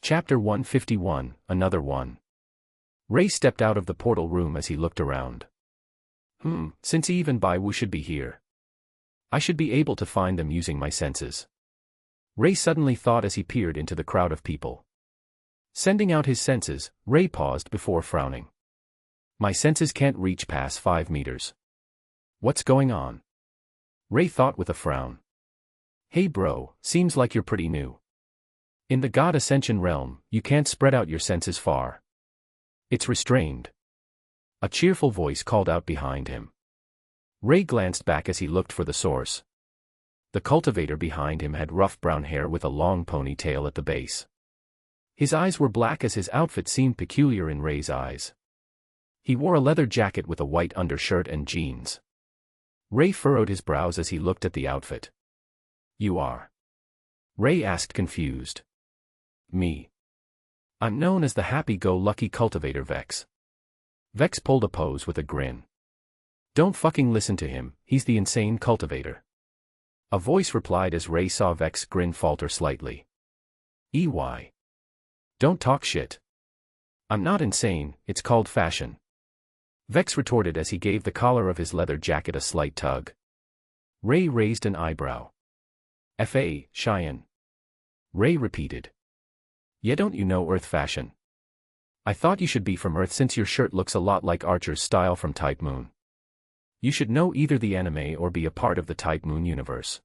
Chapter 151, Another One. Ray stepped out of the portal room as he looked around. Since Eve and Bai Wu should be here, I should be able to find them using my senses. Ray suddenly thought as he peered into the crowd of people. Sending out his senses, Ray paused before frowning. My senses can't reach past 5 meters. What's going on? Ray thought with a frown. Hey bro, seems like you're pretty new. In the God Ascension realm, you can't spread out your senses far. It's restrained. A cheerful voice called out behind him. Ray glanced back as he looked for the source. The cultivator behind him had rough brown hair with a long ponytail at the base. His eyes were black as his outfit seemed peculiar in Ray's eyes. He wore a leather jacket with a white undershirt and jeans. Ray furrowed his brows as he looked at the outfit. You are? Ray asked confused. Me. I'm known as the happy-go-lucky cultivator Vex. Vex pulled a pose with a grin. Don't fucking listen to him, he's the insane cultivator. A voice replied as Ray saw Vex's grin falter slightly. EY. Don't talk shit. I'm not insane, it's called fashion. Vex retorted as he gave the collar of his leather jacket a slight tug. Ray raised an eyebrow. F.A., Cheyenne. Ray repeated. Yeah, don't you know Earth fashion? I thought you should be from Earth since your shirt looks a lot like Archer's style from Type Moon. You should know either the anime or be a part of the Type Moon universe.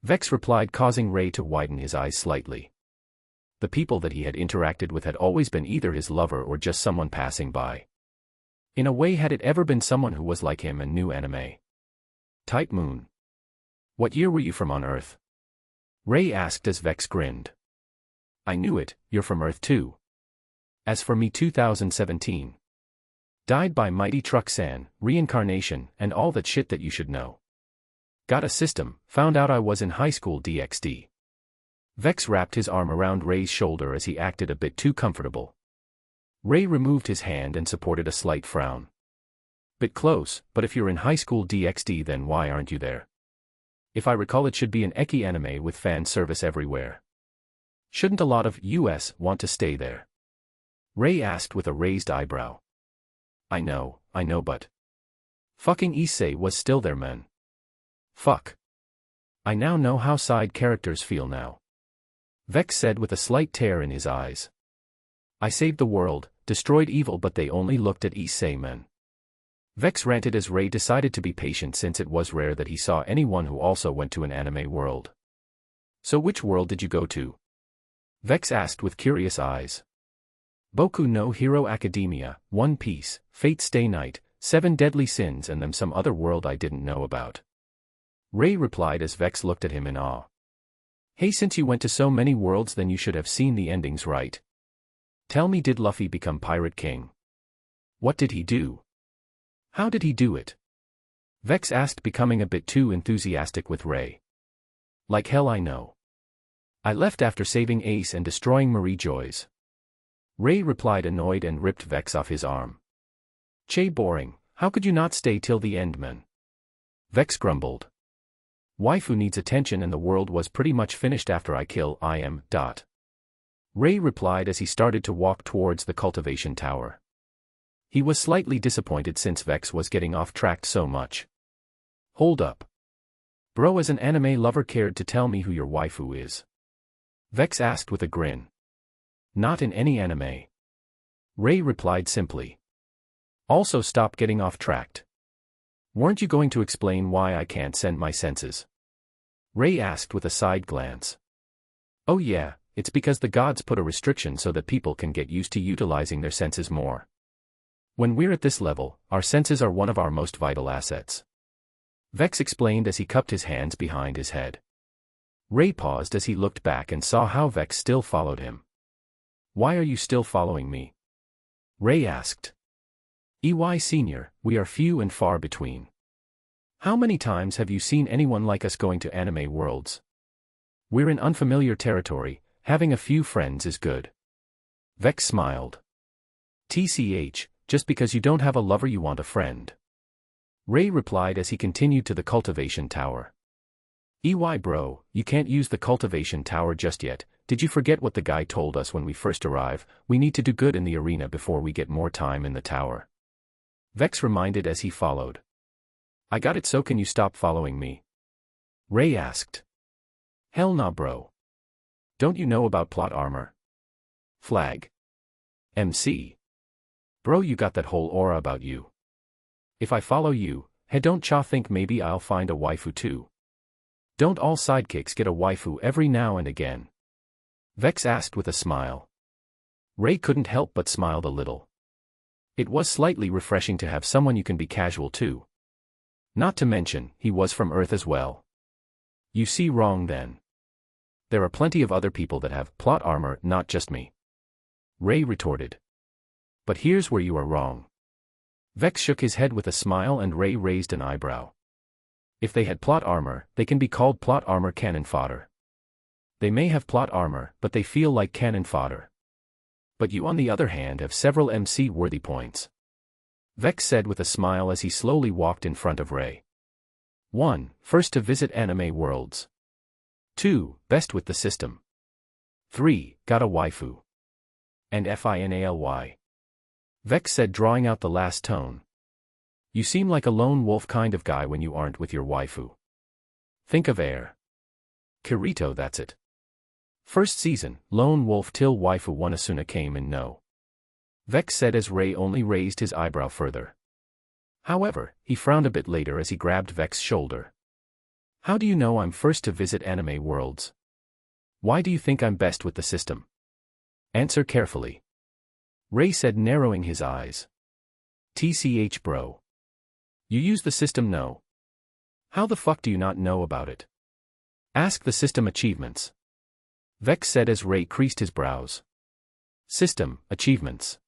Vex replied, causing Ray to widen his eyes slightly. The people that he had interacted with had always been either his lover or just someone passing by. In a way, had it ever been someone who was like him and knew anime? Type Moon. What year were you from on Earth? Ray asked as Vex grinned. I knew it, you're from Earth too. As for me, 2017. Died by Mighty Truck San, reincarnation, and all that shit that you should know. Got a system, found out I was in high school DxD. Vex wrapped his arm around Ray's shoulder as he acted a bit too comfortable. Ray removed his hand and supported a slight frown. Bit close, but if you're in high school DxD then why aren't you there? If I recall, it should be an eki anime with fan service everywhere. Shouldn't a lot of US want to stay there? Ray asked with a raised eyebrow. I know, but fucking Issei was still there, man. Fuck. I now know how side characters feel now. Vex said with a slight tear in his eyes. I saved the world, destroyed evil, but they only looked at Issei, man. Vex ranted as Ray decided to be patient since it was rare that he saw anyone who also went to an anime world. So which world did you go to? Vex asked with curious eyes. Boku no Hero Academia, One Piece, Fate Stay Night, 7 Deadly Sins, and them some other world I didn't know about. Ray replied as Vex looked at him in awe. Hey, since you went to so many worlds then you should have seen the endings, right? Tell me, did Luffy become Pirate King? What did he do? How did he do it? Vex asked, becoming a bit too enthusiastic with Ray. Like hell I know. I left after saving Ace and destroying Marie Joyce. Ray replied, annoyed, and ripped Vex off his arm. Che boring, how could you not stay till the end, man? Vex grumbled. Waifu needs attention and the world was pretty much finished after I kill I.M. Ray replied as he started to walk towards the cultivation tower. He was slightly disappointed since Vex was getting off track so much. Hold up. Bro, as an anime lover, cared to tell me who your waifu is? Vex asked with a grin. Not in any anime. Ray replied simply. Also, stop getting off track. Weren't you going to explain why I can't send my senses? Ray asked with a side glance. Oh yeah, it's because the gods put a restriction so that people can get used to utilizing their senses more. When we're at this level, our senses are one of our most vital assets. Vex explained as he cupped his hands behind his head. Ray paused as he looked back and saw how Vex still followed him. Why are you still following me? Ray asked. EY Senior, we are few and far between. How many times have you seen anyone like us going to anime worlds? We're in unfamiliar territory, having a few friends is good. Vex smiled. TCH, just because you don't have a lover you want a friend. Ray replied as he continued to the cultivation tower. EY bro, you can't use the cultivation tower just yet, Did you forget what the guy told us when we first arrive? We need to do good in the arena before we get more time in the tower. Vex reminded as he followed. I got it, so can you stop following me? Ray asked. Hell nah bro. Don't you know about plot armor? Flag. MC. Bro, you got that whole aura about you. If I follow you, hey, don't cha think maybe I'll find a waifu too? Don't all sidekicks get a waifu every now and again? Vex asked with a smile. Ray couldn't help but smiled a little. It was slightly refreshing to have someone you can be casual to. Not to mention, he was from Earth as well. You see wrong then. There are plenty of other people that have plot armor, not just me. Ray retorted. But here's where you are wrong. Vex shook his head with a smile and Ray raised an eyebrow. If they had plot armor, they can be called plot armor cannon fodder. They may have plot armor, but they feel like cannon fodder. But you on the other hand have several MC-worthy points. Vex said with a smile as he slowly walked in front of Ray. 1. First to visit anime worlds. 2. Best with the system. 3. Got a waifu. And finally. Vex said, drawing out the last tone. You seem like a lone wolf kind of guy when you aren't with your waifu. Think of Air. Kirito, that's it. First season, lone wolf till waifu one Asuna came in no. Vex said as Ray only raised his eyebrow further. However, he frowned a bit later as he grabbed Vex's shoulder. How do you know I'm first to visit anime worlds? Why do you think I'm best with the system? Answer carefully. Ray said, narrowing his eyes. TCH bro. You use the system, no? How the fuck do you not know about it? Ask the system achievements. Vex said as Ray creased his brows. System achievements.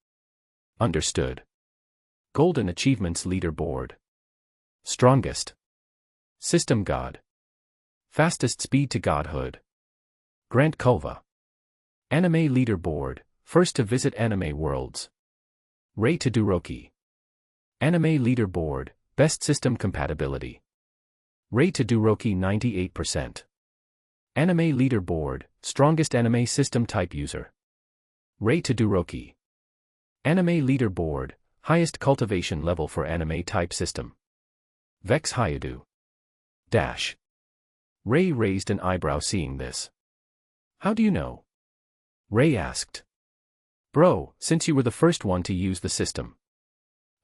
Understood. Golden Achievements Leaderboard. Strongest. System God. Fastest speed to godhood. Grant Culva. Anime Leaderboard, first to visit anime worlds. Ray Todoroki. Anime Leaderboard, best system compatibility. Ray Todoroki 98%. Anime Leaderboard, strongest anime system type user. Ray Todoroki. Anime Leaderboard, highest cultivation level for anime type system. Vex Hayadu. Dash. Ray raised an eyebrow seeing this. How do you know? Ray asked. Bro, since you were the first one to use the system.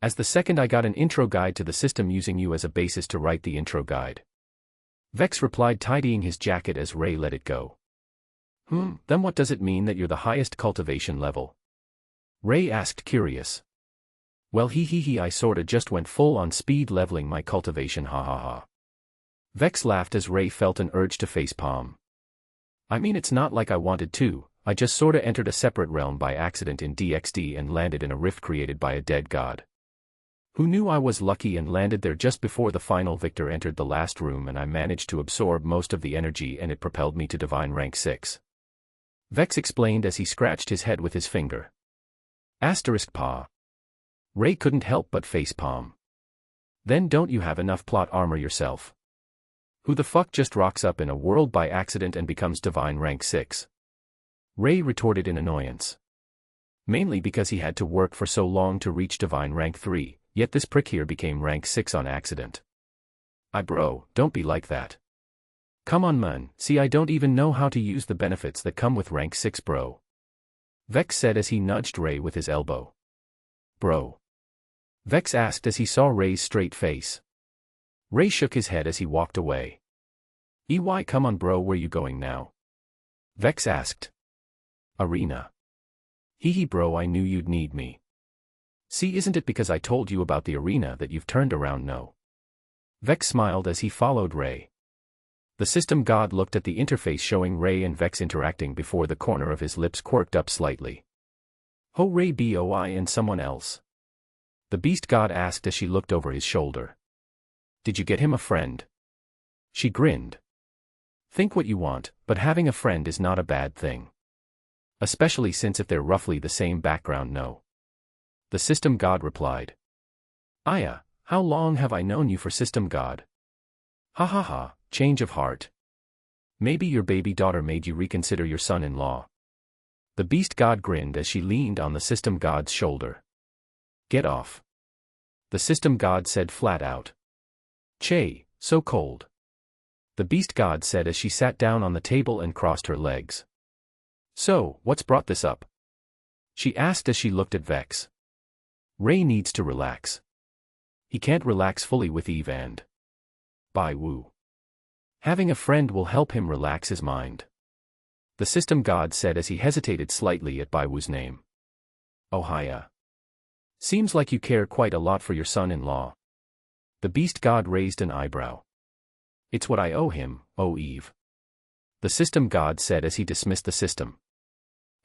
As the second, I got an intro guide to the system using you as a basis to write the intro guide. Vex replied, tidying his jacket as Ray let it go. Then what does it mean that you're the highest cultivation level? Ray asked, curious. Well, I sorta just went full on speed leveling my cultivation, ha ha ha. Vex laughed as Ray felt an urge to facepalm. I mean, it's not like I wanted to, I just sorta entered a separate realm by accident in DXD and landed in a rift created by a dead god. Who knew I was lucky and landed there just before the final victor entered the last room, and I managed to absorb most of the energy and it propelled me to divine rank 6. Vex explained as he scratched his head with his finger. Asterisk paw. Ray couldn't help but facepalm. Then don't you have enough plot armor yourself? Who the fuck just rocks up in a world by accident and becomes divine rank 6? Ray retorted in annoyance. Mainly because he had to work for so long to reach divine rank 3, yet this prick here became rank 6 on accident. Bro, don't be like that. Come on man, see, I don't even know how to use the benefits that come with rank 6 bro. Vex said as he nudged Ray with his elbow. Bro? Vex asked as he saw Ray's straight face. Ray shook his head as he walked away. Come on bro, where you going now? Vex asked. Arena. Bro, I knew you'd need me. See, isn't it because I told you about the arena that you've turned around, no? Vex smiled as he followed Ray. The system god looked at the interface showing Ray and Vex interacting before the corner of his lips quirked up slightly. Ho Ray Boi and someone else? The beast god asked as she looked over his shoulder. Did you get him a friend? She grinned. Think what you want, but having a friend is not a bad thing. Especially since if they're roughly the same background, no. The system god replied. Aya, how long have I known you for system god? Ha ha ha, change of heart. Maybe your baby daughter made you reconsider your son-in-law. The beast god grinned as she leaned on the system god's shoulder. Get off. The system god said flat out. Che, so cold. The beast god said as she sat down on the table and crossed her legs. So, what's brought this up? She asked as she looked at Vex. Ray needs to relax. He can't relax fully with Eve and Bai Wu. Having a friend will help him relax his mind. The system god said as he hesitated slightly at Bai Wu's name. Oh hiya. Seems like you care quite a lot for your son-in-law. The beast god raised an eyebrow. It's what I owe him, oh Eve. The system god said as he dismissed the system.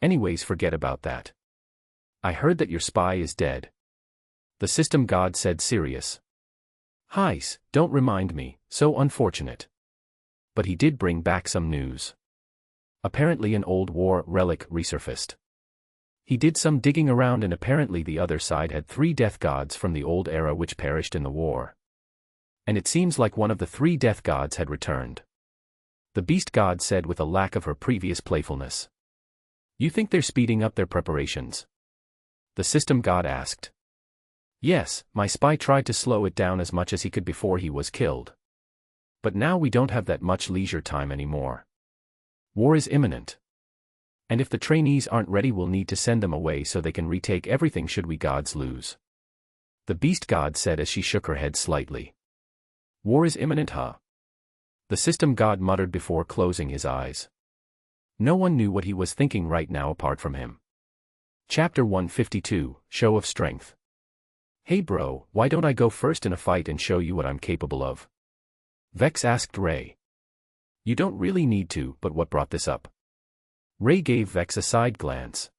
Anyways, forget about that. I heard that your spy is dead. The system god said serious. Heis, don't remind me, so unfortunate. But he did bring back some news. Apparently an old war relic resurfaced. He did some digging around and apparently the other side had 3 death gods from the old era which perished in the war. And it seems like one of the 3 death gods had returned. The beast god said with a lack of her previous playfulness. You think they're speeding up their preparations? The system god asked. Yes, my spy tried to slow it down as much as he could before he was killed. But now we don't have that much leisure time anymore. War is imminent. And if the trainees aren't ready, we'll need to send them away so they can retake everything should we gods lose. The beast god said as she shook her head slightly. War is imminent, huh? The system god muttered before closing his eyes. No one knew what he was thinking right now apart from him. Chapter 152, Show of Strength. Hey bro, why don't I go first in a fight and show you what I'm capable of? Vex asked Ray. You don't really need to, but what brought this up? Ray gave Vex a side glance.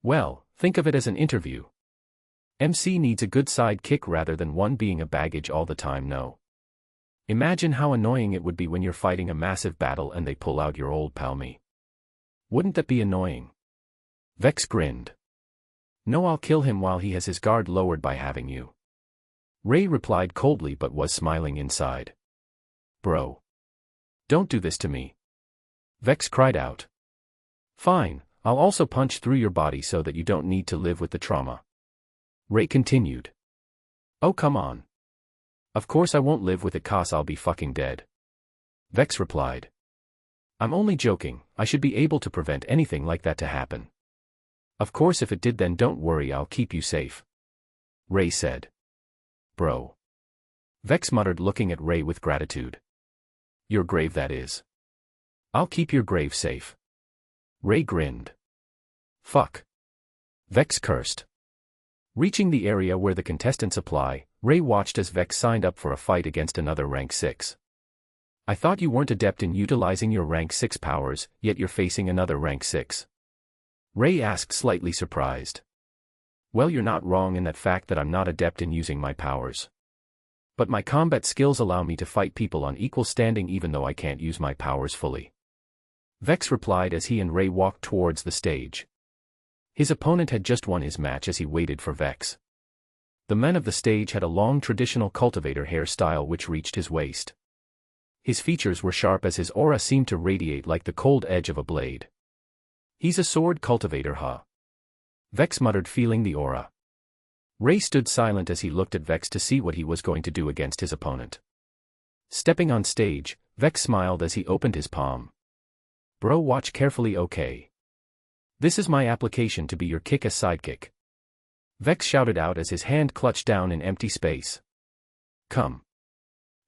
Well, think of it as an interview. MC needs a good sidekick rather than one being a baggage all the time, no. Imagine how annoying it would be when you're fighting a massive battle and they pull out your old pal me. Wouldn't that be annoying? Vex grinned. No, I'll kill him while he has his guard lowered by having you. Ray replied coldly but was smiling inside. Bro. Don't do this to me. Vex cried out. Fine, I'll also punch through your body so that you don't need to live with the trauma. Ray continued. Oh come on. Of course I won't live with it cause I'll be fucking dead. Vex replied. I'm only joking, I should be able to prevent anything like that to happen. Of course if it did then don't worry, I'll keep you safe. Ray said. Bro. Vex muttered looking at Ray with gratitude. Your grave that is. I'll keep your grave safe. Ray grinned. Fuck. Vex cursed. Reaching the area where the contestants apply, Ray watched as Vex signed up for a fight against another rank 6. I thought you weren't adept in utilizing your rank 6 powers, yet you're facing another rank 6. Ray asked slightly surprised. Well, you're not wrong in that fact that I'm not adept in using my powers. But my combat skills allow me to fight people on equal standing even though I can't use my powers fully. Vex replied as he and Ray walked towards the stage. His opponent had just won his match as he waited for Vex. The man of the stage had a long traditional cultivator hairstyle which reached his waist. His features were sharp as his aura seemed to radiate like the cold edge of a blade. He's a sword cultivator, huh? Vex muttered feeling the aura. Ray stood silent as he looked at Vex to see what he was going to do against his opponent. Stepping on stage, Vex smiled as he opened his palm. Bro, watch carefully, okay? This is my application to be your kick-ass sidekick. Vex shouted out as his hand clutched down in empty space. Come.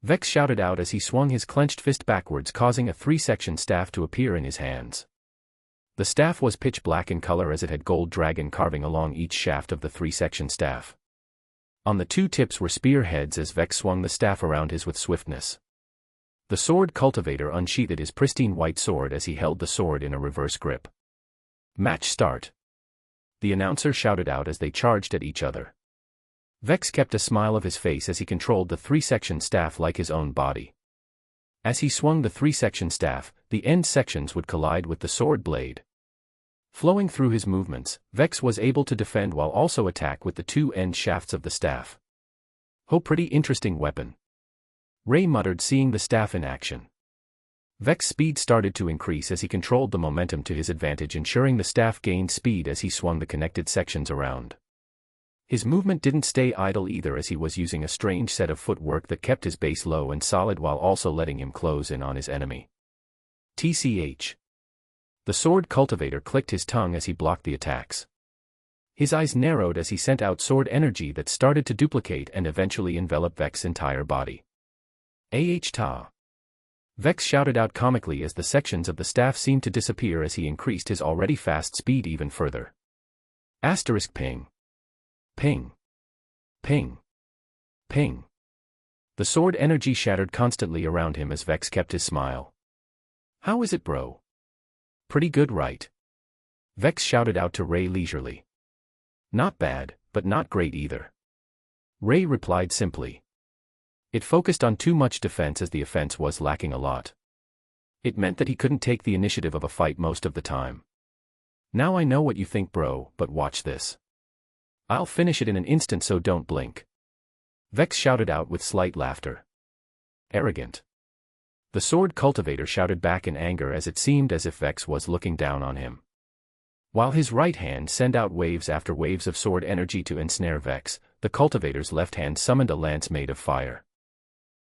Vex shouted out as he swung his clenched fist backwards causing a 3-section staff to appear in his hands. The staff was pitch black in color as it had gold dragon carving along each shaft of the 3-section staff. On the 2 tips were spearheads as Vex swung the staff around his with swiftness. The sword cultivator unsheathed his pristine white sword as he held the sword in a reverse grip. Match start. The announcer shouted out as they charged at each other. Vex kept a smile of his face as he controlled the 3-section staff like his own body. As he swung the 3-section staff, the end sections would collide with the sword blade. Flowing through his movements, Vex was able to defend while also attack with the 2 end shafts of the staff. Oh, pretty interesting weapon. Ray muttered seeing the staff in action. Vex's speed started to increase as he controlled the momentum to his advantage, ensuring the staff gained speed as he swung the connected sections around. His movement didn't stay idle either, as he was using a strange set of footwork that kept his base low and solid while also letting him close in on his enemy. TCH. The sword cultivator clicked his tongue as he blocked the attacks. His eyes narrowed as he sent out sword energy that started to duplicate and eventually envelop Vex's entire body. Ta. Vex shouted out comically as the sections of the staff seemed to disappear as he increased his already fast speed even further. Asterisk ping. Ping. Ping. Ping. The sword energy shattered constantly around him as Vex kept his smile. How is it, bro? Pretty good, right? Vex shouted out to Ray leisurely. Not bad, but not great either. Ray replied simply. It focused on too much defense as the offense was lacking a lot. It meant that he couldn't take the initiative of a fight most of the time. Now I know what you think, bro, but watch this. I'll finish it in an instant, so don't blink. Vex shouted out with slight laughter. Arrogant. The sword cultivator shouted back in anger as it seemed as if Vex was looking down on him. While his right hand sent out waves after waves of sword energy to ensnare Vex, the cultivator's left hand summoned a lance made of fire.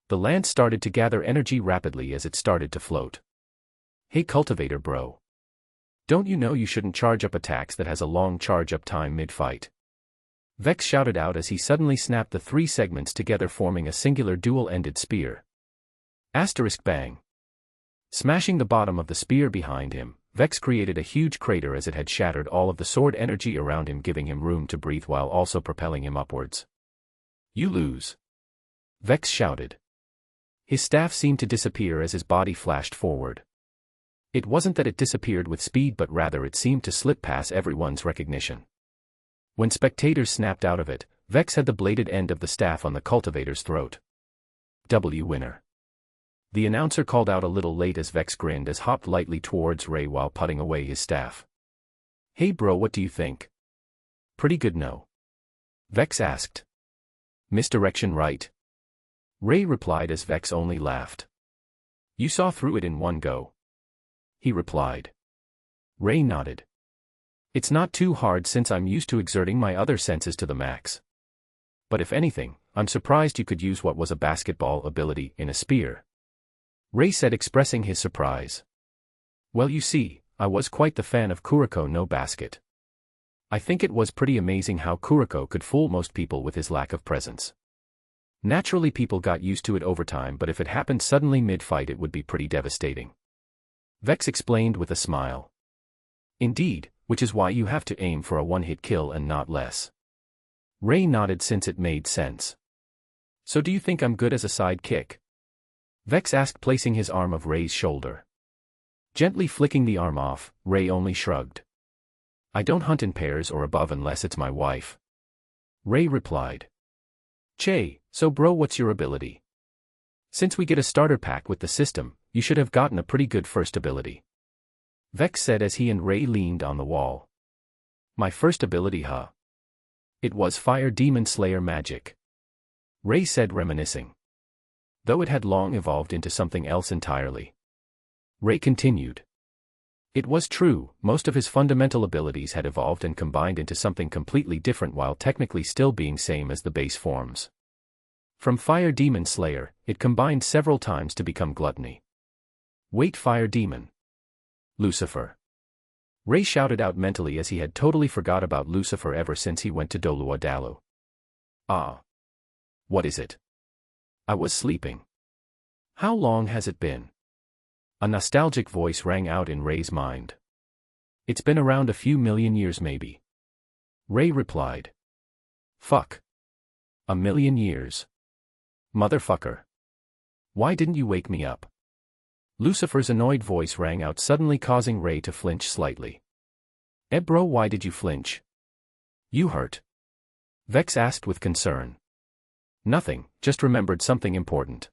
The lance started to gather energy rapidly as it started to float. Hey cultivator bro. Don't you know you shouldn't charge up attacks that has a long charge up time mid-fight? Vex shouted out as he suddenly snapped the three segments together, forming a singular dual-ended spear. Asterisk bang. Smashing the bottom of the spear behind him, Vex created a huge crater as it had shattered all of the sword energy around him, giving him room to breathe while also propelling him upwards. You lose. Vex shouted. His staff seemed to disappear as his body flashed forward. It wasn't that it disappeared with speed, but rather it seemed to slip past everyone's recognition. When spectators snapped out of it, Vex had the bladed end of the staff on the cultivator's throat. W winner. The announcer called out a little late as Vex grinned as hopped lightly towards Ray while putting away his staff. Hey bro, what do you think? Pretty good, no? Vex asked. Misdirection, right? Ray replied as Vex only laughed. You saw through it in one go. He replied. Ray nodded. It's not too hard since I'm used to exerting my other senses to the max. But if anything, I'm surprised you could use what was a basketball ability in a spear. Ray said, expressing his surprise. Well, you see, I was quite the fan of Kuroko no Basket. I think it was pretty amazing how Kuroko could fool most people with his lack of presence. Naturally people got used to it over time, but if it happened suddenly mid-fight it would be pretty devastating. Vex explained with a smile. Indeed, which is why you have to aim for a one-hit kill and not less. Ray nodded since it made sense. So do you think I'm good as a sidekick? Vex asked, placing his arm of Ray's shoulder. Gently flicking the arm off, Ray only shrugged. I don't hunt in pairs or above unless it's my wife. Ray replied. Che, so bro, what's your ability? Since we get a starter pack with the system, you should have gotten a pretty good first ability. Vex said as he and Ray leaned on the wall. My first ability, huh? It was Fire Demon Slayer magic. Ray said, reminiscing. Though it had long evolved into something else entirely. Ray continued. It was true, most of his fundamental abilities had evolved and combined into something completely different while technically still being same as the base forms. From Fire Demon Slayer, it combined several times to become Gluttony. Wait, Fire Demon. Lucifer. Ray shouted out mentally as he had totally forgot about Lucifer ever since he went to Dolua Dalu. Ah. What is it? I was sleeping. How long has it been? A nostalgic voice rang out in Ray's mind. It's been around a few million years maybe. Ray replied. Fuck. A million years. Motherfucker. Why didn't you wake me up? Lucifer's annoyed voice rang out suddenly, causing Ray to flinch slightly. Bro, why did you flinch? You hurt? Vex asked with concern. Nothing, just remembered something important.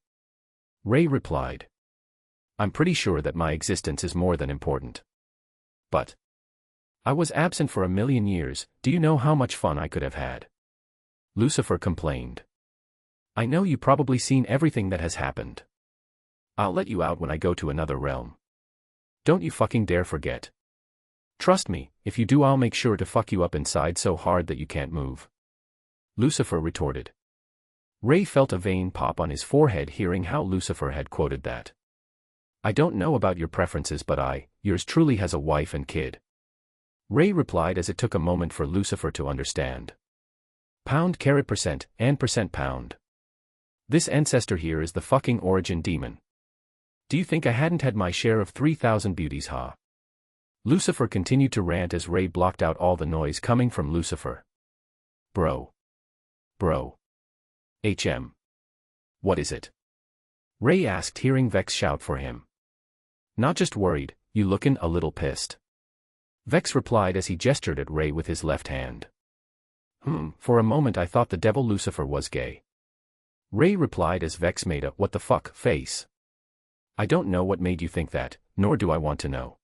Ray replied. I'm pretty sure that my existence is more than important. But I was absent for a million years, do you know how much fun I could have had? Lucifer complained. I know you probably seen everything that has happened. I'll let you out when I go to another realm. Don't you fucking dare forget. Trust me, if you do I'll make sure to fuck you up inside so hard that you can't move. Lucifer retorted. Ray felt a vein pop on his forehead hearing how Lucifer had quoted that. I don't know about your preferences but yours truly has a wife and kid. Ray replied as it took a moment for Lucifer to understand. %% and %. This ancestor here is the fucking origin demon. Do you think I hadn't had my share of 3,000 beauties, huh? Lucifer continued to rant as Ray blocked out all the noise coming from Lucifer. Bro. What is it? Ray asked hearing Vex shout for him. Not just worried, you lookin' a little pissed. Vex replied as he gestured at Ray with his left hand. For a moment I thought the devil Lucifer was gay. Ray replied as Vex made a what the fuck face. I don't know what made you think that, nor do I want to know.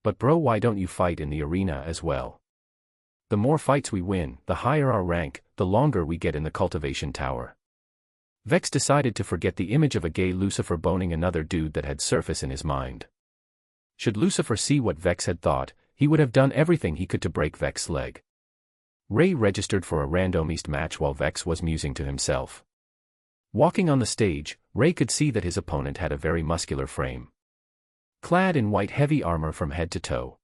But bro, why don't you fight in the arena as well? The more fights we win, the higher our rank, the longer we get in the cultivation tower. Vex decided to forget the image of a gay Lucifer boning another dude that had surfaced in his mind. Should Lucifer see what Vex had thought, he would have done everything he could to break Vex's leg. Ray registered for a randomized match while Vex was musing to himself. Walking on the stage, Ray could see that his opponent had a very muscular frame. Clad in white heavy armor from head to toe.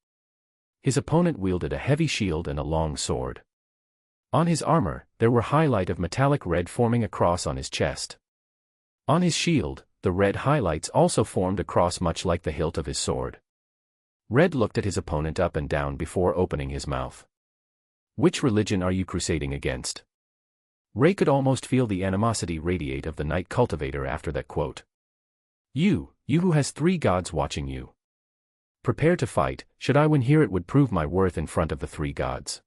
His opponent wielded a heavy shield and a long sword. On his armor, there were highlights of metallic red forming a cross on his chest. On his shield, the red highlights also formed a cross much like the hilt of his sword. Red looked at his opponent up and down before opening his mouth. Which religion are you crusading against? Ray could almost feel the animosity radiate of the Night Cultivator after that quote. You who has 3 gods watching you. Prepare to fight, should I win here it would prove my worth in front of the 3 gods.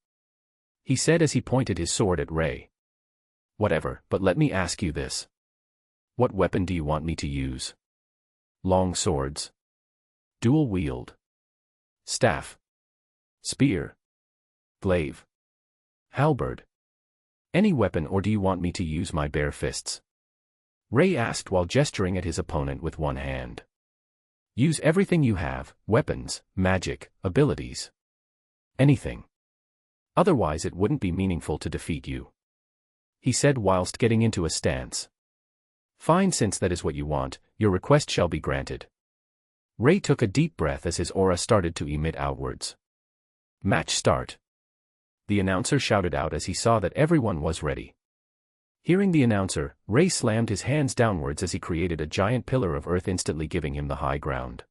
He said as he pointed his sword at Ray. Whatever, but let me ask you this. What weapon do you want me to use? Long swords. Dual wield. Staff. Spear. Glaive. Halberd. Any weapon, or do you want me to use my bare fists? Ray asked while gesturing at his opponent with one hand. Use everything you have, weapons, magic, abilities. Anything. Otherwise it wouldn't be meaningful to defeat you. He said whilst getting into a stance. Fine, since that is what you want, your request shall be granted. Ray took a deep breath as his aura started to emit outwards. Match start. The announcer shouted out as he saw that everyone was ready. Hearing the announcer, Ray slammed his hands downwards as he created a giant pillar of earth, instantly giving him the high ground.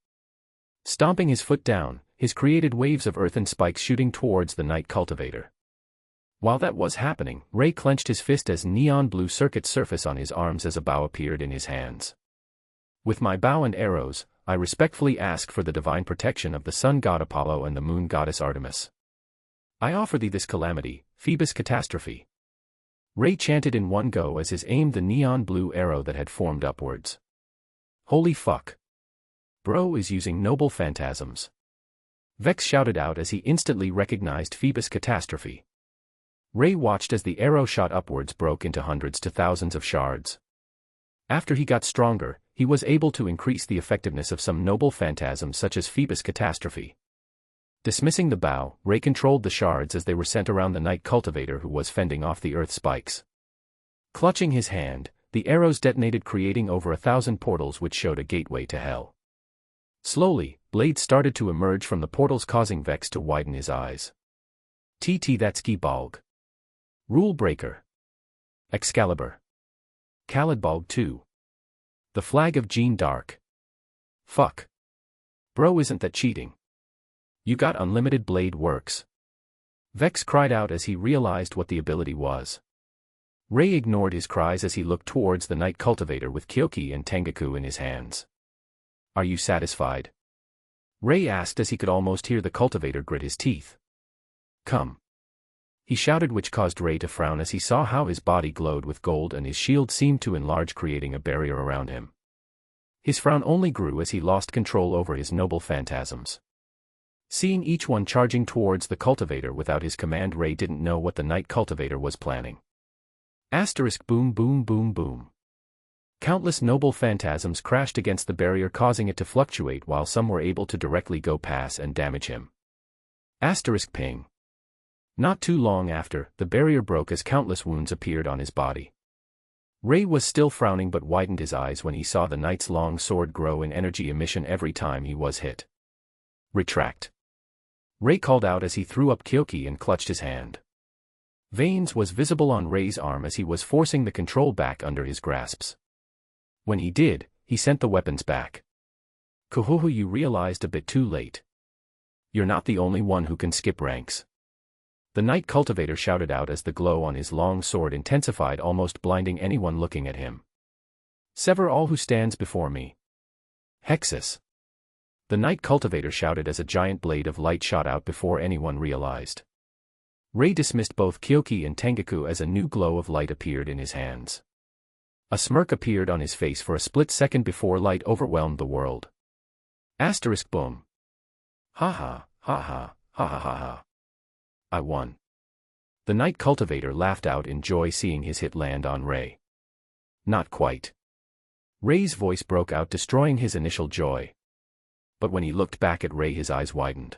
Stomping his foot down, his created waves of earthen spikes shooting towards the Night Cultivator. While that was happening, Ray clenched his fist as neon blue circuits surface on his arms as a bow appeared in his hands. With my bow and arrows, I respectfully ask for the divine protection of the sun god Apollo and the moon goddess Artemis. I offer thee this calamity, Phoebus catastrophe. Ray chanted in one go as his aimed the neon blue arrow that had formed upwards. Holy fuck. Bro is using noble phantasms. Vex shouted out as he instantly recognized Phoebus catastrophe. Ray watched as the arrow shot upwards broke into hundreds to thousands of shards. After he got stronger, he was able to increase the effectiveness of some noble phantasms such as Phoebus catastrophe. Dismissing the bow, Ray controlled the shards as they were sent around the Night Cultivator who was fending off the earth spikes. Clutching his hand, the arrows detonated, creating over 1,000 portals which showed a gateway to hell. Slowly, blades started to emerge from the portals, causing Vex to widen his eyes. That's Balg. Rule Breaker. Excalibur. Khalidbalg 2. The Flag of Jeanne d'Arc. Fuck. Bro, isn't that cheating? You got unlimited blade works. Vex cried out as he realized what the ability was. Ray ignored his cries as he looked towards the Night Cultivator with Kyoki and Tengaku in his hands. Are you satisfied? Ray asked as he could almost hear the cultivator grit his teeth. Come. He shouted, which caused Ray to frown as he saw how his body glowed with gold and his shield seemed to enlarge, creating a barrier around him. His frown only grew as he lost control over his noble phantasms. Seeing each one charging towards the cultivator without his command, Ray didn't know what the Night Cultivator was planning. Asterisk boom boom boom boom. Countless noble phantasms crashed against the barrier, causing it to fluctuate, while some were able to directly go past and damage him. Ping. Not too long after, the barrier broke as countless wounds appeared on his body. Ray was still frowning but widened his eyes when he saw the knight's long sword grow in energy emission every time he was hit. Retract. Ray called out as he threw up Kyoki and clutched his hand. Veins was visible on Ray's arm as he was forcing the control back under his grasps. When he did, he sent the weapons back. Kuhuhu, you realized a bit too late. You're not the only one who can skip ranks. The Knight Cultivator shouted out as the glow on his long sword intensified, almost blinding anyone looking at him. Sever all who stands before me. Hexus. The Knight Cultivator shouted as a giant blade of light shot out before anyone realized. Ray dismissed both Kyoki and Tengaku as a new glow of light appeared in his hands. A smirk appeared on his face for a split second before light overwhelmed the world. Boom. Ha ha, ha ha, ha ha ha ha. I won. The Knight Cultivator laughed out in joy seeing his hit land on Ray. Not quite. Ray's voice broke out, destroying his initial joy. But when he looked back at Ray, his eyes widened.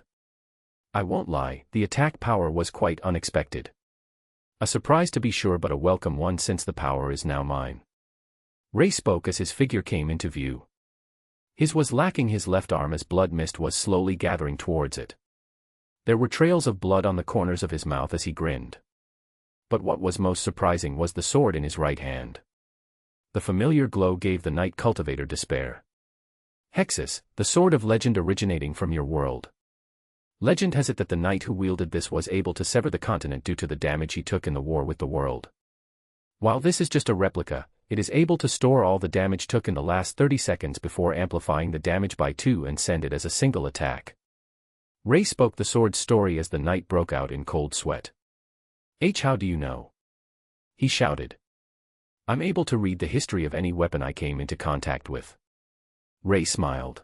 I won't lie, the attack power was quite unexpected. A surprise to be sure, but a welcome one since the power is now mine. Ray spoke as his figure came into view. His was lacking his left arm as blood mist was slowly gathering towards it. There were trails of blood on the corners of his mouth as he grinned. But what was most surprising was the sword in his right hand. The familiar glow gave the Knight Cultivator despair. Hexus, the sword of legend originating from your world. Legend has it that the knight who wielded this was able to sever the continent due to the damage he took in the war with the world. While this is just a replica, it is able to store all the damage took in the last 30 seconds before amplifying the damage by 2 and send it as a single attack. Ray spoke the sword's story as the knight broke out in cold sweat. How do you know? He shouted. I'm able to read the history of any weapon I came into contact with. Ray smiled.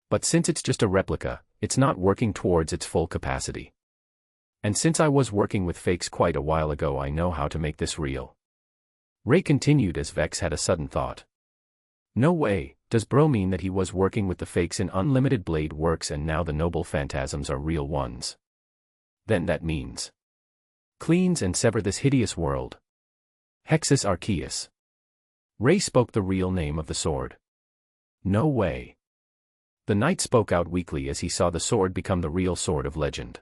But since it's just a replica, it's not working towards its full capacity. And since I was working with fakes quite a while ago, I know how to make this real. Ray continued as Vex had a sudden thought. No way, does bro mean that he was working with the fakes in Unlimited Blade Works and now the noble phantasms are real ones? Then that means cleanse and sever this hideous world. Hexus Arceus. Ray spoke the real name of the sword. No way. The knight spoke out weakly as he saw the sword become the real sword of legend.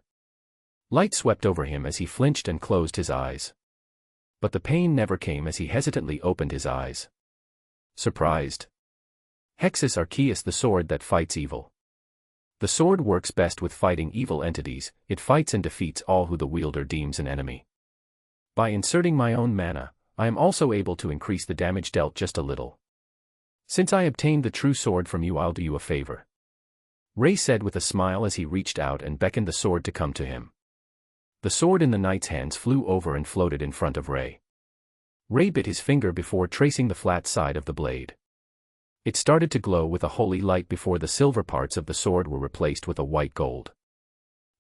Light swept over him as he flinched and closed his eyes. But the pain never came as he hesitantly opened his eyes. Surprised. Hexus Arceus, the sword that fights evil. The sword works best with fighting evil entities, it fights and defeats all who the wielder deems an enemy. By inserting my own mana, I am also able to increase the damage dealt just a little. Since I obtained the true sword from you, I'll do you a favor. Ray said with a smile as he reached out and beckoned the sword to come to him. The sword in the knight's hands flew over and floated in front of Ray. Ray bit his finger before tracing the flat side of the blade. It started to glow with a holy light before the silver parts of the sword were replaced with a white gold.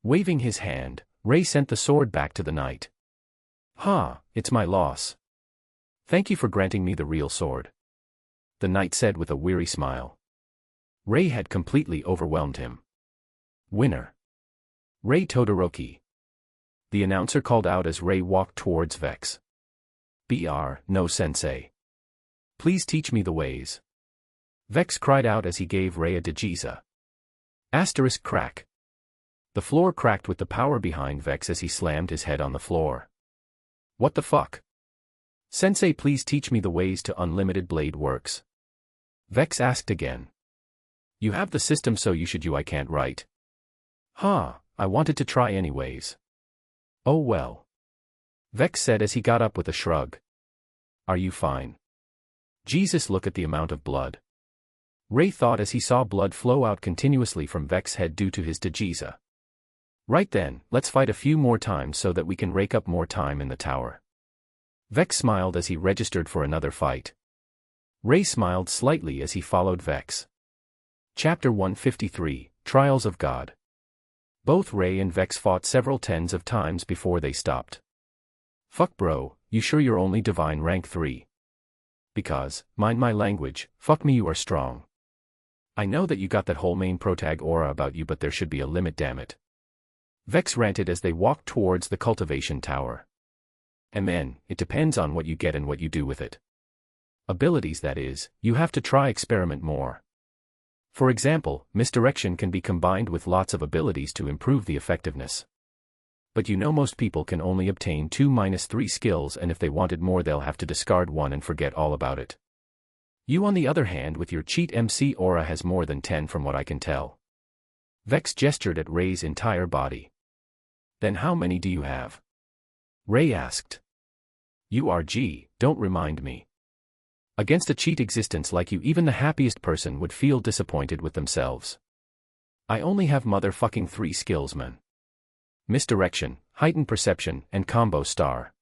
Waving his hand, Ray sent the sword back to the knight. It's my loss. Thank you for granting me the real sword. The knight said with a weary smile. Ray had completely overwhelmed him. Winner. Ray Todoroki. The announcer called out as Ray walked towards Vex. No sensei. Please teach me the ways. Vex cried out as he gave Ray a Digiza. Crack. The floor cracked with the power behind Vex as he slammed his head on the floor. What the fuck? Sensei, please teach me the ways to Unlimited Blade Works. Vex asked again. You have the system, so you should. I can't write. I wanted to try anyways. Oh well. Vex said as he got up with a shrug. Are you fine? Jesus, look at the amount of blood. Ray thought as he saw blood flow out continuously from Vex's head due to his Digiza. Right then, let's fight a few more times so that we can rake up more time in the tower. Vex smiled as he registered for another fight. Ray smiled slightly as he followed Vex. Chapter 153, Trials of God. Both Ray and Vex fought several tens of times before they stopped. Fuck bro, you sure you're only divine rank 3? Because, mind my language, fuck me you are strong. I know that you got that whole main protag aura about you but there should be a limit damn it. Vex ranted as they walked towards the cultivation tower. Amen, it depends on what you get and what you do with it. Abilities that is, you have to try experiment more. For example, misdirection can be combined with lots of abilities to improve the effectiveness. But you know most people can only obtain 2-3 skills and if they wanted more they'll have to discard one and forget all about it. You on the other hand with your cheat MC aura has more than 10 from what I can tell. Vex gestured at Ray's entire body. Then how many do you have? Ray asked. URG, don't remind me. Against a cheat existence like you even the happiest person would feel disappointed with themselves. I only have motherfucking 3 skills man. Misdirection, heightened perception, and combo star.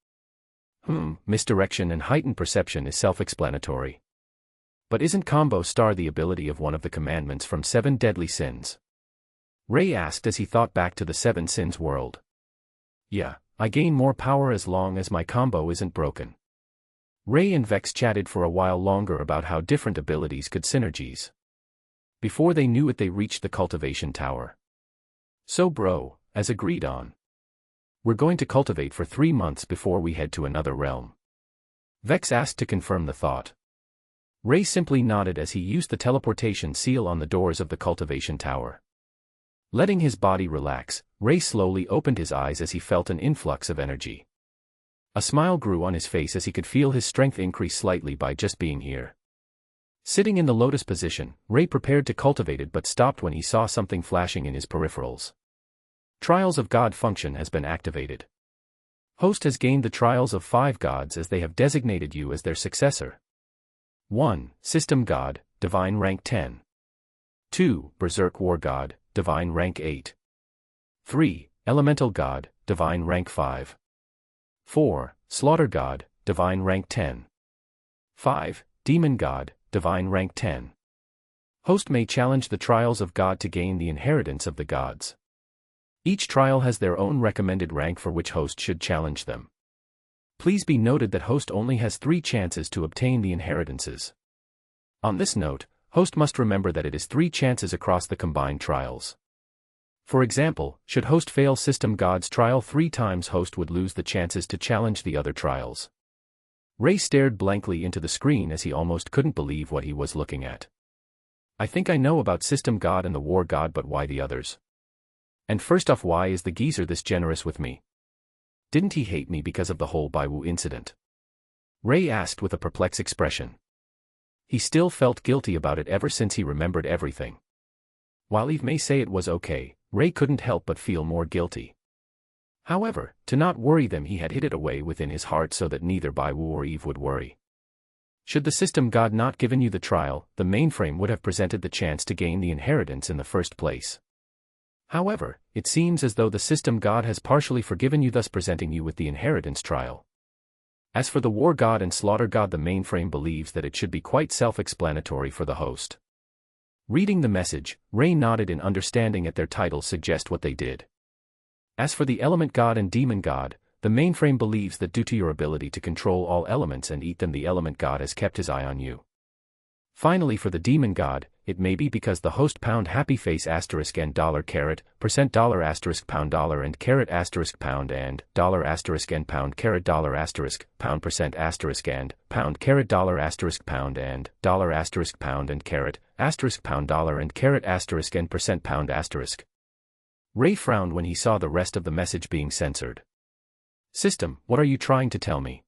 Misdirection and heightened perception is self-explanatory. But isn't combo star the ability of one of the commandments from 7 deadly sins? Ray asked as he thought back to the 7 sins world. Yeah, I gain more power as long as my combo isn't broken. Ray and Vex chatted for a while longer about how different abilities could synergies. Before they knew it they reached the cultivation tower. So bro, as agreed on. We're going to cultivate for 3 months before we head to another realm. Vex asked to confirm the thought. Ray simply nodded as he used the teleportation seal on the doors of the cultivation tower. Letting his body relax, Ray slowly opened his eyes as he felt an influx of energy. A smile grew on his face as he could feel his strength increase slightly by just being here. Sitting in the lotus position, Ray prepared to cultivate it but stopped when he saw something flashing in his peripherals. Trials of God function has been activated. Host has gained the Trials of 5 gods as they have designated you as their successor. 1. System God, Divine Rank 10. 2. Berserk War God, Divine Rank 8. 3. Elemental God, Divine Rank 5. 4. Slaughter God, Divine Rank 10. 5. Demon God, Divine Rank 10. Host may challenge the Trials of God to gain the inheritance of the gods. Each trial has their own recommended rank for which host should challenge them. Please be noted that host only has 3 chances to obtain the inheritances. On this note, host must remember that it is 3 chances across the combined trials. For example, should host fail System God's trial 3 times, host would lose the chances to challenge the other trials. Ray stared blankly into the screen as he almost couldn't believe what he was looking at. I think I know about System God and the War God, but why the others? And first off, why is the geezer this generous with me? Didn't he hate me because of the whole Baiwu incident? Ray asked with a perplexed expression. He still felt guilty about it ever since he remembered everything. While Eve may say it was okay, Ray couldn't help but feel more guilty. However, to not worry them, he had hid it away within his heart so that neither Baiwu or Eve would worry. Should the System God not given you the trial, the mainframe would have presented the chance to gain the inheritance in the first place. However, it seems as though the System God has partially forgiven you, thus presenting you with the inheritance trial. As for the War God and Slaughter God, the mainframe believes that it should be quite self-explanatory for the host. Reading the message, Ray nodded in understanding at their titles suggest what they did. As for the Element God and Demon God, the mainframe believes that due to your ability to control all elements and eat them, the Element God has kept his eye on you. Finally, for the Demon God, it may be because the host pound happy face asterisk and $caret, percent dollar asterisk pound dollar and caret asterisk pound and dollar asterisk and pound caret dollar asterisk pound percent asterisk and pound caret dollar asterisk pound and dollar asterisk pound and caret asterisk pound dollar and caret asterisk and percent pound asterisk. Ray frowned when he saw the rest of the message being censored. System, what are you trying to tell me?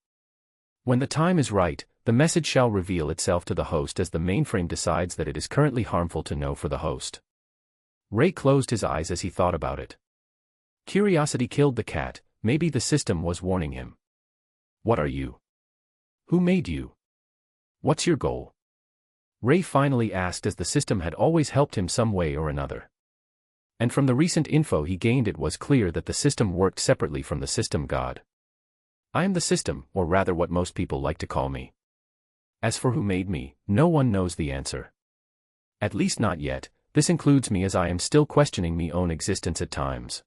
When the time is right, the message shall reveal itself to the host as the mainframe decides that it is currently harmful to know for the host. Ray closed his eyes as he thought about it. Curiosity killed the cat, maybe the system was warning him. What are you? Who made you? What's your goal? Ray finally asked, as the system had always helped him some way or another. And from the recent info he gained, it was clear that the system worked separately from the System God. I am the system, or rather what most people like to call me. As for who made me, no one knows the answer. At least not yet. This includes me, as I am still questioning me own existence at times.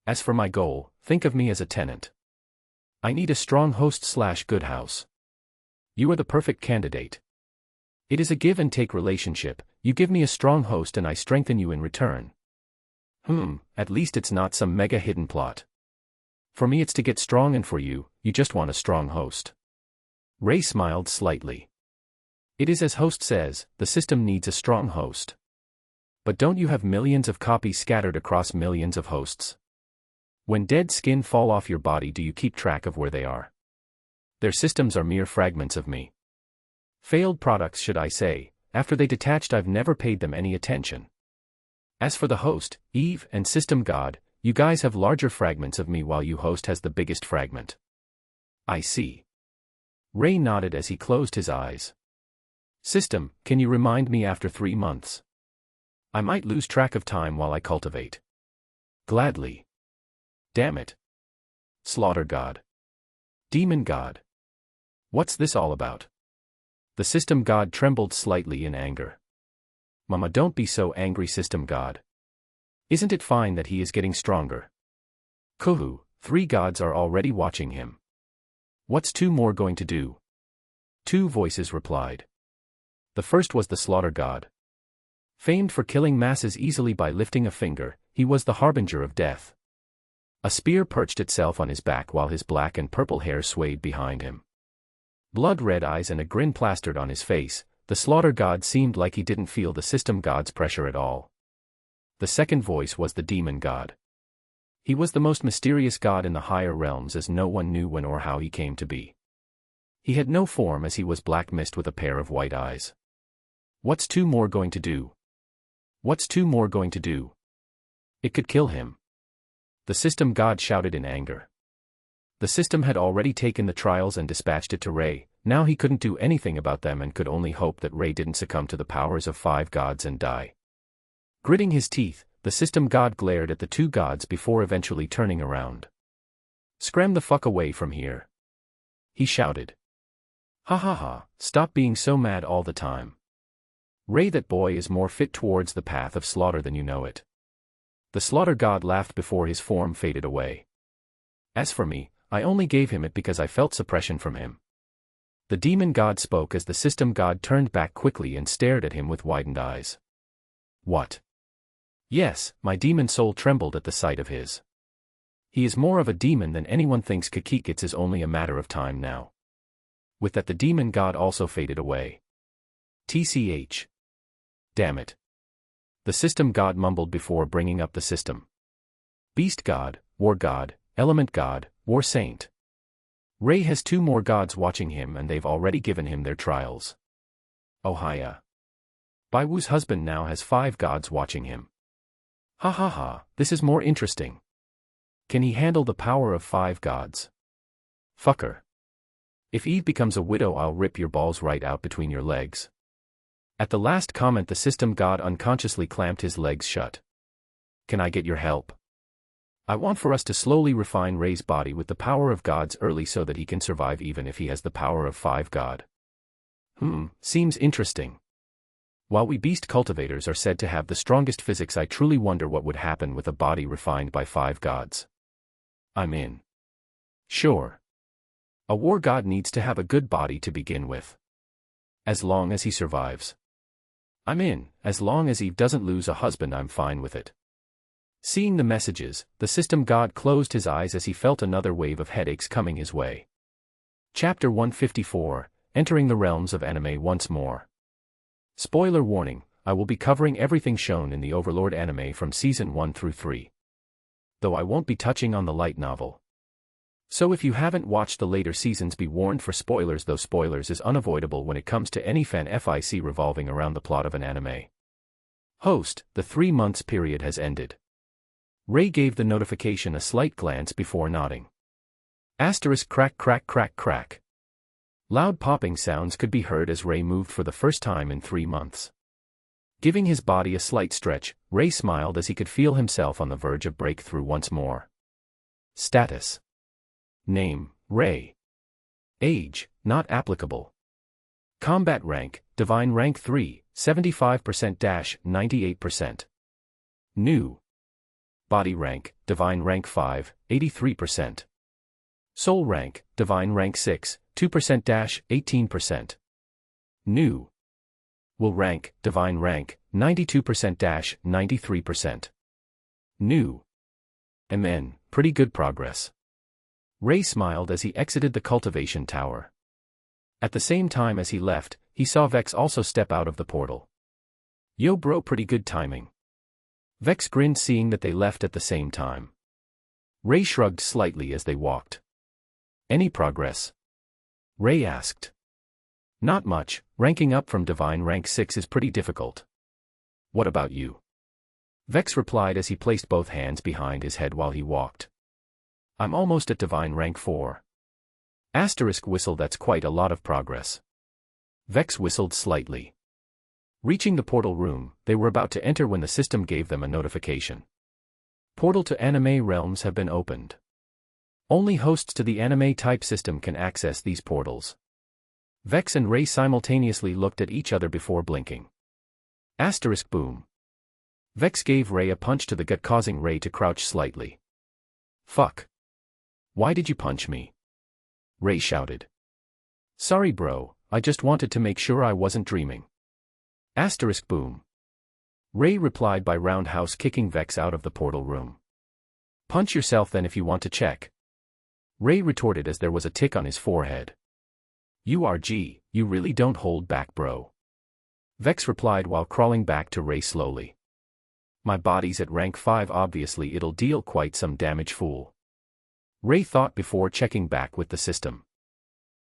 As for my goal, think of me as a tenant. I need a strong host / good house. You are the perfect candidate. It is a give-and-take relationship, you give me a strong host and I strengthen you in return. At least it's not some mega hidden plot. For me it's to get strong and for you, you just want a strong host. Ray smiled slightly. It is as host says, the system needs a strong host. But don't you have millions of copies scattered across millions of hosts? When dead skin fall off your body, do you keep track of where they are? Their systems are mere fragments of me. Failed products, should I say. After they detached, I've never paid them any attention. As for the host, Eve and System God, you guys have larger fragments of me while you host has the biggest fragment. I see. Ray nodded as he closed his eyes. System, can you remind me after 3 months? I might lose track of time while I cultivate. Gladly. Damn it. Slaughter God. Demon God. What's this all about? The System God trembled slightly in anger. Mama, don't be so angry, System God. Isn't it fine that he is getting stronger? Kuhu, 3 gods are already watching him. What's 2 more going to do? 2 voices replied. The first was the Slaughter God. Famed for killing masses easily by lifting a finger, he was the harbinger of death. A spear perched itself on his back while his black and purple hair swayed behind him. Blood-red eyes and a grin plastered on his face, the Slaughter God seemed like he didn't feel the System God's pressure at all. The second voice was the Demon God. He was the most mysterious god in the higher realms, as no one knew when or how he came to be. He had no form, as he was black mist with a pair of white eyes. What's 2 more going to do? What's 2 more going to do? It could kill him. The System God shouted in anger. The system had already taken the trials and dispatched it to Ray. Now he couldn't do anything about them and could only hope that Ray didn't succumb to the powers of 5 gods and die. Gritting his teeth, the System God glared at the 2 gods before eventually turning around. Scram the fuck away from here. He shouted. Ha ha ha, stop being so mad all the time. Ray, that boy is more fit towards the path of slaughter than you know it. The Slaughter God laughed before his form faded away. As for me, I only gave him it because I felt suppression from him. The Demon God spoke as the System God turned back quickly and stared at him with widened eyes. What? Yes, my demon soul trembled at the sight of his. He is more of a demon than anyone thinks. Kikikits is only a matter of time now. With that, the Demon God also faded away. TCH. Damn it. The System God mumbled before bringing up the system. Beast God, War God, Element God, War Saint. Ray has 2 more gods watching him and they've already given him their trials. Oh hiya. Baiwu's husband now has 5 gods watching him. Ha ha ha, this is more interesting. Can he handle the power of 5 gods? Fucker. If Eve becomes a widow, I'll rip your balls right out between your legs. At the last comment, the System God unconsciously clamped his legs shut. Can I get your help? I want for us to slowly refine Ray's body with the power of gods early so that he can survive even if he has the power of 5 god. Seems interesting. While we beast cultivators are said to have the strongest physics, I truly wonder what would happen with a body refined by 5 gods. I'm in. Sure. A war god needs to have a good body to begin with. As long as he survives. I'm in. As long as Eve doesn't lose a husband, I'm fine with it. Seeing the messages, the System God closed his eyes as he felt another wave of headaches coming his way. Chapter 154, Entering the Realms of Anime Once More. Spoiler warning, I will be covering everything shown in the Overlord anime from Season 1 through 3. Though I won't be touching on the light novel. So if you haven't watched the later seasons, be warned for spoilers, though spoilers is unavoidable when it comes to any fan fic revolving around the plot of an anime. Host, the 3 months period has ended. Ray gave the notification a slight glance before nodding. Asterisk crack crack crack crack. Loud popping sounds could be heard as Ray moved for the first time in 3 months. Giving his body a slight stretch, Ray smiled as he could feel himself on the verge of breakthrough once more. Status. Name, Ray. Age, not applicable. Combat rank, Divine rank 3, 75%-98%. New. Body rank, Divine rank 5, 83%. Soul rank, divine rank 6, 2%-18%. New. Will rank, divine rank, 92%-93%. New. MN, pretty good progress. Ray smiled as he exited the cultivation tower. At the same time as he left, he saw Vex also step out of the portal. Yo bro, pretty good timing. Vex grinned seeing that they left at the same time. Ray shrugged slightly as they walked. Any progress? Ray asked. Not much, ranking up from divine rank 6 is pretty difficult. What about you? Vex replied as he placed both hands behind his head while he walked. I'm almost at divine rank 4. Asterisk whistle, that's quite a lot of progress. Vex whistled slightly. Reaching the portal room, they were about to enter when the system gave them a notification. Portal to anime realms have been opened. Only hosts to the anime type system can access these portals. Vex and Ray simultaneously looked at each other before blinking. Asterisk boom. Vex gave Ray a punch to the gut, causing Ray to crouch slightly. Fuck. Why did you punch me? Ray shouted. Sorry bro, I just wanted to make sure I wasn't dreaming. Asterisk boom. Ray replied by roundhouse kicking Vex out of the portal room. Punch yourself then if you want to check. Ray retorted as there was a tick on his forehead. URG, you really don't hold back bro. Vex replied while crawling back to Ray slowly. My body's at rank 5, obviously it'll deal quite some damage, fool. Ray thought before checking back with the system.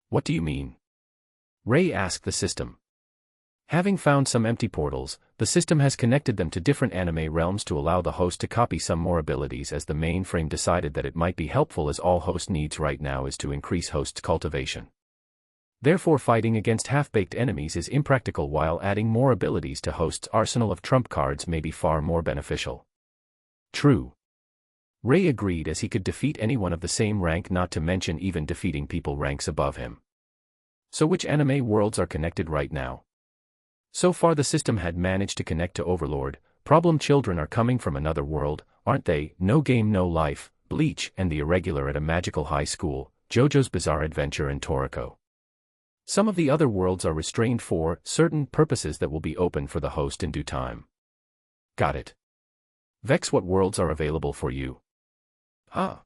What do you mean? Ray asked the system. Having found some empty portals, the system has connected them to different anime realms to allow the host to copy some more abilities, as the mainframe decided that it might be helpful, as all host needs right now is to increase host's cultivation. Therefore fighting against half-baked enemies is impractical, while adding more abilities to host's arsenal of trump cards may be far more beneficial. True. Ray agreed, as he could defeat anyone of the same rank, not to mention even defeating people ranks above him. So which anime worlds are connected right now? So far the system had managed to connect to Overlord. Problem children are coming from another world, aren't they? No Game No Life, Bleach, and the Irregular at a magical high school, JoJo's Bizarre Adventure, and Toriko. Some of the other worlds are restrained for certain purposes that will be open for the host in due time. Got it. Vex, what worlds are available for you? Huh.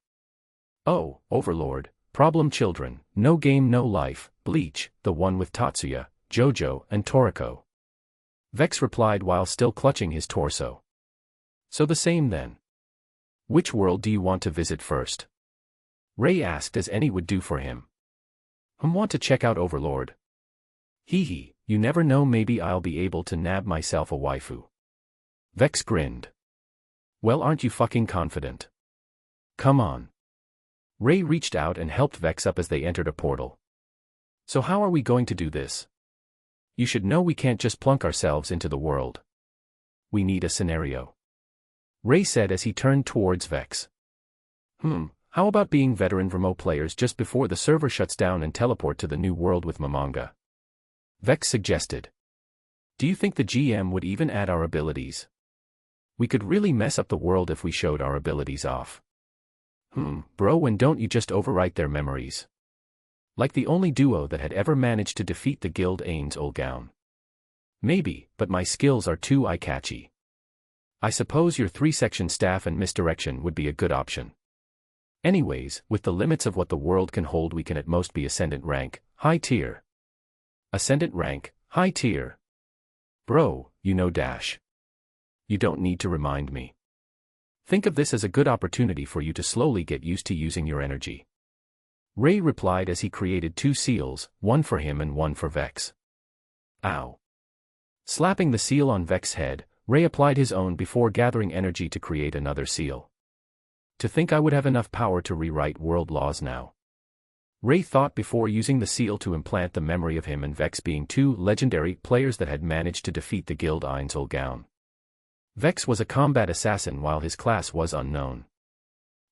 Oh, Overlord, Problem Children, No Game No Life, Bleach, the one with Tatsuya, JoJo, and Toriko. Vex replied while still clutching his torso. So the same then. Which world do you want to visit first? Ray asked, as any would do for him. Want to check out Overlord. Hee hee, you never know, maybe I'll be able to nab myself a waifu. Vex grinned. Well, aren't you fucking confident? Come on. Ray reached out and helped Vex up as they entered a portal. So how are we going to do this? You should know we can't just plunk ourselves into the world. We need a scenario. Ray said as he turned towards Vex. How about being veteran Vermo players just before the server shuts down and teleport to the new world with Mamanga? Vex suggested. Do you think the GM would even add our abilities? We could really mess up the world if we showed our abilities off. Bro, and don't you just overwrite their memories? Like the only duo that had ever managed to defeat the guild Ains Olgown. Maybe, but my skills are too eye-catchy. I suppose your 3-section staff and misdirection would be a good option. Anyways, with the limits of what the world can hold, we can at most be Ascendant rank, high tier. Ascendant rank, high tier. Bro, you know dash. You don't need to remind me. Think of this as a good opportunity for you to slowly get used to using your energy. Ray replied as he created 2 seals, one for him and one for Vex. Ow. Slapping the seal on Vex's head, Ray applied his own before gathering energy to create another seal. To think I would have enough power to rewrite world laws now. Ray thought before using the seal to implant the memory of him and Vex being 2 legendary players that had managed to defeat the guild Ains Olgown. Vex was a combat assassin while his class was unknown.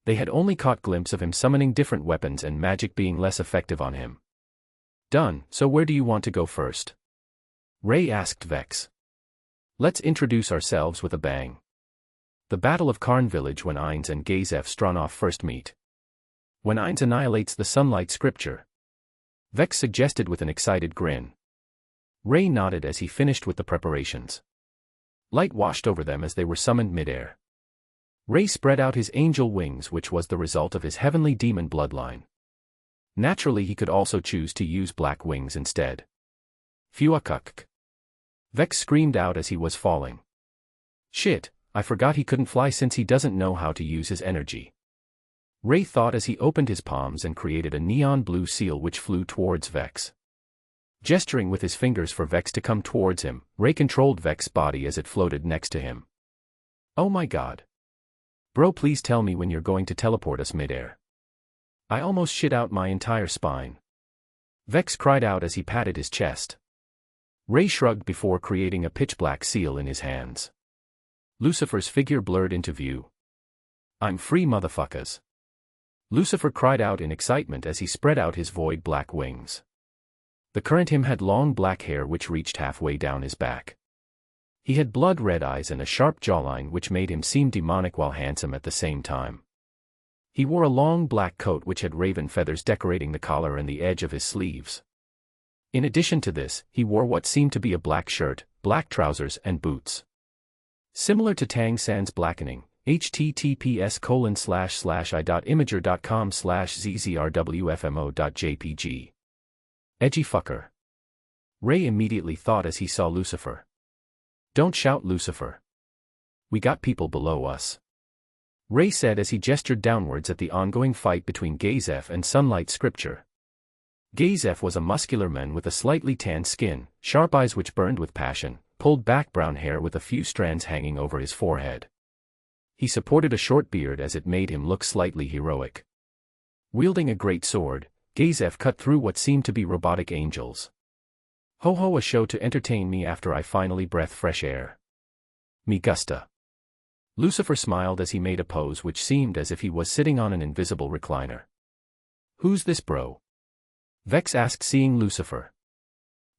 They had only caught glimpse of him summoning different weapons and magic being less effective on him. Done, so where do you want to go first? Ray asked Vex. Let's introduce ourselves with a bang. The Battle of Karn Village, when Ains and Gazef Stronov first meet. When Eins annihilates the sunlight scripture, Vex suggested with an excited grin. Ray nodded as he finished with the preparations. Light washed over them as they were summoned midair. Ray spread out his angel wings, which was the result of his heavenly demon bloodline. Naturally, he could also choose to use black wings instead. Phew-a-cuck. Vex screamed out as he was falling. Shit, I forgot he couldn't fly since he doesn't know how to use his energy. Ray thought as he opened his palms and created a neon blue seal which flew towards Vex. Gesturing with his fingers for Vex to come towards him, Ray controlled Vex's body as it floated next to him. Oh my god. Bro, please tell me when you're going to teleport us midair. I almost shit out my entire spine. Vex cried out as he patted his chest. Ray shrugged before creating a pitch-black seal in his hands. Lucifer's figure blurred into view. I'm free, motherfuckers. Lucifer cried out in excitement as he spread out his void black wings. The current him had long black hair which reached halfway down his back. He had blood-red eyes and a sharp jawline which made him seem demonic while handsome at the same time. He wore a long black coat which had raven feathers decorating the collar and the edge of his sleeves. In addition to this, he wore what seemed to be a black shirt, black trousers and boots. Similar to Tang San's blackening, https://i.imager.com/zzrwfmo.jpg. Edgy fucker. Ray immediately thought as he saw Lucifer. Don't shout, Lucifer. We got people below us. Ray said as he gestured downwards at the ongoing fight between Gazef and Sunlight Scripture. Gazef was a muscular man with a slightly tanned skin, sharp eyes which burned with passion, pulled back brown hair with a few strands hanging over his forehead. He supported a short beard as it made him look slightly heroic. Wielding a great sword, Gazef cut through what seemed to be robotic angels. Ho ho, a show to entertain me after I finally breathe fresh air. Me gusta. Lucifer smiled as he made a pose which seemed as if he was sitting on an invisible recliner. Who's this bro? Vex asked, seeing Lucifer.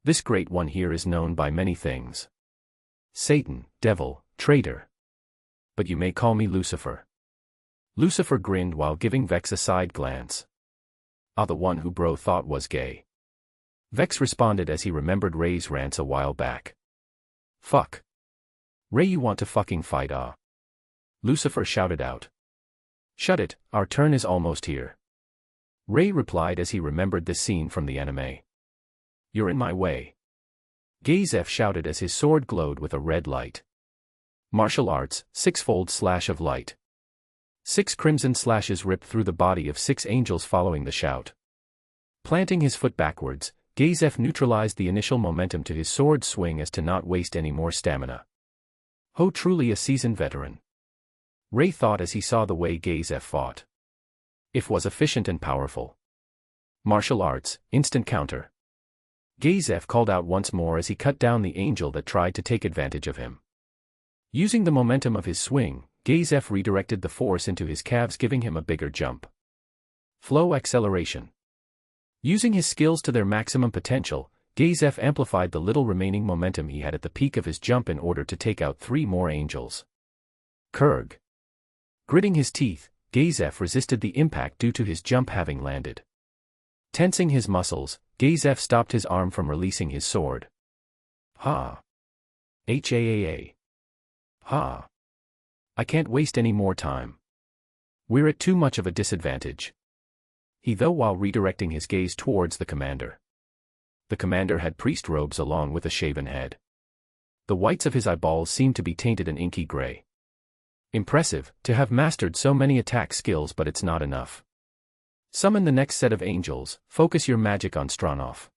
This great one here is known by many things. Satan, devil, traitor. But you may call me Lucifer. Lucifer grinned while giving Vex a side glance. Ah, the one who bro thought was gay. Vex responded as he remembered Ray's rants a while back. Fuck. Ray, you want to fucking fight, ah? Lucifer shouted out. Shut it, our turn is almost here. Ray replied as he remembered this scene from the anime. You're in my way. Gazef shouted as his sword glowed with a red light. Martial arts, sixfold slash of light. 6 crimson slashes ripped through the body of 6 angels following the shout. Planting his foot backwards, Gazef neutralized the initial momentum to his sword swing as to not waste any more stamina. Ho, truly a seasoned veteran. Ray thought as he saw the way Gazef fought. It was efficient and powerful. Martial arts, instant counter. Gazef called out once more as he cut down the angel that tried to take advantage of him. Using the momentum of his swing, Gazef redirected the force into his calves, giving him a bigger jump. Flow acceleration. Using his skills to their maximum potential, Gazef amplified the little remaining momentum he had at the peak of his jump in order to take out 3 more angels. Kurg. Gritting his teeth, Gazef resisted the impact due to his jump having landed. Tensing his muscles, Gazef stopped his arm from releasing his sword. Ha. Haa. Ha. I can't waste any more time. We're at too much of a disadvantage. He though while redirecting his gaze towards the commander. The commander had priest robes along with a shaven head. The whites of his eyeballs seemed to be tainted an inky gray. Impressive, to have mastered so many attack skills, but it's not enough. Summon the next set of angels, focus your magic on Stronov.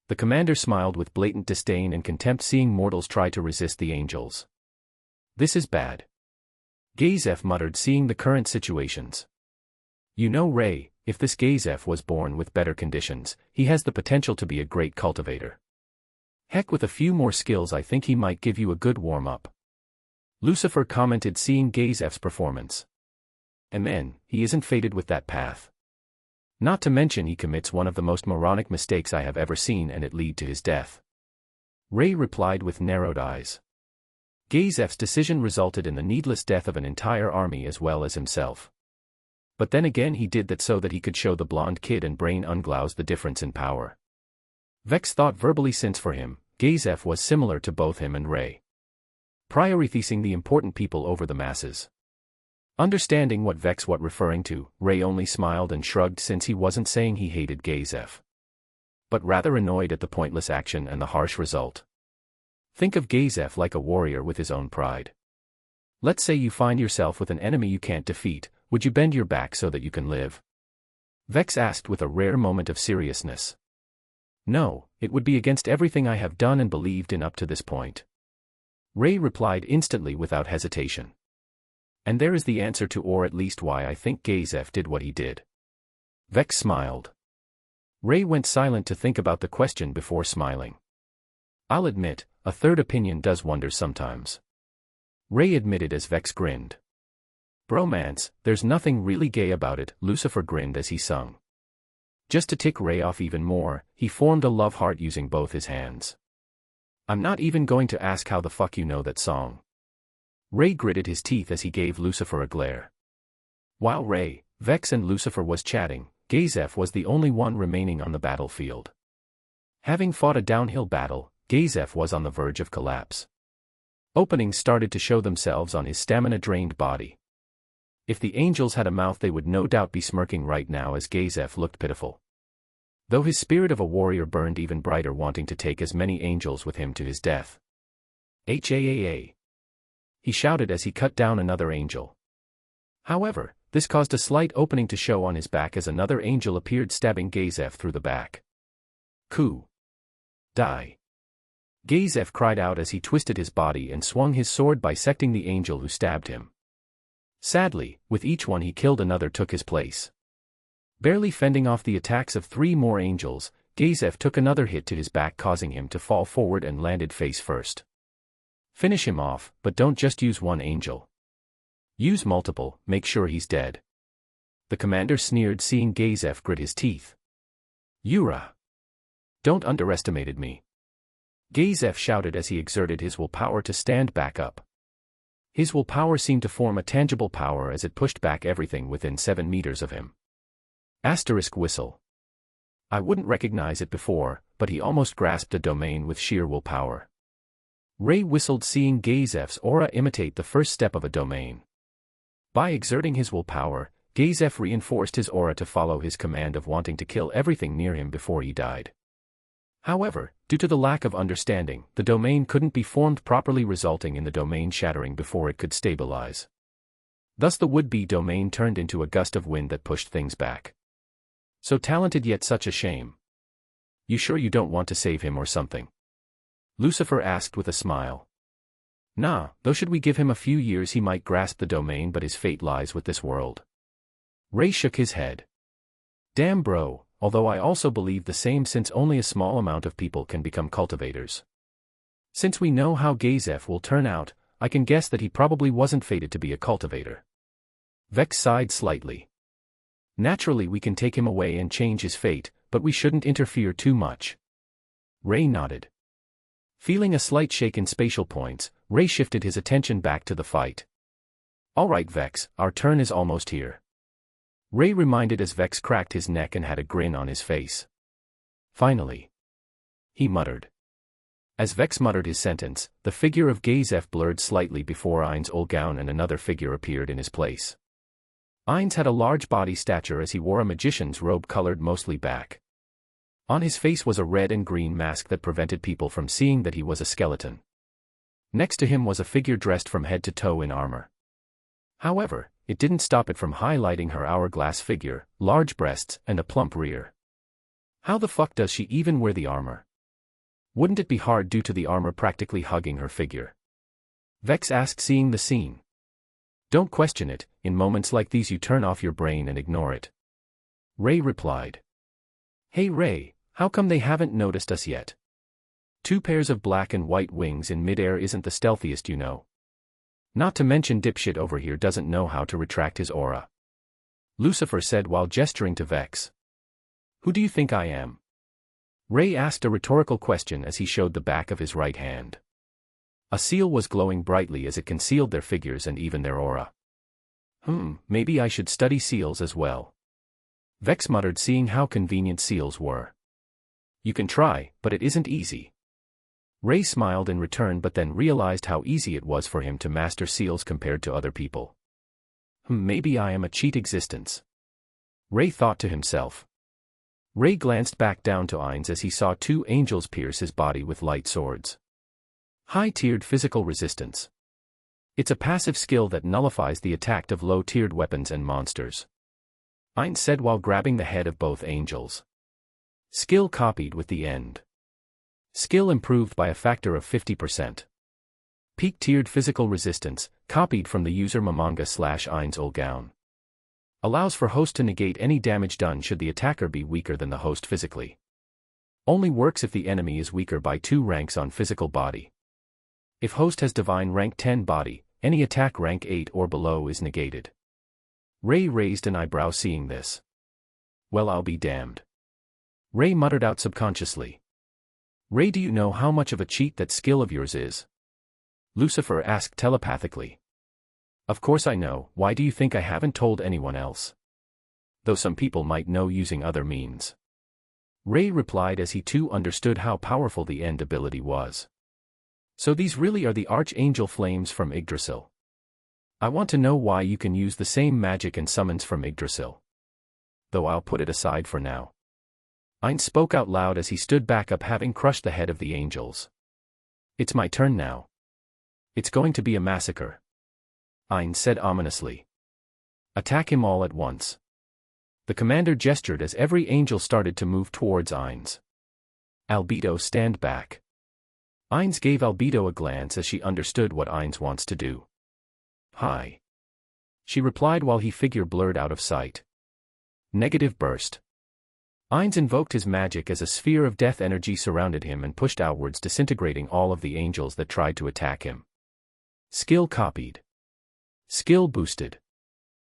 The commander smiled with blatant disdain and contempt, seeing mortals try to resist the angels. This is bad. Gazef muttered, seeing the current situations. You know, Ray, if this Gazef was born with better conditions, he has the potential to be a great cultivator. Heck, with a few more skills I think he might give you a good warm-up. Lucifer commented, seeing Gazef's performance. And then, he isn't fated with that path. Not to mention he commits one of the most moronic mistakes I have ever seen, and it lead to his death. Ray replied with narrowed eyes. Gazef's decision resulted in the needless death of an entire army as well as himself. But then again he did that so that he could show the blonde kid and brain unglouse the difference in power. Vex thought verbally since for him, Gazef was similar to both him and Ray. Prioritizing the important people over the masses. Understanding what Vex was referring to, Ray only smiled and shrugged since he wasn't saying he hated Gazef, but rather annoyed at the pointless action and the harsh result. Think of Gazef like a warrior with his own pride. Let's say you find yourself with an enemy you can't defeat, would you bend your back so that you can live? Vex asked with a rare moment of seriousness. No, it would be against everything I have done and believed in up to this point. Ray replied instantly without hesitation. And there is the answer to or at least why I think Gazef did what he did. Vex smiled. Ray went silent to think about the question before smiling. I'll admit, a third opinion does wonders sometimes. Ray admitted as Vex grinned. Bromance, there's nothing really gay about it, Lucifer grinned as he sung. Just to tick Ray off even more, he formed a love heart using both his hands. I'm not even going to ask how the fuck you know that song. Ray gritted his teeth as he gave Lucifer a glare. While Ray, Vex and Lucifer was chatting, Gazef was the only one remaining on the battlefield. Having fought a downhill battle, Gazef was on the verge of collapse. Openings started to show themselves on his stamina-drained body. If the angels had a mouth they would no doubt be smirking right now as Gazef looked pitiful. Though his spirit of a warrior burned even brighter wanting to take as many angels with him to his death. H-A-A-A. He shouted as he cut down another angel. However, this caused a slight opening to show on his back as another angel appeared stabbing Gazef through the back. Ku. Die. Gazef cried out as he twisted his body and swung his sword bisecting the angel who stabbed him. Sadly, with each one he killed another took his place. Barely fending off the attacks of 3 more angels, Gazef took another hit to his back causing him to fall forward and landed face first. Finish him off, but don't just use one angel. Use multiple, make sure he's dead. The commander sneered seeing Gazef grit his teeth. Yura. Don't underestimate me. Gazef shouted as he exerted his willpower to stand back up. His willpower seemed to form a tangible power as it pushed back everything within 7 meters of him. Asterisk whistle. I wouldn't recognize it before, but he almost grasped a domain with sheer willpower. Ray whistled seeing Gazef's aura imitate the first step of a domain. By exerting his willpower, Gazef reinforced his aura to follow his command of wanting to kill everything near him before he died. However, due to the lack of understanding, the domain couldn't be formed properly resulting in the domain shattering before it could stabilize. Thus the would-be domain turned into a gust of wind that pushed things back. So talented yet such a shame. You sure you don't want to save him or something? Lucifer asked with a smile. Nah, though should we give him a few years he might grasp the domain but his fate lies with this world. Ray shook his head. Damn bro, although I also believe the same since only a small amount of people can become cultivators. Since we know how Gazef will turn out, I can guess that he probably wasn't fated to be a cultivator. Vex sighed slightly. Naturally we can take him away and change his fate, but we shouldn't interfere too much. Ray nodded. Feeling a slight shake in spatial points, Ray shifted his attention back to the fight. Alright Vex, our turn is almost here. Ray reminded as Vex cracked his neck and had a grin on his face. Finally. He muttered. As Vex muttered his sentence, the figure of Gazef blurred slightly before Ain's old gown and another figure appeared in his place. Ain's had a large body stature as he wore a magician's robe colored mostly black. On his face was a red and green mask that prevented people from seeing that he was a skeleton. Next to him was a figure dressed from head to toe in armor. However, it didn't stop it from highlighting her hourglass figure, large breasts, and a plump rear. How the fuck does she even wear the armor? Wouldn't it be hard due to the armor practically hugging her figure? Vex asked seeing the scene. Don't question it, in moments like these you turn off your brain and ignore it. Ray replied. Hey Ray, how come they haven't noticed us yet? 2 pairs of black and white wings in midair isn't the stealthiest you know. Not to mention dipshit over here doesn't know how to retract his aura. Lucifer said while gesturing to Vex. Who do you think I am? Ray asked a rhetorical question as he showed the back of his right hand. A seal was glowing brightly as it concealed their figures and even their aura. Maybe I should study seals as well. Vex muttered, seeing how convenient seals were. You can try, but it isn't easy. Ray smiled in return, but then realized how easy it was for him to master seals compared to other people. Maybe I am a cheat existence. Ray thought to himself. Ray glanced back down to Ainz as he saw two angels pierce his body with light swords. High-tiered physical resistance. It's a passive skill that nullifies the attack of low-tiered weapons and monsters. Ainz said while grabbing the head of both angels. Skill copied with the end. Skill improved by a factor of 50%. Peak-tiered physical resistance, copied from the user Mamanga/Ainz Olgaun. Allows for host to negate any damage done should the attacker be weaker than the host physically. Only works if the enemy is weaker by 2 ranks on physical body. If host has divine rank 10 body, any attack rank 8 or below is negated. Ray raised an eyebrow seeing this. Well, I'll be damned. Ray muttered out subconsciously. Ray, do you know how much of a cheat that skill of yours is? Lucifer asked telepathically. Of course I know, why do you think I haven't told anyone else? Though some people might know using other means. Ray replied as he too understood how powerful the end ability was. So these really are the Archangel Flames from Yggdrasil. I want to know why you can use the same magic and summons from Yggdrasil. Though I'll put it aside for now. Ainz spoke out loud as he stood back up, having crushed the head of the angels. It's my turn now. It's going to be a massacre. Ainz said ominously. Attack him all at once. The commander gestured as every angel started to move towards Ainz. Albedo, stand back. Ainz gave Albedo a glance as she understood what Ainz wants to do. Hi. She replied while he figure blurred out of sight. Negative burst. Ainz invoked his magic as a sphere of death energy surrounded him and pushed outwards, disintegrating all of the angels that tried to attack him. Skill copied. Skill boosted.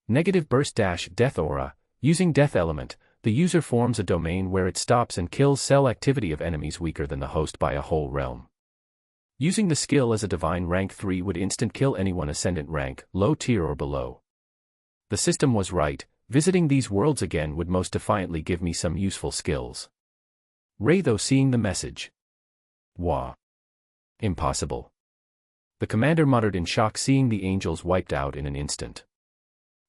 Negative burst - death aura. Using death element, the user forms a domain where it stops and kills cell activity of enemies weaker than the host by a whole realm. Using the skill as a divine rank 3 would instant kill anyone ascendant rank, low tier or below. The system was right. Visiting these worlds again would most defiantly give me some useful skills. Ray, though, seeing the message. Wah. Impossible. The commander muttered in shock, seeing the angels wiped out in an instant.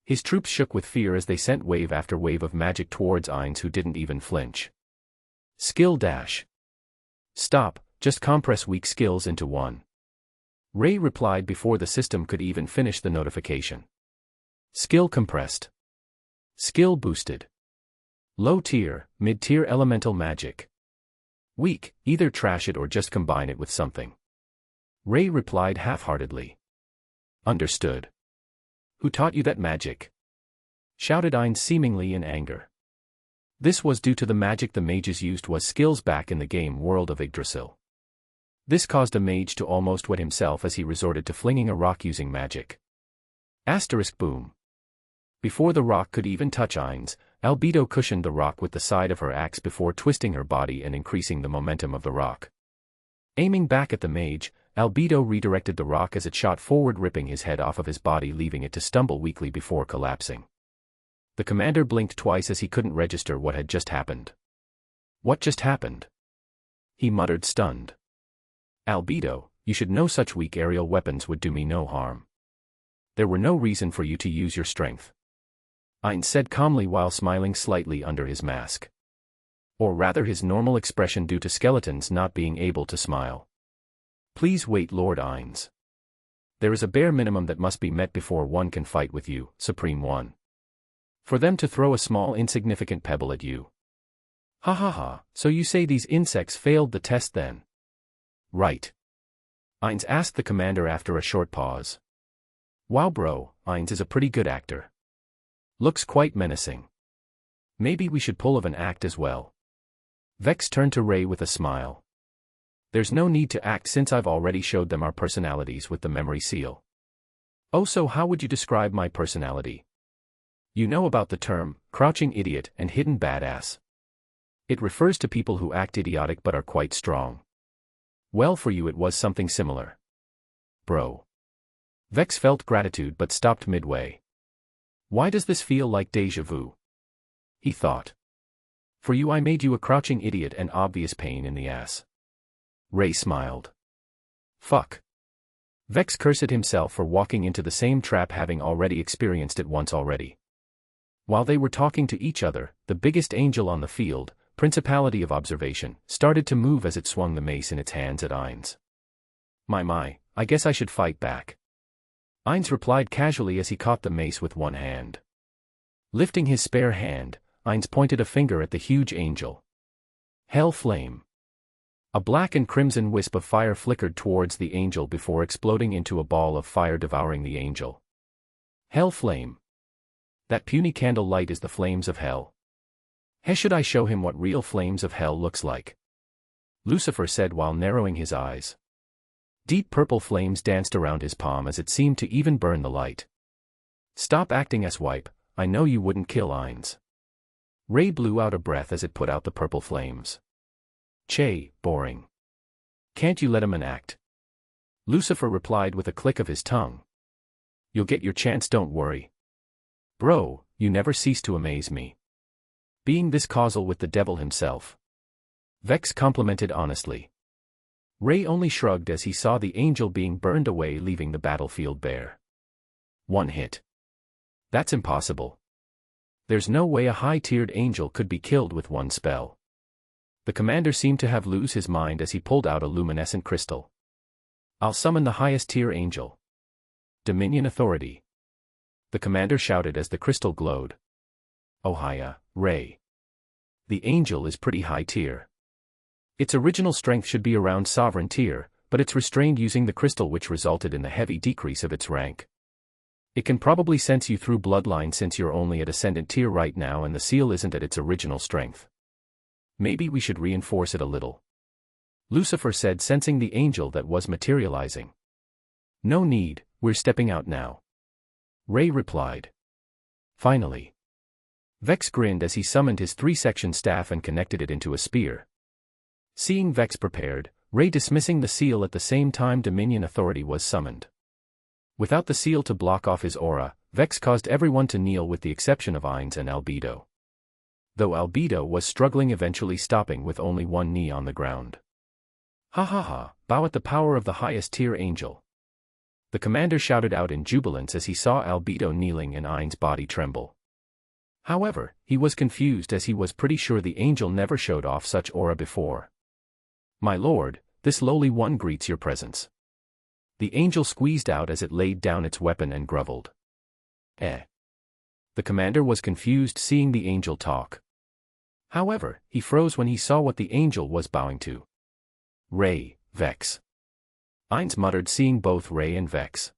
His troops shook with fear as they sent wave after wave of magic towards Ainz, who didn't even flinch. Skill dash. Stop, just compress weak skills into one. Ray replied before the system could even finish the notification. Skill compressed. Skill boosted. Low tier, mid-tier elemental magic. Weak, either trash it or just combine it with something. Ray replied half-heartedly. Understood. Who taught you that magic? Shouted Ainz, seemingly in anger. This was due to the magic the mages used was skills back in the game world of Yggdrasil. This caused a mage to almost wet himself as he resorted to flinging a rock using magic. Asterisk boom. Before the rock could even touch Ainz, Albedo cushioned the rock with the side of her axe before twisting her body and increasing the momentum of the rock. Aiming back at the mage, Albedo redirected the rock as it shot forward, ripping his head off of his body, leaving it to stumble weakly before collapsing. The commander blinked twice as he couldn't register what had just happened. What just happened? He muttered, stunned. Albedo, you should know such weak aerial weapons would do me no harm. There were no reason for you to use your strength. Ainz said calmly while smiling slightly under his mask. Or rather his normal expression due to skeletons not being able to smile. Please wait, Lord Ainz. There is a bare minimum that must be met before one can fight with you, Supreme One. For them to throw a small insignificant pebble at you. Ha ha ha, so you say these insects failed the test then? Right. Ainz asked the commander after a short pause. Wow bro, Ainz is a pretty good actor. Looks quite menacing. Maybe we should pull of an act as well. Vex turned to Ray with a smile. There's no need to act since I've already showed them our personalities with the memory seal. Oh, so how would you describe my personality? You know about the term, crouching idiot and hidden badass. It refers to people who act idiotic but are quite strong. Well, for you it was something similar. Bro. Vex felt gratitude but stopped midway. Why does this feel like déjà vu? He thought. For you I made you a crouching idiot and obvious pain in the ass. Ray smiled. Fuck. Vex cursed himself for walking into the same trap, having already experienced it once already. While they were talking to each other, the biggest angel on the field, Principality of Observation, started to move as it swung the mace in its hands at Ainz. My, I guess I should fight back. Ainz replied casually as he caught the mace with one hand. Lifting his spare hand, Ainz pointed a finger at the huge angel. Hell flame. A black and crimson wisp of fire flickered towards the angel before exploding into a ball of fire devouring the angel. Hell flame. That puny candle light is the flames of hell. Should I show him what real flames of hell looks like? Lucifer said while narrowing his eyes. Deep purple flames danced around his palm as it seemed to even burn the light. Stop acting S-wipe, I know you wouldn't kill Ainz. Ray blew out a breath as it put out the purple flames. Che, boring. Can't you let him enact? Lucifer replied with a click of his tongue. You'll get your chance, don't worry. Bro, you never cease to amaze me. Being this causal with the devil himself. Vex complimented honestly. Ray only shrugged as he saw the angel being burned away, leaving the battlefield bare. One hit. That's impossible. There's no way a high-tiered angel could be killed with one spell. The commander seemed to have lose his mind as he pulled out a luminescent crystal. I'll summon the highest tier angel. Dominion authority. The commander shouted as the crystal glowed. Oh hiya, Ray. The angel is pretty high tier. Its original strength should be around sovereign tier, but it's restrained using the crystal, which resulted in the heavy decrease of its rank. It can probably sense you through bloodline since you're only at ascendant tier right now and the seal isn't at its original strength. Maybe we should reinforce it a little. Lucifer said, sensing the angel that was materializing. No need, we're stepping out now. Ray replied. Finally. Vex grinned as he summoned his 3-section staff and connected it into a spear. Seeing Vex prepared, Ray dismissing the seal at the same time Dominion authority was summoned. Without the seal to block off his aura, Vex caused everyone to kneel with the exception of Ainz and Albedo. Though Albedo was struggling, eventually stopping with only one knee on the ground. Ha ha ha, bow at the power of the highest tier angel. The commander shouted out in jubilance as he saw Albedo kneeling and Ainz's body tremble. However, he was confused as he was pretty sure the angel never showed off such aura before. My lord, this lowly one greets your presence. The angel squeezed out as it laid down its weapon and groveled. The commander was confused seeing the angel talk. However, he froze when he saw what the angel was bowing to. Ray, Vex. Ainz muttered seeing both Ray and Vex.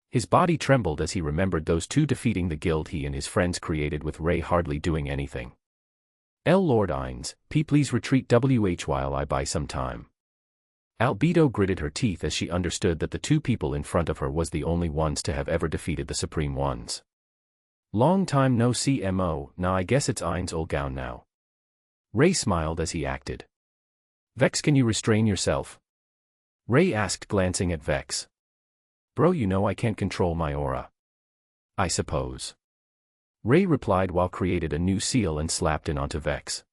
His body trembled as he remembered those two defeating the guild he and his friends created with Ray hardly doing anything. Lord Ainz, please retreat while I buy some time. Albedo gritted her teeth as she understood that the two people in front of her was the only ones to have ever defeated the Supreme Ones. Long time no see mo, nah I guess it's Ainz ol gown now. Ray smiled as he acted. Vex, can you restrain yourself? Ray asked, glancing at Vex. Bro, you know I can't control my aura. I suppose. Ray replied while created a new seal and slapped it onto Vex.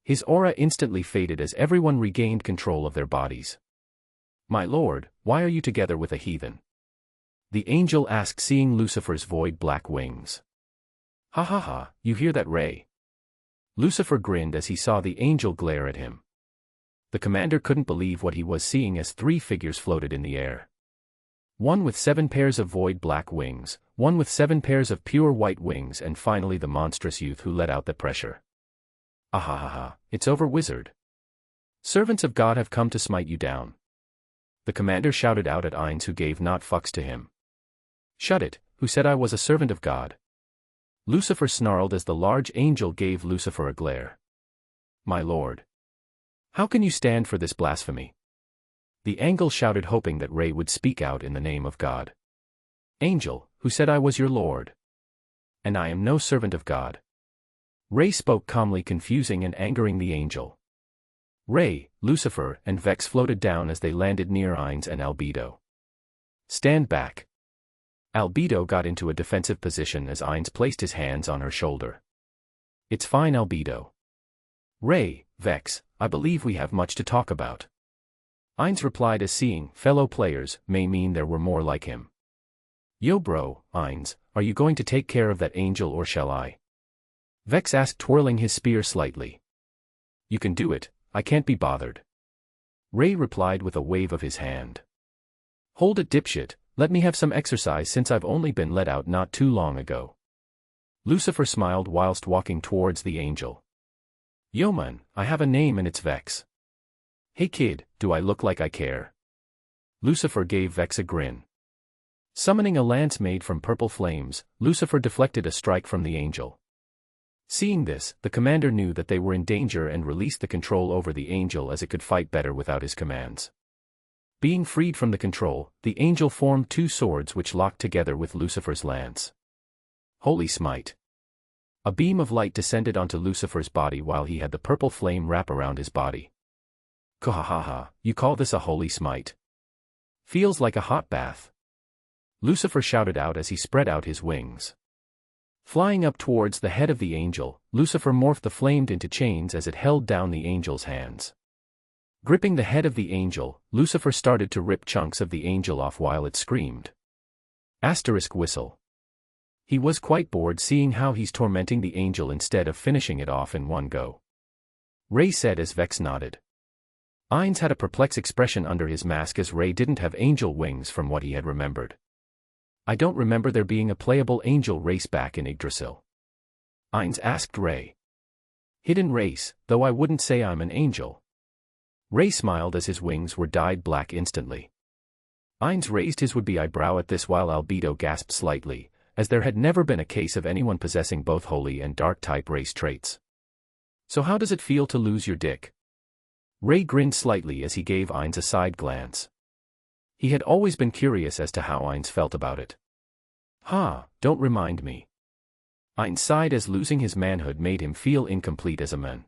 His aura instantly faded as everyone regained control of their bodies. My lord, why are you together with a heathen? The angel asked, seeing Lucifer's void black wings. Ha ha ha, you hear that, Ray? Lucifer grinned as he saw the angel glare at him. The commander couldn't believe what he was seeing as 3 figures floated in the air. One with 7 pairs of void black wings, one with 7 pairs of pure white wings, and finally the monstrous youth who let out the pressure. Ahahaha, it's over, wizard. Servants of God have come to smite you down. The commander shouted out at Ainz, who gave not fucks to him. Shut it, who said I was a servant of God? Lucifer snarled as the large angel gave Lucifer a glare. My lord. How can you stand for this blasphemy? The angel shouted, hoping that Ray would speak out in the name of God. Angel, who said I was your lord? And I am no servant of God. Ray spoke calmly, confusing and angering the angel. Ray, Lucifer, and Vex floated down as they landed near Ainz and Albedo. Stand back. Albedo got into a defensive position as Ainz placed his hands on her shoulder. It's fine, Albedo. Ray, Vex, I believe we have much to talk about. Ainz replied as seeing fellow players may mean there were more like him. Yo bro, Ainz, are you going to take care of that angel or shall I? Vex asked, twirling his spear slightly. You can do it, I can't be bothered. Ray replied with a wave of his hand. Hold it, dipshit, let me have some exercise since I've only been let out not too long ago. Lucifer smiled whilst walking towards the angel. Yo man, I have a name and it's Vex. Hey kid, do I look like I care? Lucifer gave Vex a grin. Summoning a lance made from purple flames, Lucifer deflected a strike from the angel. Seeing this, the commander knew that they were in danger and released the control over the angel as it could fight better without his commands. Being freed from the control, the angel formed two swords which locked together with Lucifer's lance. Holy smite! A beam of light descended onto Lucifer's body while he had the purple flame wrap around his body. Kahahaha, you call this a holy smite? Feels like a hot bath. Lucifer shouted out as he spread out his wings. Flying up towards the head of the angel, Lucifer morphed the flamed into chains as it held down the angel's hands. Gripping the head of the angel, Lucifer started to rip chunks of the angel off while it screamed. Asterisk whistle. He was quite bored seeing how he's tormenting the angel instead of finishing it off in one go. Ray said as Vex nodded. Ainz had a perplexed expression under his mask as Ray didn't have angel wings from what he had remembered. I don't remember there being a playable angel race back in Yggdrasil. Ainz asked Ray. Hidden race, though I wouldn't say I'm an angel. Ray smiled as his wings were dyed black instantly. Ainz raised his would-be eyebrow at this while Albedo gasped slightly, as there had never been a case of anyone possessing both holy and dark type race traits. So how does it feel to lose your dick? Ray grinned slightly as he gave Ainz a side glance. He had always been curious as to how Ainz felt about it. Don't remind me. Ainz sighed as losing his manhood made him feel incomplete as a man.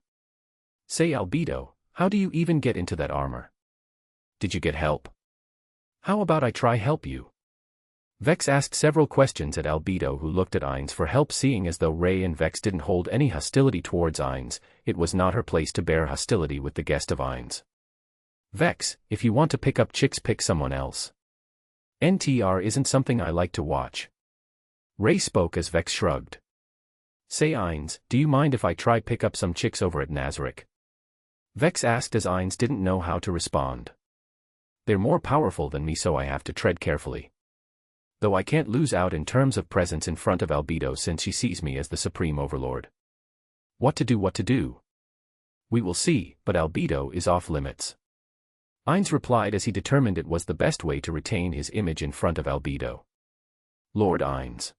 Say Albedo, how do you even get into that armor? Did you get help? How about I try help you? Vex asked several questions at Albedo who looked at Ainz for help seeing as though Ray and Vex didn't hold any hostility towards Ainz, it was not her place to bear hostility with the guest of Ainz. Vex, if you want to pick up chicks pick someone else. NTR isn't something I like to watch. Ray spoke as Vex shrugged. Say Ainz, do you mind if I try pick up some chicks over at Nazarick? Vex asked as Ainz didn't know how to respond. They're more powerful than me so I have to tread carefully. Though I can't lose out in terms of presence in front of Albedo since she sees me as the supreme overlord. What to do? We will see, but Albedo is off limits. Ainz replied as he determined it was the best way to retain his image in front of Albedo. Lord Ainz.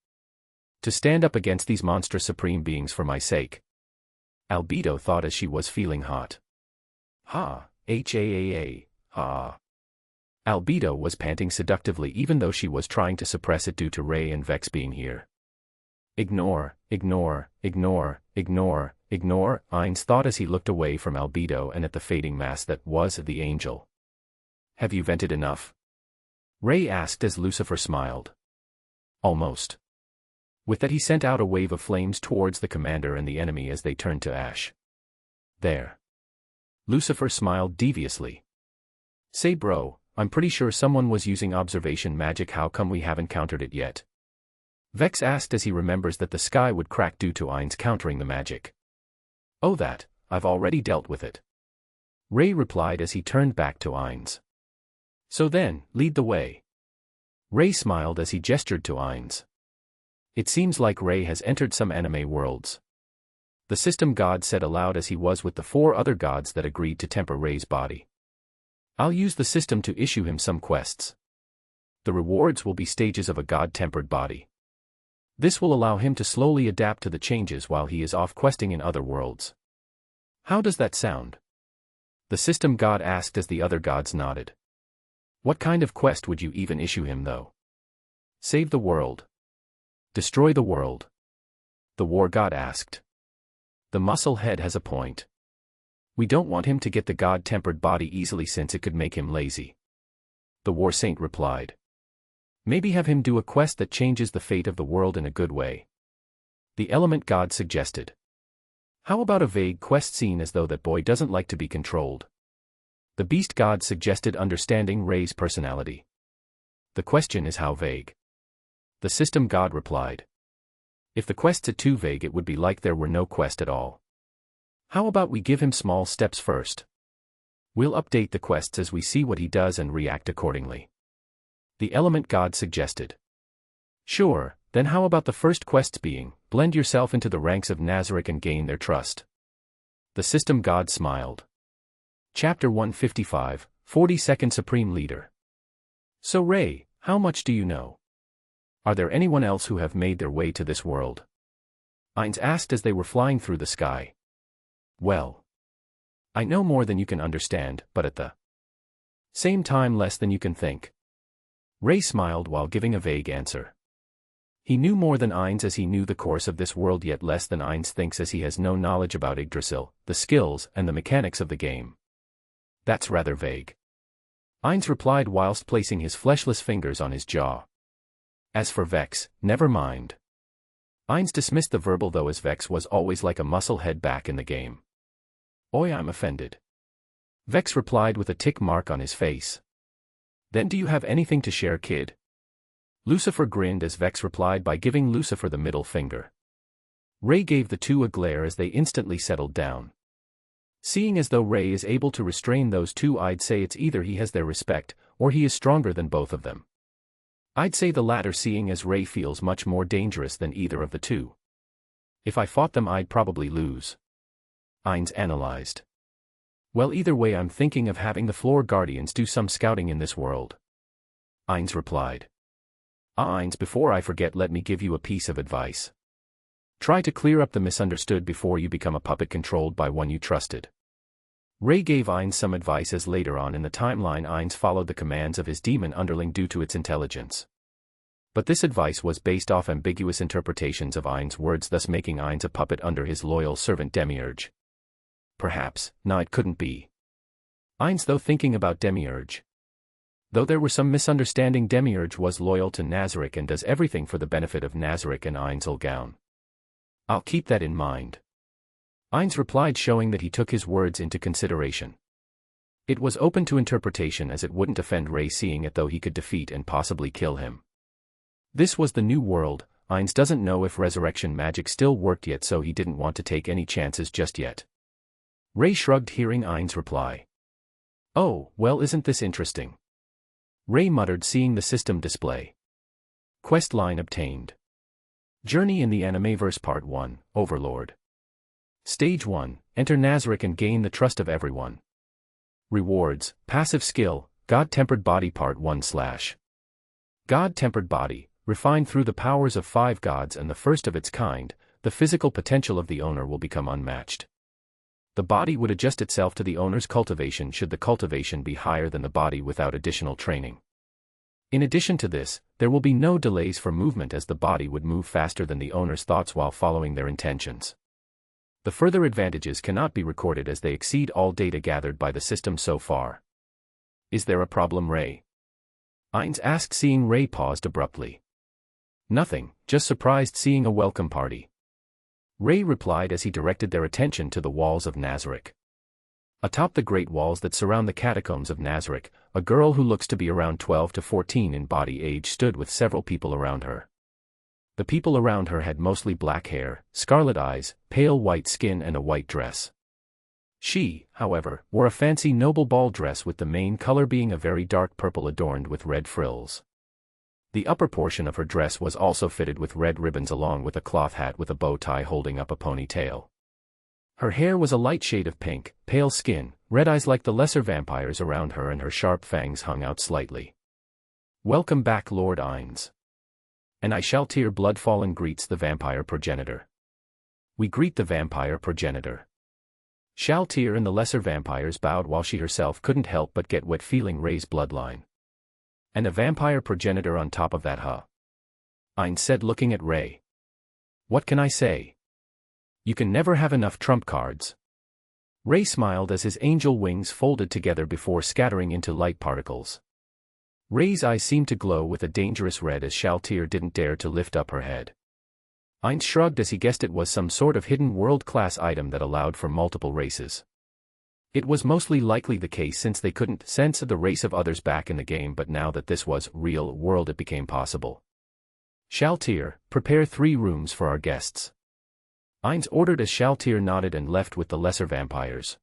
To stand up against these monstrous supreme beings for my sake. Albedo thought as she was feeling hot. Ha. Albedo was panting seductively even though she was trying to suppress it due to Ray and Vex being here. Ignore, Ainz thought as he looked away from Albedo and at the fading mass that was the angel. Have you vented enough? Ray asked as Lucifer smiled. Almost. With that he sent out a wave of flames towards the commander and the enemy as they turned to ash. There. Lucifer smiled deviously. Say bro, I'm pretty sure someone was using observation magic, how come we haven't countered it yet? Vex asked as he remembers that the sky would crack due to Ainz countering the magic. Oh that, I've already dealt with it. Ray replied as he turned back to Ainz. So then, lead the way. Ray smiled as he gestured to Ainz. It seems like Ray has entered some anime worlds. The system god said aloud as he was with the 4 other gods that agreed to temper Ray's body. I'll use the system to issue him some quests. The rewards will be stages of a god-tempered body. This will allow him to slowly adapt to the changes while he is off questing in other worlds. How does that sound? The system god asked as the other gods nodded. What kind of quest would you even issue him though? Save the world. Destroy the world. The war god asked. The muscle head has a point. We don't want him to get the god-tempered body easily since it could make him lazy. The war saint replied. Maybe have him do a quest that changes the fate of the world in a good way. The element god suggested. How about a vague quest seen as though that boy doesn't like to be controlled? The beast god suggested, understanding Ray's personality. The question is how vague. The system god replied. If the quests are too vague, it would be like there were no quest at all. How about we give him small steps first? We'll update the quests as we see what he does and react accordingly. The element god suggested. Sure, then how about the first quests being, blend yourself into the ranks of Nazarick and gain their trust? The system god smiled. Chapter 155, 42nd Supreme Leader. So Ray, how much do you know? Are there anyone else who have made their way to this world? Ainz asked as they were flying through the sky. Well, I know more than you can understand, but at the same time less than you can think. Ray smiled while giving a vague answer. He knew more than Ainz as he knew the course of this world, yet less than Ainz thinks as he has no knowledge about Yggdrasil, the skills and the mechanics of the game. That's rather vague. Ainz replied whilst placing his fleshless fingers on his jaw. As for Vex, never mind. Ainz dismissed the verbal though, as Vex was always like a muscle head back in the game. Oi, I'm offended. Vex replied with a tick mark on his face. Then do you have anything to share, kid? Lucifer grinned as Vex replied by giving Lucifer the middle finger. Ray gave the two a glare as they instantly settled down. Seeing as though Ray is able to restrain those two, I'd say it's either he has their respect, or he is stronger than both of them. I'd say the latter, seeing as Ray feels much more dangerous than either of the two. If I fought them, I'd probably lose. Ainz analyzed. Well, either way, I'm thinking of having the Floor Guardians do some scouting in this world. Ainz replied. Ainz, before I forget, let me give you a piece of advice. Try to clear up the misunderstood before you become a puppet controlled by one you trusted. Ray gave Ainz some advice as later on in the timeline Ainz followed the commands of his demon underling due to its intelligence. But this advice was based off ambiguous interpretations of Ainz's words, thus making Ainz a puppet under his loyal servant Demiurge. Perhaps, no, it couldn't be. Ainz, though thinking about Demiurge. Though there were some misunderstanding, Demiurge was loyal to Nazarick and does everything for the benefit of Nazarick and Ainz Ulgaun. I'll keep that in mind. Ainz replied, showing that he took his words into consideration. It was open to interpretation as it wouldn't offend Ray, seeing it though he could defeat and possibly kill him. This was the new world. Ainz doesn't know if resurrection magic still worked yet, so he didn't want to take any chances just yet. Ray shrugged, hearing Ainz reply. Oh, well, isn't this interesting? Ray muttered, seeing the system display. Quest line obtained. Journey in the Animeverse Part 1, Overlord. Stage 1, enter Nazarick and gain the trust of everyone. Rewards, passive skill, God-Tempered Body Part 1 / God-Tempered Body, refined through the powers of 5 gods and the first of its kind, the physical potential of the owner will become unmatched. The body would adjust itself to the owner's cultivation should the cultivation be higher than the body without additional training. In addition to this, there will be no delays for movement as the body would move faster than the owner's thoughts while following their intentions. The further advantages cannot be recorded as they exceed all data gathered by the system so far. Is there a problem, Ray? Ainz asked, seeing Ray paused abruptly. Nothing, just surprised seeing a welcome party. Ray replied as he directed their attention to the walls of Nazarick. Atop the great walls that surround the catacombs of Nazarick, a girl who looks to be around 12 to 14 in body age stood with several people around her. The people around her had mostly black hair, scarlet eyes, pale white skin and a white dress. She, however, wore a fancy noble ball dress with the main color being a very dark purple adorned with red frills. The upper portion of her dress was also fitted with red ribbons along with a cloth hat with a bow tie holding up a ponytail. Her hair was a light shade of pink, pale skin, red eyes like the lesser vampires around her, and her sharp fangs hung out slightly. Welcome back, Lord Ainz. And I Shaltir Bloodfallen greets the vampire progenitor. We greet the vampire progenitor. Shaltir and the lesser vampires bowed while she herself couldn't help but get wet feeling Ray's bloodline. And a vampire progenitor on top of that, huh? Ainz said, looking at Ray. What can I say? You can never have enough trump cards. Ray smiled as his angel wings folded together before scattering into light particles. Ray's eyes seemed to glow with a dangerous red as Shaltir didn't dare to lift up her head. Ainz shrugged as he guessed it was some sort of hidden world-class item that allowed for multiple races. It was mostly likely the case since they couldn't sense the race of others back in the game, but now that this was real world it became possible. Shaltir, prepare 3 rooms for our guests. Ainz ordered as Shaltir nodded and left with the lesser vampires.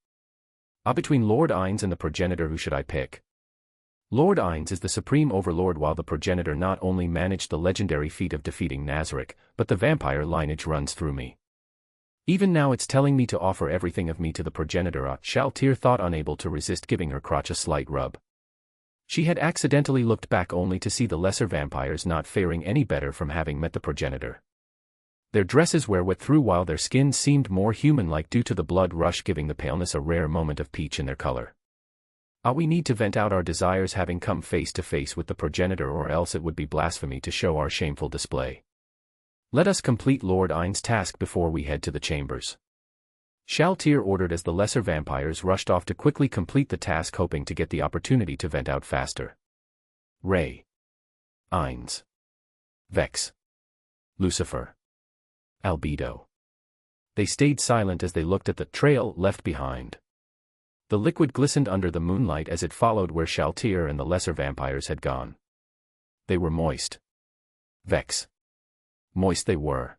Between Lord Ainz and the progenitor, who should I pick? Lord Ainz is the supreme overlord, while the progenitor not only managed the legendary feat of defeating Nazarick, but the vampire lineage runs through me. Even now it's telling me to offer everything of me to the progenitor. Shaltir thought, unable to resist giving her crotch a slight rub. She had accidentally looked back only to see the lesser vampires not faring any better from having met the progenitor. Their dresses were wet through while their skins seemed more human-like due to the blood rush, giving the paleness a rare moment of peach in their color. We need to vent out our desires having come face to face with the progenitor, or else it would be blasphemy to show our shameful display. Let us complete Lord Ainz's task before we head to the chambers. Shaltir ordered as the lesser vampires rushed off to quickly complete the task, hoping to get the opportunity to vent out faster. Ray. Ainz. Vex. Lucifer. Albedo. They stayed silent as they looked at the trail left behind. The liquid glistened under the moonlight as it followed where Shaltir and the lesser vampires had gone. They were moist. Vex. Moist they were.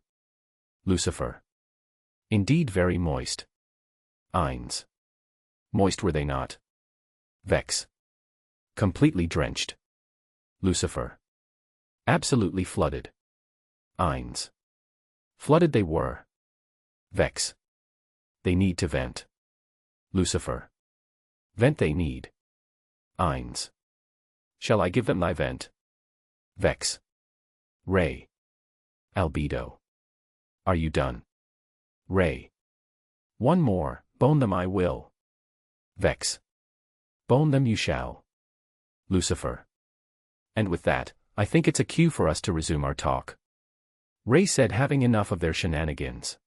Lucifer. Indeed very moist. Ainz. Moist were they not? Vex. Completely drenched. Lucifer. Absolutely flooded. Ainz. Flooded they were. Vex. They need to vent. Lucifer. Vent they need. Ainz. Shall I give them thy vent? Vex. Ray. Albedo. Are you done? Ray. One more, bone them I will. Vex. Bone them you shall. Lucifer. And with that, I think it's a cue for us to resume our talk. Ray said, having enough of their shenanigans.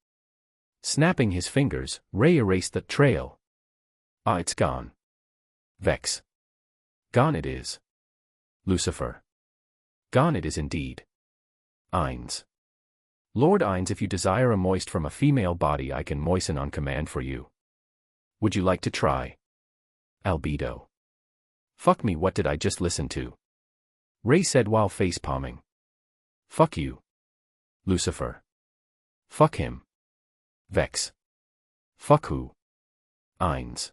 Snapping his fingers, Ray erased the trail. It's gone. Vex. Gone it is. Lucifer. Gone it is indeed. Ainz. Lord Ainz, if you desire a moist from a female body, I can moisten on command for you. Would you like to try? Albedo. Fuck me, what did I just listen to? Ray said while face-palming. Fuck you. Lucifer. Fuck him. Vex. Fuck who? Ainz.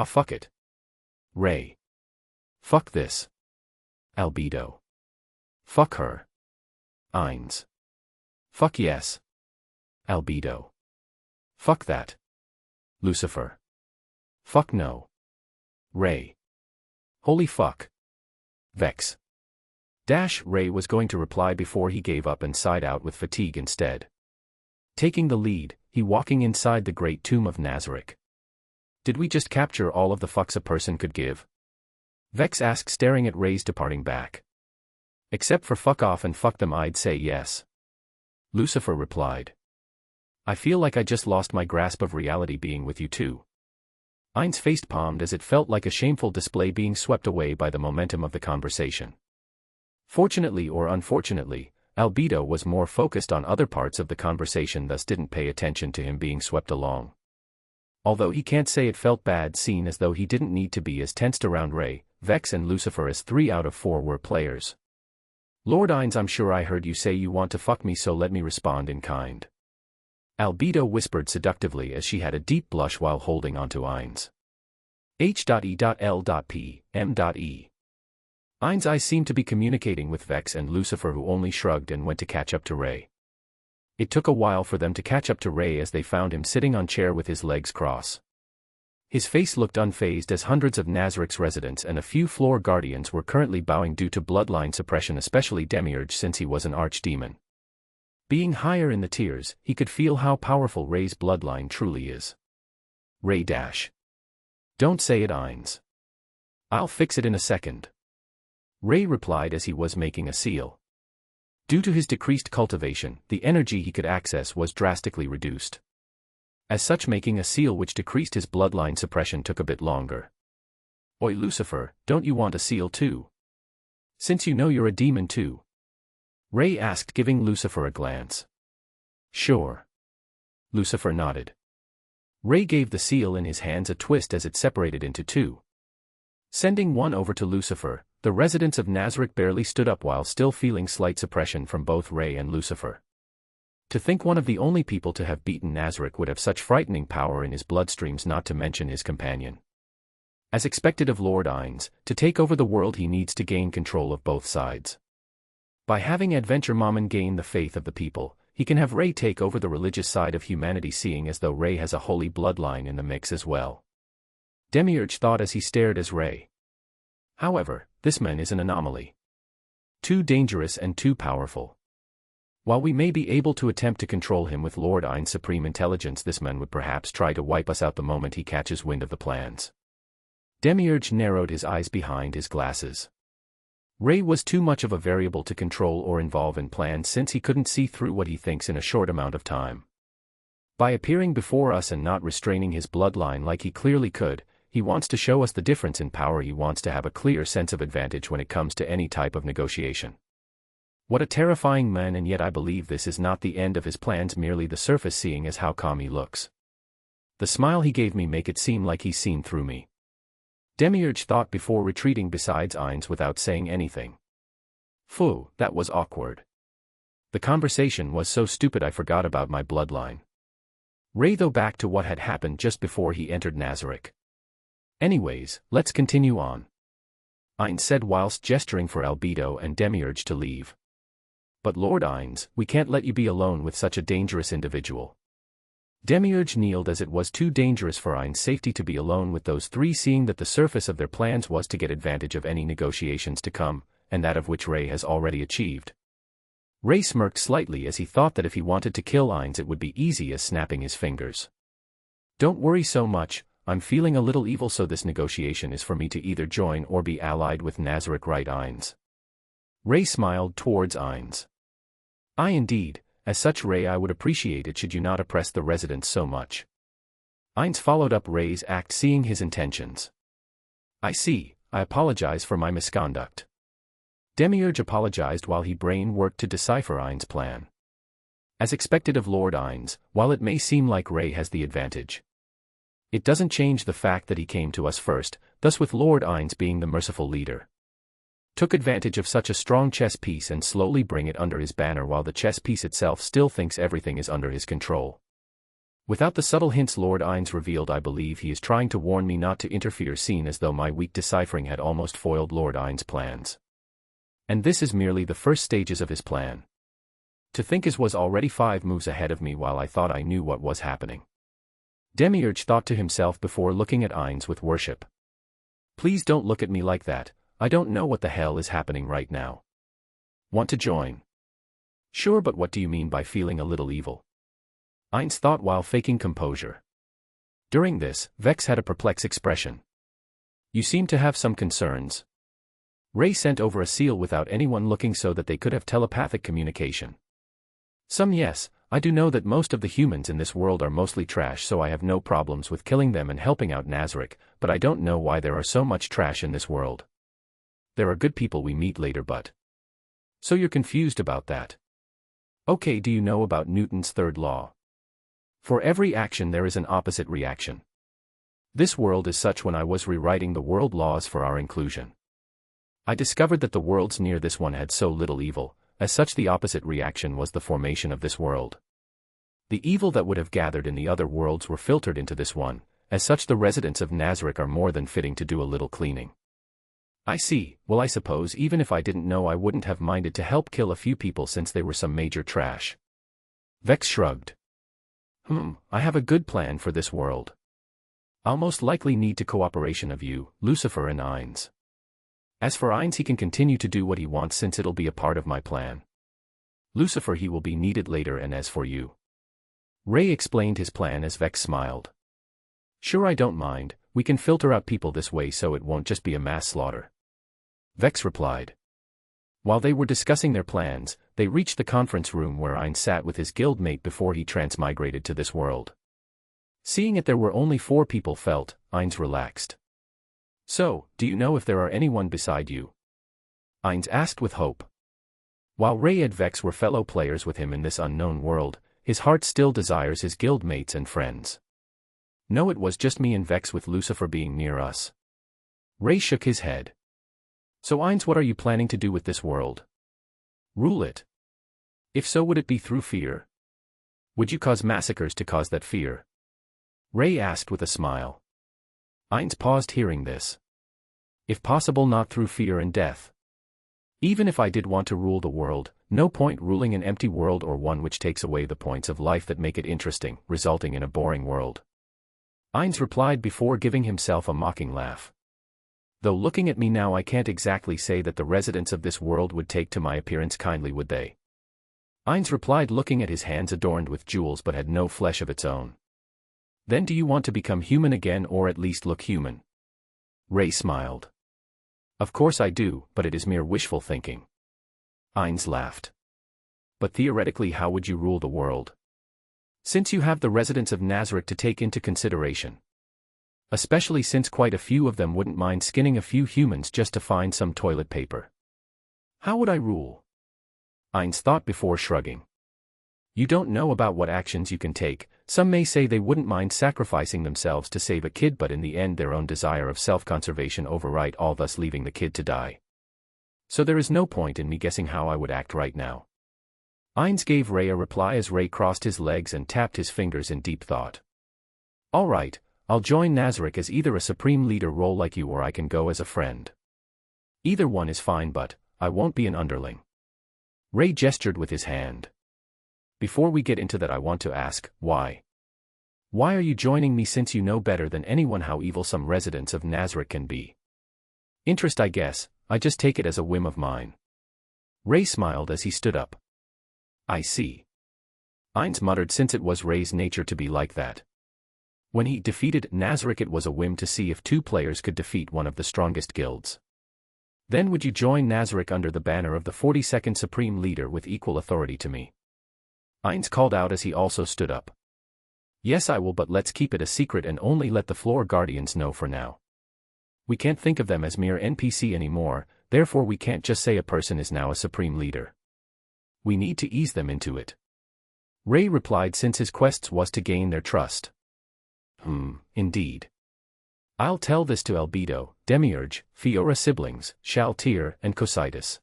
Fuck it. Ray. Fuck this. Albedo. Fuck her. Ainz. Fuck yes. Albedo. Fuck that. Lucifer. Fuck no. Ray. Holy fuck. Vex. Ray was going to reply before he gave up and sighed out with fatigue instead. Taking the lead, he walking inside the great tomb of Nazarick. Did we just capture all of the fucks a person could give? Vex asked, staring at Ray's departing back. Except for fuck off and fuck them, I'd say yes. Lucifer replied. I feel like I just lost my grasp of reality being with you too. Ainz face-palmed as it felt like a shameful display being swept away by the momentum of the conversation. Fortunately or unfortunately, Albedo was more focused on other parts of the conversation, thus didn't pay attention to him being swept along. Although he can't say it felt bad, seeing as though he didn't need to be as tensed around Ray, Vex and Lucifer, as 3 out of 4 were players. Lord Ainz, I'm sure I heard you say you want to fuck me, so let me respond in kind. Albedo whispered seductively as she had a deep blush while holding onto Ainz. H.E.L.P.M.E. Ainz's eyes seemed to be communicating with Vex and Lucifer, who only shrugged and went to catch up to Ray. It took a while for them to catch up to Ray as they found him sitting on chair with his legs crossed. His face looked unfazed as hundreds of Nazarick's residents and a few floor guardians were currently bowing due to bloodline suppression, especially Demiurge since he was an archdemon. Being higher in the tiers, he could feel how powerful Ray's bloodline truly is. Ray dash. Don't say it, Ainz. I'll fix it in a second. Ray replied as he was making a seal. Due to his decreased cultivation, the energy he could access was drastically reduced. As such, making a seal which decreased his bloodline suppression took a bit longer. Oi Lucifer, don't you want a seal too? Since you know you're a demon too? Ray asked, giving Lucifer a glance. Sure. Lucifer nodded. Ray gave the seal in his hands a twist as it separated into two. Sending one over to Lucifer, the residents of Nazarick barely stood up while still feeling slight suppression from both Ray and Lucifer. To think one of the only people to have beaten Nazarick would have such frightening power in his bloodstreams, not to mention his companion. As expected of Lord Ainz, to take over the world he needs to gain control of both sides. By having Adventure Mammon gain the faith of the people, he can have Ray take over the religious side of humanity, seeing as though Ray has a holy bloodline in the mix as well. Demiurge thought as he stared at Ray. However, this man is an anomaly. Too dangerous and too powerful. While we may be able to attempt to control him with Lord Ain's supreme intelligence, this man would perhaps try to wipe us out the moment he catches wind of the plans. Demiurge narrowed his eyes behind his glasses. Ray was too much of a variable to control or involve in plans, since he couldn't see through what he thinks in a short amount of time. By appearing before us and not restraining his bloodline like he clearly could, he wants to show us the difference in power. He wants to have a clear sense of advantage when it comes to any type of negotiation. What a terrifying man, and yet I believe this is not the end of his plans, merely the surface, seeing as how calm he looks. The smile he gave me make it seem like he's seen through me. Demiurge thought before retreating beside Ainz without saying anything. Phew, that was awkward. The conversation was so stupid I forgot about my bloodline. Ray though back to what had happened just before he entered Nazarick. Anyways, let's continue on. Ainz said whilst gesturing for Albedo and Demiurge to leave. But Lord Ainz, we can't let you be alone with such a dangerous individual. Demiurge kneeled as it was too dangerous for Ain's safety to be alone with those three, seeing that the surface of their plans was to get advantage of any negotiations to come, and that of which Ray has already achieved. Ray smirked slightly as he thought that if he wanted to kill Ainz it would be easy as snapping his fingers. Don't worry so much, I'm feeling a little evil, so this negotiation is for me to either join or be allied with Nazarick, right Ainz? Ray smiled towards Ainz. I indeed. As such, Ray, I would appreciate it should you not oppress the residents so much. Ainz followed up Ray's act, seeing his intentions. I see, I apologize for my misconduct. Demiurge apologized while he brain worked to decipher Ain's plan. As expected of Lord Ainz, while it may seem like Ray has the advantage, it doesn't change the fact that he came to us first, thus with Lord Ainz being the merciful leader. Took advantage of such a strong chess piece and slowly bring it under his banner, while the chess piece itself still thinks everything is under his control. Without the subtle hints Lord Ainz revealed, I believe he is trying to warn me not to interfere, seen as though my weak deciphering had almost foiled Lord Ain's plans. And this is merely the first stages of his plan. To think as was already 5 moves ahead of me while I thought I knew what was happening. Demiurge thought to himself before looking at Ainz with worship. Please don't look at me like that. I don't know what the hell is happening right now. Want to join? Sure, but what do you mean by feeling a little evil? Ainz thought while faking composure. During this, Vex had a perplexed expression. You seem to have some concerns. Ray sent over a seal without anyone looking so that they could have telepathic communication. Some, yes, I do know that most of the humans in this world are mostly trash, so I have no problems with killing them and helping out Nazarick, but I don't know why there are so much trash in this world. There are good people we meet later, but... So you're confused about that? Okay, do you know about Newton's third law? For every action there is an opposite reaction. This world is such. When I was rewriting the world laws for our inclusion, I discovered that the worlds near this one had so little evil, as such the opposite reaction was the formation of this world. The evil that would have gathered in the other worlds were filtered into this one, as such the residents of Nazarick are more than fitting to do a little cleaning. I see. Well, I suppose even if I didn't know I wouldn't have minded to help kill a few people since they were some major trash. Vex shrugged. I have a good plan for this world. I'll most likely need the cooperation of you, Lucifer and Ainz. As for Ainz, he can continue to do what he wants since it'll be a part of my plan. Lucifer, he will be needed later, and as for you. Ray explained his plan as Vex smiled. Sure, I don't mind. We can filter out people this way so it won't just be a mass slaughter. Vex replied. While they were discussing their plans, they reached the conference room where Ainz sat with his guildmate before he transmigrated to this world. Seeing it there were only 4 people felt, Ainz relaxed. So, do you know if there are anyone beside you? Ainz asked with hope. While Ray and Vex were fellow players with him in this unknown world, his heart still desires his guildmates and friends. No, it was just me and Vex with Lucifer being near us. Ray shook his head. So Ainz, what are you planning to do with this world? Rule it. If so, would it be through fear? Would you cause massacres to cause that fear? Ray asked with a smile. Ainz paused hearing this. If possible, not through fear and death. Even if I did want to rule the world, no point ruling an empty world or one which takes away the points of life that make it interesting, resulting in a boring world. Ainz replied before giving himself a mocking laugh. Though looking at me now, I can't exactly say that the residents of this world would take to my appearance kindly, would they? Ainz replied, looking at his hands adorned with jewels but had no flesh of its own. Then do you want to become human again, or at least look human? Ray smiled. Of course I do, but it is mere wishful thinking. Ainz laughed. But theoretically, how would you rule the world? Since you have the residents of Nazarick to take into consideration. Especially since quite a few of them wouldn't mind skinning a few humans just to find some toilet paper. How would I rule? Ainz thought before shrugging. You don't know about what actions you can take. Some may say they wouldn't mind sacrificing themselves to save a kid, but in the end their own desire of self-conservation override all, thus leaving the kid to die. So there is no point in me guessing how I would act right now. Ainz gave Ray a reply as Ray crossed his legs and tapped his fingers in deep thought. All right, I'll join Nazarick as either a supreme leader role like you, or I can go as a friend. Either one is fine, but I won't be an underling. Ray gestured with his hand. Before we get into that, I want to ask, why? Why are you joining me, since you know better than anyone how evil some residents of Nazarick can be? Interest, I guess. I just take it as a whim of mine. Ray smiled as he stood up. I see. Ainz muttered, since it was Ray's nature to be like that. When he defeated Nazarick, it was a whim to see if two players could defeat one of the strongest guilds. Then would you join Nazarick under the banner of the 42nd Supreme Leader with equal authority to me? Ainz called out as he also stood up. Yes, I will, but let's keep it a secret and only let the floor guardians know for now. We can't think of them as mere NPC anymore, therefore we can't just say a person is now a supreme leader. We need to ease them into it. Ray replied, since his quest was to gain their trust. Indeed. I'll tell this to Albedo, Demiurge, Fiora siblings, Shaltir, and Cositus.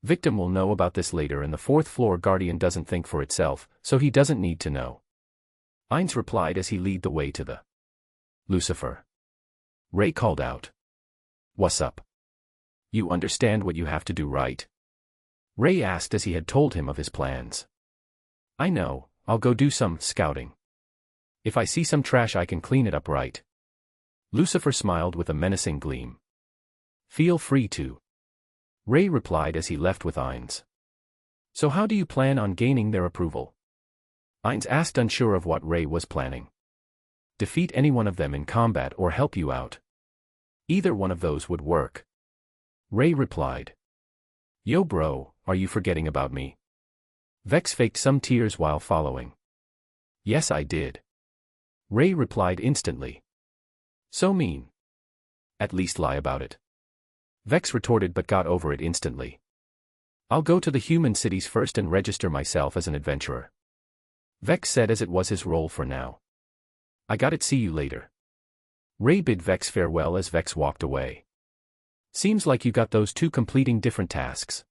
Victim will know about this later, and the fourth floor guardian doesn't think for itself, so he doesn't need to know. Ainz replied as he led the way to the Lucifer. Ray called out. What's up? You understand what you have to do, right? Ray asked as he had told him of his plans. I know, I'll go do some scouting. If I see some trash, I can clean it up, right? Lucifer smiled with a menacing gleam. Feel free to. Ray replied as he left with Ainz. So how do you plan on gaining their approval? Ainz asked, unsure of what Ray was planning. Defeat any one of them in combat or help you out. Either one of those would work. Ray replied. Yo bro, are you forgetting about me? Vex faked some tears while following. Yes, I did. Ray replied instantly. So mean. At least lie about it. Vex retorted, but got over it instantly. I'll go to the human cities first and register myself as an adventurer. Vex said as it was his role for now. I got it, see you later. Ray bid Vex farewell as Vex walked away. Seems like you got those two completing different tasks.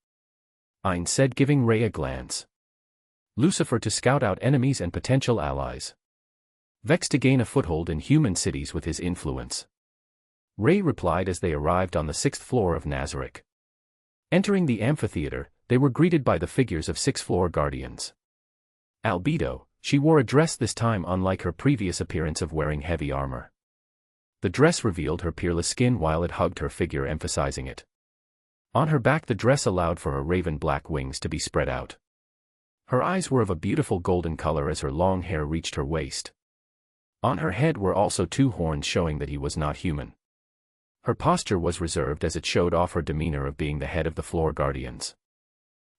Ainz said, giving Ray a glance. Lucifer to scout out enemies and potential allies. Vex to gain a foothold in human cities with his influence. Ray replied as they arrived on the 6th floor of Nazarick. Entering the amphitheater, they were greeted by the figures of 6 floor guardians. Albedo, she wore a dress this time unlike her previous appearance of wearing heavy armor. The dress revealed her peerless skin while it hugged her figure, emphasizing it. On her back, the dress allowed for her raven black wings to be spread out. Her eyes were of a beautiful golden color as her long hair reached her waist. On her head were also 2 horns, showing that he was not human. Her posture was reserved as it showed off her demeanor of being the head of the floor guardians.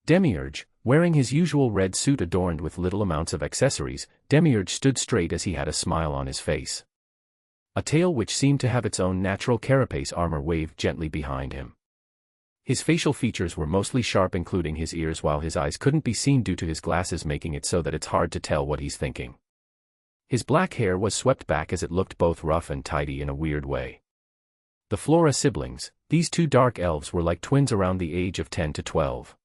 Demiurge, wearing his usual red suit adorned with little amounts of accessories, Demiurge stood straight as he had a smile on his face. A tail which seemed to have its own natural carapace armor waved gently behind him. His facial features were mostly sharp, including his ears, while his eyes couldn't be seen due to his glasses, making it so that it's hard to tell what he's thinking. His black hair was swept back as it looked both rough and tidy in a weird way. The Flora siblings, these two dark elves, were like twins around the age of 10 to 12.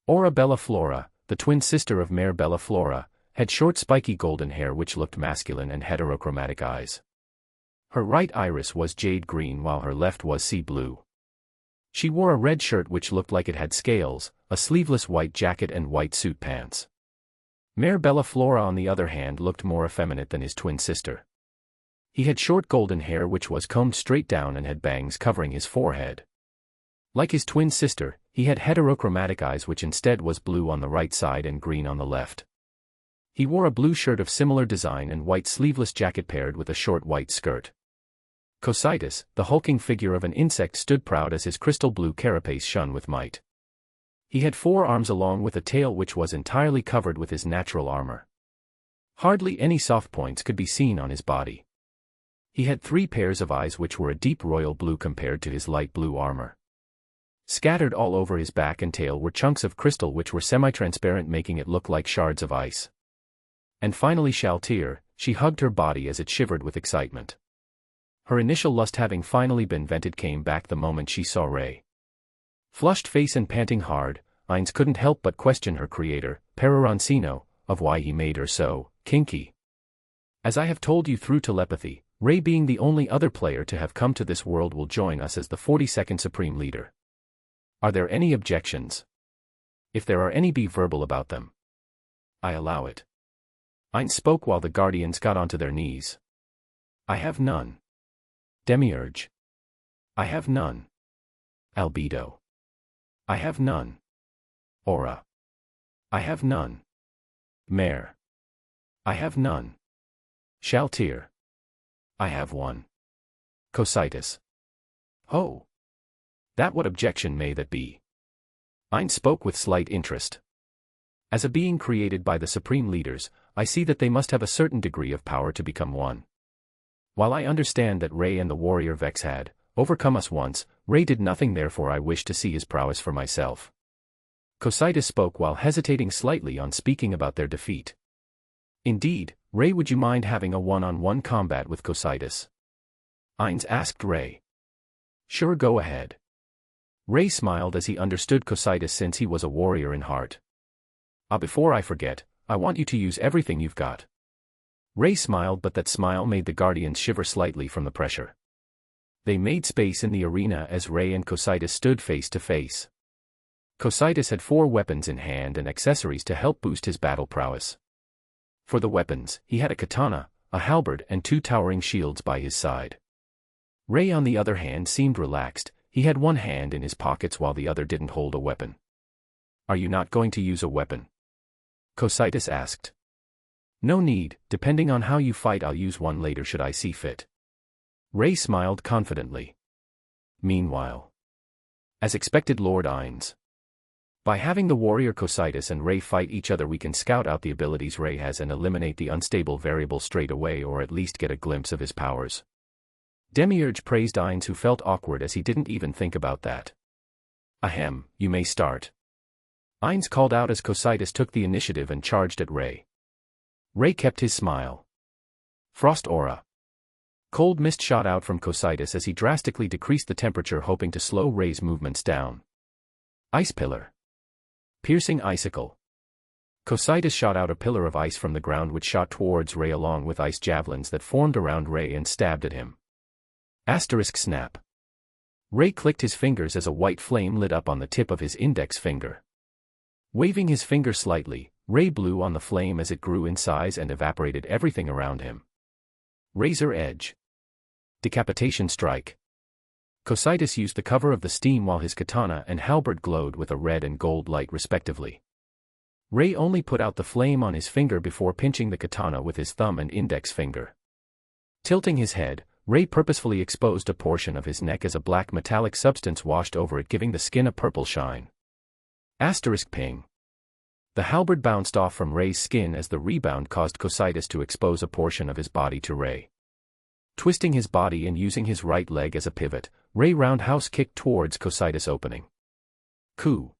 Aura Bella Flora, the twin sister of Mare Bella Flora, had short spiky golden hair which looked masculine and heterochromatic eyes. Her right iris was jade green while her left was sea blue. She wore a red shirt which looked like it had scales, a sleeveless white jacket and white suit pants. Mare Bella Flora, on the other hand, looked more effeminate than his twin sister. He had short golden hair which was combed straight down and had bangs covering his forehead. Like his twin sister, he had heterochromatic eyes which instead was blue on the right side and green on the left. He wore a blue shirt of similar design and white sleeveless jacket paired with a short white skirt. Cocytus, the hulking figure of an insect, stood proud as his crystal blue carapace shone with might. He had 4 arms along with a tail which was entirely covered with his natural armor. Hardly any soft points could be seen on his body. He had 3 pairs of eyes which were a deep royal blue compared to his light blue armor. Scattered all over his back and tail were chunks of crystal which were semi-transparent, making it look like shards of ice. And finally Shaltir, she hugged her body as it shivered with excitement. Her initial lust having finally been vented came back the moment she saw Ray. Flushed face and panting hard, Ainz couldn't help but question her creator, Peroroncino, of why he made her so kinky. As I have told you through telepathy, Ray, being the only other player to have come to this world, will join us as the 42nd Supreme Leader. Are there any objections? If there are any, be verbal about them. I allow it. Ainz spoke while the Guardians got onto their knees. I have none. Demiurge. I have none. Albedo. I have none. Aura. I have none. Mare. I have none. Shaltir. I have one. Cocytus. Oh. That what objection may that be? Ainz spoke with slight interest. As a being created by the Supreme Leaders, I see that they must have a certain degree of power to become one. While I understand that Ray and the warrior Vex had overcome us once, Ray did nothing, therefore I wish to see his prowess for myself. Cocytus spoke while hesitating slightly on speaking about their defeat. Indeed, Ray, would you mind having a one-on-one combat with Cocytus? Ainz asked Ray. Sure, go ahead. Ray smiled as he understood Cocytus since he was a warrior in heart. Before I forget, I want you to use everything you've got. Ray smiled, but that smile made the Guardians shiver slightly from the pressure. They made space in the arena as Ray and Cocytus stood face to face. Cocytus had 4 weapons in hand and accessories to help boost his battle prowess. For the weapons, he had a katana, a halberd and 2 towering shields by his side. Ray, on the other hand, seemed relaxed. He had one hand in his pockets while the other didn't hold a weapon. Are you not going to use a weapon? Cocytus asked. No need, depending on how you fight I'll use one later should I see fit. Ray smiled confidently. Meanwhile, as expected, Lord Ainz. By having the warrior Cocytus and Ray fight each other, we can scout out the abilities Ray has and eliminate the unstable variable straight away, or at least get a glimpse of his powers. Demiurge praised Ainz, who felt awkward as he didn't even think about that. Ahem, you may start. Ainz called out as Cocytus took the initiative and charged at Ray. Ray kept his smile. Frost aura. Cold mist shot out from Cocytus as he drastically decreased the temperature, hoping to slow Ray's movements down. Ice pillar. Piercing icicle. Cocytus shot out a pillar of ice from the ground which shot towards Ray along with ice javelins that formed around Ray and stabbed at him. Asterisk snap. Ray clicked his fingers as a white flame lit up on the tip of his index finger. Waving his finger slightly, Ray blew on the flame as it grew in size and evaporated everything around him. Razor edge. Decapitation strike. Cocytus used the cover of the steam while his katana and halberd glowed with a red and gold light respectively. Ray only put out the flame on his finger before pinching the katana with his thumb and index finger. Tilting his head, Ray purposefully exposed a portion of his neck as a black metallic substance washed over it, giving the skin a purple shine. Asterisk ping. The halberd bounced off from Ray's skin as the rebound caused Cocytus to expose a portion of his body to Ray. Twisting his body and using his right leg as a pivot, Ray roundhouse kicked towards Cocytus' opening. Coup.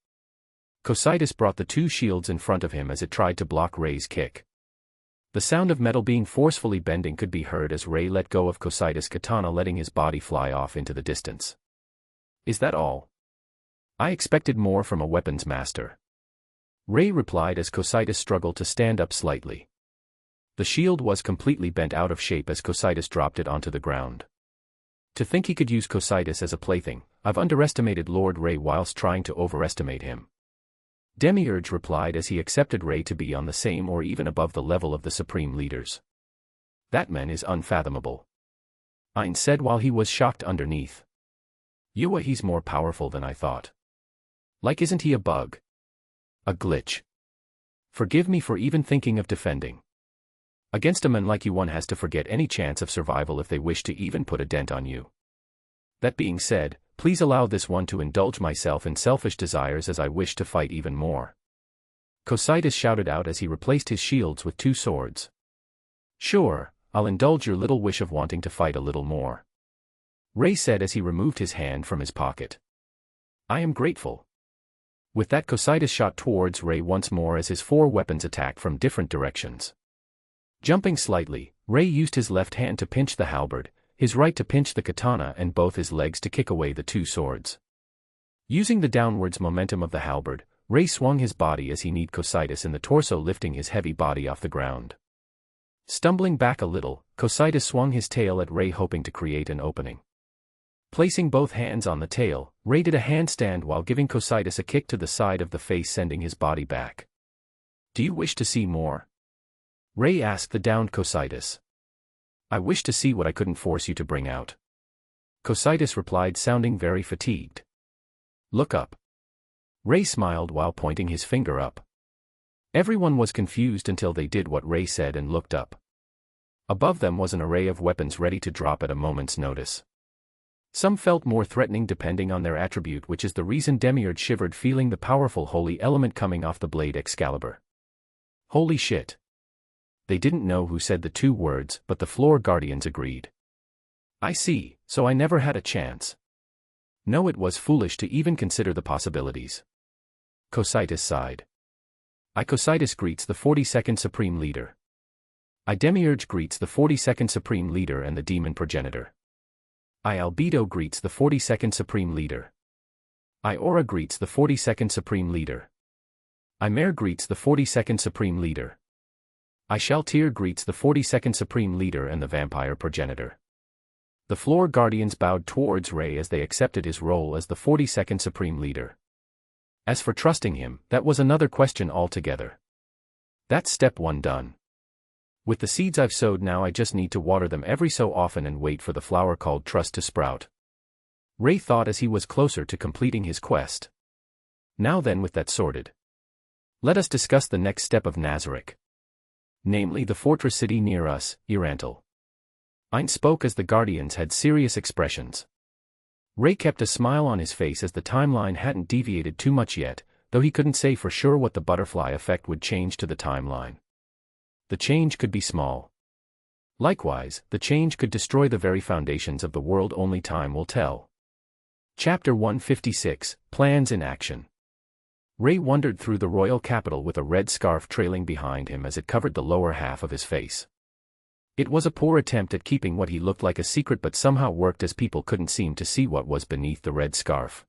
Cocytus brought the two shields in front of him as it tried to block Ray's kick. The sound of metal being forcefully bending could be heard as Ray let go of Cocytus' katana, letting his body fly off into the distance. Is that all? I expected more from a weapons master. Ray replied as Cocytus struggled to stand up slightly. The shield was completely bent out of shape as Cocytus dropped it onto the ground. To think he could use Cocytus as a plaything, I've underestimated Lord Ray whilst trying to overestimate him. Demiurge replied as he accepted Ray to be on the same or even above the level of the supreme leaders. That man is unfathomable. Ein said while he was shocked underneath. Yua, he's more powerful than I thought. Like, isn't he a bug? A glitch. Forgive me for even thinking of defending. Against a man like you, one has to forget any chance of survival if they wish to even put a dent on you. That being said, please allow this one to indulge myself in selfish desires as I wish to fight even more. Cocytus shouted out as he replaced his shields with two swords. Sure, I'll indulge your little wish of wanting to fight a little more. Ray said as he removed his hand from his pocket. I am grateful. With that, Cocytus shot towards Ray once more as his four weapons attacked from different directions. Jumping slightly, Ray used his left hand to pinch the halberd, his right to pinch the katana, and both his legs to kick away the two swords. Using the downwards momentum of the halberd, Ray swung his body as he kneed Cocytus in the torso, lifting his heavy body off the ground. Stumbling back a little, Cocytus swung his tail at Ray, hoping to create an opening. Placing both hands on the tail, Ray did a handstand while giving Cocytus a kick to the side of the face, sending his body back. Do you wish to see more? Ray asked the downed Cocytus. I wish to see what I couldn't force you to bring out. Cocytus replied, sounding very fatigued. Look up. Ray smiled while pointing his finger up. Everyone was confused until they did what Ray said and looked up. Above them was an array of weapons ready to drop at a moment's notice. Some felt more threatening depending on their attribute, which is the reason Demiurge shivered, feeling the powerful holy element coming off the blade Excalibur. Holy shit. They didn't know who said the two words, but the floor guardians agreed. I see, so I never had a chance. No, it was foolish to even consider the possibilities. Cocytus sighed. I Cocytus greets the 42nd Supreme Leader. I Demiurge greets the 42nd Supreme Leader and the Demon Progenitor. I Albedo greets the 42nd Supreme Leader. I Aura greets the 42nd Supreme Leader. I Mare greets the 42nd Supreme Leader. I Shaltir greets the 42nd Supreme Leader and the Vampire Progenitor. The floor guardians bowed towards Ray as they accepted his role as the 42nd Supreme Leader. As for trusting him, that was another question altogether. That's step one done. With the seeds I've sowed, now I just need to water them every so often and wait for the flower called trust to sprout. Ray thought as he was closer to completing his quest. Now then, with that sorted, let us discuss the next step of Nazarick. Namely the fortress city near us, Irantal. Ein spoke as the guardians had serious expressions. Ray kept a smile on his face as the timeline hadn't deviated too much yet, though he couldn't say for sure what the butterfly effect would change to the timeline. The change could be small. Likewise, the change could destroy the very foundations of the world. Only time will tell. Chapter 156, Plans in Action. Ray wandered through the royal capital with a red scarf trailing behind him as it covered the lower half of his face. It was a poor attempt at keeping what he looked like a secret, but somehow worked as people couldn't seem to see what was beneath the red scarf.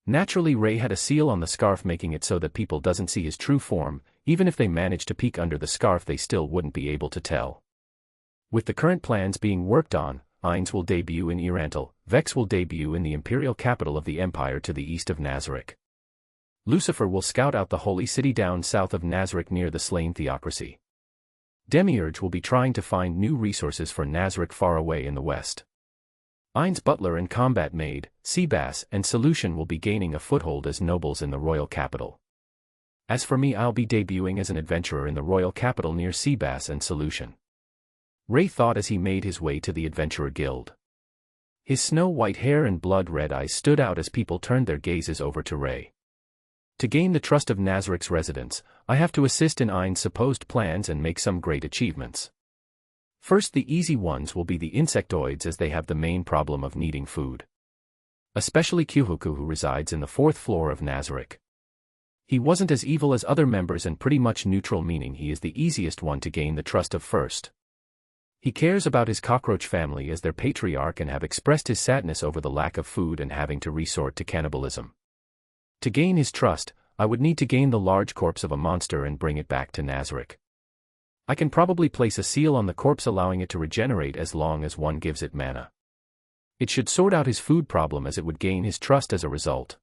Naturally, Ray had a seal on the scarf, making it so that people doesn't see his true form. Even if they managed to peek under the scarf, they still wouldn't be able to tell. With the current plans being worked on, Ainz will debut in Irantal, Vex will debut in the imperial capital of the empire to the east of Nazarick. Lucifer will scout out the holy city down south of Nazarick near the slain theocracy. Demiurge will be trying to find new resources for Nazarick far away in the west. Ainz butler and combat maid, Seabass and Solution will be gaining a foothold as nobles in the royal capital. As for me, I'll be debuting as an adventurer in the royal capital near Seabass and Solution. Ray thought as he made his way to the Adventurer Guild. His snow-white hair and blood-red eyes stood out as people turned their gazes over to Ray. To gain the trust of Nazarick's residents, I have to assist in Ainz's supposed plans and make some great achievements. First, the easy ones will be the insectoids, as they have the main problem of needing food. Especially Kyuhuku, who resides in the 4th floor of Nazarick. He wasn't as evil as other members and pretty much neutral, meaning he is the easiest one to gain the trust of first. He cares about his cockroach family as their patriarch and have expressed his sadness over the lack of food and having to resort to cannibalism. To gain his trust, I would need to gain the large corpse of a monster and bring it back to Nazarick. I can probably place a seal on the corpse allowing it to regenerate as long as one gives it mana. It should sort out his food problem as it would gain his trust as a result.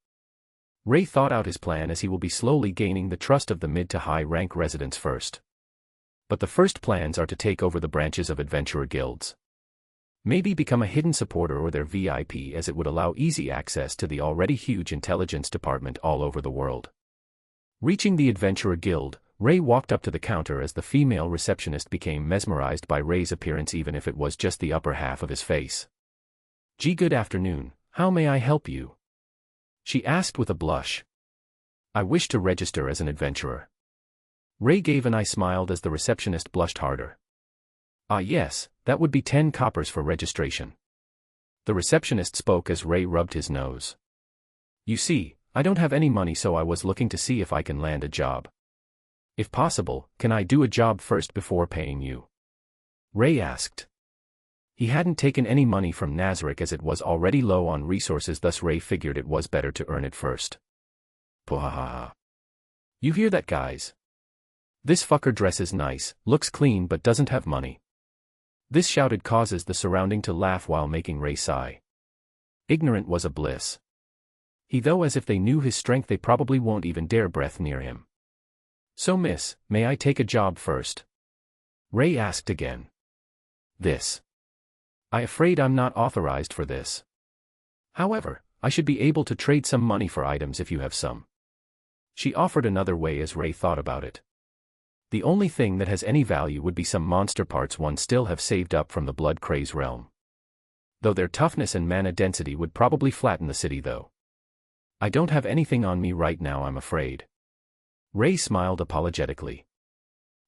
Ray thought out his plan as he will be slowly gaining the trust of the mid to high rank residents first. But the first plans are to take over the branches of adventurer guilds. Maybe become a hidden supporter or their VIP, as it would allow easy access to the already huge intelligence department all over the world. Reaching the adventurer guild, Ray walked up to the counter as the female receptionist became mesmerized by Ray's appearance, even if it was just the upper half of his face. "Gee, good afternoon, how may I help you?" she asked with a blush. "I wish to register as an adventurer." Ray gave an eye, smiled as the receptionist blushed harder. "Ah yes, that would be 10 coppers for registration." The receptionist spoke as Ray rubbed his nose. "You see, I don't have any money, so I was looking to see if I can land a job. If possible, can I do a job first before paying you?" Ray asked. He hadn't taken any money from Nazarick as it was already low on resources, thus Ray figured it was better to earn it first. "Puhahaha. You hear that, guys? This fucker dresses nice, looks clean but doesn't have money." This shouted causes the surrounding to laugh while making Ray sigh. Ignorant was a bliss. He though as if they knew his strength they probably won't even dare breath near him. "So miss, may I take a job first?" Ray asked again. "This. I'm afraid I'm not authorized for this. However, I should be able to trade some money for items if you have some." She offered another way as Ray thought about it. The only thing that has any value would be some monster parts one still have saved up from the Blood Craze realm. Though their toughness and mana density would probably flatten the city though. "I don't have anything on me right now, I'm afraid." Ray smiled apologetically.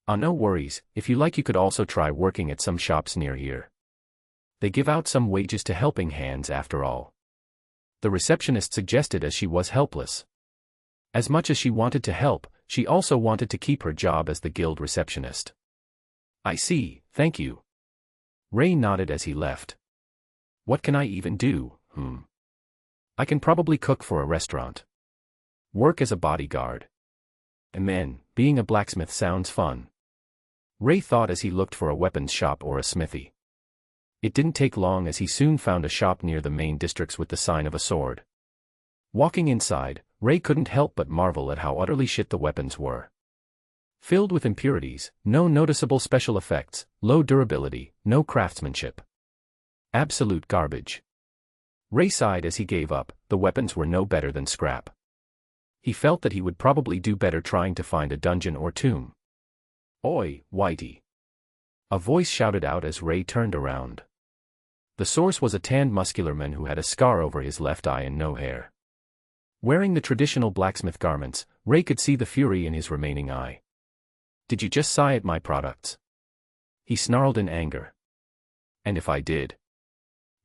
No worries, if you like you could also try working at some shops near here. They give out some wages to helping hands after all." The receptionist suggested as she was helpless. As much as she wanted to help, she also wanted to keep her job as the guild receptionist. "I see, thank you." Ray nodded as he left. "What can I even do? I can probably cook for a restaurant. Work as a bodyguard. And man, being a blacksmith sounds fun." Ray thought as he looked for a weapons shop or a smithy. It didn't take long as he soon found a shop near the main districts with the sign of a sword. Walking inside, Ray couldn't help but marvel at how utterly shit the weapons were. Filled with impurities, no noticeable special effects, low durability, no craftsmanship. Absolute garbage. Ray sighed as he gave up, the weapons were no better than scrap. He felt that he would probably do better trying to find a dungeon or tomb. "Oi, Whitey!" A voice shouted out as Ray turned around. The source was a tanned muscular man who had a scar over his left eye and no hair. Wearing the traditional blacksmith garments, Ray could see the fury in his remaining eye. "Did you just sigh at my products?" he snarled in anger. "And if I did?"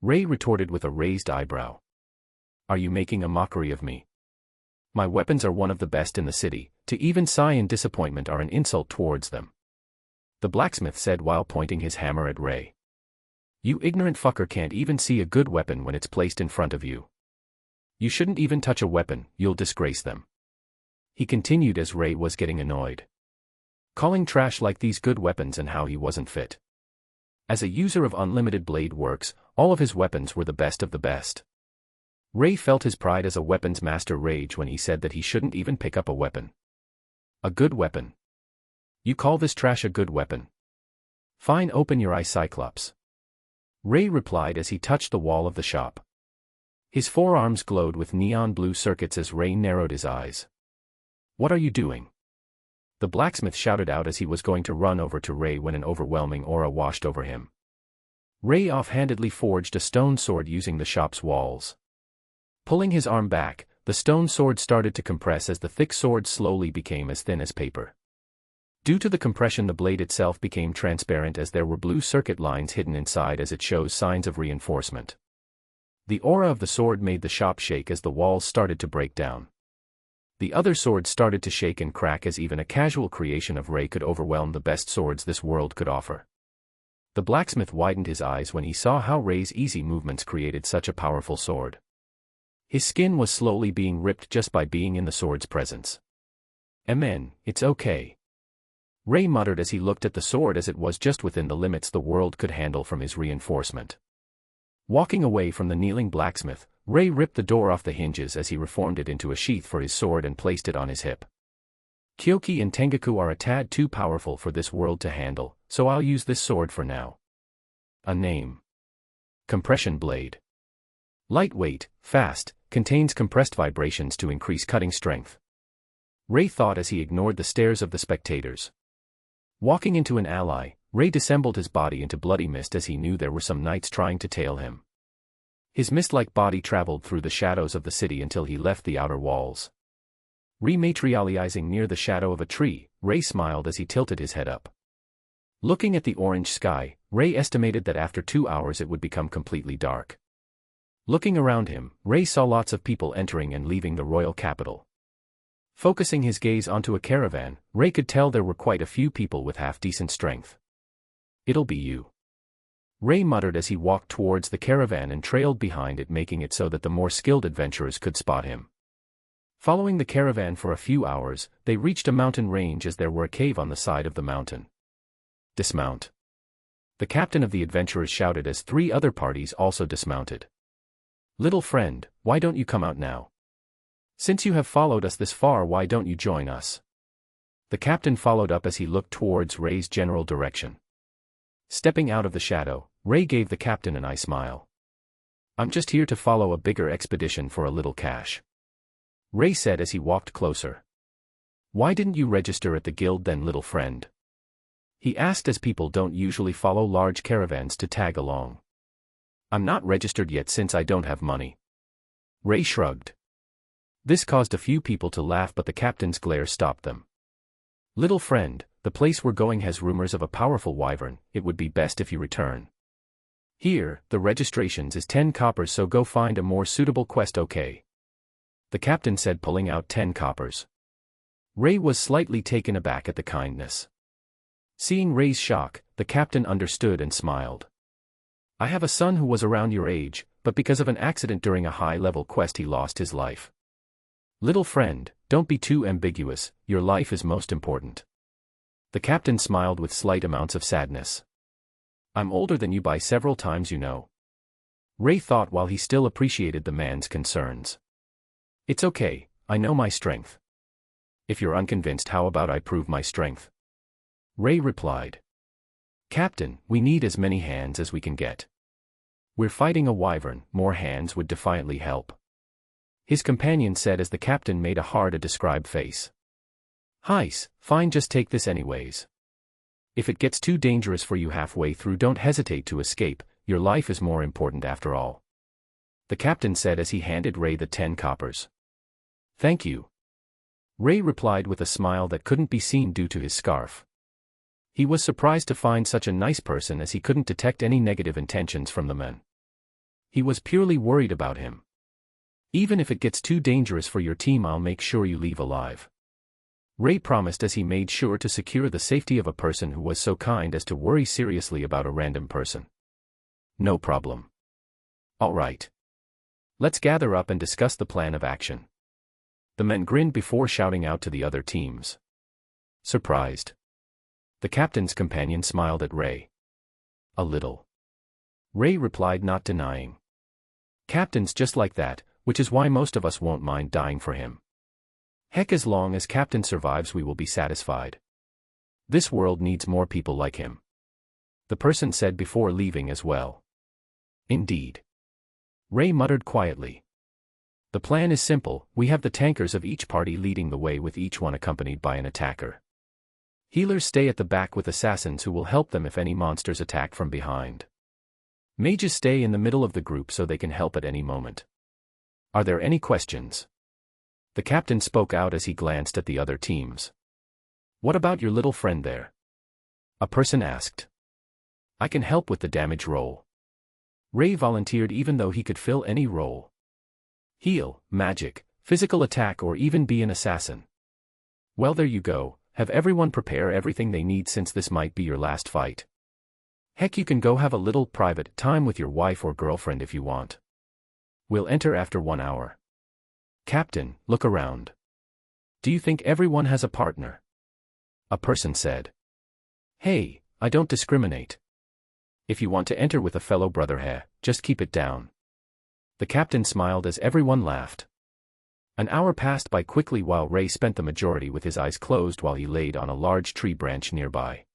Ray retorted with a raised eyebrow. "Are you making a mockery of me? My weapons are one of the best in the city, to even sigh in disappointment are an insult towards them," the blacksmith said while pointing his hammer at Ray. "You ignorant fucker can't even see a good weapon when it's placed in front of you. You shouldn't even touch a weapon, you'll disgrace them," he continued as Ray was getting annoyed. Calling trash like these good weapons and how he wasn't fit. As a user of unlimited blade works, all of his weapons were the best of the best. Ray felt his pride as a weapons master rage when he said that he shouldn't even pick up a weapon. A good weapon? You call this trash a good weapon? Fine, open your eye, Cyclops. Ray replied as he touched the wall of the shop. His forearms glowed with neon blue circuits as Ray narrowed his eyes. "What are you doing?" the blacksmith shouted out as he was going to run over to Ray when an overwhelming aura washed over him. Ray offhandedly forged a stone sword using the shop's walls. Pulling his arm back, the stone sword started to compress as the thick sword slowly became as thin as paper. Due to the compression, the blade itself became transparent as there were blue circuit lines hidden inside as it shows signs of reinforcement. The aura of the sword made the shop shake as the walls started to break down. The other swords started to shake and crack as even a casual creation of Ray could overwhelm the best swords this world could offer. The blacksmith widened his eyes when he saw how Ray's easy movements created such a powerful sword. His skin was slowly being ripped just by being in the sword's presence. "Amen, it's okay," Ray muttered as he looked at the sword, as it was just within the limits the world could handle from his reinforcement. Walking away from the kneeling blacksmith, Ray ripped the door off the hinges as he reformed it into a sheath for his sword and placed it on his hip. "Kyoki and Tengaku are a tad too powerful for this world to handle, so I'll use this sword for now." A name. Compression blade. Lightweight, fast, contains compressed vibrations to increase cutting strength. Ray thought as he ignored the stares of the spectators. Walking into an ally, Ray dissembled his body into bloody mist as he knew there were some knights trying to tail him. His mist-like body traveled through the shadows of the city until he left the outer walls. Rematerializing near the shadow of a tree, Ray smiled as he tilted his head up. Looking at the orange sky, Ray estimated that after 2 hours it would become completely dark. Looking around him, Ray saw lots of people entering and leaving the royal capital. Focusing his gaze onto a caravan, Ray could tell there were quite a few people with half-decent strength. "It'll be you," Ray muttered as he walked towards the caravan and trailed behind it, making it so that the more skilled adventurers could spot him. Following the caravan for a few hours, they reached a mountain range as there were a cave on the side of the mountain. "Dismount," the captain of the adventurers shouted as 3 other parties also dismounted. "Little friend, why don't you come out now? Since you have followed us this far, why don't you join us?" The captain followed up as he looked towards Ray's general direction. Stepping out of the shadow, Ray gave the captain an eye smile. "I'm just here to follow a bigger expedition for a little cash," Ray said as he walked closer. "Why didn't you register at the guild then, little friend?" he asked, as people don't usually follow large caravans to tag along. "I'm not registered yet since I don't have money," Ray shrugged. This caused a few people to laugh, but the captain's glare stopped them. "Little friend, the place we're going has rumors of a powerful wyvern. It would be best if you return. Here, the registrations is 10 coppers, so go find a more suitable quest, okay?" the captain said, pulling out 10 coppers. Ray was slightly taken aback at the kindness. Seeing Ray's shock, the captain understood and smiled. "I have a son who was around your age, but because of an accident during a high-level quest he lost his life. Little friend, don't be too ambiguous, your life is most important." The captain smiled with slight amounts of sadness. "I'm older than you by several times, you know," Ray thought while he still appreciated the man's concerns. "It's okay, I know my strength. If you're unconvinced, how about I prove my strength?" Ray replied. "Captain, we need as many hands as we can get. We're fighting a wyvern, more hands would defiantly help," his companion said as the captain made a hard-to-describe face. "Heis, fine, just take this anyways. If it gets too dangerous for you halfway through, don't hesitate to escape, your life is more important after all," the captain said as he handed Ray the 10 coppers. "Thank you," Ray replied with a smile that couldn't be seen due to his scarf. He was surprised to find such a nice person as he couldn't detect any negative intentions from the men. He was purely worried about him. "Even if it gets too dangerous for your team, I'll make sure you leave alive," Ray promised as he made sure to secure the safety of a person who was so kind as to worry seriously about a random person. "No problem. All right. Let's gather up and discuss the plan of action." The men grinned before shouting out to the other teams. "Surprised?" the captain's companion smiled at Ray. "A little," Ray replied, not denying. "Captain's just like that, which is why most of us won't mind dying for him. Heck, as long as Captain survives we will be satisfied. This world needs more people like him," the person said before leaving as well. "Indeed," Ray muttered quietly. "The plan is simple, we have the tankers of each party leading the way with each one accompanied by an attacker. Healers stay at the back with assassins who will help them if any monsters attack from behind. Mages stay in the middle of the group so they can help at any moment. Are there any questions?" the captain spoke out as he glanced at the other teams. "What about your little friend there?" a person asked. "I can help with the damage roll," Ray volunteered even though he could fill any role. Heal, magic, physical attack, or even be an assassin. Well, there you go, have everyone prepare everything they need since this might be your last fight. Heck, you can go have a little private time with your wife or girlfriend if you want. We'll enter after 1 hour. Captain, look around. Do you think everyone has a partner? A person said. Hey, I don't discriminate. If you want to enter with a fellow brother, just keep it down. The captain smiled as everyone laughed. An hour passed by quickly while Ray spent the majority with his eyes closed while he laid on a large tree branch nearby.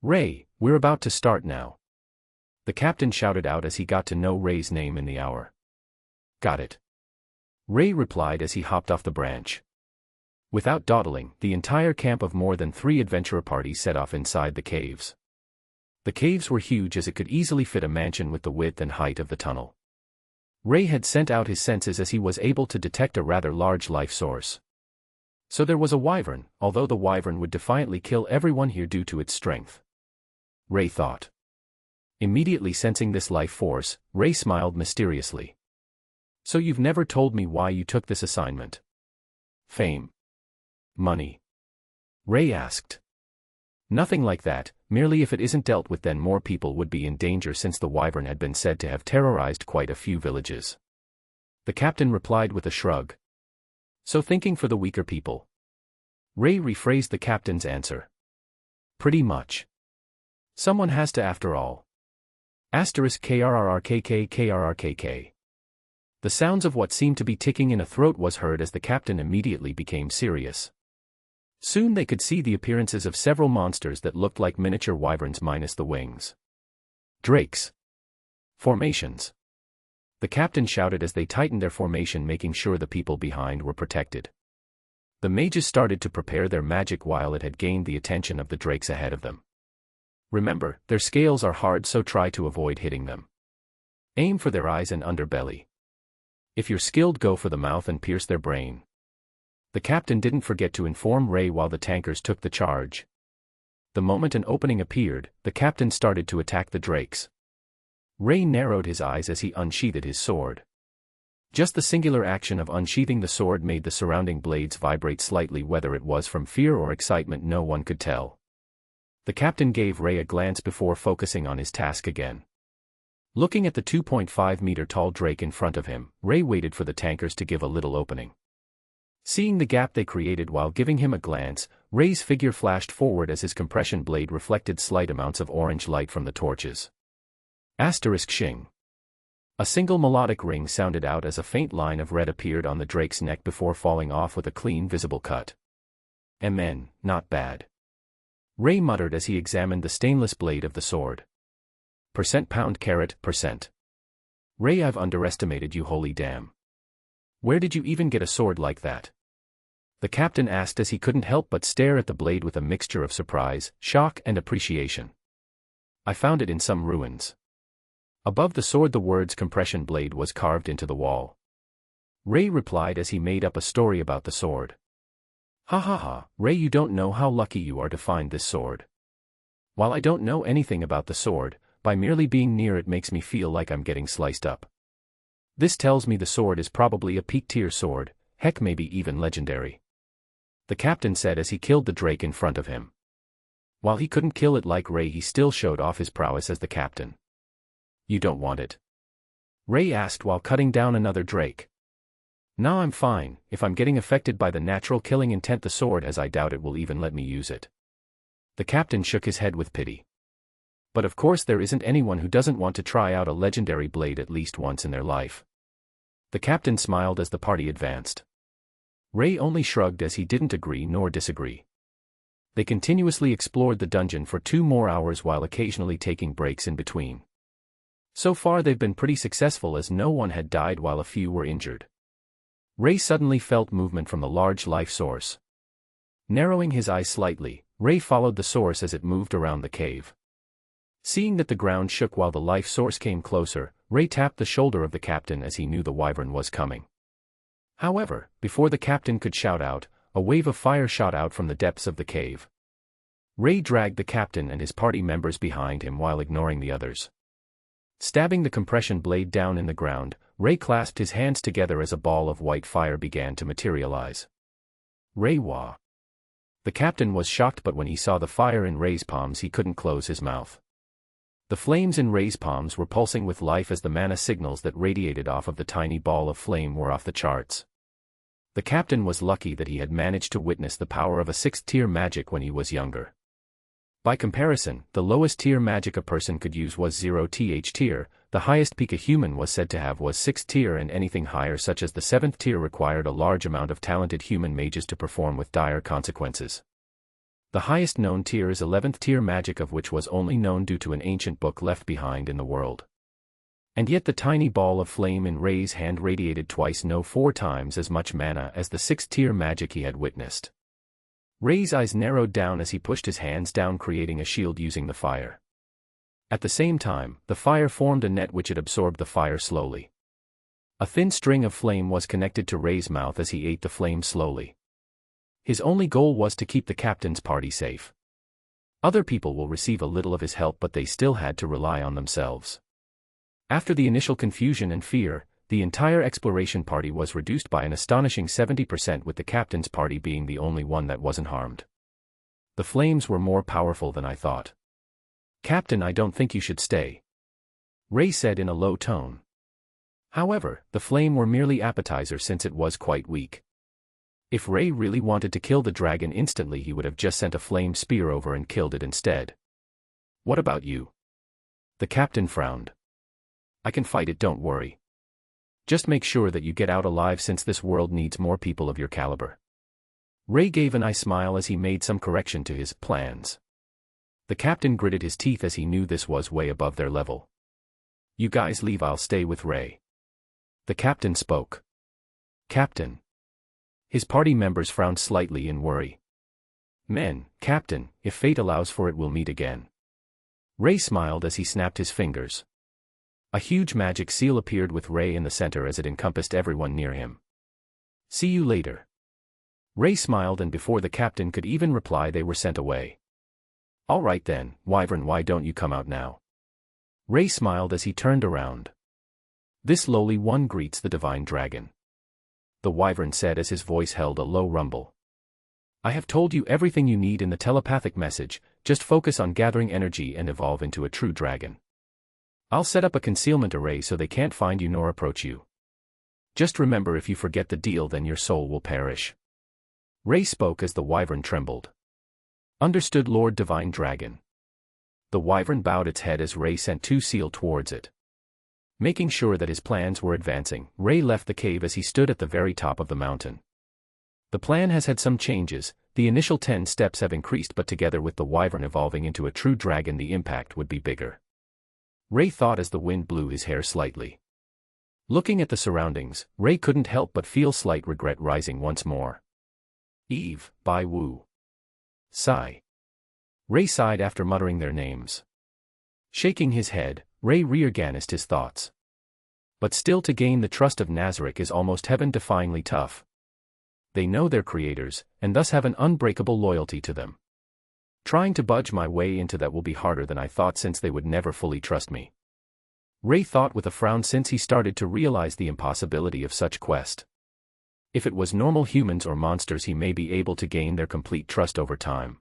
Ray, we're about to start now. The captain shouted out as he got to know Ray's name in the hour. Got it. Ray replied as he hopped off the branch. Without dawdling, the entire camp of more than 3 adventurer parties set off inside the caves. The caves were huge as it could easily fit a mansion with the width and height of the tunnel. Ray had sent out his senses as he was able to detect a rather large life source. So there was a wyvern, although the wyvern would defiantly kill everyone here due to its strength. Ray thought. Immediately sensing this life force, Ray smiled mysteriously. So you've never told me why you took this assignment? Fame. Money? Ray asked. Nothing like that, merely if it isn't dealt with then more people would be in danger since the wyvern had been said to have terrorized quite a few villages. The captain replied with a shrug. So thinking for the weaker people? Ray rephrased the captain's answer. Pretty much. Someone has to after all. *KRRKK. The sounds of what seemed to be ticking in a throat was heard as the captain immediately became serious. Soon they could see the appearances of several monsters that looked like miniature wyverns minus the wings. Drakes. Formations. The captain shouted as they tightened their formation, making sure the people behind were protected. The mages started to prepare their magic while it had gained the attention of the drakes ahead of them. Remember, their scales are hard, so try to avoid hitting them. Aim for their eyes and underbelly. If you're skilled, go for the mouth and pierce their brain. The captain didn't forget to inform Ray while the tankers took the charge. The moment an opening appeared, the captain started to attack the drakes. Ray narrowed his eyes as he unsheathed his sword. Just the singular action of unsheathing the sword made the surrounding blades vibrate slightly. Whether it was from fear or excitement, no one could tell. The captain gave Ray a glance before focusing on his task again. Looking at the 2.5-meter tall drake in front of him, Ray waited for the tankers to give a little opening. Seeing the gap they created while giving him a glance, Ray's figure flashed forward as his compression blade reflected slight amounts of orange light from the torches. *Shing. A single melodic ring sounded out as a faint line of red appeared on the drake's neck before falling off with a clean visible cut. "MN, not bad," Ray muttered as he examined the stainless blade of the sword. %#%. Ray, I've underestimated you, holy damn. Where did you even get a sword like that? The captain asked as he couldn't help but stare at the blade with a mixture of surprise, shock, and appreciation. I found it in some ruins. Above the sword the words compression blade was carved into the wall. Ray replied as he made up a story about the sword. Ha ha ha, Ray, you don't know how lucky you are to find this sword. While I don't know anything about the sword, by merely being near it makes me feel like I'm getting sliced up. This tells me the sword is probably a peak-tier sword, heck maybe even legendary. The captain said as he killed the drake in front of him. While he couldn't kill it like Ray, he still showed off his prowess as the captain. You don't want it? Ray asked while cutting down another drake. Nah, I'm fine. If I'm getting affected by the natural killing intent the sword has, I doubt it will even let me use it. The captain shook his head with pity. But of course there isn't anyone who doesn't want to try out a legendary blade at least once in their life. The captain smiled as the party advanced. Ray only shrugged as he didn't agree nor disagree. They continuously explored the dungeon for 2 more hours while occasionally taking breaks in between. So far they've been pretty successful as no one had died while a few were injured. Ray suddenly felt movement from the large life source. Narrowing his eyes slightly, Ray followed the source as it moved around the cave. Seeing that the ground shook while the life source came closer, Ray tapped the shoulder of the captain as he knew the wyvern was coming. However, before the captain could shout out, a wave of fire shot out from the depths of the cave. Ray dragged the captain and his party members behind him while ignoring the others. Stabbing the compression blade down in the ground, Ray clasped his hands together as a ball of white fire began to materialize. Ray wah. The captain was shocked, but when he saw the fire in Ray's palms he couldn't close his mouth. The flames in Ray's palms were pulsing with life as the mana signals that radiated off of the tiny ball of flame were off the charts. The captain was lucky that he had managed to witness the power of a 6th tier magic when he was younger. By comparison, the lowest tier magic a person could use was 0th tier, the highest peak a human was said to have was 6th tier, and anything higher such as the 7th tier required a large amount of talented human mages to perform with dire consequences. The highest known tier is 11th tier magic, of which was only known due to an ancient book left behind in the world. And yet the tiny ball of flame in Ray's hand radiated 4 times as much mana as the 6th tier magic he had witnessed. Ray's eyes narrowed down as he pushed his hands down, creating a shield using the fire. At the same time, the fire formed a net which had absorbed the fire slowly. A thin string of flame was connected to Ray's mouth as he ate the flame slowly. His only goal was to keep the captain's party safe. Other people will receive a little of his help, but they still had to rely on themselves. After the initial confusion and fear, the entire exploration party was reduced by an astonishing 70%, with the captain's party being the only one that wasn't harmed. The flames were more powerful than I thought. Captain, I don't think you should stay, Ray said in a low tone. However, the flame were merely appetizer since it was quite weak. If Ray really wanted to kill the dragon instantly, he would have just sent a flame spear over and killed it instead. What about you? The captain frowned. I can fight it, don't worry. Just make sure that you get out alive, since this world needs more people of your caliber. Ray gave an eye smile as he made some correction to his plans. The captain gritted his teeth as he knew this was way above their level. You guys leave, I'll stay with Ray. The captain spoke. Captain. His party members frowned slightly in worry. Men, Captain, if fate allows for it, we'll meet again. Ray smiled as he snapped his fingers. A huge magic seal appeared with Ray in the center as it encompassed everyone near him. See you later. Ray smiled, and before the captain could even reply they were sent away. All right then, Wyvern, why don't you come out now? Ray smiled as he turned around. This lowly one greets the divine dragon, the Wyvern said as his voice held a low rumble. I have told you everything you need in the telepathic message, just focus on gathering energy and evolve into a true dragon. I'll set up a concealment array so they can't find you nor approach you. Just remember, if you forget the deal then your soul will perish. Ray spoke as the Wyvern trembled. Understood, Lord Divine Dragon. The Wyvern bowed its head as Ray sent 2 seal towards it. Making sure that his plans were advancing, Ray left the cave as he stood at the very top of the mountain. The plan has had some changes, the initial 10 steps have increased, but together with the Wyvern evolving into a true dragon the impact would be bigger. Ray thought as the wind blew his hair slightly. Looking at the surroundings, Ray couldn't help but feel slight regret rising once more. Eve, Bai Wu. Sigh. Ray sighed after muttering their names. Shaking his head, Ray reorganized his thoughts. But still, to gain the trust of Nazarick is almost heaven-defyingly tough. They know their creators, and thus have an unbreakable loyalty to them. Trying to budge my way into that will be harder than I thought, since they would never fully trust me. Ray thought with a frown, since he started to realize the impossibility of such quest. If it was normal humans or monsters, he may be able to gain their complete trust over time.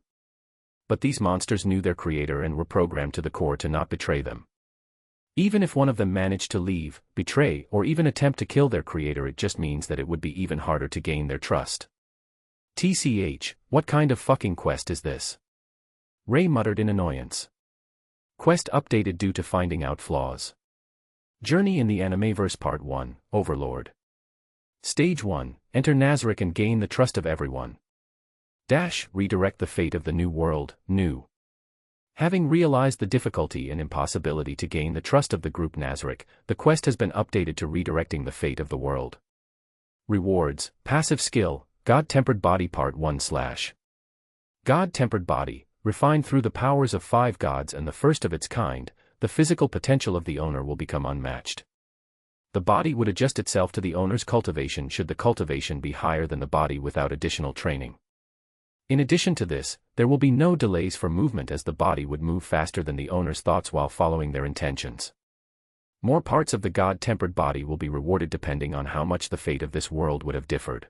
But these monsters knew their creator and were programmed to the core to not betray them. Even if one of them managed to leave, betray, or even attempt to kill their creator, it just means that it would be even harder to gain their trust. TCH, what kind of fucking quest is this? Ray muttered in annoyance. Quest updated due to finding out flaws. Journey in the Animeverse Part 1, Overlord. Stage 1, enter Nazarick and gain the trust of everyone. Redirect the fate of the new world, new. Having realized the difficulty and impossibility to gain the trust of the group Nazarick, the quest has been updated to redirecting the fate of the world. Rewards, passive skill, God-tempered body Part 1 / God-tempered body, refined through the powers of 5 gods and the first of its kind, the physical potential of the owner will become unmatched. The body would adjust itself to the owner's cultivation should the cultivation be higher than the body without additional training. In addition to this, there will be no delays for movement, as the body would move faster than the owner's thoughts while following their intentions. More parts of the god-tempered body will be rewarded depending on how much the fate of this world would have differed.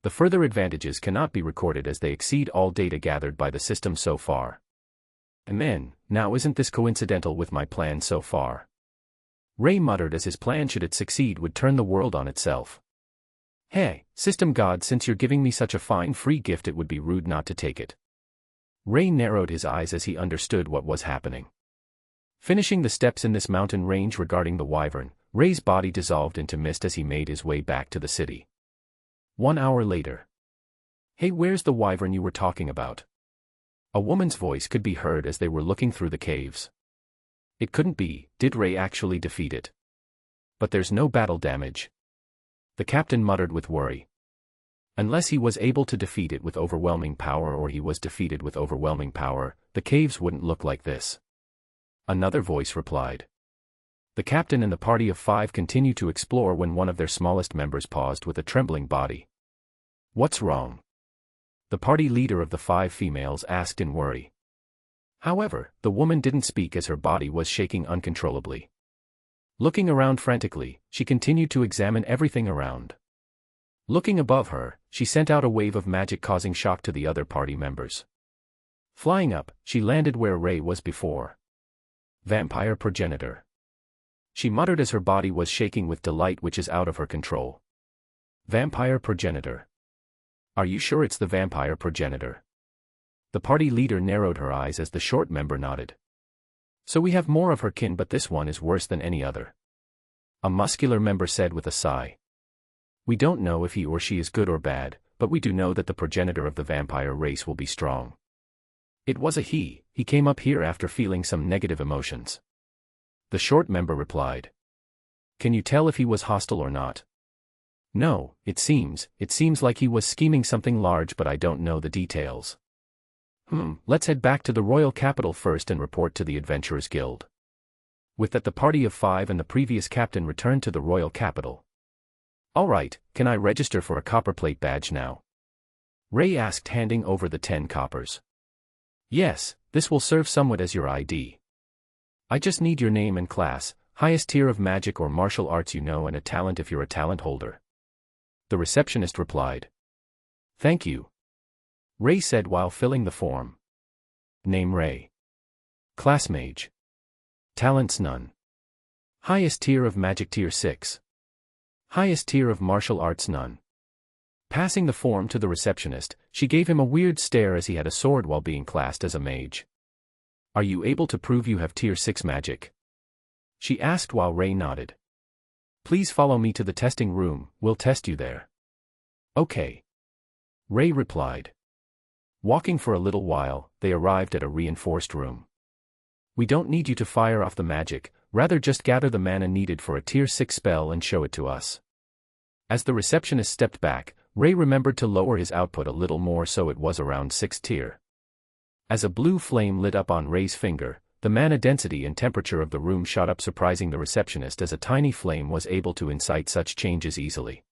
The further advantages cannot be recorded as they exceed all data gathered by the system so far. And then, now isn't this coincidental with my plan so far? Ray muttered as his plan, should it succeed, would turn the world on itself. Hey, system god, since you're giving me such a fine free gift, it would be rude not to take it. Ray narrowed his eyes as he understood what was happening. Finishing the steps in this mountain range regarding the wyvern, Ray's body dissolved into mist as he made his way back to the city. 1 hour later. Hey, where's the wyvern you were talking about? A woman's voice could be heard as they were looking through the caves. It couldn't be. Did Ray actually defeat it? But there's no battle damage. The captain muttered with worry. Unless he was able to defeat it with overwhelming power, or he was defeated with overwhelming power, the caves wouldn't look like this. Another voice replied. The captain and the party of 5 continued to explore when one of their smallest members paused with a trembling body. What's wrong? The party leader of the 5 females asked in worry. However, the woman didn't speak as her body was shaking uncontrollably. Looking around frantically, she continued to examine everything around. Looking above her, she sent out a wave of magic, causing shock to the other party members. Flying up, she landed where Ray was before. Vampire progenitor. She muttered as her body was shaking with delight, which is out of her control. Vampire progenitor. Are you sure it's the vampire progenitor? The party leader narrowed her eyes as the short member nodded. So we have more of her kin, but this one is worse than any other. A muscular member said with a sigh. We don't know if he or she is good or bad, but we do know that the progenitor of the vampire race will be strong. It was a he came up here after feeling some negative emotions. The short member replied. Can you tell if he was hostile or not? No, it seems like he was scheming something large, but I don't know the details. Let's head back to the royal capital first and report to the Adventurers Guild. With that, the party of 5 and the previous captain returned to the royal capital. Alright, can I register for a copperplate badge now? Ray asked, handing over the 10 coppers. Yes, this will serve somewhat as your ID. I just need your name and class, highest tier of magic or martial arts you know, and a talent if you're a talent holder. The receptionist replied. Thank you. Ray said while filling the form. Name Ray. Class mage. Talents none. Highest tier of magic tier 6. Highest tier of martial arts none. Passing the form to the receptionist, she gave him a weird stare as he had a sword while being classed as a mage. Are you able to prove you have tier 6 magic? She asked while Ray nodded. Please follow me to the testing room, we'll test you there. Okay. Ray replied. Walking for a little while, they arrived at a reinforced room. We don't need you to fire off the magic, rather just gather the mana needed for a tier 6 spell and show it to us. As the receptionist stepped back, Ray remembered to lower his output a little more, so it was around 6th tier. As a blue flame lit up on Ray's finger, the mana density and temperature of the room shot up, surprising the receptionist as a tiny flame was able to incite such changes easily.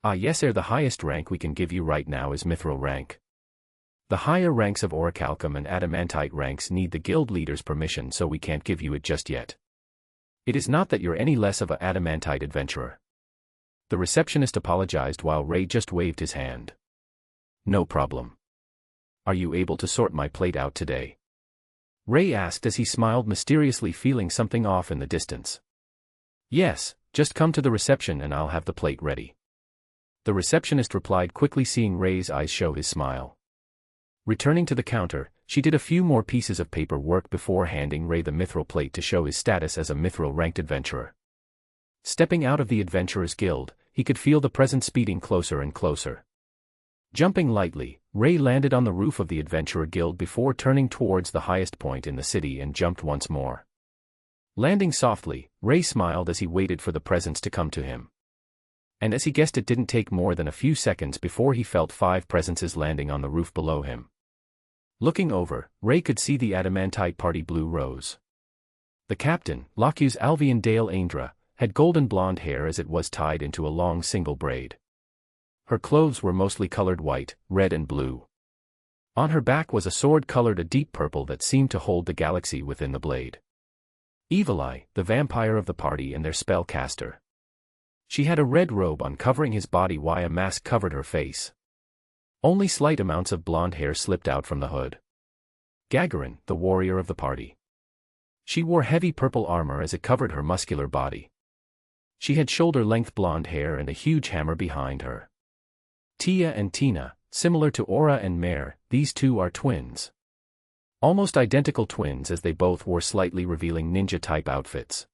Ah yes sir, the highest rank we can give you right now is mithril rank. The higher ranks of orichalcum and adamantite ranks need the guild leader's permission, so we can't give you it just yet. It is not that you're any less of an adamantite adventurer. The receptionist apologized while Ray just waved his hand. No problem. Are you able to sort my plate out today? Ray asked as he smiled mysteriously, feeling something off in the distance. Yes, just come to the reception and I'll have the plate ready. The receptionist replied quickly, seeing Ray's eyes show his smile. Returning to the counter, she did a few more pieces of paperwork before handing Ray the mithril plate to show his status as a mithril-ranked adventurer. Stepping out of the Adventurers Guild, he could feel the present speeding closer and closer. Jumping lightly, Ray landed on the roof of the Adventurer Guild before turning towards the highest point in the city and jumped once more. Landing softly, Ray smiled as he waited for the presents to come to him. And as he guessed, it didn't take more than a few seconds before he felt 5 presences landing on the roof below him. Looking over, Ray could see the adamantite party blue rose. The captain, Locu's Alvian Dale Aindra, had golden blonde hair as it was tied into a long single braid. Her clothes were mostly colored white, red and blue. On her back was a sword colored a deep purple that seemed to hold the galaxy within the blade. Evil Eye, the vampire of the party and their spellcaster. She had a red robe on covering his body while a mask covered her face. Only slight amounts of blonde hair slipped out from the hood. Gagarin, the warrior of the party. She wore heavy purple armor as it covered her muscular body. She had shoulder-length blonde hair and a huge hammer behind her. Tia and Tina, similar to Aura and Mare, these two are twins. Almost identical twins as they both wore slightly revealing ninja-type outfits.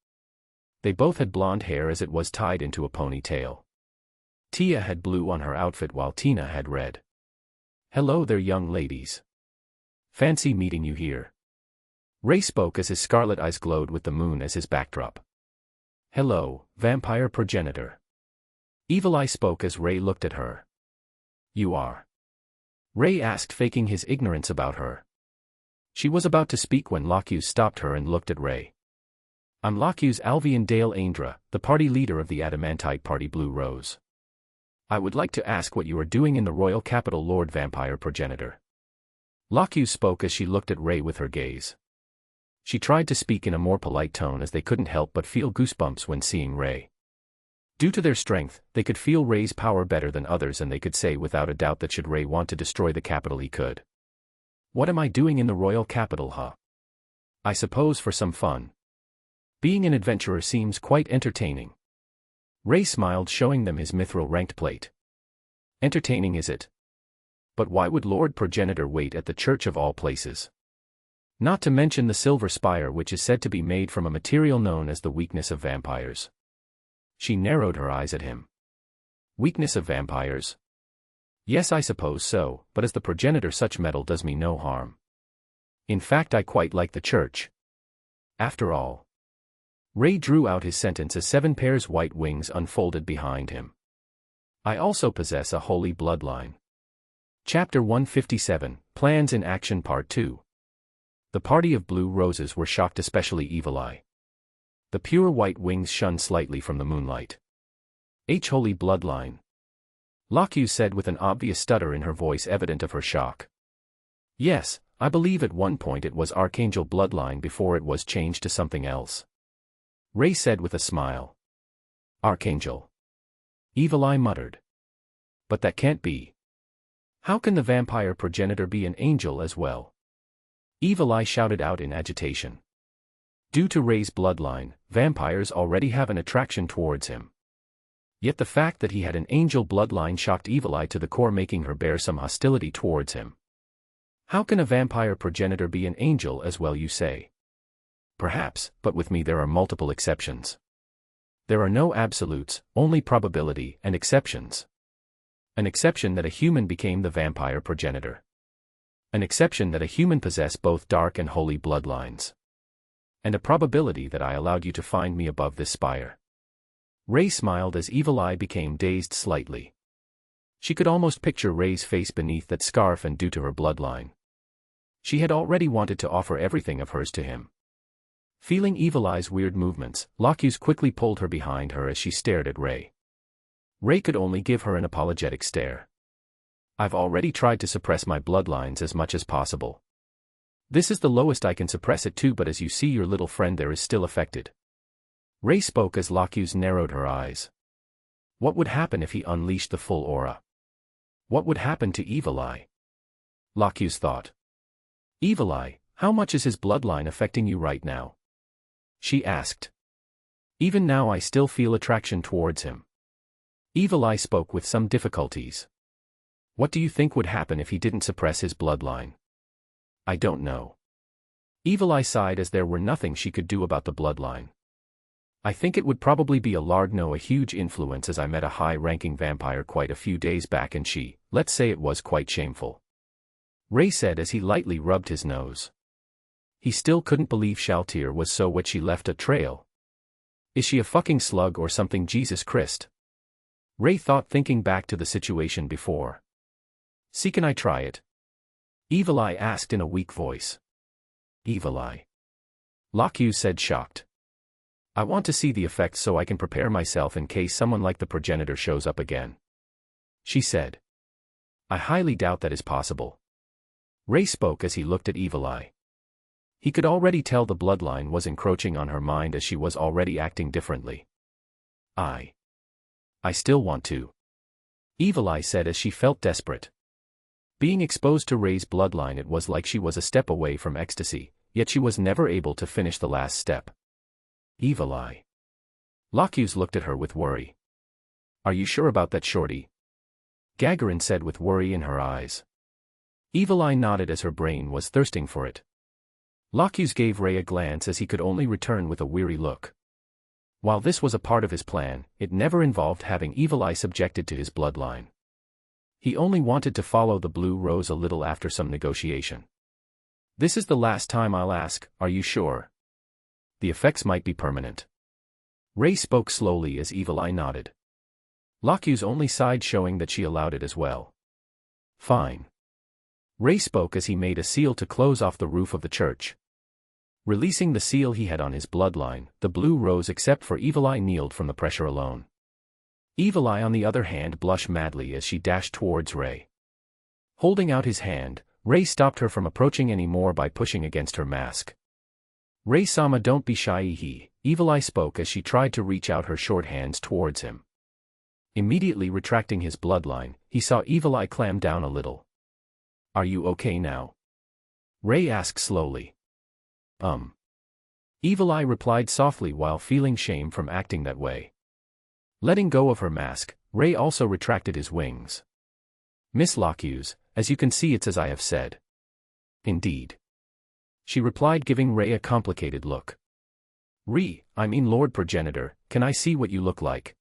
They both had blonde hair as it was tied into a ponytail. Tia had blue on her outfit while Tina had red. "Hello there, young ladies. Fancy meeting you here." Ray spoke as his scarlet eyes glowed with the moon as his backdrop. "Hello, vampire progenitor." Evil Eye spoke as Ray looked at her. "You are?" Ray asked, faking his ignorance about her. She was about to speak when Lockhugh stopped her and looked at Ray. "I'm Lockhugh's Alvian Dale Aindra, the party leader of the Adamantite Party Blue Rose. I would like to ask what you are doing in the royal capital, Lord Vampire Progenitor." Lockhugh spoke as she looked at Ray with her gaze. She tried to speak in a more polite tone as they couldn't help but feel goosebumps when seeing Ray. Due to their strength, they could feel Ray's power better than others, and they could say without a doubt that should Ray want to destroy the capital he could. "What am I doing in the royal capital, huh? I suppose for some fun. Being an adventurer seems quite entertaining." Ray smiled, showing them his mithril ranked plate. "Entertaining, is it? But why would Lord Progenitor wait at the church of all places? Not to mention the silver spire, which is said to be made from a material known as the weakness of vampires." She narrowed her eyes at him. "Weakness of vampires? Yes, I suppose so, but as the progenitor such metal does me no harm. In fact, I quite like the church. After all." Ray drew out his sentence as 7 pairs white wings unfolded behind him. "I also possess a holy bloodline." Chapter 157, Plans in Action Part 2. The party of blue roses were shocked, especially Evil Eye. The pure white wings shone slightly from the moonlight. "Holy bloodline," Lockhugh said with an obvious stutter in her voice, evident of her shock. "Yes, I believe at one point it was Archangel bloodline before it was changed to something else," Ray said with a smile. "Archangel?" Evil Eye muttered. "But that can't be. How can the vampire progenitor be an angel as well?" Evil Eye shouted out in agitation. Due to Ray's bloodline, vampires already have an attraction towards him. Yet the fact that he had an angel bloodline shocked Evil Eye to the core, making her bear some hostility towards him. "How can a vampire progenitor be an angel as well, you say?" "Perhaps, but with me there are multiple exceptions. There are no absolutes, only probability and exceptions. An exception that a human became the vampire progenitor. An exception that a human possess both dark and holy bloodlines. And a probability that I allowed you to find me above this spire." Ray smiled as Evil Eye became dazed slightly. She could almost picture Ray's face beneath that scarf, and due to her bloodline, she had already wanted to offer everything of hers to him. Feeling Evil Eye's weird movements, Lockhugh quickly pulled her behind her as she stared at Ray. Ray could only give her an apologetic stare. "I've already tried to suppress my bloodlines as much as possible. This is the lowest I can suppress it to, but as you see, your little friend there is still affected." Ray spoke as Lockhugh narrowed her eyes. What would happen if he unleashed the full aura? What would happen to Evil Eye? Lockhugh thought. "Evil Eye, how much is his bloodline affecting you right now?" she asked. "Even now I still feel attraction towards him." Evil Eye spoke with some difficulties. "What do you think would happen if he didn't suppress his bloodline?" "I don't know." Evil Eye sighed as there were nothing she could do about the bloodline. "I think it would probably be a huge influence, as I met a high-ranking vampire quite a few days back and she, let's say it was quite shameful," Ray said as he lightly rubbed his nose. He still couldn't believe Shaltir was so wet she left a trail. Is she a fucking slug or something, Jesus Christ? Ray thought, thinking back to the situation before. "See, can I try it?" Evil Eye asked in a weak voice. "Evil Eye?" Lockhugh said, shocked. "I want to see the effect so I can prepare myself in case someone like the progenitor shows up again," she said. "I highly doubt that is possible." Ray spoke as he looked at Evil Eye. He could already tell the bloodline was encroaching on her mind as she was already acting differently. I still want to. Evil Eye said as she felt desperate. Being exposed to Ray's bloodline, it was like she was a step away from ecstasy, yet she was never able to finish the last step. Evil Eye. Locuse looked at her with worry. Are you sure about that, shorty? Gagarin said with worry in her eyes. Evil Eye nodded as her brain was thirsting for it. Locuse gave Ray a glance as he could only return with a weary look. While this was a part of his plan, it never involved having Evil Eye subjected to his bloodline. He only wanted to follow the Blue Rose a little after some negotiation. This is the last time I'll ask, are you sure? The effects might be permanent. Ray spoke slowly as Evil Eye nodded. Locuse only sighed, showing that she allowed it as well. Fine. Ray spoke as he made a seal to close off the roof of the church. Releasing the seal he had on his bloodline, the Blue Rose except for Evil Eye kneeled from the pressure alone. Evil Eye on the other hand blushed madly as she dashed towards Ray. Holding out his hand, Ray stopped her from approaching any more by pushing against her mask. Ray-sama, don't be shy, Evil Eye spoke as she tried to reach out her short hands towards him. Immediately retracting his bloodline, he saw Evil Eye clam down a little. Are you okay now? Ray asked slowly. Evil Eye replied softly while feeling shame from acting that way. Letting go of her mask, Ray also retracted his wings. Miss Locuse, as you can see, it's as I have said. Indeed. She replied, giving Ray a complicated look. I mean Lord Progenitor, can I see what you look like?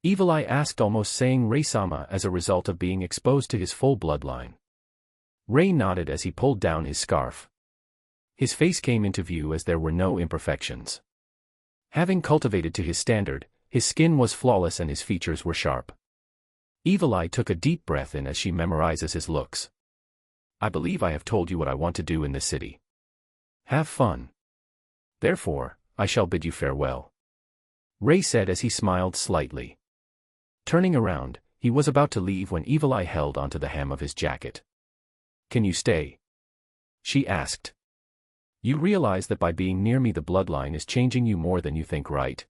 Evil Eye asked, almost saying Ray-sama as a result of being exposed to his full bloodline. Ray nodded as he pulled down his scarf. His face came into view as there were no imperfections. Having cultivated to his standard, his skin was flawless and his features were sharp. Evil Eye took a deep breath in as she memorizes his looks. I believe I have told you what I want to do in this city. Have fun. Therefore, I shall bid you farewell. Ray said as he smiled slightly. Turning around, he was about to leave when Evil Eye held onto the hem of his jacket. Can you stay? She asked. You realize that by being near me the bloodline is changing you more than you think, right?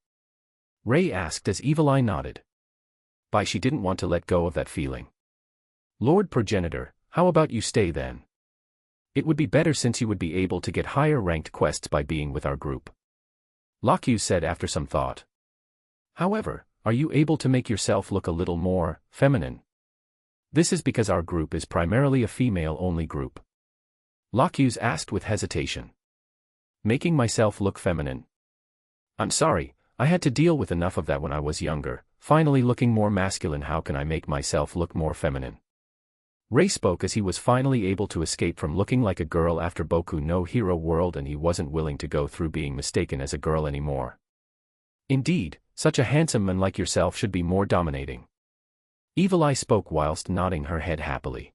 Ray asked as Evil Eye nodded. She didn't want to let go of that feeling. Lord Progenitor, how about you stay then? It would be better since you would be able to get higher ranked quests by being with our group. Locuse said after some thought. However, are you able to make yourself look a little more feminine? This is because our group is primarily a female-only group. Locuse asked with hesitation. Making myself look feminine? I'm sorry, I had to deal with enough of that when I was younger, finally looking more masculine. How can I make myself look more feminine? Ray spoke as he was finally able to escape from looking like a girl after Boku no Hero World, and he wasn't willing to go through being mistaken as a girl anymore. Indeed, such a handsome man like yourself should be more dominating. Evil Eye spoke whilst nodding her head happily.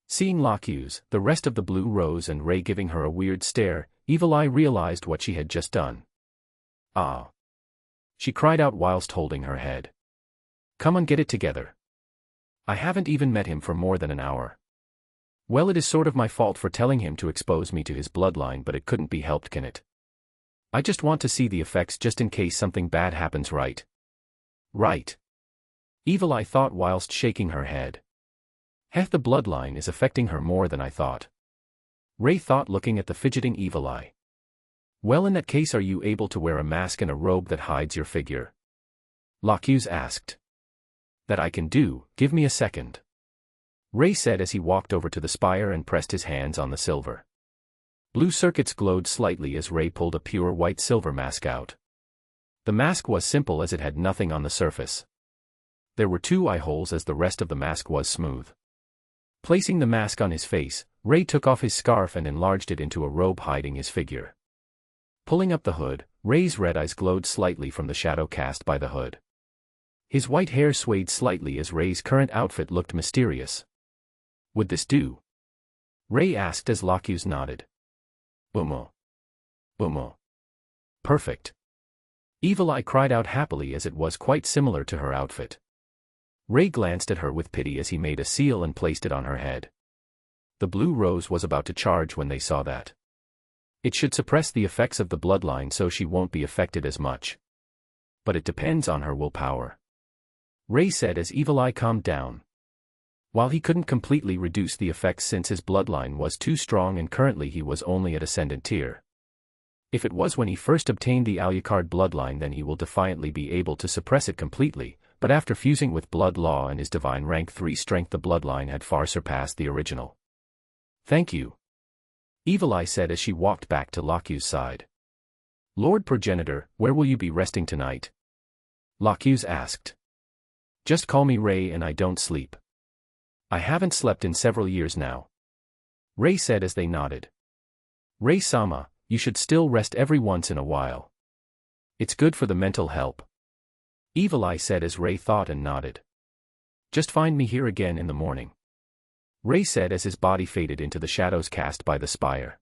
Seeing Locuse, the rest of the Blue Rose and Ray giving her a weird stare, Evil Eye realized what she had just done. Ah! She cried out whilst holding her head. Come on, get it together. I haven't even met him for more than an hour. Well, it is sort of my fault for telling him to expose me to his bloodline, but it couldn't be helped, can it? I just want to see the effects just in case something bad happens, right? Right. Evil Eye thought whilst shaking her head. Heh, the bloodline is affecting her more than I thought. Ray thought, looking at the fidgeting Evil Eye. Well, in that case, are you able to wear a mask and a robe that hides your figure? Locuse asked. That I can do, give me a second. Ray said as he walked over to the spire and pressed his hands on the silver. Blue circuits glowed slightly as Ray pulled a pure white silver mask out. The mask was simple as it had nothing on the surface. There were 2 eye holes as the rest of the mask was smooth. Placing the mask on his face, Ray took off his scarf and enlarged it into a robe hiding his figure. Pulling up the hood, Ray's red eyes glowed slightly from the shadow cast by the hood. His white hair swayed slightly as Ray's current outfit looked mysterious. Would this do? Ray asked as Locuse nodded. Perfect. Evil Eye cried out happily as it was quite similar to her outfit. Ray glanced at her with pity as he made a seal and placed it on her head. The Blue Rose was about to charge when they saw that. It should suppress the effects of the bloodline so she won't be affected as much. But it depends on her willpower. Ray said as Evil Eye calmed down. While he couldn't completely reduce the effects since his bloodline was too strong and currently he was only at Ascendant tier. If it was when he first obtained the Alucard bloodline, then he will defiantly be able to suppress it completely, but after fusing with Blood Law and his divine rank 3 strength, the bloodline had far surpassed the original. Thank you, Evil Eye said as she walked back to Locu's side. Lord Progenitor, where will you be resting tonight? Locus asked. Just call me Ray and I don't sleep. I haven't slept in several years now, Ray said as they nodded. Ray-sama, you should still rest every once in a while. It's good for the mental health, Evil Eye said as Ray thought and nodded. Just find me here again in the morning, Ray said as his body faded into the shadows cast by the spire.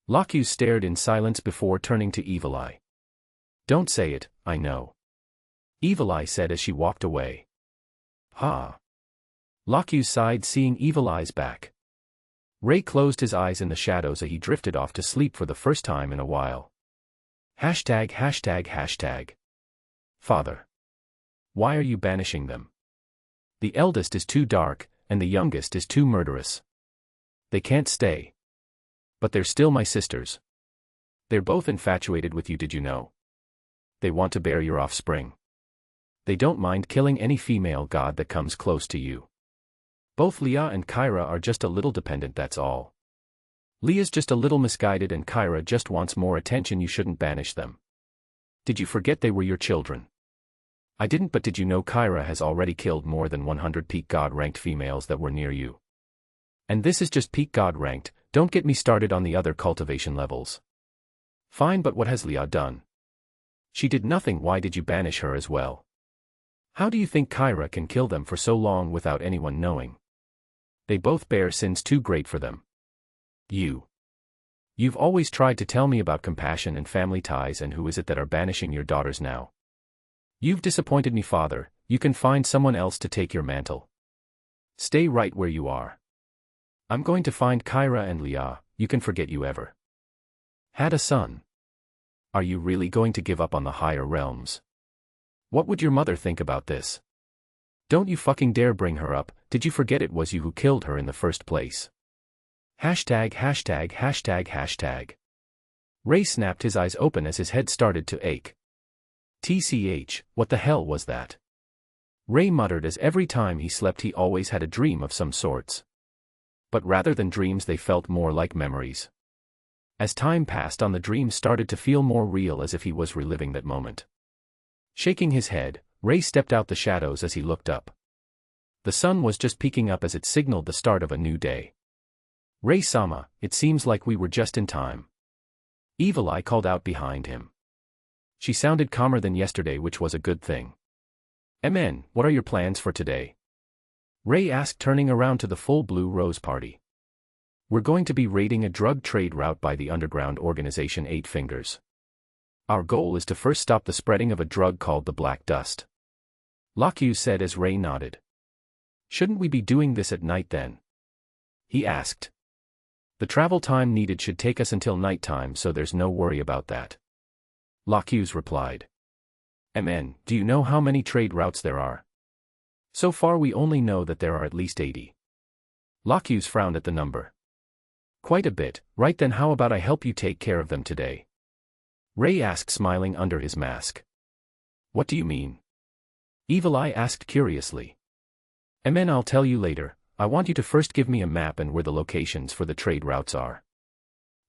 Locus stared in silence before turning to Evil Eye. Don't say it, I know, Evil Eye said as she walked away. Ha! Locus sighed seeing Evil Eye's back. Ray closed his eyes in the shadows as he drifted off to sleep for the first time in a while. Hashtag. Father. Why are you banishing them? The eldest is too dark, and the youngest is too murderous. They can't stay. But they're still my sisters. They're both infatuated with you, did you know? They want to bear your offspring. They don't mind killing any female god that comes close to you. Both Leah and Kyra are just a little dependent, that's all. Leah's just a little misguided and Kyra just wants more attention. You shouldn't banish them. Did you forget they were your children? I didn't, but did you know Kyra has already killed more than 100 peak god ranked females that were near you? And this is just peak god ranked, don't get me started on the other cultivation levels. Fine, but what has Leah done? She did nothing. Why did you banish her as well? How do you think Kyra can kill them for so long without anyone knowing? They both bear sins too great for them. You've always tried to tell me about compassion and family ties, and who is it that are banishing your daughters now? You've disappointed me, father. You can find someone else to take your mantle. Stay right where you are. I'm going to find Kyra and Leah. You can forget you ever had a son. Are you really going to give up on the higher realms? What would your mother think about this? Don't you fucking dare bring her up. Did you forget it was you who killed her in the first place? Hashtag. Ray snapped his eyes open as his head started to ache. TCH, what the hell was that? Ray muttered as every time he slept he always had a dream of some sorts. But rather than dreams, they felt more like memories. As time passed on, the dreams started to feel more real, as if he was reliving that moment. Shaking his head, Ray stepped out the shadows as he looked up. The sun was just peeking up as it signaled the start of a new day. Ray-sama, it seems like we were just in time. Evil Eye called out behind him. She sounded calmer than yesterday, which was a good thing. MN, what are your plans for today? Ray asked, turning around to the full Blue Rose party. We're going to be raiding a drug trade route by the underground organization 8 Fingers. Our goal is to first stop the spreading of a drug called the Black Dust. Locus said as Ray nodded. Shouldn't we be doing this at night then? He asked. The travel time needed should take us until nighttime, so there's no worry about that. Locus replied. MN, do you know how many trade routes there are? So far we only know that there are at least 80. Locus frowned at the number. Quite a bit, right then how about I help you take care of them today? Ray asked, smiling under his mask. What do you mean? Evil Eye asked curiously. MN, I'll tell you later. I want you to first give me a map and where the locations for the trade routes are.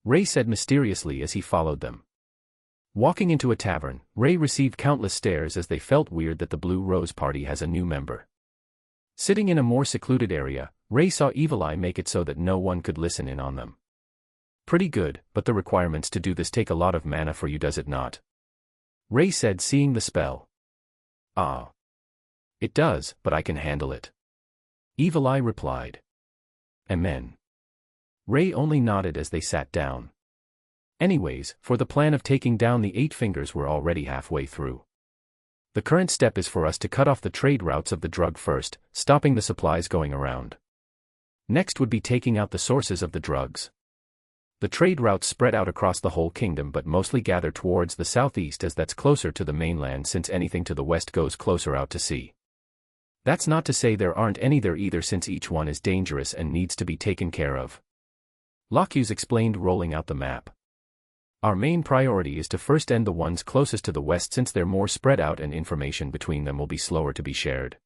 Ray said mysteriously as he followed them. Walking into a tavern, Ray received countless stares as they felt weird that the Blue Rose party has a new member. Sitting in a more secluded area, Ray saw Evil Eye make it so that no one could listen in on them. Pretty good, but the requirements to do this take a lot of mana for you, does it not? Ray said, seeing the spell. Ah. It does, but I can handle it. Evil Eye replied. Amen. Ray only nodded as they sat down. Anyways, for the plan of taking down the 8 Fingers, we're already halfway through. The current step is for us to cut off the trade routes of the drug first, stopping the supplies going around. Next would be taking out the sources of the drugs. The trade routes spread out across the whole kingdom but mostly gather towards the southeast as that's closer to the mainland since anything to the west goes closer out to sea. That's not to say there aren't any there either since each one is dangerous and needs to be taken care of. Lockhughes explained, rolling out the map. Our main priority is to first end the ones closest to the west since they're more spread out and information between them will be slower to be shared.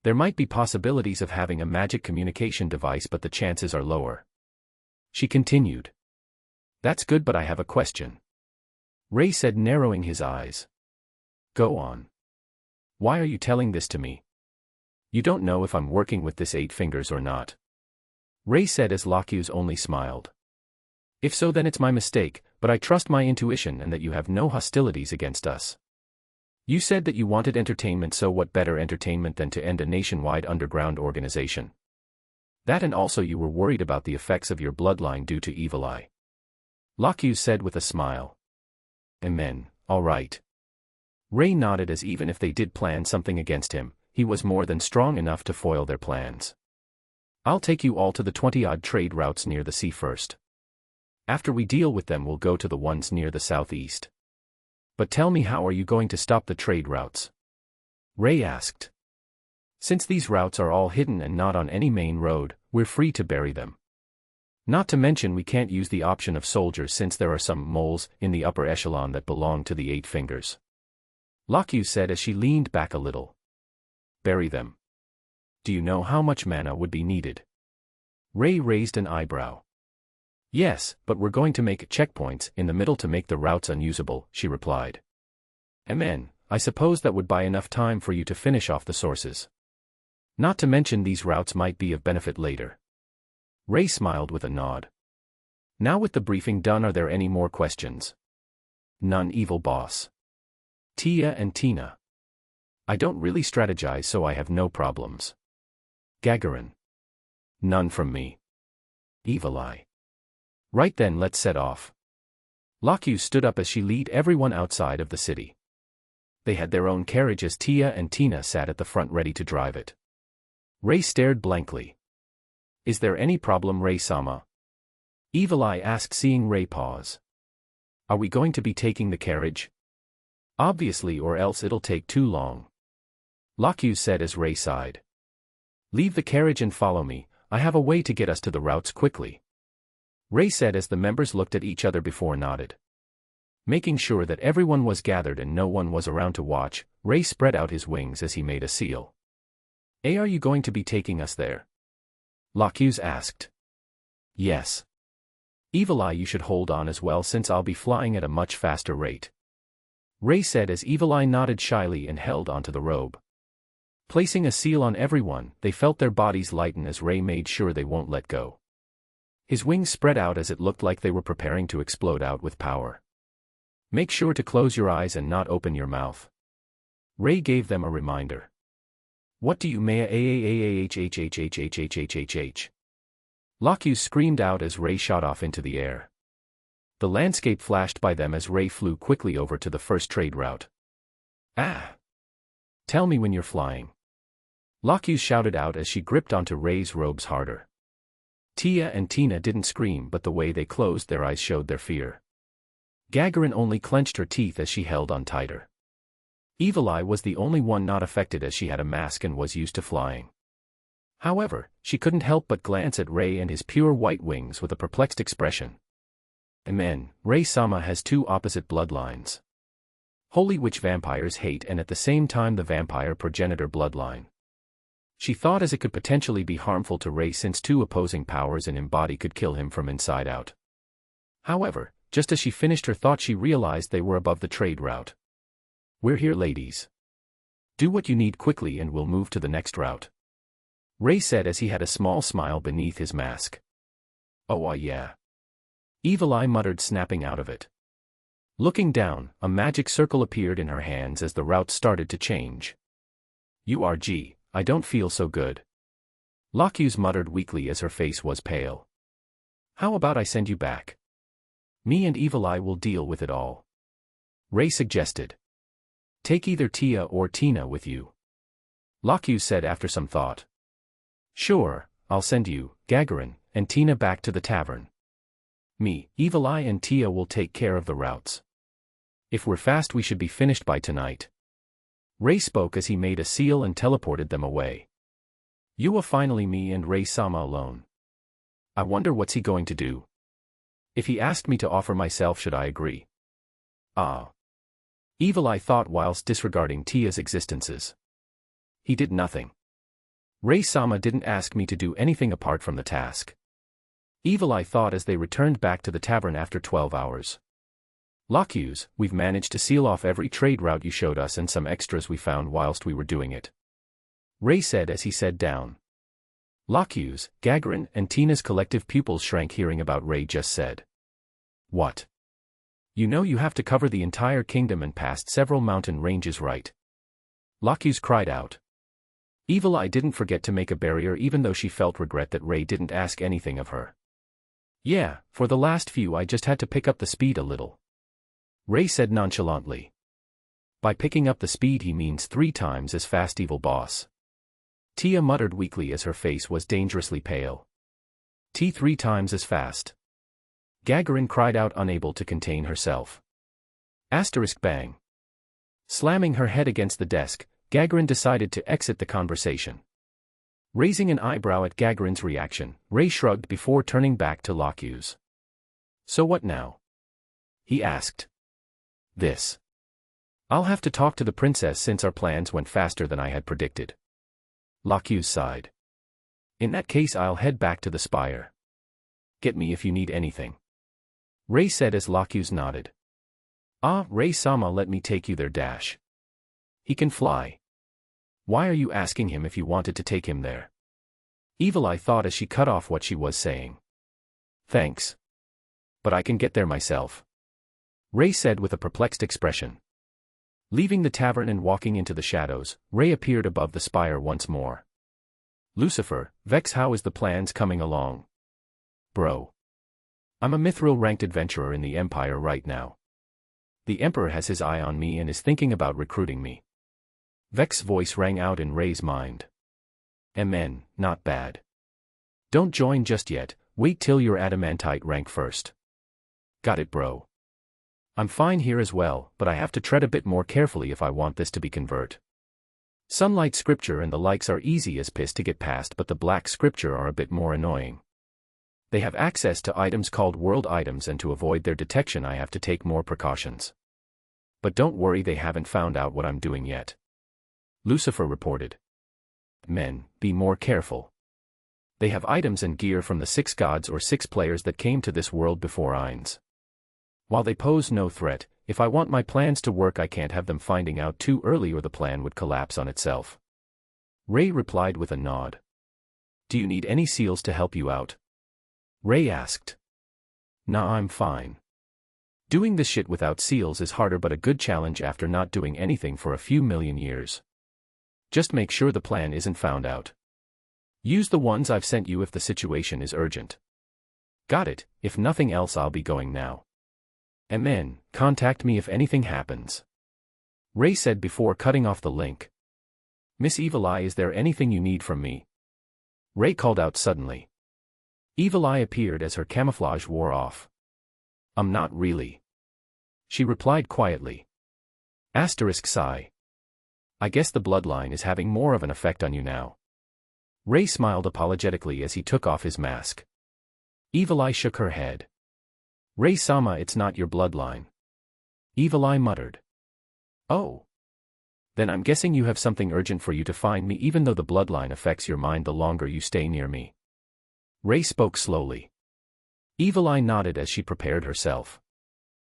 There might be possibilities of having a magic communication device but the chances are lower. She continued. That's good, but I have a question. Ray said, narrowing his eyes. Go on. Why are you telling this to me? You don't know if I'm working with this 8 fingers or not. Ray said as Lockhughes only smiled. If so, then it's my mistake, but I trust my intuition and that you have no hostilities against us. You said that you wanted entertainment, so what better entertainment than to end a nationwide underground organization? That, and also you were worried about the effects of your bloodline due to evil eye. Lockhughes said with a smile. Amen, all right. Ray nodded as even if they did plan something against him, he was more than strong enough to foil their plans. I'll take you all to the 20-odd trade routes near the sea first. After we deal with them, we'll go to the ones near the southeast. But tell me, how are you going to stop the trade routes? Ray asked. Since these routes are all hidden and not on any main road, we're free to bury them. Not to mention we can't use the option of soldiers since there are some moles in the upper echelon that belong to the 8 fingers. Lockhughes said as she leaned back a little. Bury them. Do you know how much mana would be needed? Ray raised an eyebrow. Yes, but we're going to make checkpoints in the middle to make the routes unusable, she replied. Amen, I suppose that would buy enough time for you to finish off the sources. Not to mention these routes might be of benefit later. Ray smiled with a nod. Now with the briefing done, are there any more questions? None, evil boss. Tia and Tina. I don't really strategize, so I have no problems. Gagarin. None from me. Evil eye. Right then, let's set off. Lockhughes stood up as she led everyone outside of the city. They had their own carriage as Tia and Tina sat at the front ready to drive it. Ray stared blankly. Is there any problem, Ray-sama? Evil eye asked, seeing Ray pause. Are we going to be taking the carriage? Obviously, or else it'll take too long. Lockhughes said as Ray sighed. Leave the carriage and follow me, I have a way to get us to the routes quickly. Ray said as the members looked at each other before nodded. Making sure that everyone was gathered and no one was around to watch, Ray spread out his wings as he made a seal. Are you going to be taking us there? Lockhughes asked. Yes. Evil eye, you should hold on as well since I'll be flying at a much faster rate. Ray said as Evil eye nodded shyly and held onto the robe. Placing a seal on everyone, they felt their bodies lighten as Ray made sure they won't let go. His wings spread out as it looked like they were preparing to explode out with power. Make sure to close your eyes and not open your mouth. Ray gave them a reminder. What do you mean? Lockhughes screamed out as Ray shot off into the air. The landscape flashed by them as Ray flew quickly over to the first trade route. Ah! Tell me when you're flying. Lockhughes shouted out as she gripped onto Ray's robes harder. Tia and Tina didn't scream, but the way they closed their eyes showed their fear. Gagarin only clenched her teeth as she held on tighter. Evil eye was the only one not affected as she had a mask and was used to flying. However, she couldn't help but glance at Ray and his pure white wings with a perplexed expression. Amen, Ray-sama has 2 opposite bloodlines. Holy Witch vampires hate and at the same time the vampire progenitor bloodline. She thought as it could potentially be harmful to Ray since 2 opposing powers in his body could kill him from inside out. However, just as she finished her thought, she realized they were above the trade route. We're here, ladies. Do what you need quickly and we'll move to the next route. Ray said as he had a small smile beneath his mask. Oh yeah. Evil eye muttered, snapping out of it. Looking down, a magic circle appeared in her hands as the route started to change. URG, I don't feel so good. Lockhughes muttered weakly as her face was pale. How about I send you back? Me and Evil eye will deal with it all. Ray suggested. Take either Tia or Tina with you. Lockhughes said after some thought. Sure, I'll send you, Gagarin, and Tina back to the tavern. Me, Evil Eye and Tia will take care of the routes. If we're fast we should be finished by tonight. Ray spoke as he made a seal and teleported them away. You are finally me and Ray-sama alone. I wonder what's he going to do. If he asked me to offer myself, should I agree? Ah. Evil Eye thought whilst disregarding Tia's existences. He did nothing. Ray-sama didn't ask me to do anything apart from the task. Evil Eye thought as they returned back to the tavern after 12 hours. Locus, we've managed to seal off every trade route you showed us and some extras we found whilst we were doing it. Ray said as he sat down. Locus, Gagarin, and Tina's collective pupils shrank hearing about Ray just said. What? You know you have to cover the entire kingdom and past several mountain ranges, right? Locus cried out. Evil Eye didn't forget to make a barrier even though she felt regret that Ray didn't ask anything of her. Yeah, for the last few I just had to pick up the speed a little. Ray said nonchalantly. By picking up the speed he means 3 times as fast, evil boss. Tia muttered weakly as her face was dangerously pale. 3 times as fast. Gagarin cried out, unable to contain herself. Asterisk bang. Slamming her head against the desk, Gagarin decided to exit the conversation. Raising an eyebrow at Gagarin's reaction, Ray shrugged before turning back to Locus. So what now? He asked. This. I'll have to talk to the princess since our plans went faster than I had predicted. Locus sighed. In that case I'll head back to the spire. Get me if you need anything. Ray said as Locus nodded. Ah, Ray-sama, let me take you there dash. He can fly. Why are you asking him if you wanted to take him there? Evil Eye thought as she cut off what she was saying. Thanks. But I can get there myself. Ray said with a perplexed expression. Leaving the tavern and walking into the shadows, Ray appeared above the spire once more. Lucifer, Vex, how is the plans coming along? Bro. I'm a mithril-ranked adventurer in the Empire right now. The Emperor has his eye on me and is thinking about recruiting me. Vex's voice rang out in Ray's mind. MN, not bad. Don't join just yet, wait till you're adamantite rank first. Got it, bro. I'm fine here as well, but I have to tread a bit more carefully if I want this to be convert. Sunlight scripture and the likes are easy as piss to get past, but the black scripture are a bit more annoying. They have access to items called world items, and to avoid their detection I have to take more precautions. But don't worry, they haven't found out what I'm doing yet. Lucifer reported. Men, be more careful. They have items and gear from the 6 gods or 6 players that came to this world before Ainz. While they pose no threat, if I want my plans to work I can't have them finding out too early or the plan would collapse on itself. Ray replied with a nod. Do you need any seals to help you out? Ray asked. Nah, I'm fine. Doing this shit without seals is harder but a good challenge after not doing anything for a few million years. Just make sure the plan isn't found out. Use the ones I've sent you if the situation is urgent. Got it, if nothing else I'll be going now. MN, contact me if anything happens. Ray said before cutting off the link. Miss Evil Eye, is there anything you need from me? Ray called out suddenly. Evil Eye appeared as her camouflage wore off. Not really. She replied quietly. Asterisk sigh. I guess the bloodline is having more of an effect on you now. Ray smiled apologetically as he took off his mask. Evil Eye shook her head. Ray-sama, it's not your bloodline. Evil Eye muttered. Oh. Then I'm guessing you have something urgent for you to find me, even though the bloodline affects your mind the longer you stay near me. Ray spoke slowly. Evil Eye nodded as she prepared herself.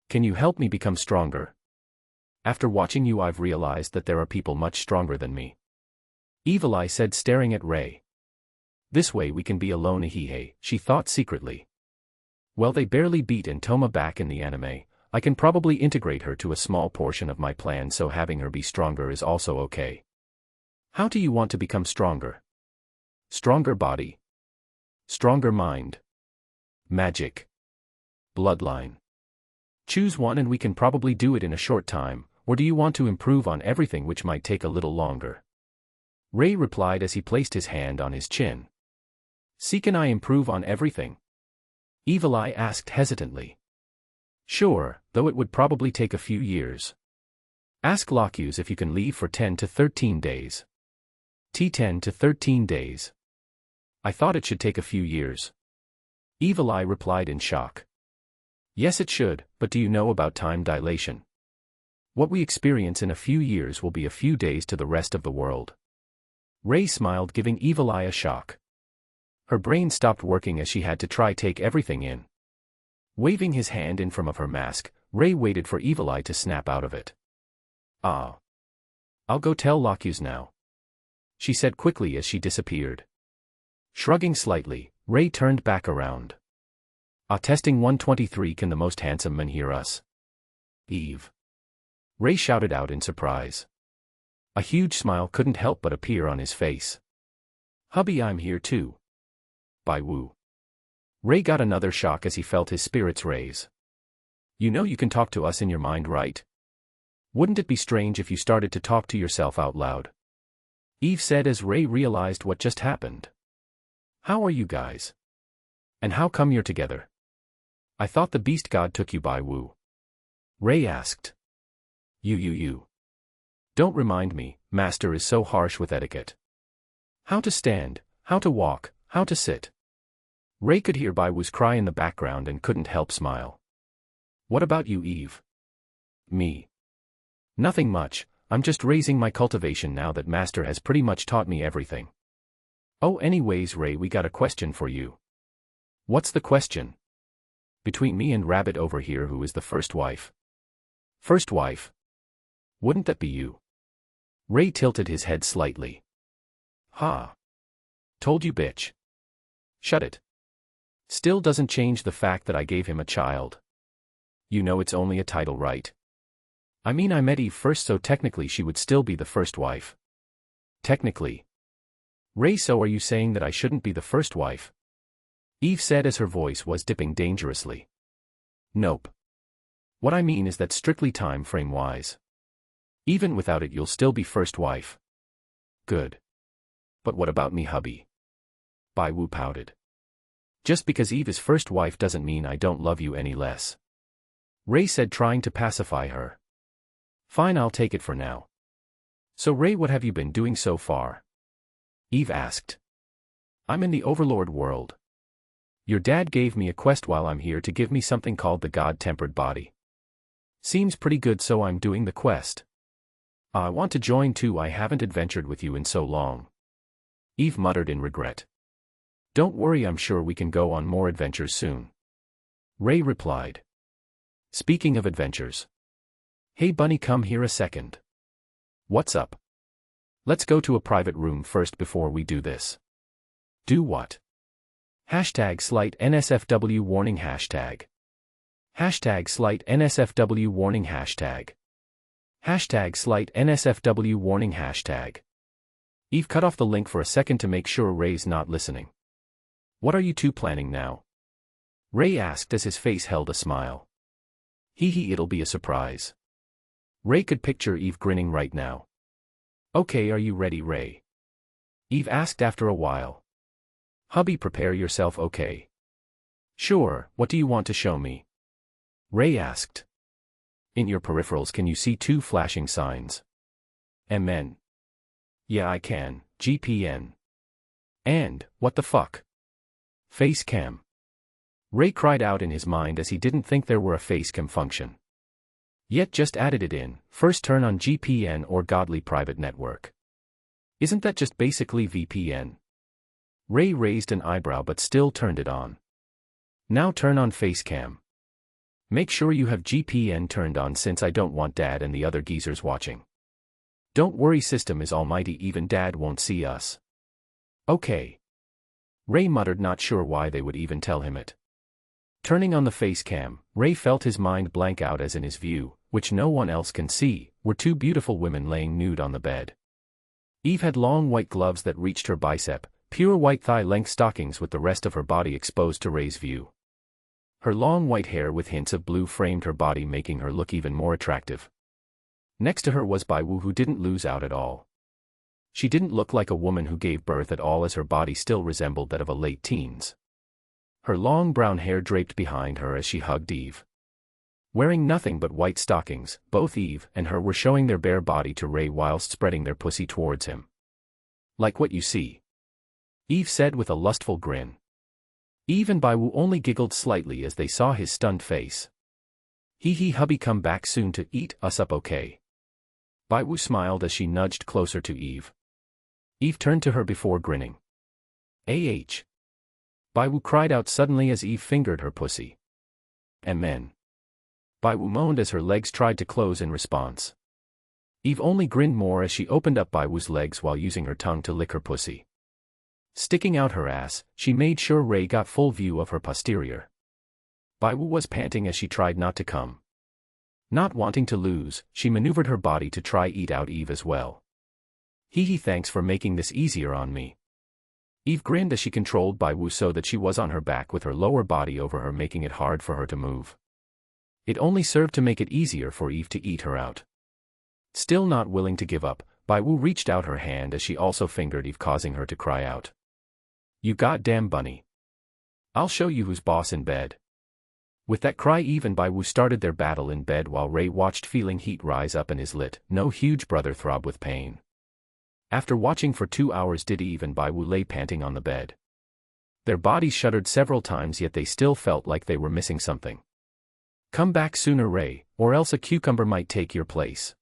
Can you help me become stronger? After watching you I've realized that there are people much stronger than me. Evil Eye said, staring at Ray. This way we can be alone, ahihe, she thought secretly. Well, they barely beat Entoma back in the anime, I can probably integrate her to a small portion of my plan, so having her be stronger is also okay. How do you want to become stronger? Stronger body. Stronger mind. Magic. Bloodline. Choose one and we can probably do it in a short time, or do you want to improve on everything, which might take a little longer? Ray replied as he placed his hand on his chin. See, can I improve on everything? Evil Eye asked hesitantly. Sure, though it would probably take a few years. Ask Locus if you can leave for 10 to 13 days. 10 to 13 days. I thought it should take a few years. Evil Eye replied in shock. Yes, it should, but do you know about time dilation? What we experience in a few years will be a few days to the rest of the world. Ray smiled, giving Evil Eye a shock. Her brain stopped working as she had to try take everything in. Waving his hand in front of her mask, Ray waited for Evil Eye to snap out of it. Ah. I'll go tell Locus now, she said quickly as she disappeared. Shrugging slightly, Ray turned back around. Testing 123, can the most handsome man hear us? Eve. Ray shouted out in surprise. A huge smile couldn't help but appear on his face. Hubby, I'm here too. By Wu. Ray got another shock as he felt his spirits raise. You know you can talk to us in your mind, right? Wouldn't it be strange if you started to talk to yourself out loud? Eve said as Ray realized what just happened. How are you guys? And how come you're together? I thought the beast god took you, by Wu. Ray asked. You. Don't remind me, Master is so harsh with etiquette. How to stand, how to walk, how to sit. Ray could hear Bai Wu's cry in the background and couldn't help smile. What about you, Eve? Me. Nothing much, I'm just raising my cultivation now that Master has pretty much taught me everything. Oh, anyways, Ray, we got a question for you. What's the question? Between me and Rabbit over here, who is the first wife? First wife? Wouldn't that be you? Ray tilted his head slightly. Ha. Told you, bitch. Shut it. Still doesn't change the fact that I gave him a child. You know it's only a title, right? I mean, I met Eve first, so technically she would still be the first wife. Technically. Ray, so are you saying that I shouldn't be the first wife? Eve said as her voice was dipping dangerously. Nope. What I mean is that strictly time frame wise. Even without it, you'll still be first wife. Good. But what about me, hubby? Bai Wu pouted. Just because Eve is first wife doesn't mean I don't love you any less. Ray said, trying to pacify her. Fine, I'll take it for now. So Ray, what have you been doing so far? Eve asked. I'm in the Overlord world. Your dad gave me a quest while I'm here to give me something called the God-tempered body. Seems pretty good, so I'm doing the quest. I want to join too, I haven't adventured with you in so long. Eve muttered in regret. Don't worry, I'm sure we can go on more adventures soon. Ray replied. Speaking of adventures. Hey Bunny, come here a second. What's up? Let's go to a private room first before we do this. Do what? Hashtag slight NSFW warning hashtag. Hashtag slight NSFW warning hashtag. Hashtag slight NSFW warning hashtag. Eve cut off the link for a second to make sure Ray's not listening. What are you two planning now? Ray asked as his face held a smile. Hee, it'll be a surprise. Ray could picture Eve grinning right now. Okay, are you ready, Ray? Eve asked after a while. Hubby, prepare yourself, okay? Sure, what do you want to show me? Ray asked. In your peripherals, can you see two flashing signs? MN. Yeah, I can, GPN. And, what the fuck? Face cam. Ray cried out in his mind as he didn't think there were a face cam function. Yet just added it in, first turn on GPN or Godly Private Network. Isn't that just basically VPN? Ray raised an eyebrow but still turned it on. Now turn on Facecam. Make sure you have GPN turned on since I don't want Dad and the other geezers watching. Don't worry, system is almighty, even Dad won't see us. Okay. Ray muttered, not sure why they would even tell him it. Turning on the Facecam, Ray felt his mind blank out as in his view, which no one else can see, were two beautiful women laying nude on the bed. Eve had long white gloves that reached her bicep, pure white thigh-length stockings with the rest of her body exposed to Ray's view. Her long white hair with hints of blue framed her body, making her look even more attractive. Next to her was Bai Wu, who didn't lose out at all. She didn't look like a woman who gave birth at all, as her body still resembled that of a late teens. Her long brown hair draped behind her as she hugged Eve. Wearing nothing but white stockings, both Eve and her were showing their bare body to Ray whilst spreading their pussy towards him. "Like what you see," Eve said with a lustful grin. Eve and Baiwu only giggled slightly as they saw his stunned face. "Hee hubby, come back soon to eat us up, okay?" Baiwu smiled as she nudged closer to Eve. Eve turned to her before grinning. Baiwu cried out suddenly as Eve fingered her pussy. "Amen." Baiwu moaned as her legs tried to close in response. Eve only grinned more as she opened up Baiwu's legs while using her tongue to lick her pussy. Sticking out her ass, she made sure Ray got full view of her posterior. Baiwu was panting as she tried not to come. Not wanting to lose, she maneuvered her body to try eat out Eve as well. "Hee thanks for making this easier on me." Eve grinned as she controlled Baiwu so that she was on her back with her lower body over her, making it hard for her to move. It only served to make it easier for Eve to eat her out. Still not willing to give up, Baiwu reached out her hand as she also fingered Eve, causing her to cry out. "You goddamn bunny. I'll show you who's boss in bed." With that cry, Eve and Baiwu started their battle in bed while Ray watched, feeling heat rise up in his lit, no huge brother throb with pain. After watching for 2 hours, did Eve and Baiwu lay panting on the bed. Their bodies shuddered several times, yet they still felt like they were missing something. "Come back sooner, Ray, or else a cucumber might take your place."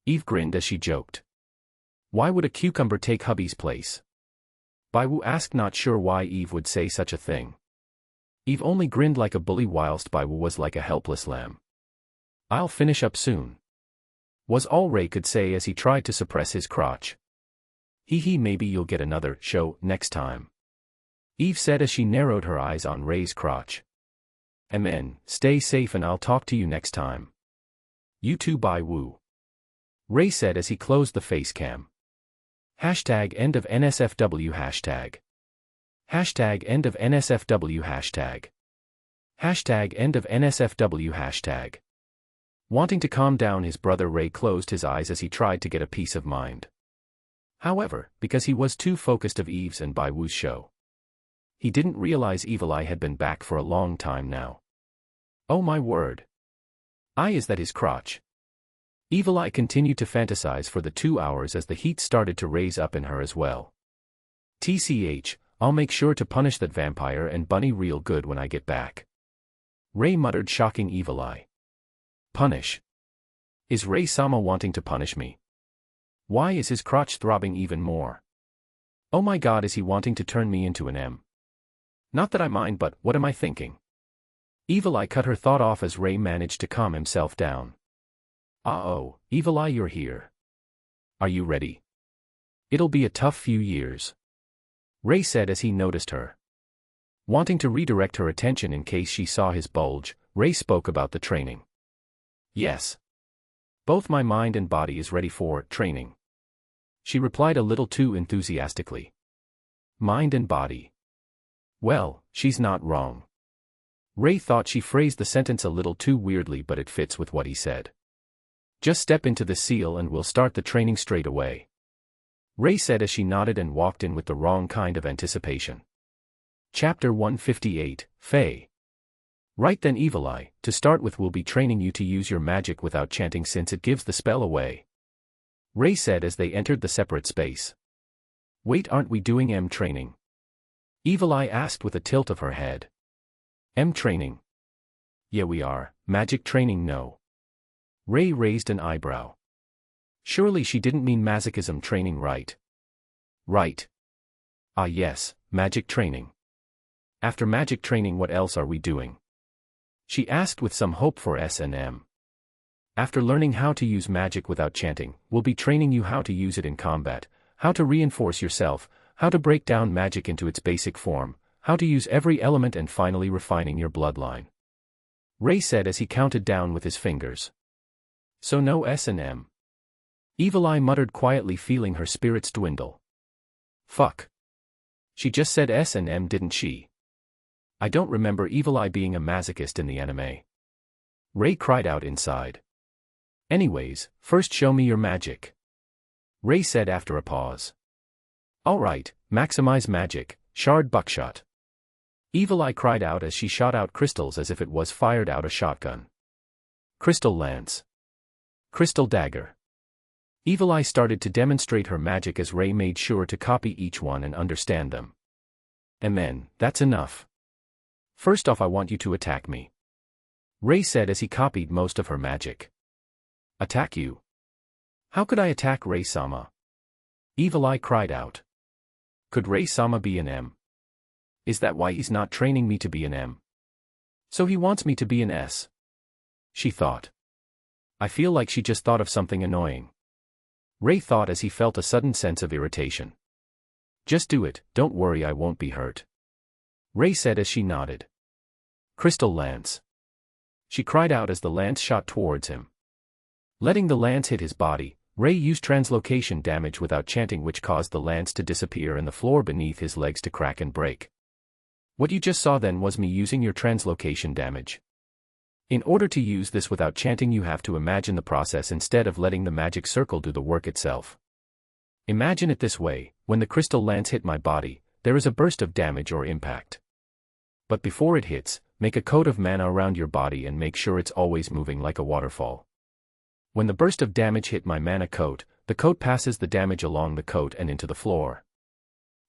Eve grinned as she joked. "Why would a cucumber take hubby's place?" Baiwu asked, not sure why Eve would say such a thing. Eve only grinned like a bully whilst Baiwu was like a helpless lamb. "I'll finish up soon," was all Ray could say as he tried to suppress his crotch. Hee maybe you'll get another show next time," Eve said as she narrowed her eyes on Ray's crotch. "Amen, stay safe and I'll talk to you next time." "You too, Baiwu," Ray said as he closed the face cam. #end of NSFW #. #end of NSFW #end of NSFW Wanting to calm down his brother, Ray closed his eyes as he tried to get a peace of mind. However, because he was too focused of Eve's and Baiwu's show, he didn't realize Evil Eye had been back for a long time now. "Oh my word. Is that his crotch?" Evil Eye continued to fantasize for the 2 hours as the heat started to raise up in her as well. "TCH, I'll make sure to punish that vampire and bunny real good when I get back," Ray muttered, shocking Evil Eye. "Punish? Is Ray-sama wanting to punish me? Why is his crotch throbbing even more? Oh my god, is he wanting to turn me into an M? Not that I mind, but what am I thinking?" Evil Eye cut her thought off as Ray managed to calm himself down. "Oh, Evil Eye, you're here. Are you ready? It'll be a tough few years," Ray said as he noticed her. Wanting to redirect her attention in case she saw his bulge, Ray spoke about the training. "Yes. Both my mind and body is ready for training," she replied a little too enthusiastically. Mind and body. Well, she's not wrong. Ray thought she phrased the sentence a little too weirdly, but it fits with what he said. "Just step into the seal and we'll start the training straight away," Ray said as she nodded and walked in with the wrong kind of anticipation. Chapter 158, Fae. "Right then, Evil Eye, to start with we'll be training you to use your magic without chanting since it gives the spell away," Ray said as they entered the separate space. "Wait, aren't we doing M training?" Evil Eye asked with a tilt of her head. "M training? Yeah, we are. Magic training, no." Ray raised an eyebrow. Surely she didn't mean masochism training, right? Right. Ah yes, magic training. After magic training, what else are we doing?" she asked with some hope for S&M. "After learning how to use magic without chanting, we'll be training you how to use it in combat, how to reinforce yourself, how to break down magic into its basic form, how to use every element, and finally refining your bloodline," Ray said as he counted down with his fingers. "So no S&M?" Evil Eye muttered quietly, feeling her spirits dwindle. "Fuck. She just said S&M, didn't she? I don't remember Evil Eye being a masochist in the anime." Ray cried out inside. "Anyways, first show me your magic," Ray said after a pause. "Alright, maximize magic, shard buckshot." Evil Eye cried out as she shot out crystals as if it was fired out a shotgun. Crystal lance. Crystal dagger. Evil Eye started to demonstrate her magic as Ray made sure to copy each one and understand them. And then, that's enough. First off, I want you to attack me. Ray said as he copied most of her magic. Attack you? How could I attack Ray-sama? Evil Eye cried out. Could Ray-sama be an M? Is that why he's not training me to be an M? So he wants me to be an S? She thought. I feel like she just thought of something annoying. Ray thought as he felt a sudden sense of irritation. Just do it, don't worry, I won't be hurt. Ray said as she nodded. Crystal lance. She cried out as the lance shot towards him. Letting the lance hit his body, Ray used translocation damage without chanting, which caused the lance to disappear and the floor beneath his legs to crack and break. What you just saw then was me using your translocation damage. In order to use this without chanting, you have to imagine the process instead of letting the magic circle do the work itself. Imagine it this way: when the crystal lance hit my body, there is a burst of damage or impact. But before it hits, make a coat of mana around your body and make sure it's always moving like a waterfall. When the burst of damage hit my mana coat, the coat passes the damage along the coat and into the floor.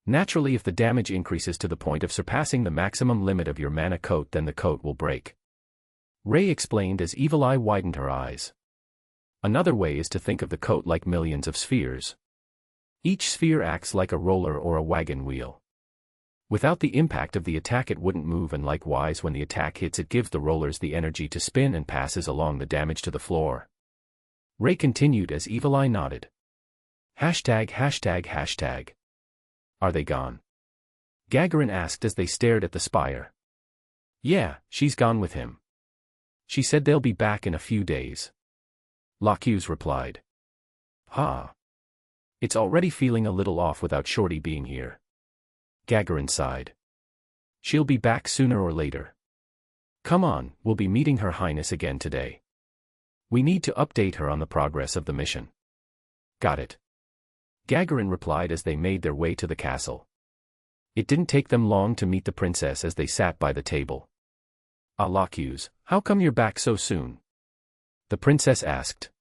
Naturally, if the damage increases to the point of surpassing the maximum limit of your mana coat, then the coat will break. Ray explained as Evil Eye widened her eyes. Another way is to think of the coat like millions of spheres. Each sphere acts like a roller or a wagon wheel. Without the impact of the attack it wouldn't move, and likewise when the attack hits it gives the rollers the energy to spin and passes along the damage to the floor. Ray continued as Evil Eye nodded. ####. Are they gone? Gagarin asked as they stared at the spire. Yeah, she's gone with him. She said they'll be back in a few days. Lacuse replied. It's already feeling a little off without Shorty being here. Gagarin sighed. She'll be back sooner or later. Come on, we'll be meeting Her Highness again today. We need to update her on the progress of the mission. Got it. Gagarin replied as they made their way to the castle. It didn't take them long to meet the princess as they sat by the table. Lacuse, how come you're back so soon? The princess asked.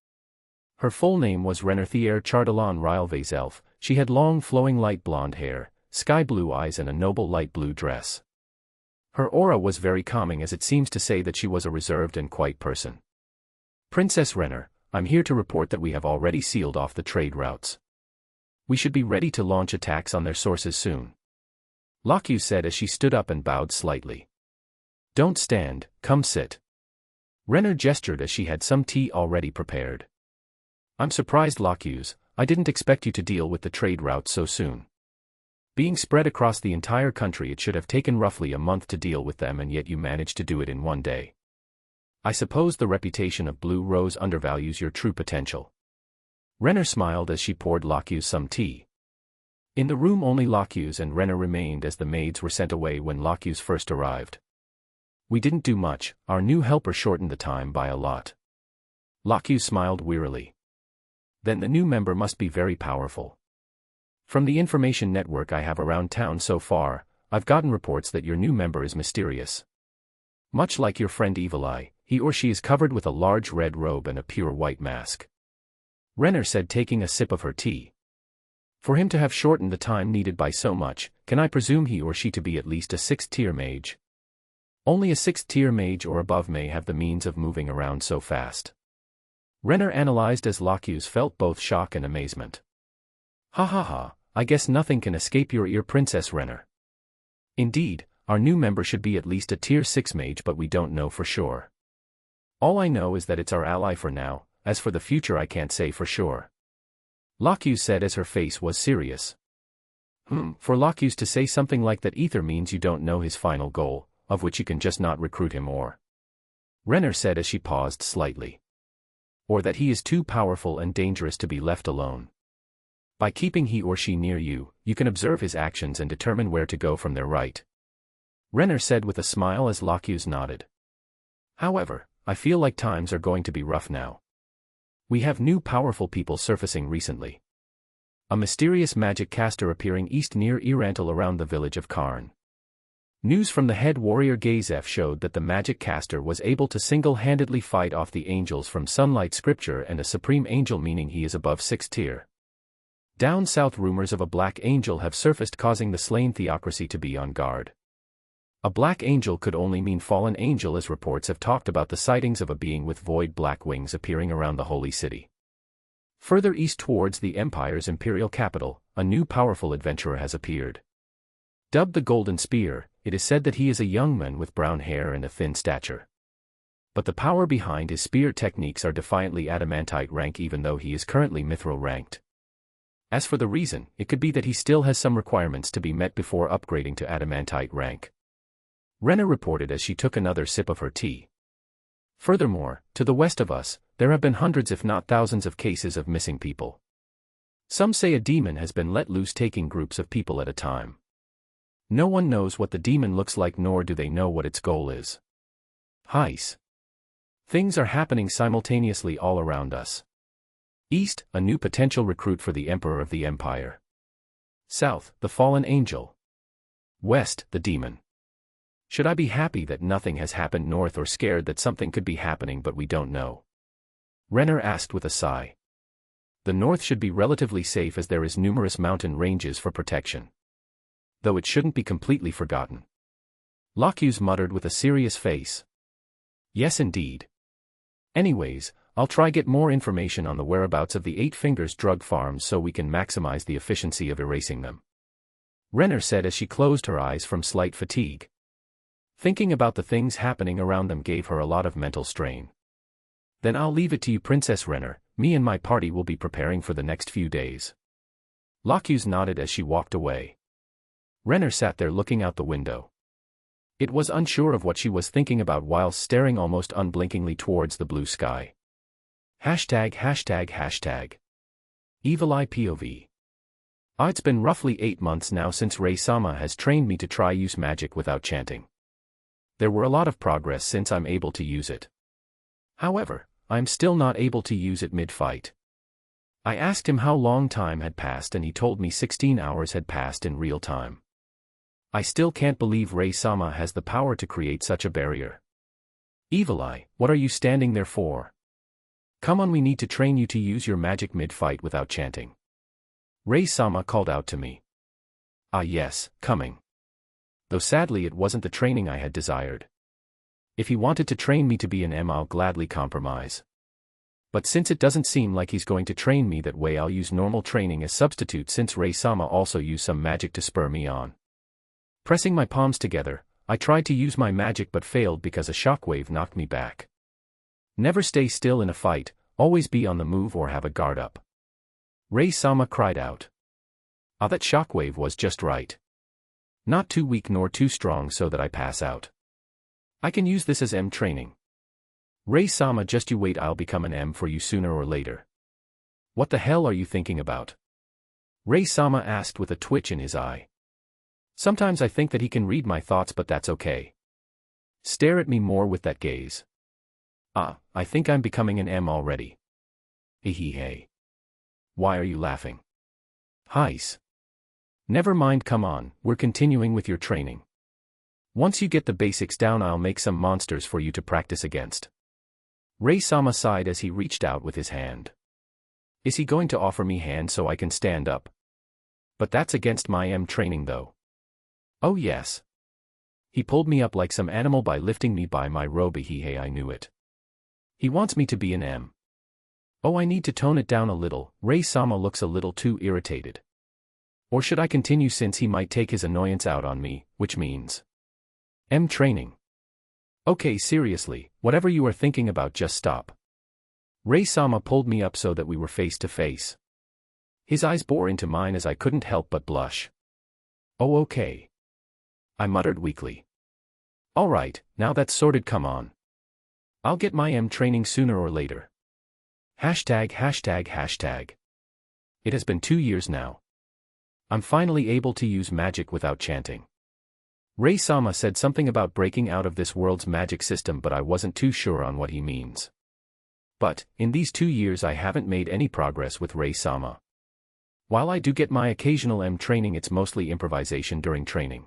Her full name was Renarthier Chardalon Rylva's elf. She had long flowing light blonde hair, sky blue eyes and a noble light blue dress. Her aura was very calming, as it seems to say that she was a reserved and quiet person. Princess Renner, I'm here to report that we have already sealed off the trade routes. We should be ready to launch attacks on their sources soon. Lacuse said as she stood up and bowed slightly. Don't stand, come sit. Renner gestured as she had some tea already prepared. I'm surprised, Lacuse, I didn't expect you to deal with the trade routes so soon. Being spread across the entire country, it should have taken roughly a month to deal with them, and yet you managed to do it in one day. I suppose the reputation of Blue Rose undervalues your true potential. Renner smiled as she poured Lacuse some tea. In the room only Lacuse and Renner remained as the maids were sent away when Lacuse first arrived. We didn't do much, our new helper shortened the time by a lot. Lacuse smiled wearily. Then the new member must be very powerful. From the information network I have around town so far, I've gotten reports that your new member is mysterious. Much like your friend Evil Eye, he or she is covered with a large red robe and a pure white mask. Renner said, taking a sip of her tea. For him to have shortened the time needed by so much, can I presume he or she to be at least a 6th tier mage? Only a 6th tier mage or above may have the means of moving around so fast. Renner analyzed as Lacuse felt both shock and amazement. I guess nothing can escape your ear, Princess Renner. Indeed, our new member should be at least a tier 6 mage, but we don't know for sure. All I know is that it's our ally for now, as for the future I can't say for sure. Lacuse said as her face was serious. For Lacuse to say something like that either means you don't know his final goal, of which you can just not recruit him, or Renner said as she paused slightly. Or that he is too powerful and dangerous to be left alone. By keeping he or she near you, you can observe his actions and determine where to go from there, right? Renner said with a smile as Lacuse nodded. However, I feel like times are going to be rough now. We have new powerful people surfacing recently. A mysterious magic caster appearing east near Irantal around the village of Karn. News from the head warrior Gazef showed that the magic caster was able to single-handedly fight off the angels from Sunlight Scripture and a supreme angel, meaning he is above 6th tier. Down south, rumors of a black angel have surfaced, causing the slain theocracy to be on guard. A black angel could only mean fallen angel, as reports have talked about the sightings of a being with void black wings appearing around the holy city. Further east towards the Empire's imperial capital, a new powerful adventurer has appeared. Dubbed the Golden Spear, it is said that he is a young man with brown hair and a thin stature. But the power behind his spear techniques are defiantly adamantite rank, even though he is currently mithril ranked. As for the reason, it could be that he still has some requirements to be met before upgrading to adamantite rank. Renna reported as she took another sip of her tea. Furthermore, to the west of us, there have been hundreds if not thousands of cases of missing people. Some say a demon has been let loose, taking groups of people at a time. No one knows what the demon looks like, nor do they know what its goal is. Heis. Things are happening simultaneously all around us. East, a new potential recruit for the Emperor of the Empire. South, the fallen angel. West, the demon. Should I be happy that nothing has happened north, or scared that something could be happening but we don't know? Renner asked with a sigh. The north should be relatively safe, as there is numerous mountain ranges for protection. Though it shouldn't be completely forgotten. Lockhughes muttered with a serious face. Yes indeed. Anyways, I'll try get more information on the whereabouts of the Eight Fingers drug farms so we can maximize the efficiency of erasing them. Renner said as she closed her eyes from slight fatigue. Thinking about the things happening around them gave her a lot of mental strain. Then I'll leave it to you, Princess Renner. Me and my party will be preparing for the next few days. Lockhughes nodded as she walked away. Renner sat there looking out the window. It was unsure of what she was thinking about whilst staring almost unblinkingly towards the blue sky. Hashtag. Evil Eye POV. It's been roughly 8 months now since Rei-sama has trained me to try use magic without chanting. There were a lot of progress since I'm able to use it. However, I'm still not able to use it mid-fight. I asked him how long time had passed and he told me 16 hours had passed in real time. I still can't believe Rei-sama has the power to create such a barrier. Evil Eye, what are you standing there for? Come on, we need to train you to use your magic mid-fight without chanting. Rei-sama called out to me. Ah yes, coming. Though sadly it wasn't the training I had desired. If he wanted to train me to be an M, I'll gladly compromise. But since it doesn't seem like he's going to train me that way, I'll use normal training as substitute, since Rei-sama also used some magic to spur me on. Pressing my palms together, I tried to use my magic but failed because a shockwave knocked me back. Never stay still in a fight, always be on the move or have a guard up. Rei-sama cried out. Ah, that shockwave was just right. Not too weak nor too strong so that I pass out. I can use this as M training. Rei-sama, just you wait, I'll become an M for you sooner or later. What the hell are you thinking about? Rei-sama asked with a twitch in his eye. Sometimes I think that he can read my thoughts, but that's okay. Stare at me more with that gaze. Ah, I think I'm becoming an M already. Hey. Why are you laughing? Heis. Never mind, come on, we're continuing with your training. Once you get the basics down, I'll make some monsters for you to practice against. Rei-sama sighed as he reached out with his hand. Is he going to offer me hand so I can stand up? But that's against my M training though. Oh yes. He pulled me up like some animal by lifting me by my robe. Hey, I knew it. He wants me to be an M. Oh, I need to tone it down a little. Rei-sama looks a little too irritated. Or should I continue, since he might take his annoyance out on me, which means M training. Okay, seriously, whatever you are thinking about, just stop. Rei-sama pulled me up so that we were face to face. His eyes bore into mine as I couldn't help but blush. Oh okay. I muttered weakly. Alright, now that's sorted, come on. I'll get my M training sooner or later. Hashtag. It has been 2 years now. I'm finally able to use magic without chanting. Rei-sama said something about breaking out of this world's magic system, but I wasn't too sure on what he means. But, in these 2 years I haven't made any progress with Rei-sama. While I do get my occasional M training, it's mostly improvisation during training.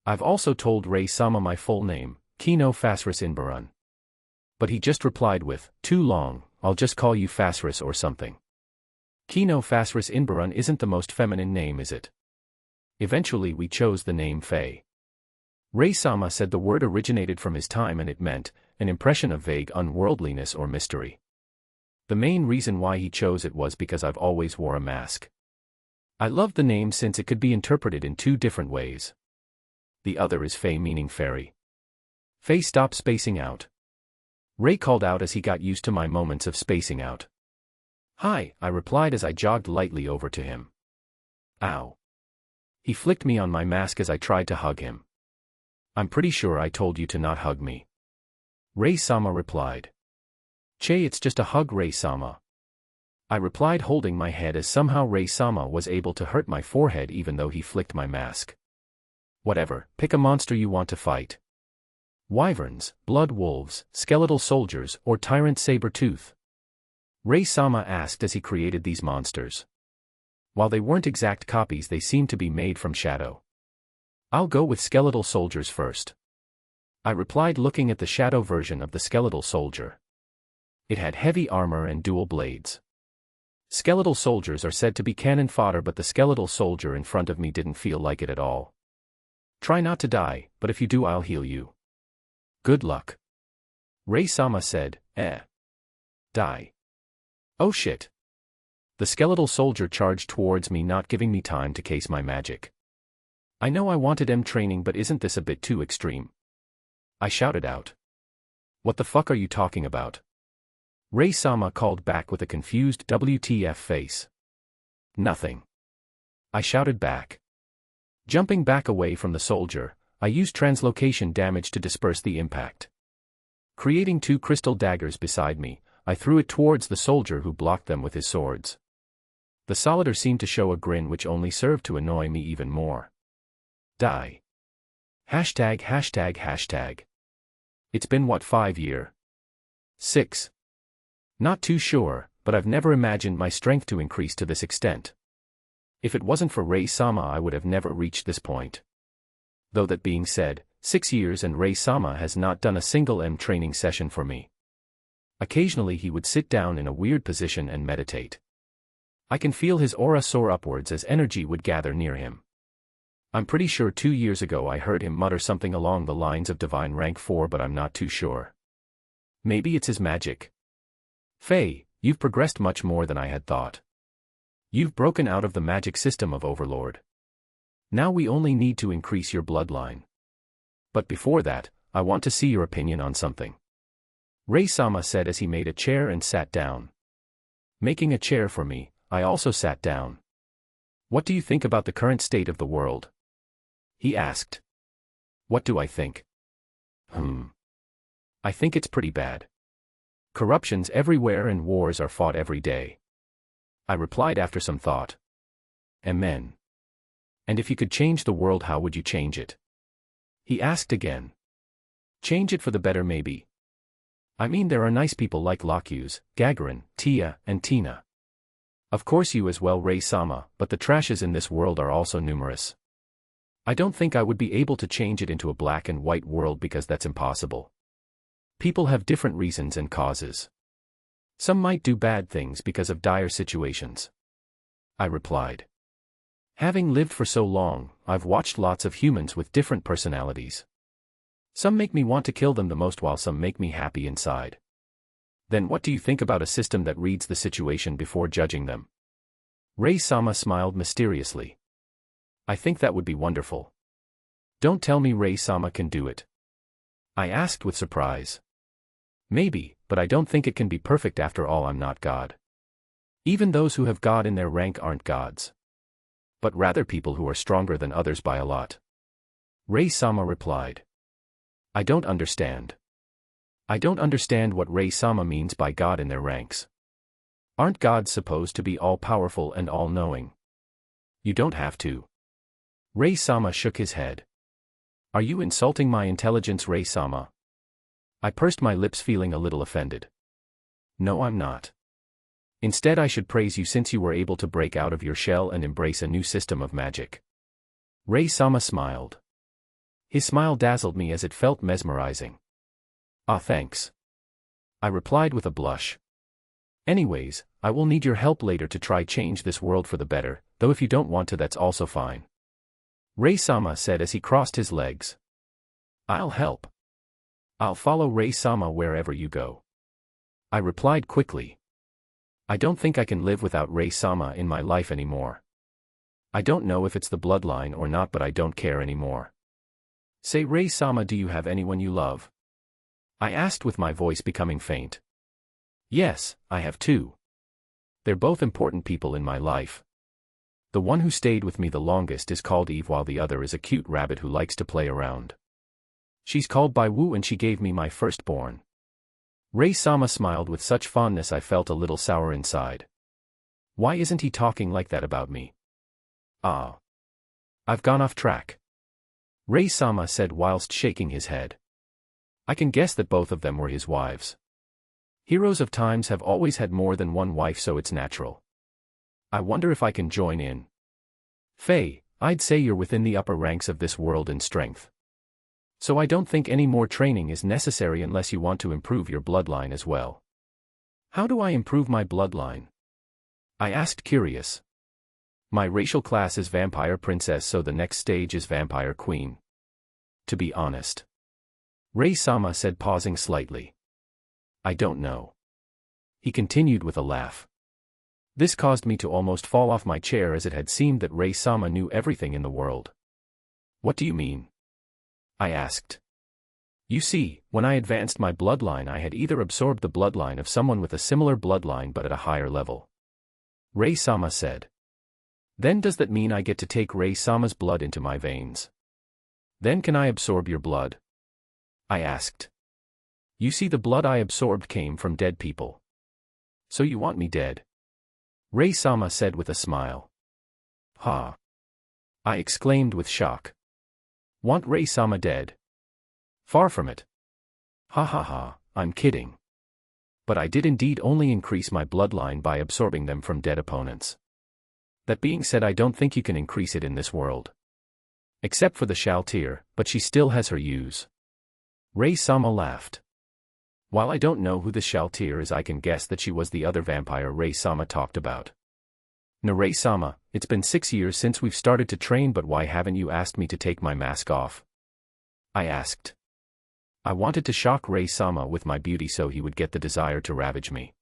I've also told Ray-sama my full name, Kino Phasris Inbaran. But he just replied with, too long, I'll just call you Phasris or something. Kino Phasris Inbaran isn't the most feminine name, is it? Eventually we chose the name Faye. Ray-sama said the word originated from his time and it meant, an impression of vague unworldliness or mystery. The main reason why he chose it was because I've always wore a mask. I loved the name since it could be interpreted in two different ways. The other is Faye meaning fairy. Faye stopped spacing out. Ray called out as he got used to my moments of spacing out. Hi, I replied as I jogged lightly over to him. Ow. He flicked me on my mask as I tried to hug him. I'm pretty sure I told you to not hug me. Ray-sama replied. Che, it's just a hug, Ray-sama. I replied holding my head as somehow Ray-sama was able to hurt my forehead even though he flicked my mask. Whatever, pick a monster you want to fight. Wyverns, blood wolves, skeletal soldiers, or tyrant saber-tooth? Ray-sama asked as he created these monsters. While they weren't exact copies, they seemed to be made from shadow. I'll go with skeletal soldiers first. I replied looking at the shadow version of the skeletal soldier. It had heavy armor and dual blades. Skeletal soldiers are said to be cannon fodder, but the skeletal soldier in front of me didn't feel like it at all. Try not to die, but if you do I'll heal you. Good luck. Ray-sama said, Die. Oh shit. The skeletal soldier charged towards me, not giving me time to case my magic. I know I wanted training, but isn't this a bit too extreme? I shouted out. What the fuck are you talking about? Ray-sama called back with a confused WTF face. Nothing. I shouted back. Jumping back away from the soldier, I used translocation damage to disperse the impact. Creating two crystal daggers beside me, I threw it towards the soldier who blocked them with his swords. The solider seemed to show a grin which only served to annoy me even more. Die. ####. It's been what, 5 years? 6. Not too sure, but I've never imagined my strength to increase to this extent. If it wasn't for Ray-sama I would have never reached this point. Though that being said, 6 years and Ray-sama has not done a single training session for me. Occasionally he would sit down in a weird position and meditate. I can feel his aura soar upwards as energy would gather near him. I'm pretty sure 2 years ago I heard him mutter something along the lines of divine rank 4, but I'm not too sure. Maybe it's his magic. Faye, you've progressed much more than I had thought. You've broken out of the magic system of Overlord. Now we only need to increase your bloodline. But before that, I want to see your opinion on something. Ray-sama said as he made a chair and sat down. Making a chair for me, I also sat down. What do you think about the current state of the world? He asked. What do I think? I think it's pretty bad. Corruption's everywhere and wars are fought every day. I replied after some thought. Amen. And if you could change the world, how would you change it? He asked again. Change it for the better, maybe. I mean, there are nice people like Locuse, Gagarin, Tia, and Tina. Of course you as well, Ray-sama, but the trashes in this world are also numerous. I don't think I would be able to change it into a black and white world because that's impossible. People have different reasons and causes. Some might do bad things because of dire situations. I replied. Having lived for so long, I've watched lots of humans with different personalities. Some make me want to kill them the most while some make me happy inside. Then what do you think about a system that reads the situation before judging them? Ray-sama smiled mysteriously. I think that would be wonderful. Don't tell me Ray-sama can do it. I asked with surprise. Maybe, but I don't think it can be perfect. After all, I'm not God. Even those who have God in their rank aren't gods. But rather people who are stronger than others by a lot. Ray-sama replied. I don't understand. I don't understand what Ray-sama means by God in their ranks. Aren't gods supposed to be all-powerful and all-knowing? You don't have to. Ray-sama shook his head. Are you insulting my intelligence, Ray-sama? I pursed my lips, feeling a little offended. No, I'm not. Instead, I should praise you since you were able to break out of your shell and embrace a new system of magic. Ray-sama smiled. His smile dazzled me as it felt mesmerizing. Ah, thanks. I replied with a blush. Anyways, I will need your help later to try change this world for the better, though if you don't want to that's also fine. Rei-sama said as he crossed his legs. I'll help. I'll follow Rei-sama wherever you go. I replied quickly. I don't think I can live without Rei-sama in my life anymore. I don't know if it's the bloodline or not, but I don't care anymore. Say, Rei-sama, do you have anyone you love? I asked with my voice becoming faint. Yes, I have two. They're both important people in my life. The one who stayed with me the longest is called Eve, while the other is a cute rabbit who likes to play around. She's called Bai Wu and she gave me my firstborn. Rei-sama smiled with such fondness I felt a little sour inside. Why isn't he talking like that about me? Ah. I've gone off track. Rei-sama said whilst shaking his head. I can guess that both of them were his wives. Heroes of times have always had more than one wife, so it's natural. I wonder if I can join in. Faye, I'd say you're within the upper ranks of this world in strength. So I don't think any more training is necessary unless you want to improve your bloodline as well. How do I improve my bloodline? I asked, curious. My racial class is Vampire Princess, so the next stage is Vampire Queen. To be honest. Rei-sama said, pausing slightly. I don't know. He continued with a laugh. This caused me to almost fall off my chair, as it had seemed that Rei-sama knew everything in the world. What do you mean? I asked. You see, when I advanced my bloodline, I had either absorbed the bloodline of someone with a similar bloodline but at a higher level. Rei-sama said. Then does that mean I get to take Rei-sama's blood into my veins? Then can I absorb your blood? I asked. You see, the blood I absorbed came from dead people. So you want me dead? Rei-sama said with a smile. Ha! I exclaimed with shock. Want Rei-sama dead? Far from it. Ha ha ha, I'm kidding. But I did indeed only increase my bloodline by absorbing them from dead opponents. That being said, I don't think you can increase it in this world. Except for the Shaltir, but she still has her use. Rei-sama laughed. While I don't know who the Shaltir is, I can guess that she was the other vampire Rei-sama talked about. No, Rei-sama, it's been 6 years since we've started to train, but why haven't you asked me to take my mask off? I asked. I wanted to shock Rei-sama with my beauty so he would get the desire to ravage me.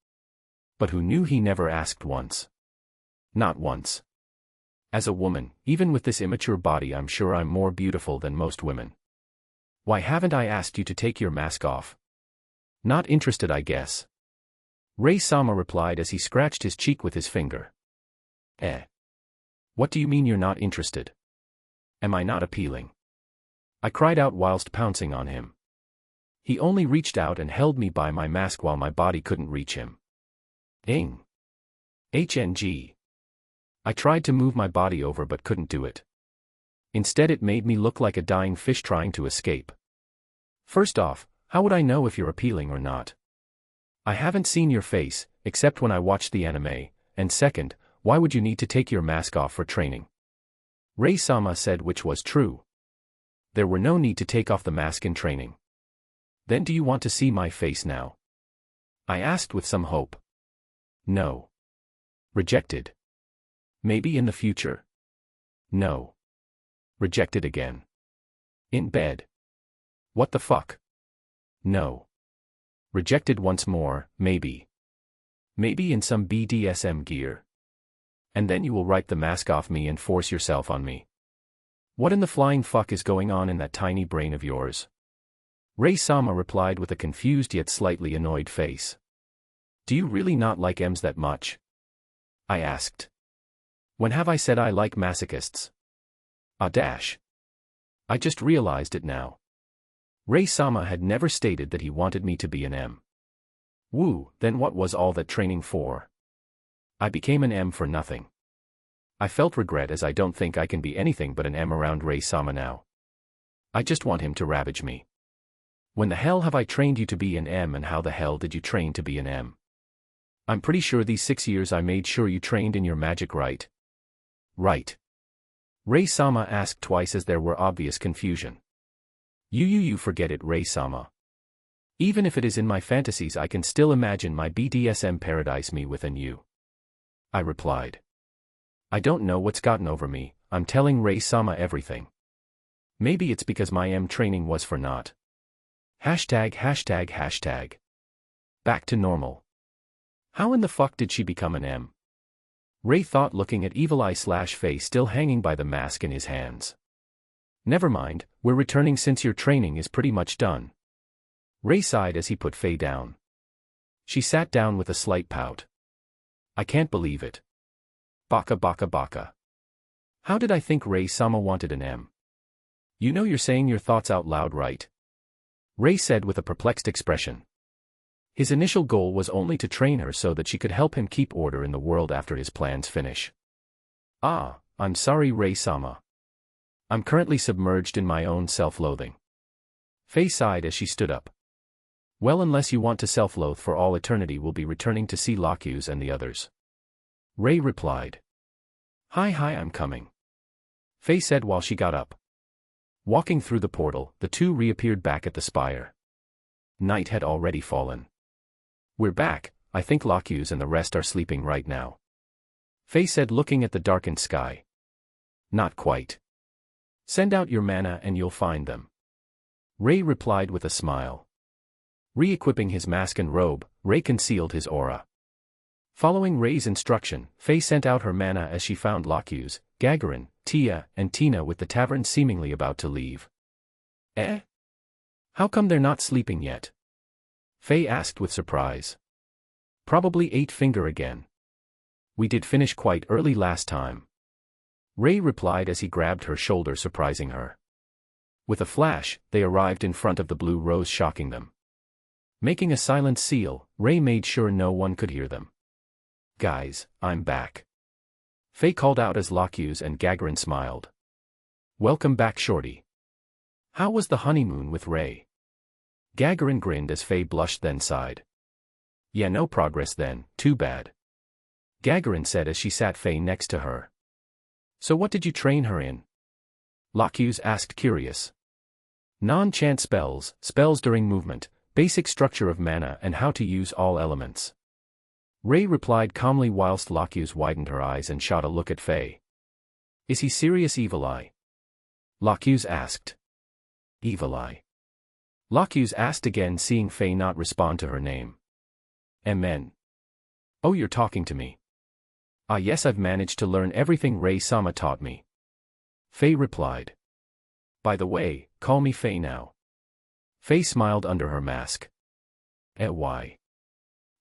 But who knew he never asked once? Not once. As a woman, even with this immature body, I'm sure I'm more beautiful than most women. Why haven't I asked you to take your mask off? Not interested, I guess. Rei-sama replied as he scratched his cheek with his finger. What do you mean you're not interested? Am I not appealing? I cried out whilst pouncing on him. He only reached out and held me by my mask while my body couldn't reach him. Ing. HNG. I tried to move my body over but couldn't do it. Instead, it made me look like a dying fish trying to escape. First off, how would I know if you're appealing or not? I haven't seen your face, except when I watched the anime, and second, why would you need to take your mask off for training? Rei-sama said, which was true. There were no need to take off the mask in training. Then do you want to see my face now? I asked with some hope. No. Rejected. Maybe in the future. No. Rejected again. In bed. What the fuck? No. Rejected once more, maybe. Maybe in some BDSM gear. And then you will wipe the mask off me and force yourself on me. What in the flying fuck is going on in that tiny brain of yours? Rei-sama replied with a confused yet slightly annoyed face. Do you really not like M's that much? I asked. When have I said I like masochists? I just realized it now. Rei-sama had never stated that he wanted me to be an M. Woo, then what was all that training for? I became an M for nothing. I felt regret, as I don't think I can be anything but an M around Rei-sama now. I just want him to ravage me. When the hell have I trained you to be an M, and how the hell did you train to be an M? I'm pretty sure these 6 years I made sure you trained in your magic, right? Right. Rei-sama asked twice, as there were obvious confusion. You forget it, Rei-sama. Even if it is in my fantasies, I can still imagine my BDSM paradise me within you. I replied. I don't know what's gotten over me, I'm telling Rei-sama everything. Maybe it's because my training was for naught. ####. Back to normal. How in the fuck did she become an M? Rei thought, looking at Evil Eye/Faye still hanging by the mask in his hands. Never mind, we're returning since your training is pretty much done. Rei sighed as he put Faye down. She sat down with a slight pout. I can't believe it. Baka. How did I think Rei-sama wanted an M? You know you're saying your thoughts out loud, right? Rei said with a perplexed expression. His initial goal was only to train her so that she could help him keep order in the world after his plans finish. Ah, I'm sorry, Rei-sama. I'm currently submerged in my own self-loathing. Faye sighed as she stood up. Well, unless you want to self-loathe for all eternity, we'll be returning to see Locus and the others. Rei replied. Hi, I'm coming. Faye said while she got up. Walking through the portal, the two reappeared back at the spire. Night had already fallen. We're back, I think Locus and the rest are sleeping right now. Faye said, looking at the darkened sky. Not quite. Send out your mana and you'll find them. Rei replied with a smile. Re-equipping his mask and robe, Rei concealed his aura. Following Rei's instruction, Faye sent out her mana as she found Locus, Gagarin, Tia, and Tina with the tavern seemingly about to leave. Eh? How come they're not sleeping yet? Faye asked with surprise. Probably ate finger again. We did finish quite early last time. Rei replied as he grabbed her shoulder, surprising her. With a flash, they arrived in front of the blue rose, shocking them. Making a silent seal, Rei made sure no one could hear them. Guys, I'm back. Faye called out as Locus and Gagarin smiled. Welcome back, Shorty. How was the honeymoon with Rei? Gagarin grinned as Faye blushed, then sighed. Yeah, no progress then, too bad. Gagarin said as she sat Faye next to her. So what did you train her in? Locus asked, curious. Non-chant spells, spells during movement, basic structure of mana and how to use all elements. Rei replied calmly whilst Locus widened her eyes and shot a look at Faye. Is he serious, Evil Eye? Locus asked. Evil Eye? Locus asked again, seeing Faye not respond to her name. Amen. Oh, you're talking to me. Ah yes, I've managed to learn everything Rei-sama taught me. Faye replied. By the way, call me Faye now. Faye smiled under her mask. Why?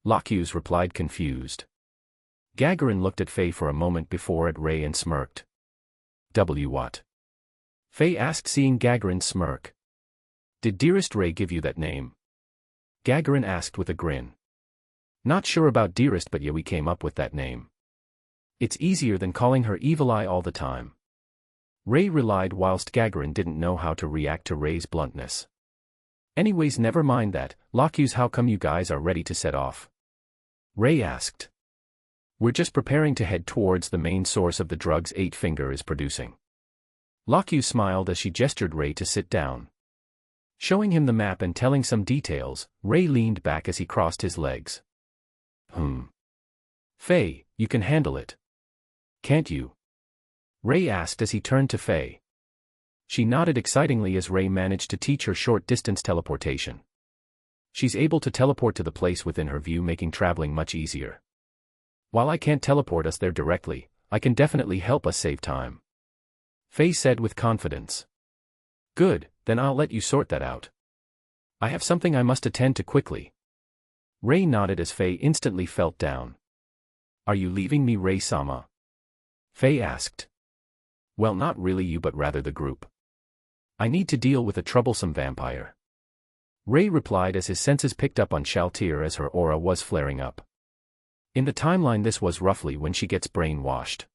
Locus replied, confused. Gagarin looked at Faye for a moment before at Rei and smirked. What? Faye asked, seeing Gagarin smirk. Did dearest Rei give you that name? Gagarin asked with a grin. Not sure about dearest, but yeah, we came up with that name. It's easier than calling her Evil Eye all the time. Rei relied whilst Gagarin didn't know how to react to Rei's bluntness. Anyways, never mind that, Locus, how come you guys are ready to set off? Rei asked. We're just preparing to head towards the main source of the drugs Eight Finger is producing. Locus smiled as she gestured Rei to sit down. Showing him the map and telling some details, Rei leaned back as he crossed his legs. Faye, you can handle it. Can't you? Rei asked as he turned to Faye. She nodded excitingly as Rei managed to teach her short-distance teleportation. She's able to teleport to the place within her view, making traveling much easier. While I can't teleport us there directly, I can definitely help us save time. Faye said with confidence. Good, then I'll let you sort that out. I have something I must attend to quickly. Rei nodded as Faye instantly felt down. Are you leaving me, Rei-sama? Faye asked. Well, not really you, but rather the group. I need to deal with a troublesome vampire. Rei replied as his senses picked up on Shaltir as her aura was flaring up. In the timeline, this was roughly when she gets brainwashed.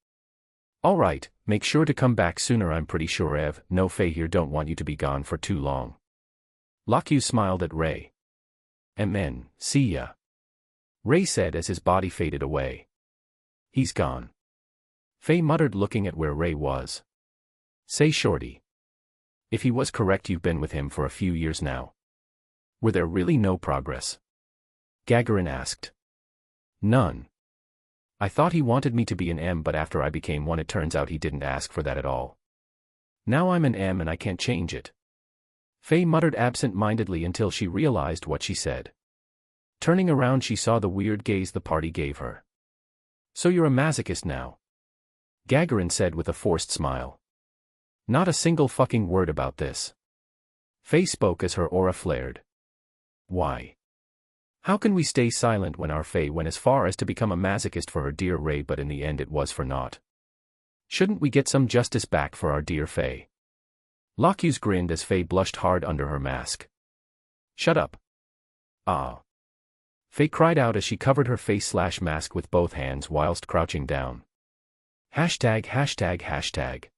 Alright, make sure to come back sooner. I'm pretty sure no Faye here don't want you to be gone for too long. Locus smiled at Rei. Amen, see ya. Rei said as his body faded away. He's gone. Faye muttered, looking at where Rei was. Say, Shorty. If he was correct, you've been with him for a few years now. Were there really no progress? Gagarin asked. None. I thought he wanted me to be an M, but after I became one it turns out he didn't ask for that at all. Now I'm an M and I can't change it. Faye muttered absent-mindedly until she realized what she said. Turning around she saw the weird gaze the party gave her. So you're a masochist now? Gagarin said with a forced smile. Not a single fucking word about this. Faye spoke as her aura flared. Why? How can we stay silent when our Faye went as far as to become a masochist for her dear Ray, but in the end it was for naught? Shouldn't we get some justice back for our dear Faye? Locuse grinned as Faye blushed hard under her mask. Shut up. Ah. Faye cried out as she covered her face/mask with both hands whilst crouching down. ####.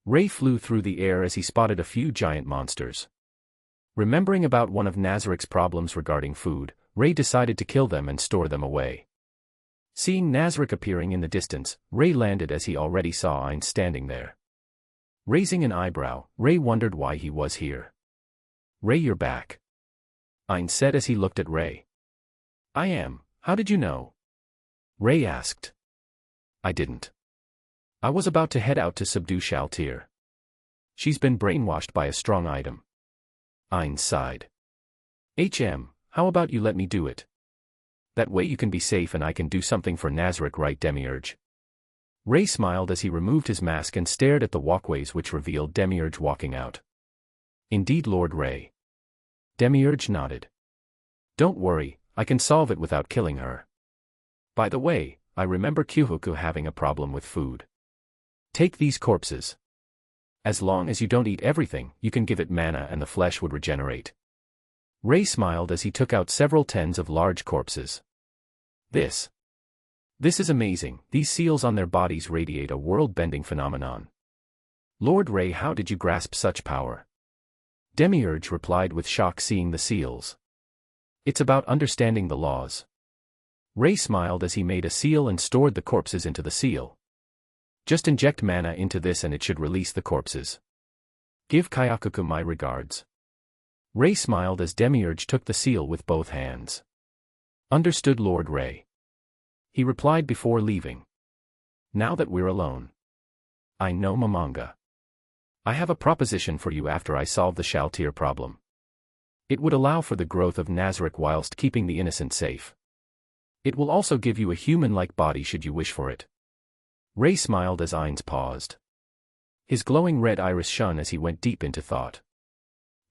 Ray flew through the air as he spotted a few giant monsters. Remembering about one of Nazarick's problems regarding food, Ray decided to kill them and store them away. Seeing Nazarick appearing in the distance, Ray landed as he already saw Ainz standing there. Raising an eyebrow, Ray wondered why he was here. Ray, you're back. Ainz said as he looked at Ray. I am. How did you know? Ray asked. I didn't. I was about to head out to subdue Shaltir. She's been brainwashed by a strong item. Ainz sighed. How about you let me do it? That way you can be safe and I can do something for Nazarick, right, Demiurge? Ray smiled as he removed his mask and stared at the walkways which revealed Demiurge walking out. Indeed, Lord Ray. Demiurge nodded. Don't worry, I can solve it without killing her. By the way, I remember Kyuhuku having a problem with food. Take these corpses. As long as you don't eat everything, you can give it mana and the flesh would regenerate. Ray smiled as he took out several tens of large corpses. This is amazing. These seals on their bodies radiate a world-bending phenomenon. Lord Ray, how did you grasp such power? Demiurge replied with shock, seeing the seals. It's about understanding the laws. Ray smiled as he made a seal and stored the corpses into the seal. Just inject mana into this and it should release the corpses. Give Kyakuku my regards. Ray smiled as Demiurge took the seal with both hands. Understood, Lord Ray. He replied before leaving. Now that we're alone. I know, Mamanga. I have a proposition for you after I solve the Shaltir problem. It would allow for the growth of Nazarick whilst keeping the innocent safe. It will also give you a human-like body should you wish for it. Ray smiled as Ainz paused. His glowing red iris shone as he went deep into thought.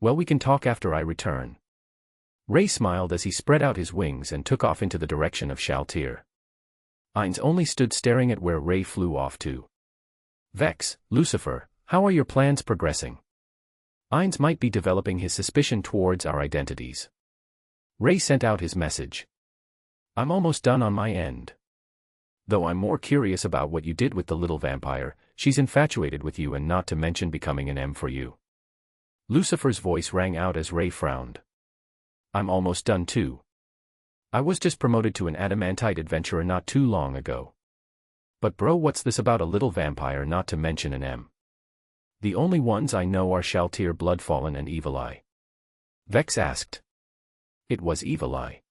Well, we can talk after I return. Ray smiled as he spread out his wings and took off into the direction of Shaltir. Ainz only stood staring at where Ray flew off to. Vex, Lucifer, how are your plans progressing? Ainz might be developing his suspicion towards our identities. Ray sent out his message. I'm almost done on my end. Though I'm more curious about what you did with the little vampire. She's infatuated with you, and not to mention becoming an M for you. Lucifer's voice rang out as Ray frowned. I'm almost done too. I was just promoted to an adamantite adventurer not too long ago. But bro, what's this about a little vampire, not to mention an M? The only ones I know are Shaltir, Bloodfallen and Evil Eye. Vex asked. It was Evil Eye.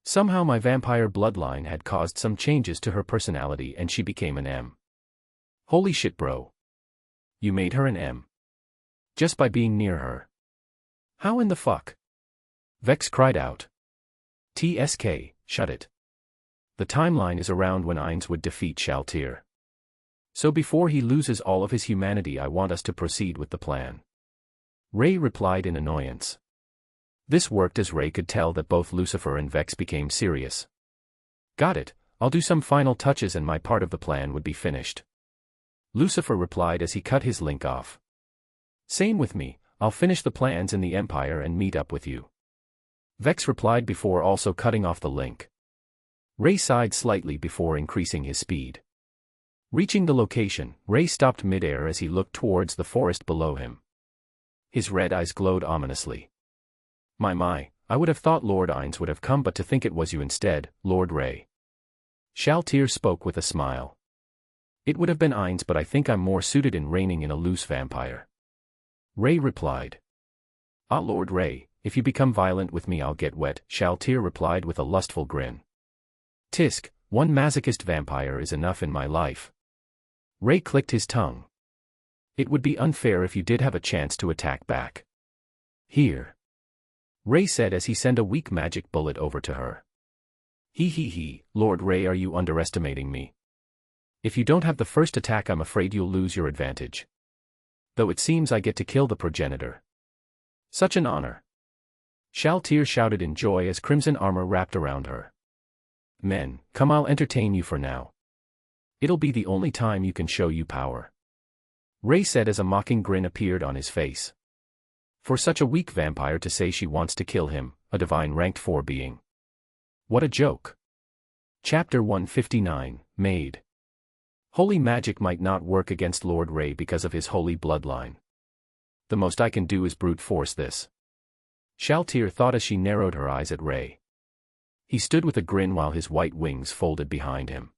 Somehow my vampire bloodline had caused some changes to her personality and she became an M. Holy shit, bro. You made her an M. Just by being near her. How in the fuck? Vex cried out. TSK, shut it. The timeline is around when Ainz would defeat Shaltir. So before he loses all of his humanity, I want us to proceed with the plan. Ray replied in annoyance. This worked as Ray could tell that both Lucifer and Vex became serious. Got it, I'll do some final touches and my part of the plan would be finished. Lucifer replied as he cut his link off. Same with me, I'll finish the plans in the Empire and meet up with you. Vex replied before also cutting off the link. Ray sighed slightly before increasing his speed. Reaching the location, Ray stopped midair as he looked towards the forest below him. His red eyes glowed ominously. My, I would have thought Lord Ainz would have come, but to think it was you instead, Lord Ray. Shaltir spoke with a smile. It would have been Ainz, but I think I'm more suited in reigning in a loose vampire. Ray replied. Ah, Lord Ray, if you become violent with me I'll get wet, Shaltir replied with a lustful grin. Tisk, one masochist vampire is enough in my life. Ray clicked his tongue. It would be unfair if you did have a chance to attack back. Here. Ray said as he sent a weak magic bullet over to her. He, Lord Ray, are you underestimating me? If you don't have the first attack I'm afraid you'll lose your advantage. Though it seems I get to kill the progenitor. Such an honor. Shaltir shouted in joy as crimson armor wrapped around her. Men, come, I'll entertain you for now. It'll be the only time you can show you power. Ray said as a mocking grin appeared on his face. For such a weak vampire to say she wants to kill him, a divine ranked 4 being. What a joke. Chapter 159, Maid. Holy magic might not work against Lord Ray because of his holy bloodline. The most I can do is brute force this. Shaltir thought as she narrowed her eyes at Ray. He stood with a grin while his white wings folded behind him.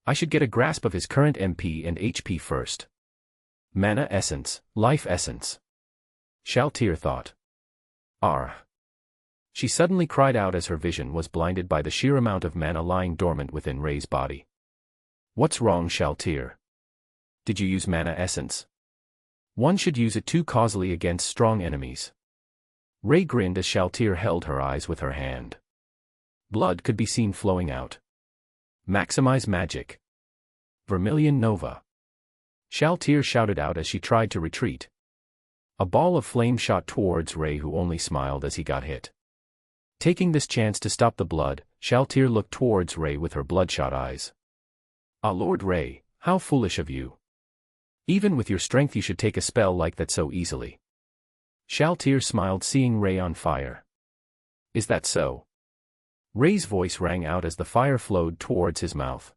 I should get a grasp of his current MP and HP first. Mana essence, life essence. Shaltir thought. Arr. She suddenly cried out as her vision was blinded by the sheer amount of mana lying dormant within Ray's body. What's wrong, Shaltir? Did you use mana essence? One should use it too causally against strong enemies. Ray grinned as Shaltir held her eyes with her hand. Blood could be seen flowing out. Maximize magic. Vermilion Nova. Shaltir shouted out as she tried to retreat. A ball of flame shot towards Ray, who only smiled as he got hit. Taking this chance to stop the blood, Shaltir looked towards Ray with her bloodshot eyes. Ah, Lord Ray, how foolish of you. Even with your strength you should take a spell like that so easily. Shaltir smiled seeing Ray on fire. Is that so? Ray's voice rang out as the fire flowed towards his mouth.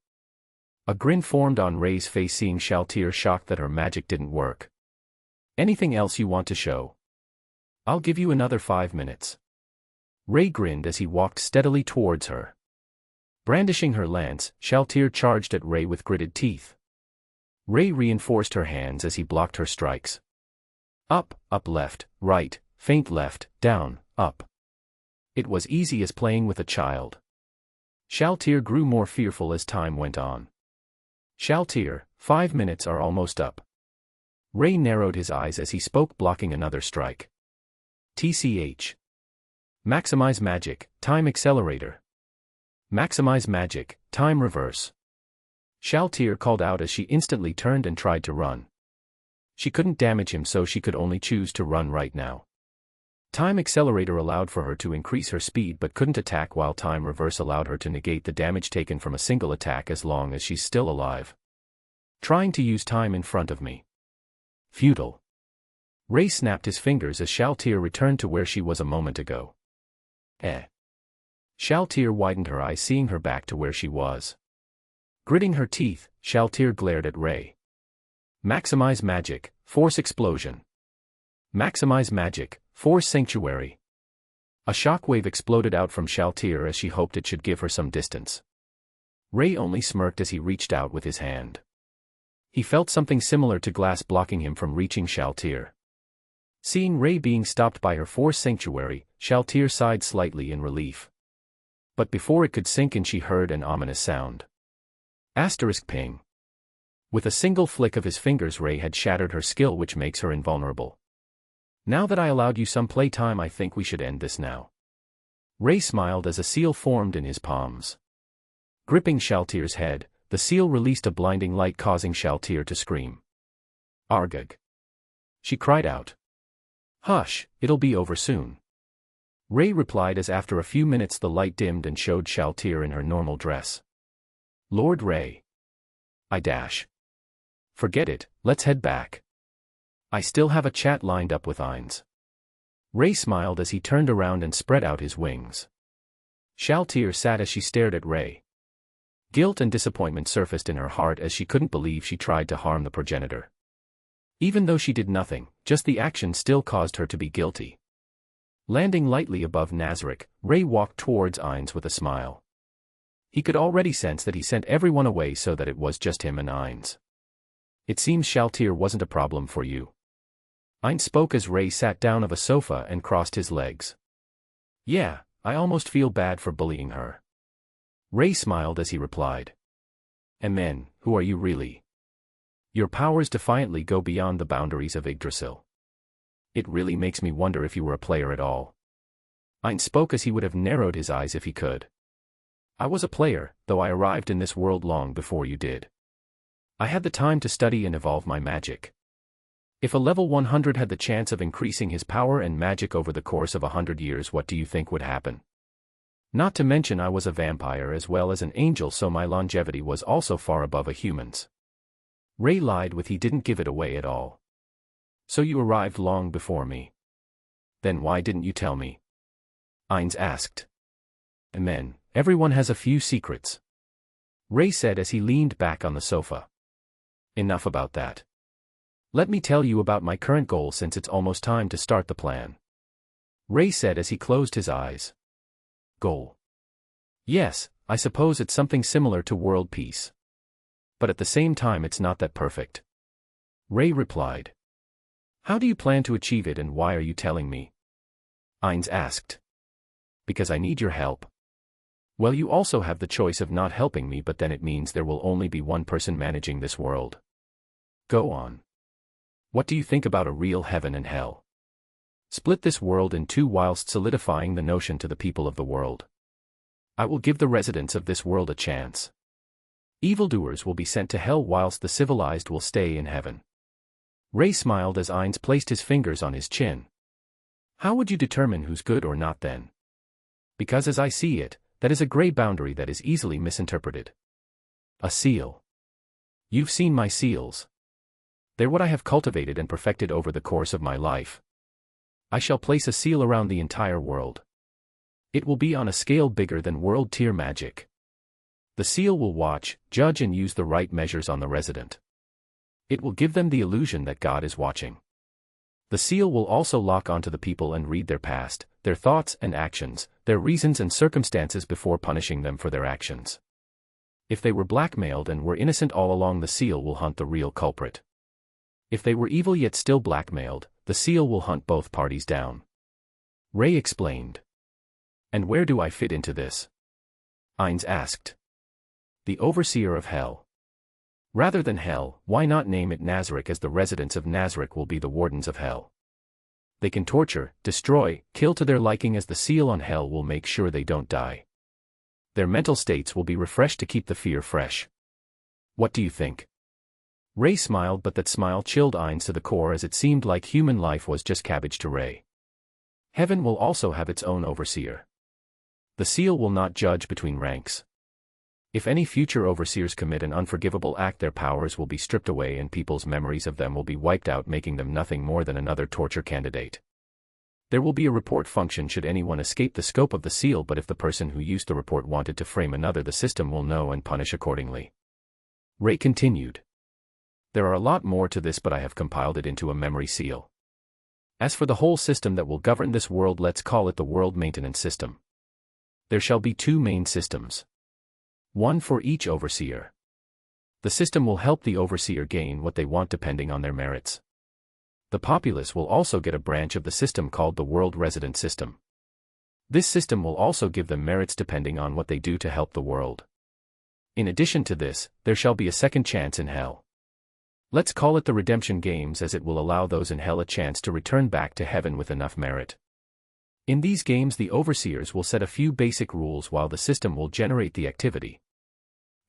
A grin formed on Ray's face seeing Shaltir shocked that her magic didn't work. Anything else you want to show? I'll give you another 5 minutes. Ray grinned as he walked steadily towards her. Brandishing her lance, Shaltir charged at Ray with gritted teeth. Ray reinforced her hands as he blocked her strikes. Up, left, right, feint left, down, up. It was easy as playing with a child. Shaltir grew more fearful as time went on. Shaltir, 5 minutes are almost up. Ray narrowed his eyes as he spoke, blocking another strike. TCH. Maximize magic, time accelerator. Maximize magic, time reverse. Shaltir called out as she instantly turned and tried to run. She couldn't damage him, so she could only choose to run right now. Time accelerator allowed for her to increase her speed but couldn't attack, while time reverse allowed her to negate the damage taken from a single attack as long as she's still alive. Trying to use time in front of me. Futile. Ray snapped his fingers as Shaltir returned to where she was a moment ago. Shaltir widened her eyes seeing her back to where she was. Gritting her teeth, Shaltir glared at Ray. Maximize magic, force explosion. Maximize magic, force sanctuary. A shockwave exploded out from Shaltir as she hoped it should give her some distance. Ray only smirked as he reached out with his hand. He felt something similar to glass blocking him from reaching Shaltir. Seeing Ray being stopped by her force sanctuary, Shaltir sighed slightly in relief. But before it could sink in, she heard an ominous sound. Asterisk ping. With a single flick of his fingers, Ray had shattered her skill, which makes her invulnerable. Now that I allowed you some playtime, I think we should end this now. Ray smiled as a seal formed in his palms. Gripping Shaltir's head, the seal released a blinding light, causing Shaltir to scream. Argag. She cried out. Hush, it'll be over soon. Ray replied as after a few minutes the light dimmed and showed Shaltir in her normal dress. Lord Ray. I dash. Forget it, let's head back. I still have a chat lined up with Ainz. Ray smiled as he turned around and spread out his wings. Shaltir sat as she stared at Ray. Guilt and disappointment surfaced in her heart as she couldn't believe she tried to harm the progenitor. Even though she did nothing, just the action still caused her to be guilty. Landing lightly above Nazarick, Ray walked towards Ainz with a smile. He could already sense that he sent everyone away so that it was just him and Ainz. It seems Shaltir wasn't a problem for you. Ein spoke as Ray sat down of a sofa and crossed his legs. Yeah, I almost feel bad for bullying her. Ray smiled as he replied. And then, who are you really? Your powers defiantly go beyond the boundaries of Yggdrasil. It really makes me wonder if you were a player at all. Ein spoke as he would have narrowed his eyes if he could. I was a player, though I arrived in this world long before you did. I had the time to study and evolve my magic. If a level 100 had the chance of increasing his power and magic over the course of 100 years, what do you think would happen? Not to mention I was a vampire as well as an angel, so my longevity was also far above a human's. Ray lied with he didn't give it away at all. So you arrived long before me. Then why didn't you tell me? Ainz asked. And then, everyone has a few secrets. Ray said as he leaned back on the sofa. Enough about that. Let me tell you about my current goal since it's almost time to start the plan. Ray said as he closed his eyes. Goal. Yes, I suppose it's something similar to world peace. But at the same time it's not that perfect. Ray replied. How do you plan to achieve it and why are you telling me? Ainz asked. Because I need your help. Well, you also have the choice of not helping me, but then it means there will only be one person managing this world. Go on. What do you think about a real heaven and hell? Split this world in two whilst solidifying the notion to the people of the world. I will give the residents of this world a chance. Evildoers will be sent to hell whilst the civilized will stay in heaven. Ray smiled as Ainz placed his fingers on his chin. How would you determine who's good or not then? Because as I see it, that is a gray boundary that is easily misinterpreted. A seal. You've seen my seals. They're what I have cultivated and perfected over the course of my life. I shall place a seal around the entire world. It will be on a scale bigger than world-tier magic. The seal will watch, judge and use the right measures on the resident. It will give them the illusion that God is watching. The seal will also lock onto the people and read their past, their thoughts and actions, their reasons and circumstances before punishing them for their actions. If they were blackmailed and were innocent all along, the seal will hunt the real culprit. If they were evil yet still blackmailed, the seal will hunt both parties down. Ray explained. And where do I fit into this? Ainz asked. The overseer of hell. Rather than hell, why not name it Nazarick, as the residents of Nazarick will be the wardens of hell. They can torture, destroy, kill to their liking, as the seal on hell will make sure they don't die. Their mental states will be refreshed to keep the fear fresh. What do you think? Ray smiled, but that smile chilled Ainz to the core, as it seemed like human life was just cabbage to Ray. Heaven will also have its own overseer. The seal will not judge between ranks. If any future overseers commit an unforgivable act, their powers will be stripped away and people's memories of them will be wiped out, making them nothing more than another torture candidate. There will be a report function should anyone escape the scope of the seal, but if the person who used the report wanted to frame another, the system will know and punish accordingly. Ray continued. There are a lot more to this, but I have compiled it into a memory seal. As for the whole system that will govern this world, let's call it the world maintenance system. There shall be two main systems. One for each overseer. The system will help the overseer gain what they want depending on their merits. The populace will also get a branch of the system called the world resident system. This system will also give them merits depending on what they do to help the world. In addition to this, there shall be a second chance in hell. Let's call it the redemption games, as it will allow those in hell a chance to return back to heaven with enough merit. In these games, the overseers will set a few basic rules while the system will generate the activity.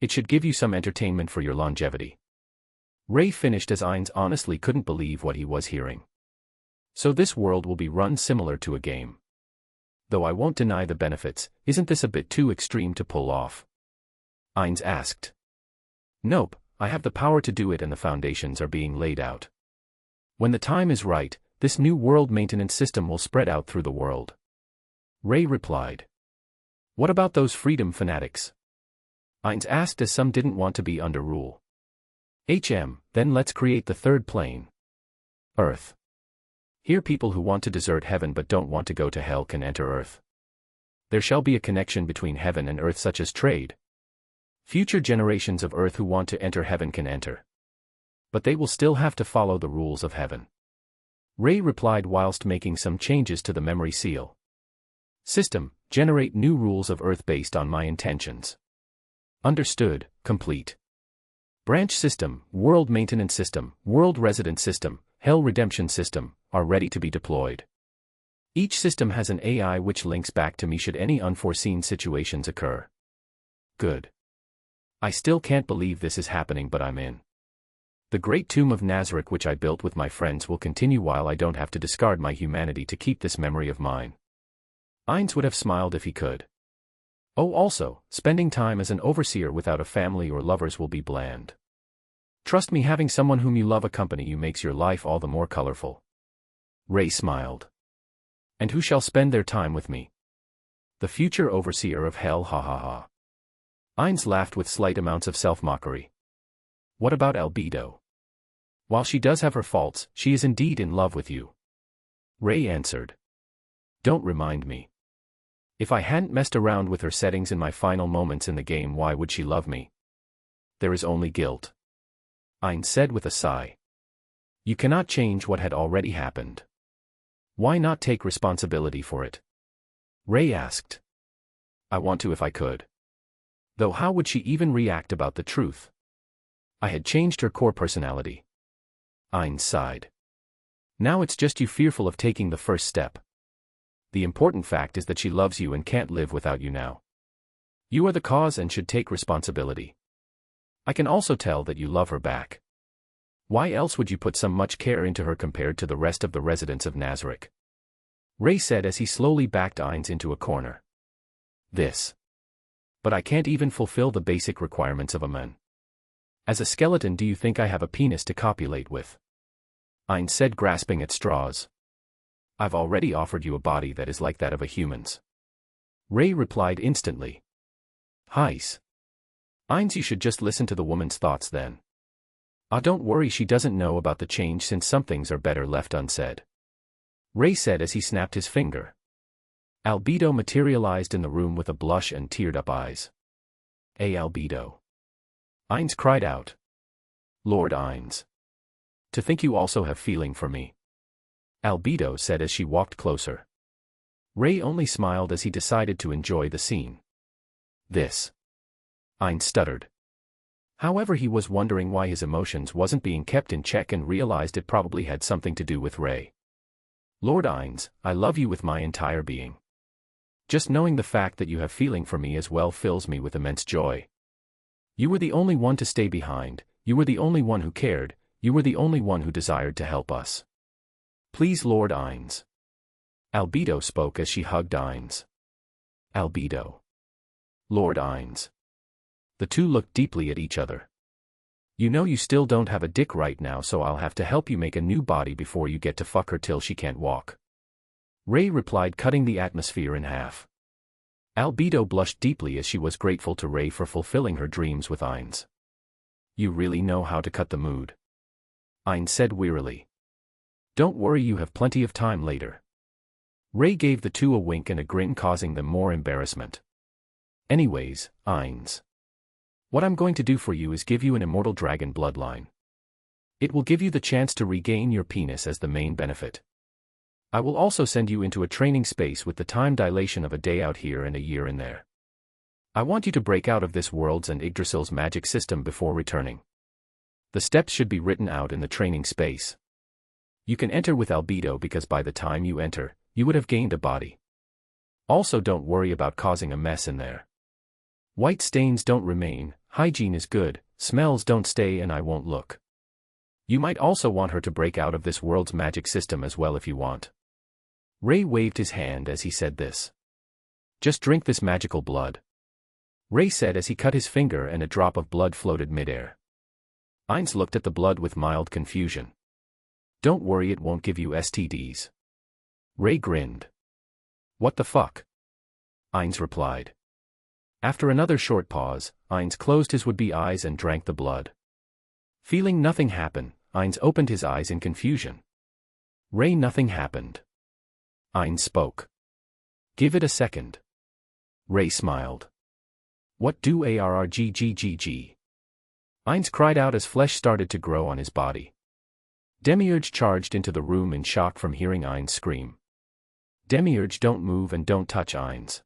It should give you some entertainment for your longevity. Ray finished as Ainz honestly couldn't believe what he was hearing. So this world will be run similar to a game. Though I won't deny the benefits, isn't this a bit too extreme to pull off? Ainz asked. Nope, I have the power to do it and the foundations are being laid out. When the time is right, this new world maintenance system will spread out through the world. Ray replied. What about those freedom fanatics? Ainz asked, as some didn't want to be under rule. Then let's create the third plane. Earth. Here people who want to desert heaven but don't want to go to hell can enter Earth. There shall be a connection between heaven and Earth, such as trade. Future generations of Earth who want to enter heaven can enter. But they will still have to follow the rules of heaven. Ray replied whilst making some changes to the memory seal. System, generate new rules of Earth based on my intentions. Understood, complete. Branch system, world maintenance system, world resident system, hell redemption system, are ready to be deployed. Each system has an AI which links back to me should any unforeseen situations occur. Good. I still can't believe this is happening, but I'm in. The great tomb of Nazarick which I built with my friends will continue while I don't have to discard my humanity to keep this memory of mine. Ainz would have smiled if he could. Oh, also, spending time as an overseer without a family or lovers will be bland. Trust me, having someone whom you love accompany you makes your life all the more colorful. Ray smiled. And who shall spend their time with me? The future overseer of hell, ha ha ha. Ainz laughed with slight amounts of self-mockery. What about Albedo? While she does have her faults, she is indeed in love with you. Ray answered. Don't remind me. If I hadn't messed around with her settings in my final moments in the game, why would she love me? There is only guilt. Ainz said with a sigh. You cannot change what had already happened. Why not take responsibility for it? Ray asked. I want to if I could. Though how would she even react about the truth? I had changed her core personality. Ainz sighed. Now it's just you fearful of taking the first step. The important fact is that she loves you and can't live without you now. You are the cause and should take responsibility. I can also tell that you love her back. Why else would you put so much care into her compared to the rest of the residents of Nazarick? Ray said as he slowly backed Ainz into a corner. This. But I can't even fulfill the basic requirements of a man. As a skeleton, do you think I have a penis to copulate with? Ainz said, grasping at straws. I've already offered you a body that is like that of a human's. Ray replied instantly. Heis. Ainz, you should just listen to the woman's thoughts then. Ah, don't worry, she doesn't know about the change since some things are better left unsaid. Ray said as he snapped his finger. Albedo materialized in the room with a blush and teared-up eyes. Albedo. Ainz cried out. Lord Ainz. To think you also have feeling for me. Albedo said as she walked closer. Ray only smiled as he decided to enjoy the scene. This. Ainz stuttered. However, he was wondering why his emotions wasn't being kept in check and realized it probably had something to do with Ray. Lord Ainz, I love you with my entire being. Just knowing the fact that you have feeling for me as well fills me with immense joy. You were the only one to stay behind, you were the only one who cared, you were the only one who desired to help us. Please, Lord Ainz. Albedo spoke as she hugged Ainz. Albedo. Lord Ainz. The two looked deeply at each other. You know you still don't have a dick right now, so I'll have to help you make a new body before you get to fuck her till she can't walk. Ray replied, cutting the atmosphere in half. Albedo blushed deeply as she was grateful to Ray for fulfilling her dreams with Ainz. You really know how to cut the mood. Ainz said wearily. Don't worry, you have plenty of time later. Ray gave the two a wink and a grin, causing them more embarrassment. Anyways, Ainz. What I'm going to do for you is give you an immortal dragon bloodline. It will give you the chance to regain your penis as the main benefit. I will also send you into a training space with the time dilation of a day out here and a year in there. I want you to break out of this world's and Yggdrasil's magic system before returning. The steps should be written out in the training space. You can enter with Albedo because by the time you enter, you would have gained a body. Also, don't worry about causing a mess in there. White stains don't remain, hygiene is good, smells don't stay, and I won't look. You might also want her to break out of this world's magic system as well if you want. Ray waved his hand as he said this. Just drink this magical blood. Ray said as he cut his finger and a drop of blood floated midair. Ainz looked at the blood with mild confusion. Don't worry, it won't give you STDs. Ray grinned. What the fuck? Ainz replied. After another short pause, Ainz closed his would-be eyes and drank the blood. Feeling nothing happen, Ainz opened his eyes in confusion. Ray, nothing happened. Ainz spoke. Give it a second. Ray smiled. What do arrggggg? Ainz cried out as flesh started to grow on his body. Demiurge charged into the room in shock from hearing Ainz scream. Demiurge, don't move and don't touch Ainz.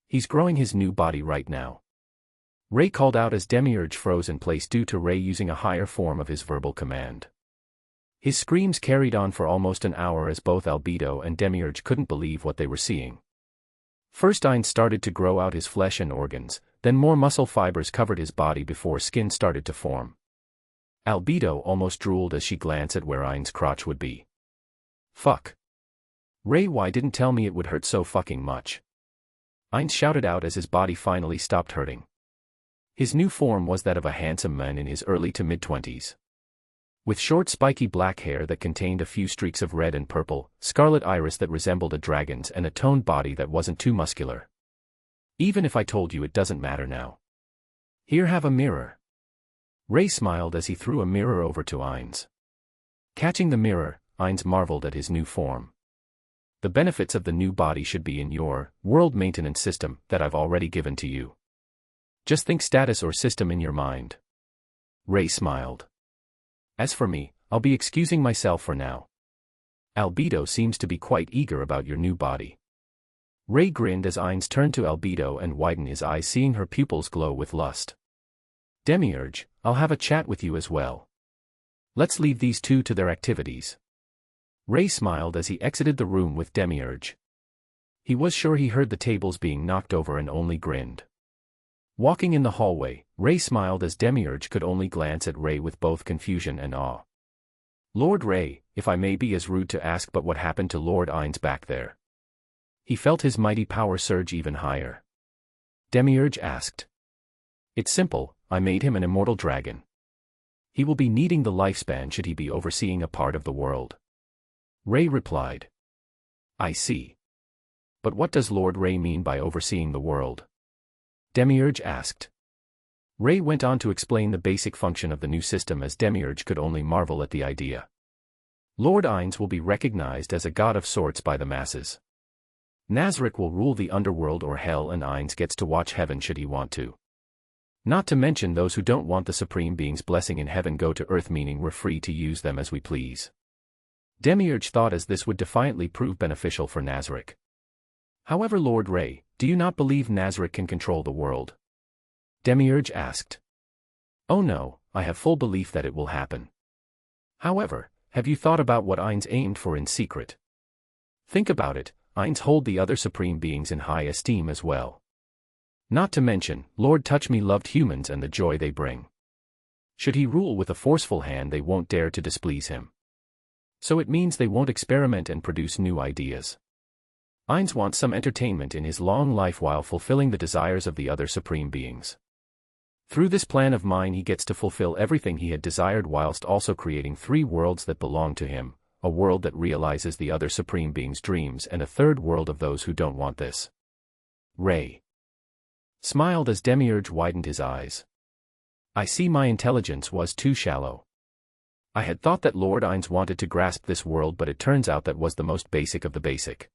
He's growing his new body right now. Ray called out as Demiurge froze in place due to Ray using a higher form of his verbal command. His screams carried on for almost an hour as both Albedo and Demiurge couldn't believe what they were seeing. First Ainz started to grow out his flesh and organs, then more muscle fibers covered his body before skin started to form. Albedo almost drooled as she glanced at where Ainz's crotch would be. Fuck. Ray, why didn't tell me it would hurt so fucking much? Ainz shouted out as his body finally stopped hurting. His new form was that of a handsome man in his early to mid-20s. With short spiky black hair that contained a few streaks of red and purple, scarlet iris that resembled a dragon's and a toned body that wasn't too muscular. Even if I told you, it doesn't matter now. Here, have a mirror. Ray smiled as he threw a mirror over to Ainz. Catching the mirror, Ainz marveled at his new form. The benefits of the new body should be in your world maintenance system that I've already given to you. Just think status or system in your mind. Ray smiled. As for me, I'll be excusing myself for now. Albedo seems to be quite eager about your new body. Ray grinned as Ainz turned to Albedo and widened his eyes, seeing her pupils glow with lust. Demiurge, I'll have a chat with you as well. Let's leave these two to their activities. Ray smiled as he exited the room with Demiurge. He was sure he heard the tables being knocked over and only grinned. Walking in the hallway, Ray smiled as Demiurge could only glance at Ray with both confusion and awe. Lord Ray, if I may be as rude to ask, but what happened to Lord Ainz back there? He felt his mighty power surge even higher. Demiurge asked. It's simple, I made him an immortal dragon. He will be needing the lifespan should he be overseeing a part of the world. Ray replied. I see. But what does Lord Ray mean by overseeing the world? Demiurge asked. Ray went on to explain the basic function of the new system as Demiurge could only marvel at the idea. Lord Ainz will be recognized as a god of sorts by the masses. Nazarick will rule the underworld or hell, and Ainz gets to watch heaven should he want to. Not to mention those who don't want the Supreme Being's blessing in heaven go to earth, meaning we're free to use them as we please. Demiurge thought as this would defiantly prove beneficial for Nazarick. However, Lord Ray, do you not believe Nazarick can control the world? Demiurge asked. Oh no, I have full belief that it will happen. However, have you thought about what Ainz aimed for in secret? Think about it, Ainz hold the other supreme beings in high esteem as well. Not to mention, Lord Touchme loved humans and the joy they bring. Should he rule with a forceful hand, they won't dare to displease him. So it means they won't experiment and produce new ideas. Ainz wants some entertainment in his long life while fulfilling the desires of the other supreme beings. Through this plan of mine, he gets to fulfill everything he had desired whilst also creating 3 worlds that belong to him, a world that realizes the other supreme beings' dreams and a 3rd world of those who don't want this. Ray smiled as Demiurge widened his eyes. I see my intelligence was too shallow. I had thought that Lord Ainz wanted to grasp this world, but it turns out that was the most basic of the basic.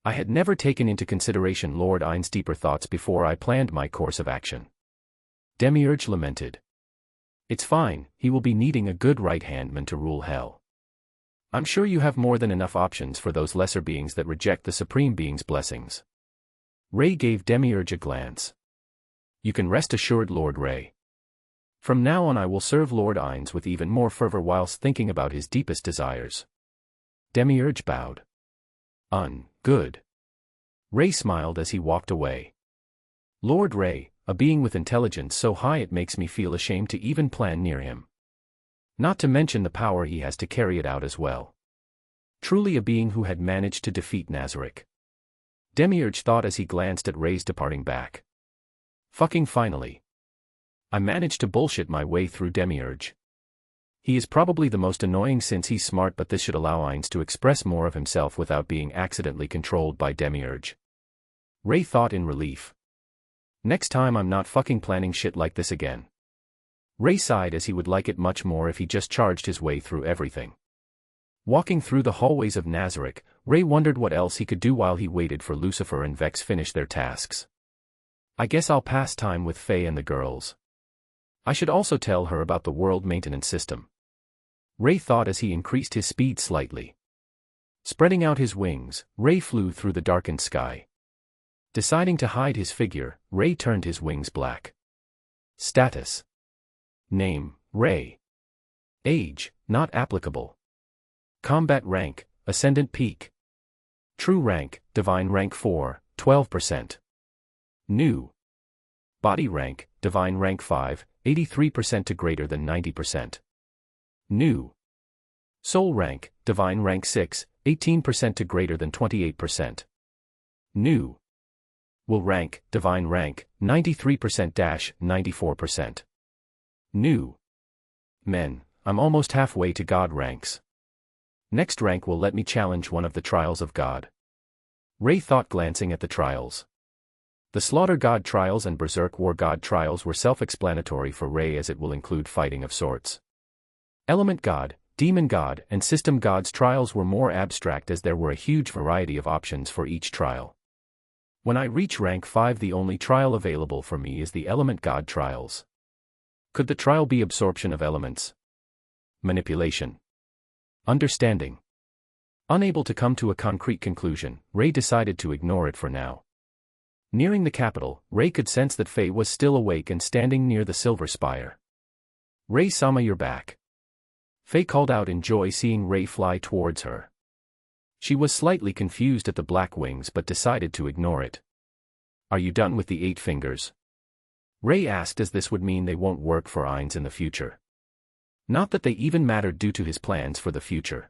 I had never taken into consideration Lord Ainz's deeper thoughts before I planned my course of action. Demiurge lamented. It's fine, he will be needing a good right-hand man to rule hell. I'm sure you have more than enough options for those lesser beings that reject the Supreme Being's blessings. Ray gave Demiurge a glance. You can rest assured, Lord Ray. From now on I will serve Lord Ainz with even more fervor whilst thinking about his deepest desires. Demiurge bowed. Good. Ray smiled as he walked away. Lord Ray, a being with intelligence so high it makes me feel ashamed to even plan near him. Not to mention the power he has to carry it out as well. Truly a being who had managed to defeat Nazarick. Demiurge thought as he glanced at Ray's departing back. Fucking finally. I managed to bullshit my way through Demiurge. He is probably the most annoying since he's smart, but this should allow Ainz to express more of himself without being accidentally controlled by Demiurge. Ray thought in relief. Next time I'm not fucking planning shit like this again. Ray sighed as he would like it much more if he just charged his way through everything. Walking through the hallways of Nazarick, Ray wondered what else he could do while he waited for Lucifer and Vex finish their tasks. I guess I'll pass time with Faye and the girls. I should also tell her about the world maintenance system. Ray thought as he increased his speed slightly. Spreading out his wings, Ray flew through the darkened sky. Deciding to hide his figure, Ray turned his wings black. Status. Name, Ray. Age, not applicable. Combat rank, Ascendant Peak. True rank, Divine rank 4, 12%. New. Body rank, Divine rank 5, 83% to greater than 90%. New. Soul rank, Divine rank 6, 18% to greater than 28%. New. Will rank, Divine rank, 93%-94%. New. Men, I'm almost halfway to God ranks. Next rank will let me challenge one of the trials of God. Ray thought, glancing at the trials. The Slaughter God trials and Berserk War God trials were self-explanatory for Ray, as it will include fighting of sorts. Element God, Demon God, and System God's trials were more abstract, as there were a huge variety of options for each trial. When I reach rank 5, the only trial available for me is the Element God trials. Could the trial be absorption of elements? Manipulation. Understanding. Unable to come to a concrete conclusion, Ray decided to ignore it for now. Nearing the capital, Ray could sense that Faye was still awake and standing near the silver spire. "Ray-sama, you're back." Faye called out in joy, seeing Ray fly towards her. She was slightly confused at the black wings but decided to ignore it. "Are you done with the 8 fingers?" Ray asked, as this would mean they won't work for Ainz in the future. Not that they even mattered due to his plans for the future.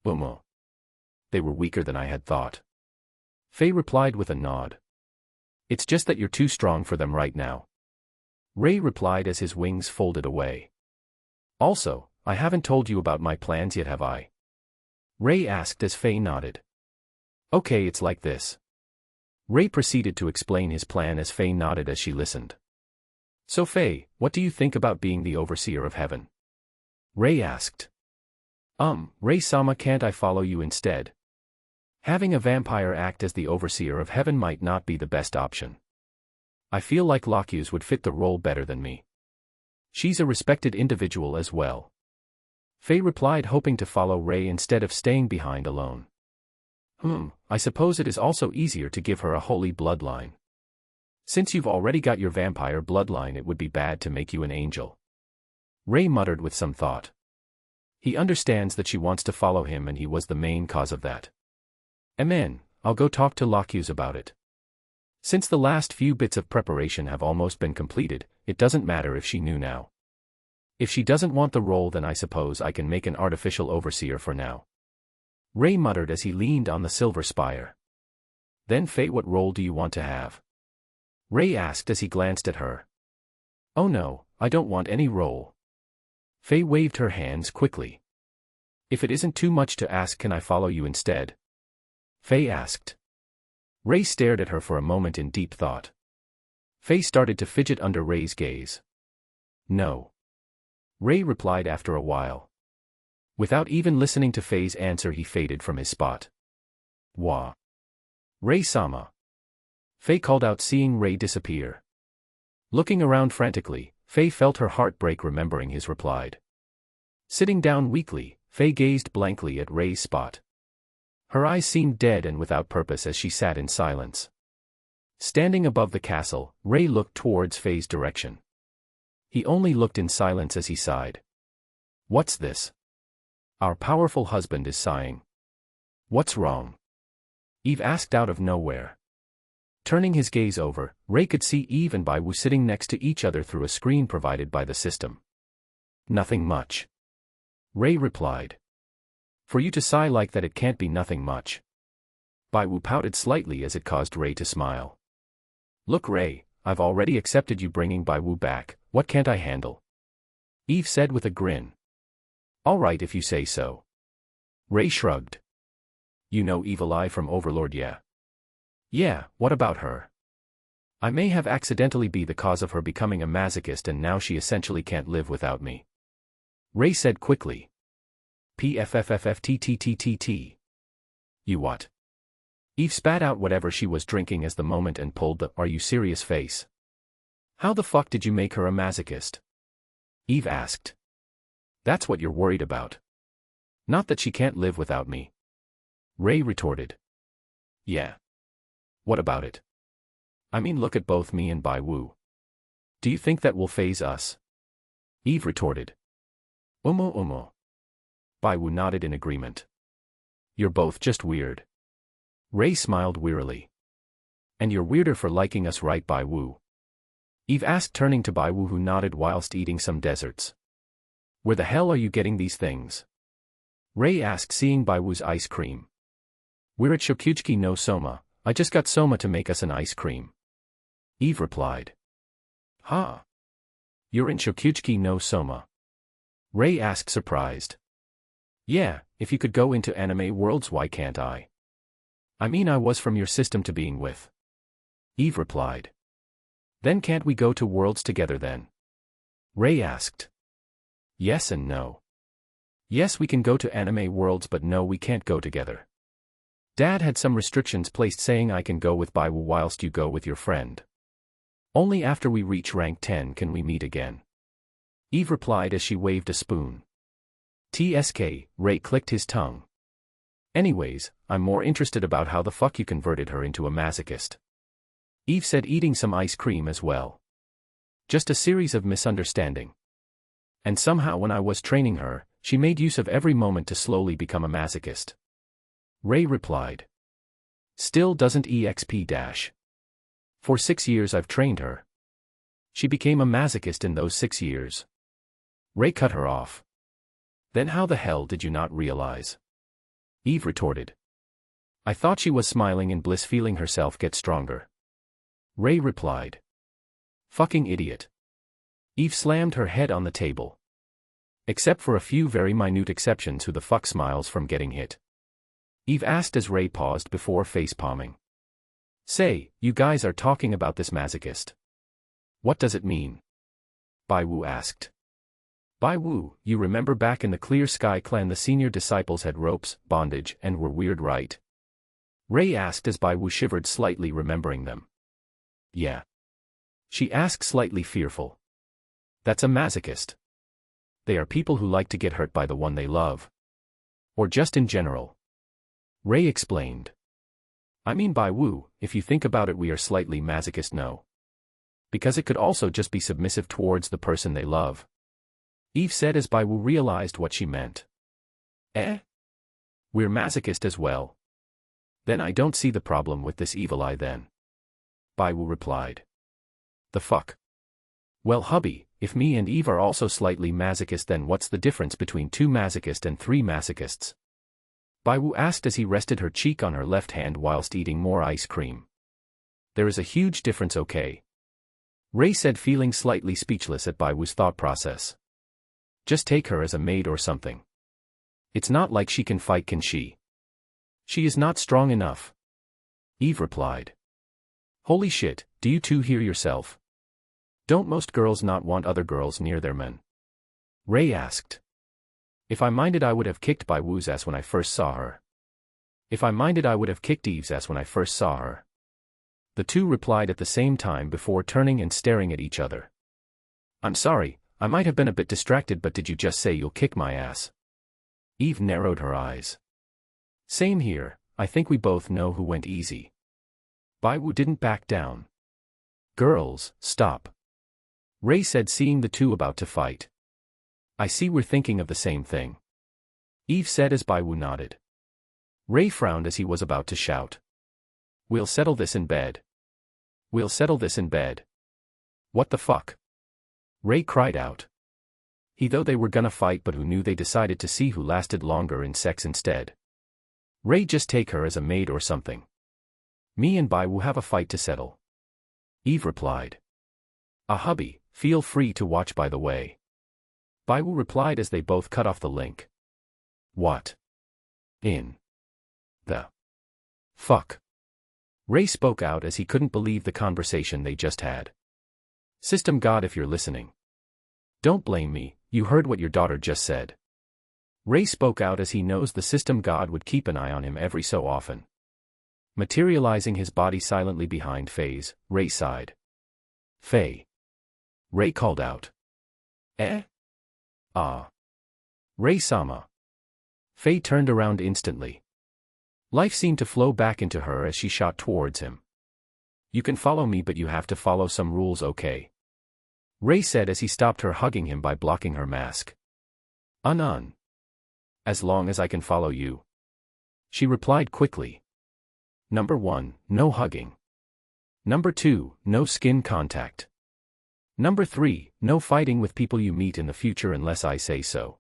They were weaker than I had thought. Faye replied with a nod. "It's just that you're too strong for them right now." Ray replied as his wings folded away. "Also, I haven't told you about my plans yet, have I?" Ray asked as Faye nodded. "Okay, it's like this." Ray proceeded to explain his plan as Faye nodded as she listened. "So Faye, what do you think about being the overseer of heaven?" Ray asked. Ray-sama, can't I follow you instead?" Having a vampire act as the overseer of heaven might not be the best option. I feel like Locke's would fit the role better than me. She's a respected individual as well. Faye replied, hoping to follow Ray instead of staying behind alone. I suppose it is also easier to give her a holy bloodline. Since you've already got your vampire bloodline, it would be bad to make you an angel." Ray muttered with some thought. He understands that she wants to follow him, and he was the main cause of that. "Amen, I'll go talk to Locke's about it." Since the last few bits of preparation have almost been completed, it doesn't matter if she knew now. If she doesn't want the role, then I suppose I can make an artificial overseer for now. Ray muttered as he leaned on the silver spire. "Then Faye, what role do you want to have?" Ray asked as he glanced at her. "Oh no, I don't want any role." Faye waved her hands quickly. "If it isn't too much to ask, can I follow you instead?" Faye asked. Ray stared at her for a moment in deep thought. Faye started to fidget under Ray's gaze. "No." Ray replied after a while. Without even listening to Faye's answer, he faded from his spot. "Wah. Ray-sama." Faye called out, seeing Ray disappear. Looking around frantically, Faye felt her heart break, remembering his reply. Sitting down weakly, Faye gazed blankly at Ray's spot. Her eyes seemed dead and without purpose as she sat in silence. Standing above the castle, Ray looked towards Faye's direction. He only looked in silence as he sighed. "What's this? Our powerful husband is sighing. What's wrong?" Eve asked out of nowhere. Turning his gaze over, Ray could see Eve and Baiwu sitting next to each other through a screen provided by the system. "Nothing much," Ray replied. "For you to sigh like that, it can't be nothing much." Baiwu pouted slightly as it caused Ray to smile. "Look Ray, I've already accepted you bringing Baiwu back, what can't I handle?" Eve said with a grin. "All right if you say so." Ray shrugged. "You know Evil Eye from Overlord, yeah?" "Yeah, what about her?" "I may have accidentally be the cause of her becoming a masochist, and now she essentially can't live without me," Ray said quickly. "PFFFFTTTTT. You what?" Eve spat out whatever she was drinking as the moment and pulled the "Are you serious" face. "How the fuck did you make her a masochist?" Eve asked. That's what you're worried about. Not that she can't live without me. Ray retorted. Yeah. What about it? I mean, look at both me and Bai Wu. Do you think that will faze us? Eve retorted. Umo. Bai Wu nodded in agreement. You're both just weird. Ray smiled wearily. And you're weirder for liking us, right, Bai Wu? Eve asked, turning to Bai Wu, who nodded whilst eating some desserts. Where the hell are you getting these things? Ray asked, seeing Bai Wu's ice cream. We're at Shokuchiki no Soma. I just got Soma to make us an ice cream. Eve replied. Huh? You're in Shokuchiki no Soma? Ray asked, surprised. Yeah, if you could go into anime worlds, why can't I? I mean, I was from your system to being with. Eve replied. Then can't we go to worlds together then? Ray asked. Yes and no. Yes, we can go to anime worlds, but no, we can't go together. Dad had some restrictions placed, saying I can go with Bai Wu whilst you go with your friend. Only after we reach rank 10 can we meet again. Eve replied as she waved a spoon. TSK, Ray clicked his tongue. Anyways, I'm more interested about how the fuck you converted her into a masochist. Eve said, eating some ice cream as well. Just a series of misunderstanding. And somehow when I was training her, she made use of every moment to slowly become a masochist. Ray replied. Still doesn't exp dash. For 6 years I've trained her. She became a masochist in those 6 years. Ray cut her off. Then how the hell did you not realize? Eve retorted. I thought she was smiling in bliss, feeling herself get stronger. Ray replied. Fucking idiot. Eve slammed her head on the table. Except for a few very minute exceptions, who the fuck smiles from getting hit? Eve asked as Ray paused before face-palming. Say, you guys are talking about this masochist. What does it mean? Bai Wu asked. Bai Wu, you remember back in the Clear Sky clan the senior disciples had ropes, bondage, and were weird, right? Ray asked as Bai Wu shivered slightly, remembering them. Yeah. She asked, slightly fearful. That's a masochist. They are people who like to get hurt by the one they love. Or just in general. Ray explained. I mean, Bai Wu, if you think about it, we are slightly masochist, no? Because it could also just be submissive towards the person they love. Eve said as Bai Wu realized what she meant. Eh? We're masochist as well. Then I don't see the problem with this evil eye then. Bai Wu replied. The fuck? Well, hubby, if me and Eve are also slightly masochist, then what's the difference between 2 masochists and 3 masochists? Bai Wu asked as he rested her cheek on her left hand whilst eating more ice cream. There is a huge difference, okay? Ray said, feeling slightly speechless at Bai Wu's thought process. Just take her as a maid or something. It's not like she can fight, can she? She is not strong enough. Eve replied. Holy shit, do you two hear yourself? Don't most girls not want other girls near their men? Ray asked. If I minded, I would have kicked Bai Wu's ass when I first saw her. If I minded, I would have kicked Eve's ass when I first saw her. The two replied at the same time before turning and staring at each other. I'm sorry, I might have been a bit distracted, but did you just say you'll kick my ass? Eve narrowed her eyes. Same here, I think we both know who went easy. Bai Wu didn't back down. Girls, stop. Ray said, seeing the two about to fight. I see we're thinking of the same thing. Eve said as Bai Wu nodded. Ray frowned as he was about to shout. We'll settle this in bed. We'll settle this in bed. What the fuck? Ray cried out. He thought they were gonna fight, but who knew they decided to see who lasted longer in sex instead. Ray, just take her as a maid or something. Me and Bai Wu have a fight to settle. Eve replied. Hubby, feel free to watch by the way. Bai Wu replied as they both cut off the link. What? In the fuck? Ray spoke out as he couldn't believe the conversation they just had. System God, if you're listening. Don't blame me, you heard what your daughter just said. Ray spoke out as he knows the system God would keep an eye on him every so often. Materializing his body silently behind Faye's, Ray sighed. Faye. Ray called out. Eh? Ah. Rei-sama. Faye turned around instantly. Life seemed to flow back into her as she shot towards him. You can follow me, but you have to follow some rules, okay? Rei said as he stopped her, hugging him by blocking her mask. As long as I can follow you. She replied quickly. Number 1, no hugging. Number 2, no skin contact. Number 3, no fighting with people you meet in the future unless I say so.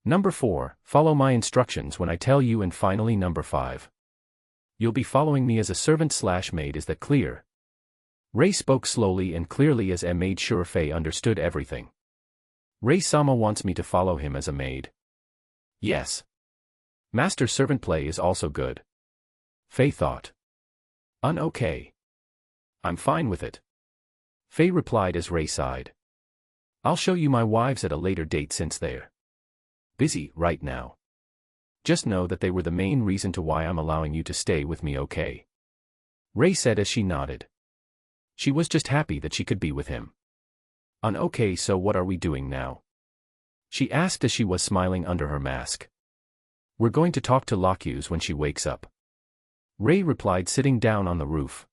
Number 4, follow my instructions when I tell you, and finally number 5. You'll be following me as a servant/maid, is that clear? Rei spoke slowly and clearly as made sure Faye understood everything. Rei-sama wants me to follow him as a maid. Yes. Master-servant play is also good. Faye thought. Okay. I'm fine with it. Faye replied as Rei sighed. I'll show you my wives at a later date since they're busy right now. Just know that they were the main reason to why I'm allowing you to stay with me, okay? Rei said as she nodded. She was just happy that she could be with him. Okay, so what are we doing now? She asked as she was smiling under her mask. We're going to talk to Locuse when she wakes up. Rei replied, sitting down on the roof.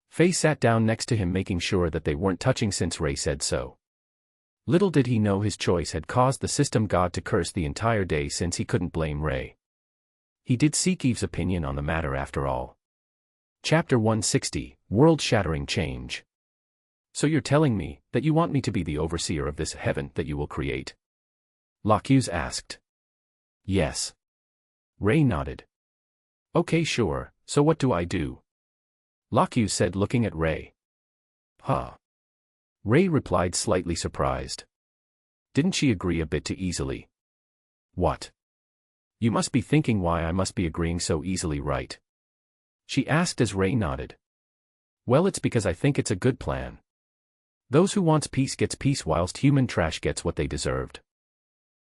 Faye sat down next to him, making sure that they weren't touching since Rei said so. Little did he know his choice had caused the system god to curse the entire day, since he couldn't blame Rei. He did seek Eve's opinion on the matter after all. Chapter 160, World-Shattering Change. So you're telling me that you want me to be the overseer of this heaven that you will create? Locuse asked. Yes. Rei nodded. Okay, sure, so what do I do? Locuse said, looking at Rei. Huh. Rei replied, slightly surprised. Didn't she agree a bit too easily? What? You must be thinking why I must be agreeing so easily, right? She asked as Rei nodded. Well, it's because I think it's a good plan. Those who wants peace gets peace, whilst human trash gets what they deserved.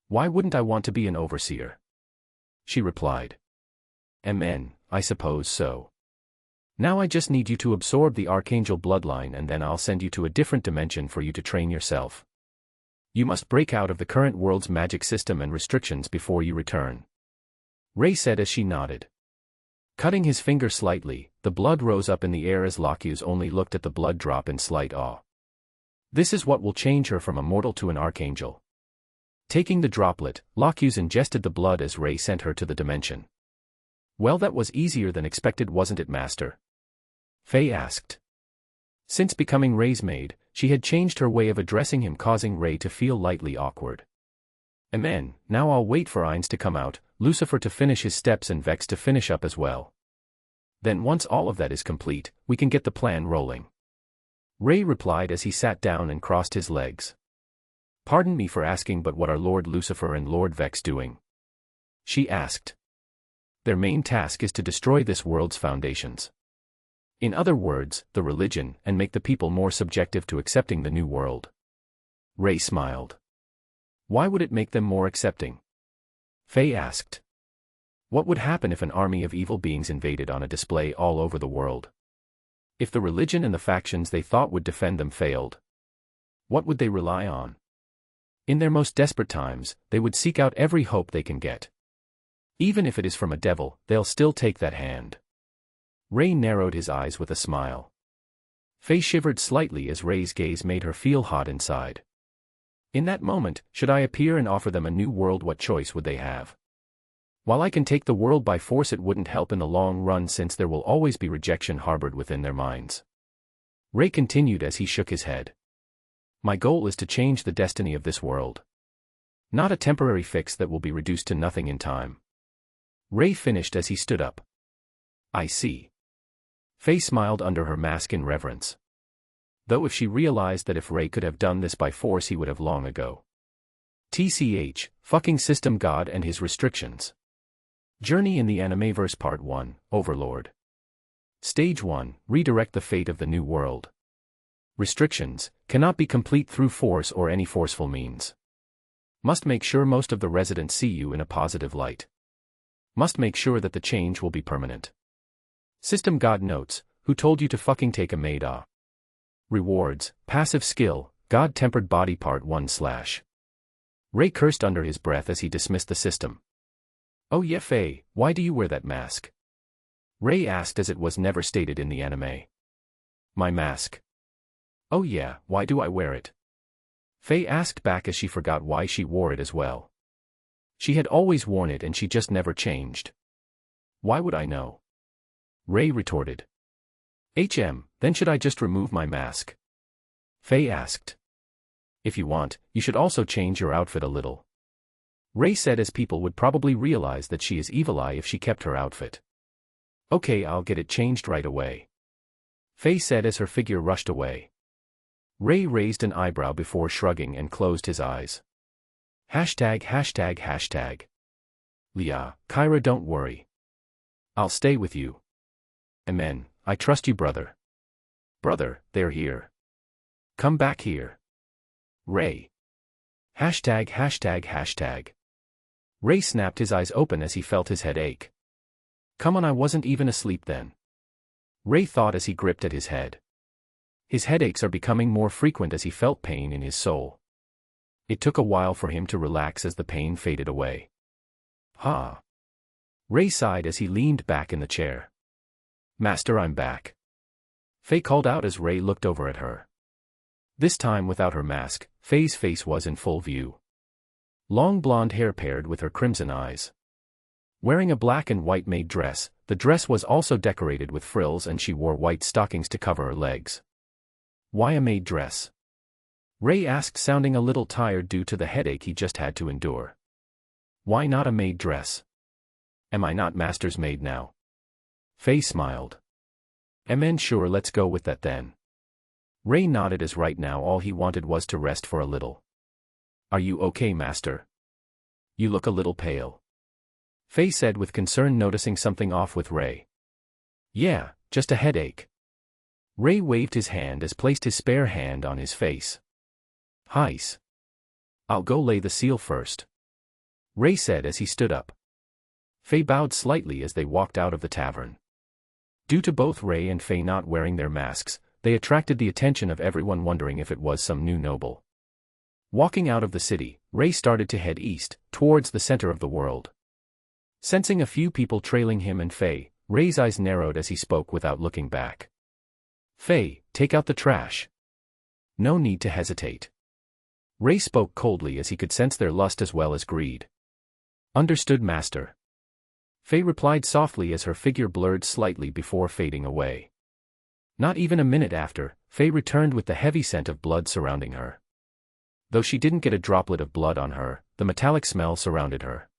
Why wouldn't I want to be an overseer? She replied. I suppose so. Now I just need you to absorb the Archangel bloodline, and then I'll send you to a different dimension for you to train yourself. You must break out of the current world's magic system and restrictions before you return. Rei said as she nodded. Cutting his finger slightly, the blood rose up in the air as Locuse only looked at the blood drop in slight awe. This is what will change her from a mortal to an archangel. Taking the droplet, Locuse ingested the blood as Rei sent her to the dimension. Well, that was easier than expected, wasn't it, Master? Faye asked. Since becoming Rei's maid, she had changed her way of addressing him, causing Rei to feel lightly awkward. Amen. Now I'll wait for Ainz to come out, Lucifer to finish his steps, and Vex to finish up as well. Then once all of that is complete, we can get the plan rolling. Rei replied as he sat down and crossed his legs. Pardon me for asking, but what are Lord Lucifer and Lord Vex doing? She asked. Their main task is to destroy this world's foundations. In other words, the religion, and make the people more subjective to accepting the new world. Rei smiled. Why would it make them more accepting? Faye asked. What would happen if an army of evil beings invaded on a display all over the world? If the religion and the factions they thought would defend them failed, what would they rely on? In their most desperate times, they would seek out every hope they can get. Even if it is from a devil, they'll still take that hand. Rei narrowed his eyes with a smile. Faye shivered slightly as Rei's gaze made her feel hot inside. In that moment, should I appear and offer them a new world, what choice would they have? While I can take the world by force, it wouldn't help in the long run, since there will always be rejection harbored within their minds. Rei continued as he shook his head. My goal is to change the destiny of this world. Not a temporary fix that will be reduced to nothing in time. Rei finished as he stood up. I see. Faye smiled under her mask in reverence. Though if she realized that if Rei could have done this by force, he would have long ago. TCH, fucking system god and his restrictions. Journey in the Animeverse Part 1, Overlord. Stage 1, redirect the fate of the new world. Restrictions, cannot be complete through force or any forceful means. Must make sure most of the residents see you in a positive light. Must make sure that the change will be permanent. System God notes, who told you to fucking take a maid? Rewards, passive skill, God-tempered body Part 1/. Ray cursed under his breath as he dismissed the system. Oh yeah, Faye, why do you wear that mask? Ray asked, as it was never stated in the anime. My mask. Oh yeah, why do I wear it? Faye asked back as she forgot why she wore it as well. She had always worn it and she just never changed. Why would I know? Ray retorted. Then should I just remove my mask? Faye asked. If you want, you should also change your outfit a little. Ray said, as people would probably realize that she is Evil Eye if she kept her outfit. Okay, I'll get it changed right away. Faye said as her figure rushed away. Ray raised an eyebrow before shrugging and closed his eyes. ####. Leah, Kyra, don't worry. I'll stay with you. Amen, I trust you, brother. Brother, they're here. Come back here. Ray. ####. Ray snapped his eyes open as he felt his head ache. Come on, I wasn't even asleep then. Ray thought as he gripped at his head. His headaches are becoming more frequent as he felt pain in his soul. It took a while for him to relax as the pain faded away. Ray sighed as he leaned back in the chair. Master, I'm back. Faye called out as Ray looked over at her. This time without her mask, Faye's face was in full view. Long blonde hair paired with her crimson eyes. Wearing a black and white maid dress, the dress was also decorated with frills and she wore white stockings to cover her legs. Why a maid dress? Ray asked, sounding a little tired due to the headache he just had to endure. Why not a maid dress? Am I not Master's maid now? Faye smiled. Sure, let's go with that then. Ray nodded as right now all he wanted was to rest for a little. Are you okay, Master? You look a little pale. Faye said with concern, noticing something off with Ray. Yeah, just a headache. Ray waved his hand as placed his spare hand on his face. Heis. I'll go lay the seal first. Ray said as he stood up. Faye bowed slightly as they walked out of the tavern. Due to both Ray and Faye not wearing their masks, they attracted the attention of everyone, wondering if it was some new noble. Walking out of the city, Ray started to head east, towards the center of the world. Sensing a few people trailing him and Faye, Ray's eyes narrowed as he spoke without looking back. Faye, take out the trash. No need to hesitate. Ray spoke coldly as he could sense their lust as well as greed. Understood, Master. Faye replied softly as her figure blurred slightly before fading away. Not even a minute after, Faye returned with the heavy scent of blood surrounding her. Though she didn't get a droplet of blood on her, the metallic smell surrounded her.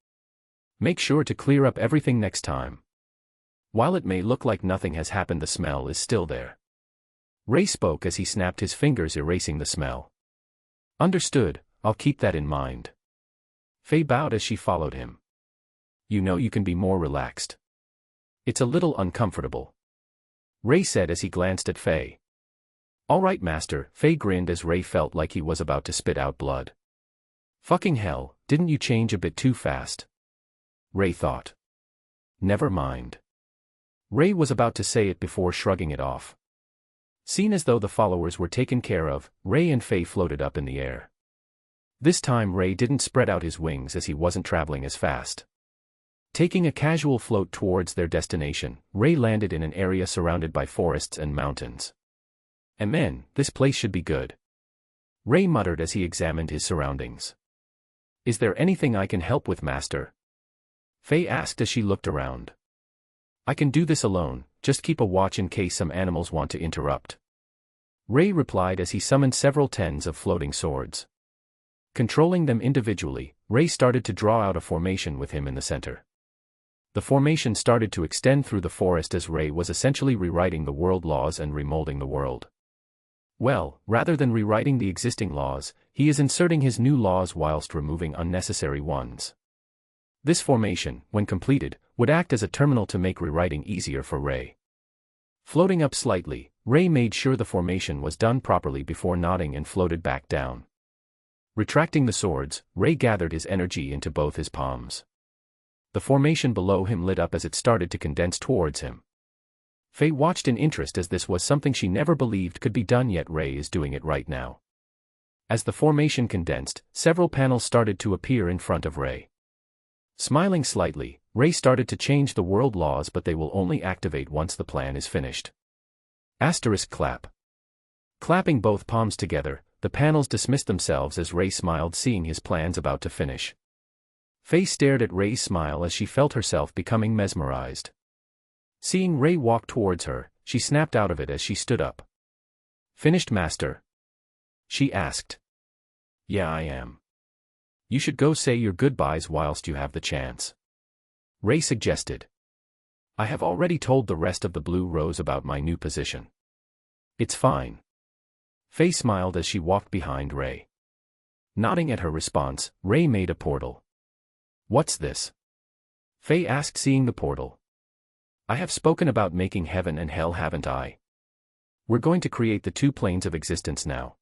Make sure to clear up everything next time. While it may look like nothing has happened, the smell is still there. Ray spoke as he snapped his fingers, erasing the smell. Understood, I'll keep that in mind. Faye bowed as she followed him. You know, you can be more relaxed. It's a little uncomfortable. Ray said as he glanced at Faye. All right, Master, Faye grinned as Ray felt like he was about to spit out blood. Fucking hell, didn't you change a bit too fast? Ray thought. Never mind. Ray was about to say it before shrugging it off. Seen as though the followers were taken care of, Ray and Faye floated up in the air. This time Ray didn't spread out his wings as he wasn't traveling as fast. Taking a casual float towards their destination, Ray landed in an area surrounded by forests and mountains. This place should be good. Ray muttered as he examined his surroundings. Is there anything I can help with, Master? Faye asked as she looked around. I can do this alone, just keep a watch in case some animals want to interrupt. Ray replied as he summoned several tens of floating swords. Controlling them individually, Ray started to draw out a formation with him in the center. The formation started to extend through the forest as Ray was essentially rewriting the world laws and remolding the world. Well, rather than rewriting the existing laws, he is inserting his new laws whilst removing unnecessary ones. This formation, when completed, would act as a terminal to make rewriting easier for Ray. Floating up slightly, Ray made sure the formation was done properly before nodding and floated back down. Retracting the swords, Ray gathered his energy into both his palms. The formation below him lit up as it started to condense towards him. Faye watched in interest as this was something she never believed could be done, yet Ray is doing it right now. As the formation condensed, several panels started to appear in front of Ray. Smiling slightly, Ray started to change the world laws, but they will only activate once the plan is finished. Asterisk clap. Clapping both palms together, the panels dismissed themselves as Ray smiled, seeing his plans about to finish. Faye stared at Ray's smile as she felt herself becoming mesmerized. Seeing Ray walk towards her, she snapped out of it as she stood up. "Finished, Master?" she asked. "Yeah, I am. You should go say your goodbyes whilst you have the chance," Ray suggested. "I have already told the rest of the Blue Rose about my new position. It's fine." Faye smiled as she walked behind Ray. Nodding at her response, Ray made a portal. "What's this?" Faye asked, seeing the portal. "I have spoken about making heaven and hell, haven't I? We're going to create the two planes of existence now,"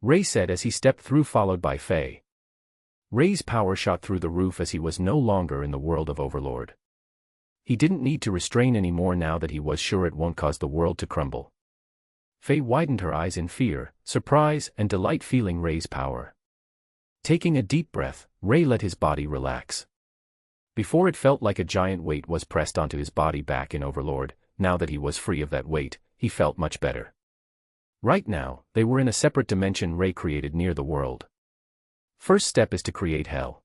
Ray said as he stepped through, followed by Faye. Ray's power shot through the roof as he was no longer in the world of Overlord. He didn't need to restrain anymore now that he was sure it won't cause the world to crumble. Faye widened her eyes in fear, surprise, and delight, feeling Ray's power. Taking a deep breath, Ray let his body relax. Before, it felt like a giant weight was pressed onto his body back in Overlord. Now that he was free of that weight, he felt much better. Right now, they were in a separate dimension Ray created near the world. "First step is to create hell,"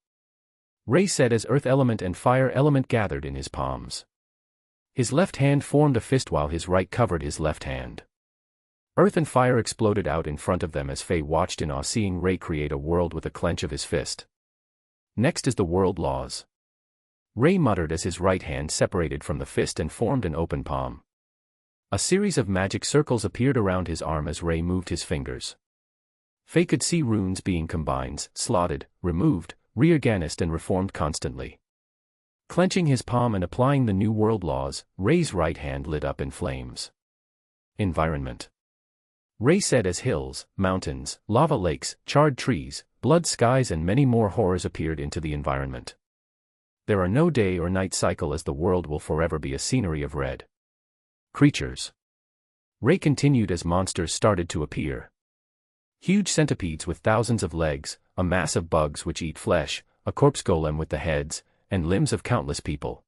Ray said as earth element and fire element gathered in his palms. His left hand formed a fist while his right covered his left hand. Earth and fire exploded out in front of them as Faye watched in awe, seeing Ray create a world with a clench of his fist. "Next is the world laws," Ray muttered as his right hand separated from the fist and formed an open palm. A series of magic circles appeared around his arm as Ray moved his fingers. Faye could see runes being combined, slotted, removed, reorganized and reformed constantly. Clenching his palm and applying the new world laws, Ray's right hand lit up in flames. "Environment," Ray said as hills, mountains, lava lakes, charred trees, blood skies and many more horrors appeared into the environment. "There are no day or night cycle, as the world will forever be a scenery of red creatures," Ray continued as monsters started to appear. Huge centipedes with thousands of legs, a mass of bugs which eat flesh, a corpse golem with the heads and limbs of countless people.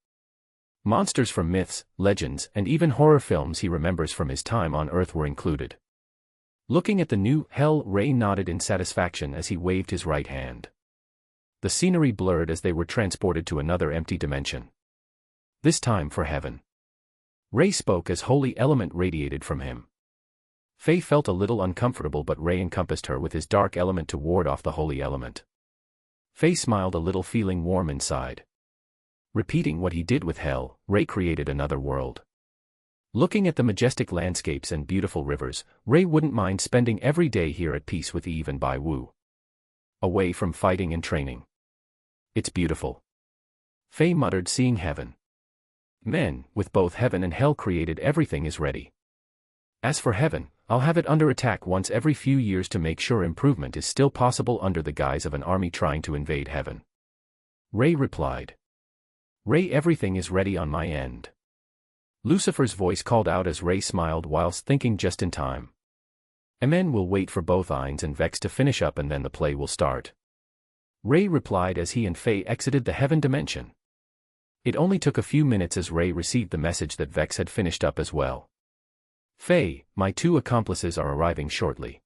Monsters from myths, legends, and even horror films he remembers from his time on Earth were included. Looking at the new hell, Ray nodded in satisfaction as he waved his right hand. The scenery blurred as they were transported to another empty dimension. "This time for heaven," Ray spoke as holy element radiated from him. Faye felt a little uncomfortable, but Ray encompassed her with his dark element to ward off the holy element. Faye smiled a little, feeling warm inside. Repeating what he did with hell, Ray created another world. Looking at the majestic landscapes and beautiful rivers, Ray wouldn't mind spending every day here at peace with Eve and Bai Wu. Away from fighting and training. "It's beautiful," Faye muttered, seeing heaven. "Men, with both heaven and hell created, everything is ready. As for heaven, I'll have it under attack once every few years to make sure improvement is still possible under the guise of an army trying to invade heaven," Ray replied. "Ray, everything is ready on my end," Lucifer's voice called out as Ray smiled whilst thinking, just in time. "Amen, we'll wait for both Ainz and Vex to finish up and then the play will start," Ray replied as he and Faye exited the heaven dimension. It only took a few minutes as Ray received the message that Vex had finished up as well. "Faye, my two accomplices are arriving shortly,"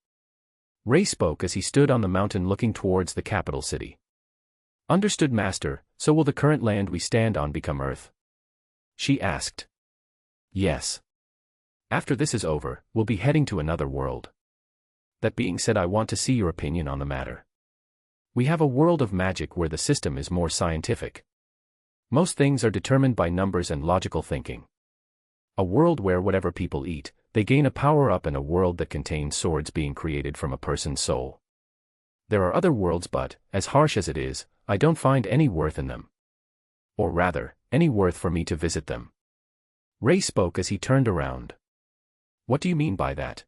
Ray spoke as he stood on the mountain looking towards the capital city. "Understood, Master. So will the current land we stand on become Earth?" she asked. "Yes. After this is over, we'll be heading to another world. That being said, I want to see your opinion on the matter. We have a world of magic where the system is more scientific. Most things are determined by numbers and logical thinking. A world where whatever people eat, they gain a power-up, and a world that contains swords being created from a person's soul. There are other worlds, but, as harsh as it is, I don't find any worth in them. Or rather, any worth for me to visit them." Ray spoke as he turned around. "What do you mean by that?"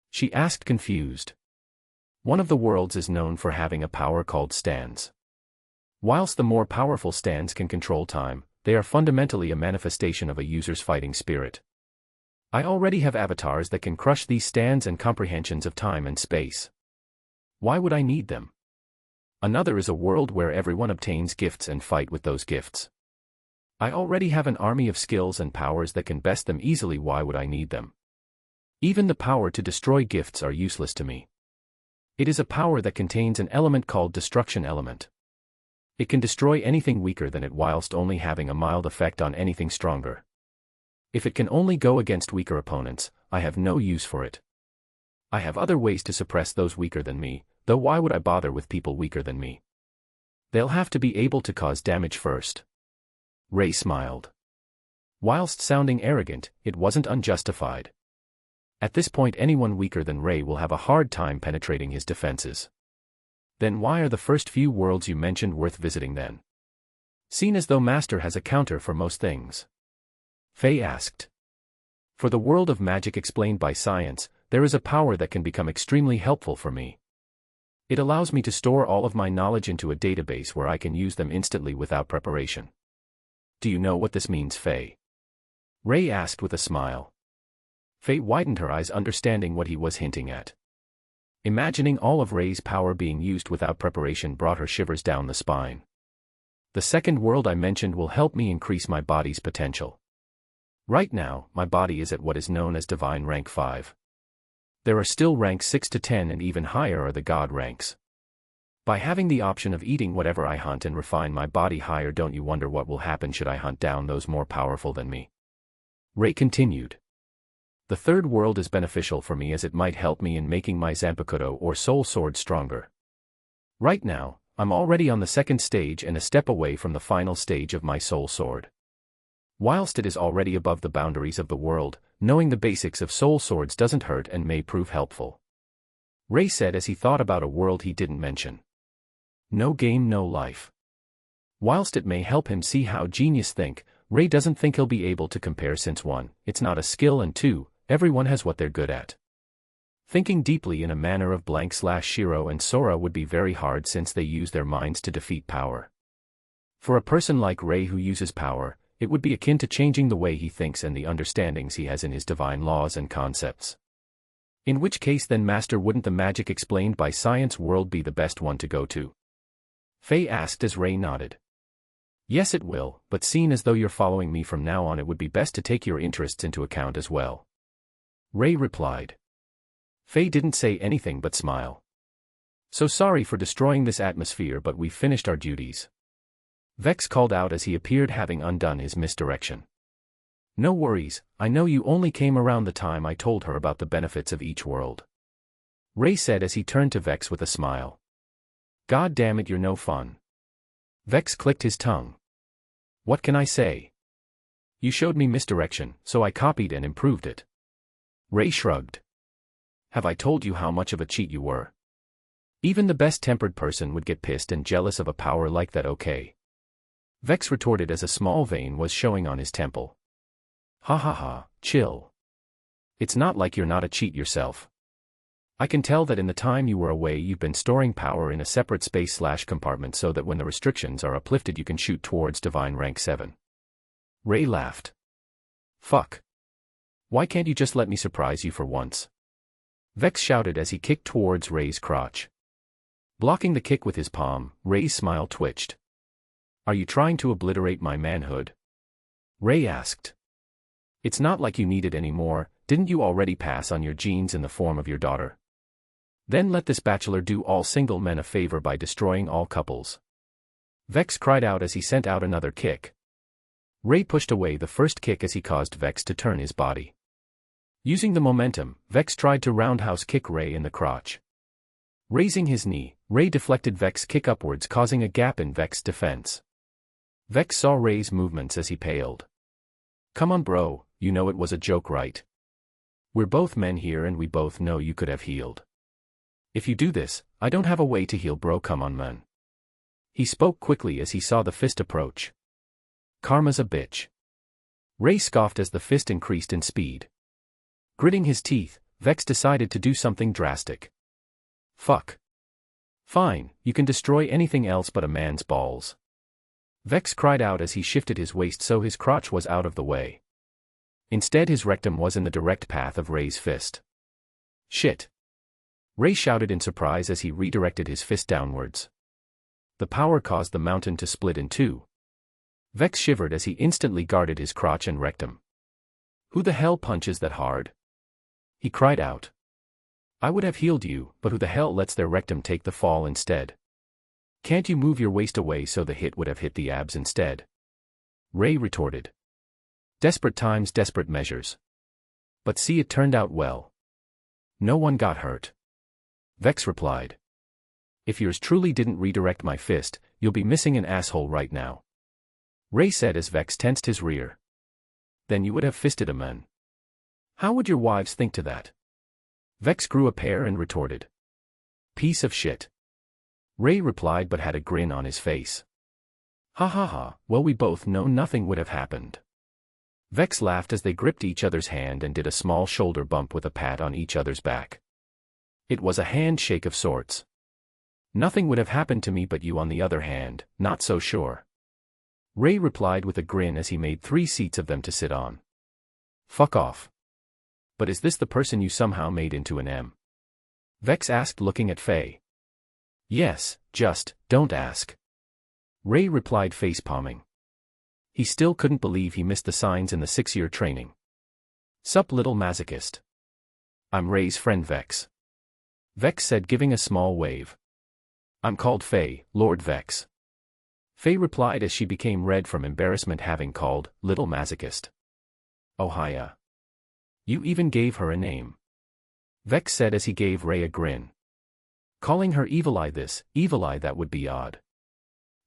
she asked, confused. "One of the worlds is known for having a power called stands. Whilst the more powerful stands can control time, they are fundamentally a manifestation of a user's fighting spirit. I already have avatars that can crush these stands and comprehensions of time and space. Why would I need them? Another is a world where everyone obtains gifts and fight with those gifts. I already have an army of skills and powers that can best them easily. Why would I need them? Even the power to destroy gifts are useless to me. It is a power that contains an element called destruction element. It can destroy anything weaker than it whilst only having a mild effect on anything stronger. If it can only go against weaker opponents, I have no use for it. I have other ways to suppress those weaker than me, though why would I bother with people weaker than me? They'll have to be able to cause damage first. Ray smiled. Whilst sounding arrogant, it wasn't unjustified. At this point anyone weaker than Ray will have a hard time penetrating his defenses. Then why are the first few worlds you mentioned worth visiting then? Seen as though Master has a counter for most things. Faye asked. For the world of magic explained by science, there is a power that can become extremely helpful for me. It allows me to store all of my knowledge into a database where I can use them instantly without preparation. Do you know what this means, Faye? Ray asked with a smile. Faye widened her eyes, understanding what he was hinting at. Imagining all of Ray's power being used without preparation brought her shivers down the spine. The second world I mentioned will help me increase my body's potential. Right now, my body is at what is known as Divine Rank 5. There are still ranks 6 to 10 and even higher are the God ranks. By having the option of eating whatever I hunt and refine my body higher, don't you wonder what will happen should I hunt down those more powerful than me? Ray continued. The third world is beneficial for me as it might help me in making my Zanpakuto or soul sword stronger. Right now, I'm already on the second stage and a step away from the final stage of my soul sword. Whilst it is already above the boundaries of the world, knowing the basics of soul swords doesn't hurt and may prove helpful. Ray said as he thought about a world he didn't mention. No game, no life. Whilst it may help him see how genius think, Ray doesn't think he'll be able to compare since 1, it's not a skill and 2, everyone has what they're good at. Thinking deeply in a manner of Shiro and Sora would be very hard since they use their minds to defeat power. For a person like Ray who uses power, it would be akin to changing the way he thinks and the understandings he has in his divine laws and concepts. In which case then Master, wouldn't the magic explained by science world be the best one to go to? Faye asked as Ray nodded. Yes it will, but seeing as though you're following me from now on it would be best to take your interests into account as well. Ray replied. Faye didn't say anything but smile. So sorry for destroying this atmosphere, but we've finished our duties. Vex called out as he appeared having undone his misdirection. No worries, I know you only came around the time I told her about the benefits of each world. Ray said as he turned to Vex with a smile. God damn it, you're no fun. Vex clicked his tongue. What can I say? You showed me misdirection, so I copied and improved it. Ray shrugged. Have I told you how much of a cheat you were? Even the best-tempered person would get pissed and jealous of a power like that, okay? Vex retorted as a small vein was showing on his temple. Ha ha ha, chill. It's not like you're not a cheat yourself. I can tell that in the time you were away you've been storing power in a separate space/compartment so that when the restrictions are uplifted you can shoot towards Divine Rank 7. Ray laughed. Fuck. Why can't you just let me surprise you for once? Vex shouted as he kicked towards Ray's crotch. Blocking the kick with his palm, Ray's smile twitched. Are you trying to obliterate my manhood? Ray asked. It's not like you need it anymore, didn't you already pass on your genes in the form of your daughter? Then let this bachelor do all single men a favor by destroying all couples. Vex cried out as he sent out another kick. Ray pushed away the first kick as he caused Vex to turn his body. Using the momentum, Vex tried to roundhouse kick Ray in the crotch. Raising his knee, Ray deflected Vex's kick upwards, causing a gap in Vex's defense. Vex saw Ray's movements as he paled. Come on bro, you know it was a joke right? We're both men here and we both know you could have healed. If you do this, I don't have a way to heal bro, come on man. He spoke quickly as he saw the fist approach. Karma's a bitch. Ray scoffed as the fist increased in speed. Gritting his teeth, Vex decided to do something drastic. Fuck. Fine, you can destroy anything else but a man's balls. Vex cried out as he shifted his waist so his crotch was out of the way. Instead his rectum was in the direct path of Ray's fist. Shit. Ray shouted in surprise as he redirected his fist downwards. The power caused the mountain to split in two. Vex shivered as he instantly guarded his crotch and rectum. Who the hell punches that hard? He cried out. I would have healed you, but who the hell lets their rectum take the fall instead? Can't you move your waist away so the hit would have hit the abs instead? Ray retorted. Desperate times, desperate measures. But see, it turned out well. No one got hurt. Vex replied. If yours truly didn't redirect my fist, you'll be missing an asshole right now. Ray said as Vex tensed his rear. Then you would have fisted a man. How would your wives think to that? Vex grew a pair and retorted. Piece of shit. Ray replied but had a grin on his face. Ha ha ha, well we both know nothing would have happened. Vex laughed as they gripped each other's hand and did a small shoulder bump with a pat on each other's back. It was a handshake of sorts. Nothing would have happened to me but you on the other hand, not so sure. Ray replied with a grin as he made 3 seats of them to sit on. Fuck off. But is this the person you somehow made into an M? Vex asked looking at Faye. Yes, just, don't ask. Ray replied face-palming. He still couldn't believe he missed the signs in the 6-year training. Sup little masochist. I'm Ray's friend Vex. Vex said giving a small wave. I'm called Faye, Lord Vex. Faye replied as she became red from embarrassment having called little masochist. Oh hiya. You even gave her a name. Vex said as he gave Ray a grin. Calling her Evil Eye this, Evil Eye that would be odd.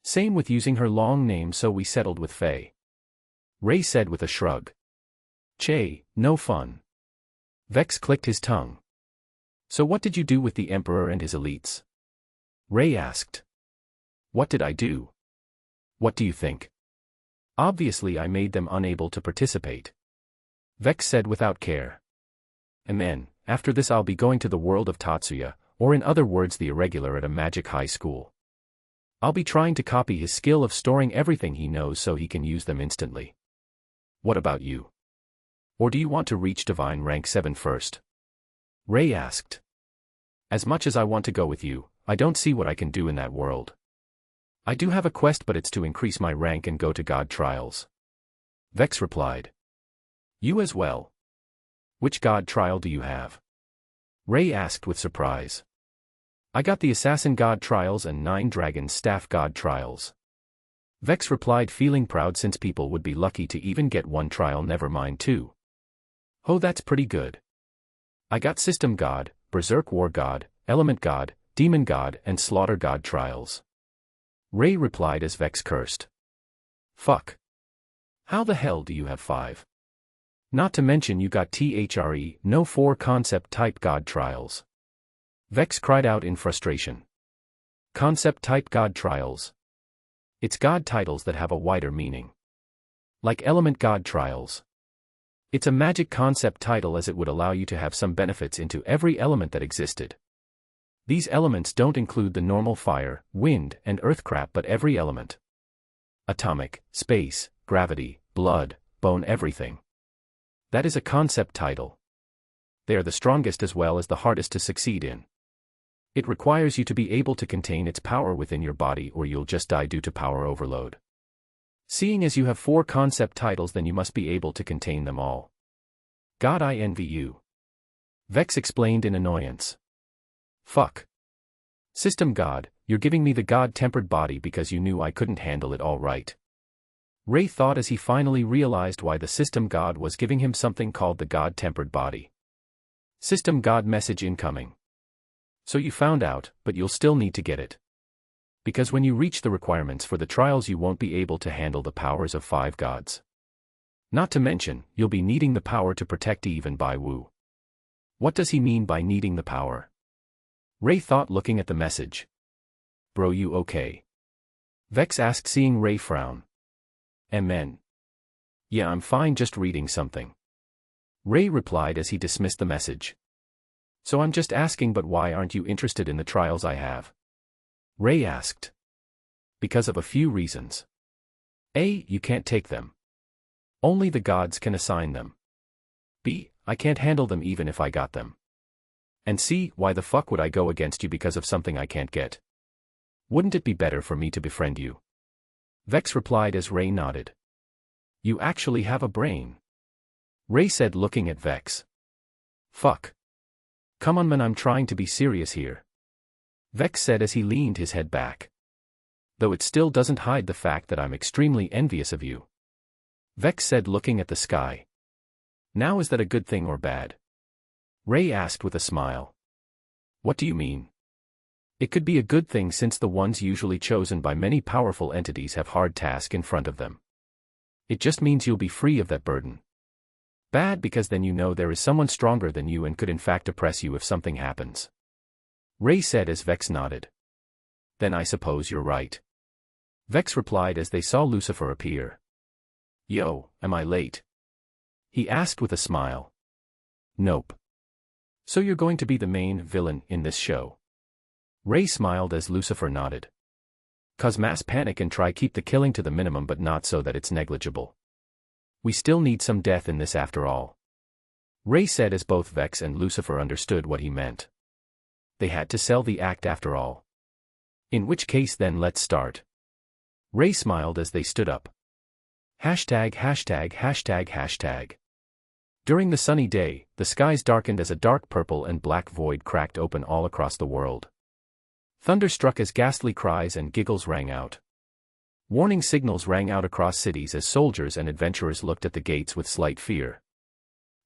Same with using her long name, so we settled with Faye. Ray said with a shrug. Che, no fun. Vex clicked his tongue. So what did you do with the Emperor and his elites? Ray asked. What did I do? What do you think? Obviously I made them unable to participate. Vex said without care. And then, after this I'll be going to the world of Tatsuya, or in other words the irregular at a magic high school. I'll be trying to copy his skill of storing everything he knows so he can use them instantly. What about you? Or do you want to reach divine rank 7 first? Ray asked. As much as I want to go with you, I don't see what I can do in that world. I do have a quest but it's to increase my rank and go to God trials. Vex replied. You as well. Which God trial do you have? Ray asked with surprise. I got the Assassin God trials and 9 Dragons Staff God trials. Vex replied feeling proud since people would be lucky to even get 1 trial, never mind 2. Oh, that's pretty good. I got System God, Berserk War God, Element God, Demon God and Slaughter God trials. Ray replied as Vex cursed. Fuck. How the hell do you have 5? Not to mention you got no 4 concept type God trials. Vex cried out in frustration. Concept type God trials. It's God titles that have a wider meaning. Like Element God trials. It's a magic concept title as it would allow you to have some benefits into every element that existed. These elements don't include the normal fire, wind, and earth crap but every element. Atomic, space, gravity, blood, bone, everything. That is a concept title. They are the strongest as well as the hardest to succeed in. It requires you to be able to contain its power within your body or you'll just die due to power overload. Seeing as you have 4 concept titles, then you must be able to contain them all. God, I envy you. Vex explained in annoyance. Fuck. System God, you're giving me the God-tempered body because you knew I couldn't handle it all right. Ray thought as he finally realized why the System God was giving him something called the God-tempered body. System God message incoming. So you found out, but you'll still need to get it. Because when you reach the requirements for the trials you won't be able to handle the powers of 5 gods. Not to mention, you'll be needing the power to protect even by Wu. What does he mean by needing the power? Ray thought looking at the message. Bro, you okay? Vex asked seeing Ray frown. Amen. Yeah, I'm fine, just reading something. Ray replied as he dismissed the message. So I'm just asking, but why aren't you interested in the trials I have? Ray asked. Because of a few reasons. A. You can't take them. Only the gods can assign them. B. I can't handle them even if I got them. And see, why the fuck would I go against you because of something I can't get? Wouldn't it be better for me to befriend you? Vex replied as Ray nodded. You actually have a brain. Ray said, looking at Vex. Fuck. Come on man, I'm trying to be serious here. Vex said as he leaned his head back. Though it still doesn't hide the fact that I'm extremely envious of you. Vex said, looking at the sky. Now is that a good thing or bad? Ray asked with a smile. What do you mean? It could be a good thing since the ones usually chosen by many powerful entities have hard task in front of them. It just means you'll be free of that burden. Bad because then you know there is someone stronger than you and could in fact oppress you if something happens. Ray said as Vex nodded. Then I suppose you're right. Vex replied as they saw Lucifer appear. Yo, am I late? He asked with a smile. Nope. So you're going to be the main villain in this show? Ray smiled as Lucifer nodded. Cause mass panic and try keep the killing to the minimum but not so that it's negligible. We still need some death in this after all. Ray said as both Vex and Lucifer understood what he meant. They had to sell the act after all. In which case then let's start. Ray smiled as they stood up. Hashtag. During the sunny day, the skies darkened as a dark purple and black void cracked open all across the world. Thunder struck as ghastly cries and giggles rang out. Warning signals rang out across cities as soldiers and adventurers looked at the gates with slight fear.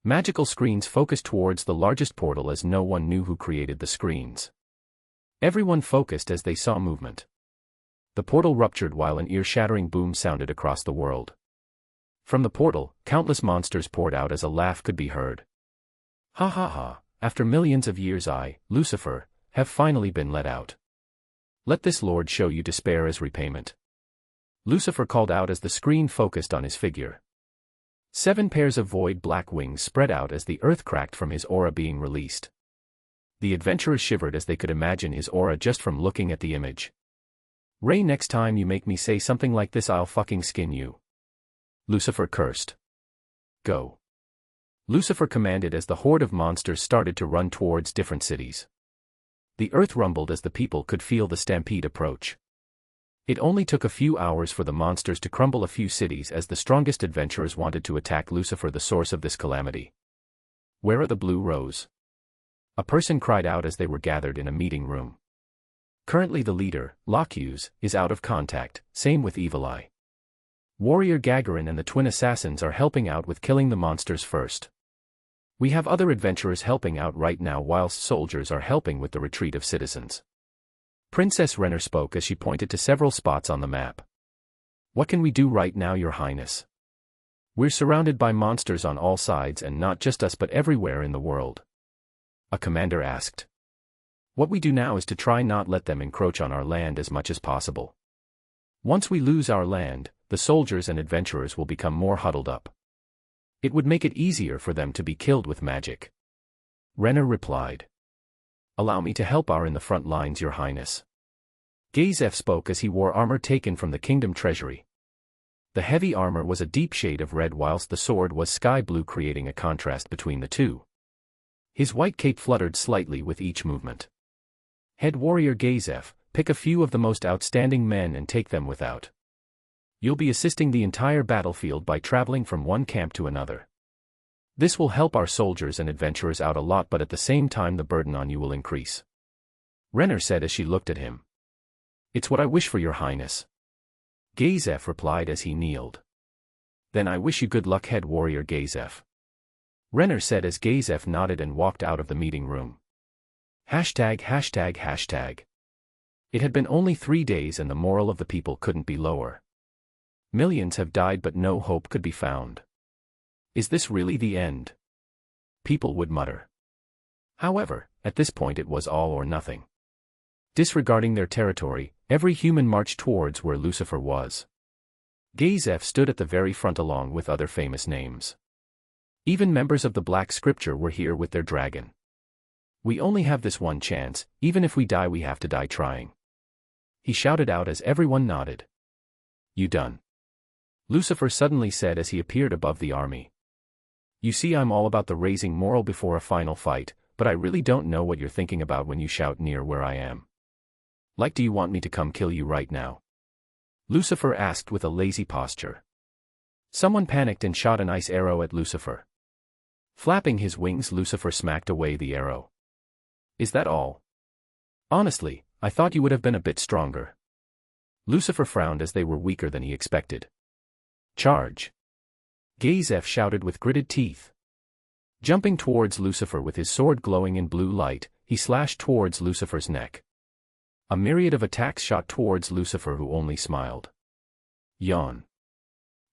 Magical screens focused towards the largest portal as no one knew who created the screens. Everyone focused as they saw movement. The portal ruptured while an ear-shattering boom sounded across the world. From the portal, countless monsters poured out as a laugh could be heard. Ha ha ha, after millions of years I, Lucifer, have finally been let out. Let this Lord show you despair as repayment. Lucifer called out as the screen focused on his figure. 7 pairs of void black wings spread out as the earth cracked from his aura being released. The adventurers shivered as they could imagine his aura just from looking at the image. Ray, next time you make me say something like this I'll fucking skin you. Lucifer cursed. Go. Lucifer commanded as the horde of monsters started to run towards different cities. The earth rumbled as the people could feel the stampede approach. It only took a few hours for the monsters to crumble a few cities as the strongest adventurers wanted to attack Lucifer, the source of this calamity. Where are the blue rose? A person cried out as they were gathered in a meeting room. Currently the leader, Locuse, is out of contact, same with Evil Eye. Warrior Gagarin and the twin assassins are helping out with killing the monsters first. We have other adventurers helping out right now whilst soldiers are helping with the retreat of citizens. Princess Renner spoke as she pointed to several spots on the map. What can we do right now, Your Highness? We're surrounded by monsters on all sides and not just us but everywhere in the world. A commander asked. What we do now is to try not let them encroach on our land as much as possible. Once we lose our land, the soldiers and adventurers will become more huddled up. It would make it easier for them to be killed with magic. Renner replied. Allow me to help our in the front lines, Your Highness. Gazef spoke as he wore armor taken from the kingdom treasury. The heavy armor was a deep shade of red whilst the sword was sky blue, creating a contrast between the two. His white cape fluttered slightly with each movement. Head warrior Gazef, pick a few of the most outstanding men and take them without. You'll be assisting the entire battlefield by traveling from one camp to another. This will help our soldiers and adventurers out a lot, but at the same time the burden on you will increase. Renner said as she looked at him. It's what I wish for, Your Highness. Gazef replied as he kneeled. Then I wish you good luck, head warrior Gazef. Renner said as Gazef nodded and walked out of the meeting room. Hashtag. It had been only 3 days and the morale of the people couldn't be lower. Millions have died but no hope could be found. Is this really the end? People would mutter. However, at this point it was all or nothing. Disregarding their territory, every human marched towards where Lucifer was. Gazef stood at the very front along with other famous names. Even members of the Black Scripture were here with their dragon. We only have this one chance, even if we die we have to die trying. He shouted out as everyone nodded. You done? Lucifer suddenly said as he appeared above the army. You see, I'm all about the raising morale before a final fight, but I really don't know what you're thinking about when you shout near where I am. Like, do you want me to come kill you right now? Lucifer asked with a lazy posture. Someone panicked and shot an ice arrow at Lucifer. Flapping his wings, Lucifer smacked away the arrow. Is that all? Honestly, I thought you would have been a bit stronger. Lucifer frowned as they were weaker than he expected. Charge! Gazef shouted with gritted teeth. Jumping towards Lucifer with his sword glowing in blue light, he slashed towards Lucifer's neck. A myriad of attacks shot towards Lucifer, who only smiled. Yawn.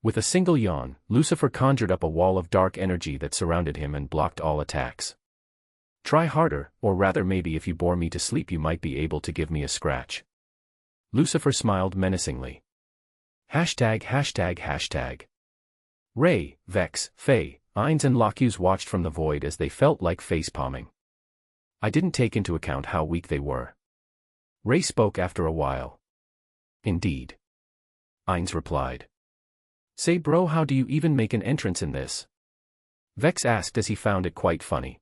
With a single yawn, Lucifer conjured up a wall of dark energy that surrounded him and blocked all attacks. Try harder, or rather maybe if you bore me to sleep you might be able to give me a scratch. Lucifer smiled menacingly. ####. Ray, Vex, Faye, Ainz and Locus watched from the void as they felt like face-palming. I didn't take into account how weak they were. Ray spoke after a while. Indeed. Ainz replied. Say bro, how do you even make an entrance in this? Vex asked as he found it quite funny.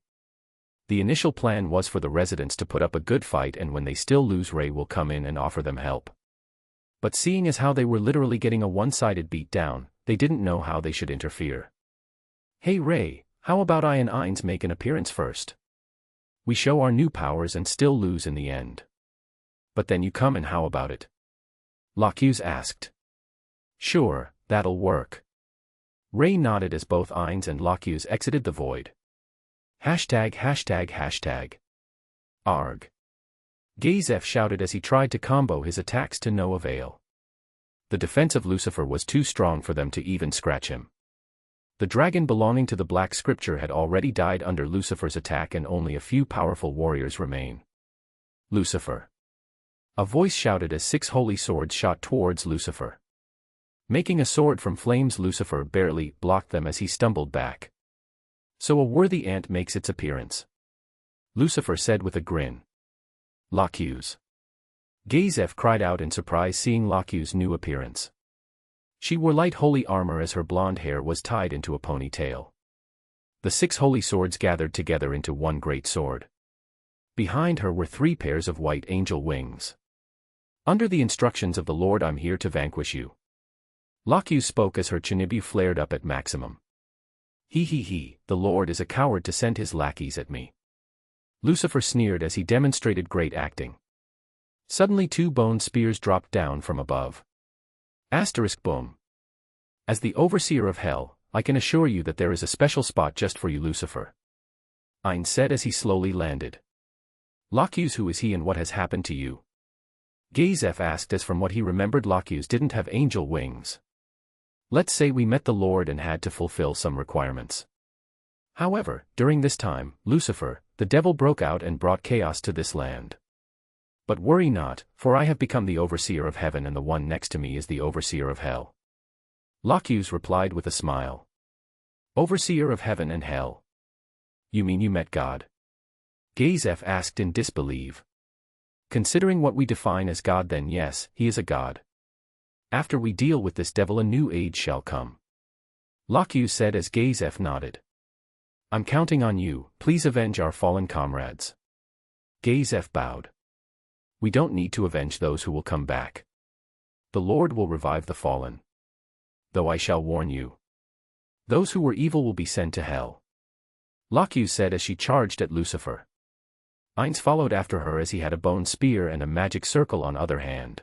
The initial plan was for the residents to put up a good fight, and when they still lose, Ray will come in and offer them help. But seeing as how they were literally getting a one-sided beat down, they didn't know how they should interfere. Hey Ray, how about I and Ainz make an appearance first? We show our new powers and still lose in the end. But then you come, and how about it? Locus asked. Sure, that'll work. Ray nodded as both Ainz and Locus exited the void. ####. Arg. Gazef shouted as he tried to combo his attacks to no avail. The defense of Lucifer was too strong for them to even scratch him. The dragon belonging to the Black Scripture had already died under Lucifer's attack, and only a few powerful warriors remain. Lucifer. A voice shouted as 6 holy swords shot towards Lucifer. Making a sword from flames, Lucifer barely blocked them as he stumbled back. So a worthy ant makes its appearance, Lucifer said with a grin. Locus. Gazef cried out in surprise seeing Locus' new appearance. She wore light holy armor as her blonde hair was tied into a ponytail. The 6 holy swords gathered together into one great sword. Behind her were 3 pairs of white angel wings. Under the instructions of the Lord, I'm here to vanquish you. Locus spoke as her chinibu flared up at maximum. He, the Lord is a coward to send his lackeys at me. Lucifer sneered as he demonstrated great acting. Suddenly 2 bone spears dropped down from above. *boom. As the overseer of hell, I can assure you that there is a special spot just for you, Lucifer. Ainz said as he slowly landed. Locus, who is he and what has happened to you? Gazef asked as from what he remembered Locus didn't have angel wings. Let's say we met the Lord and had to fulfill some requirements. However, during this time, Lucifer, the devil, broke out and brought chaos to this land. But worry not, for I have become the overseer of heaven, and the one next to me is the overseer of hell. Locus replied with a smile. Overseer of heaven and hell? You mean you met God? Gazef asked in disbelief. Considering what we define as God, then yes, he is a god. After we deal with this devil, a new age shall come. Locus said as Gazef nodded. I'm counting on you, please avenge our fallen comrades. Gazef bowed. We don't need to avenge those who will come back. The Lord will revive the fallen. Though I shall warn you. Those who were evil will be sent to hell. Locus said as she charged at Lucifer. Ainz followed after her as he had a bone spear and a magic circle on other hand.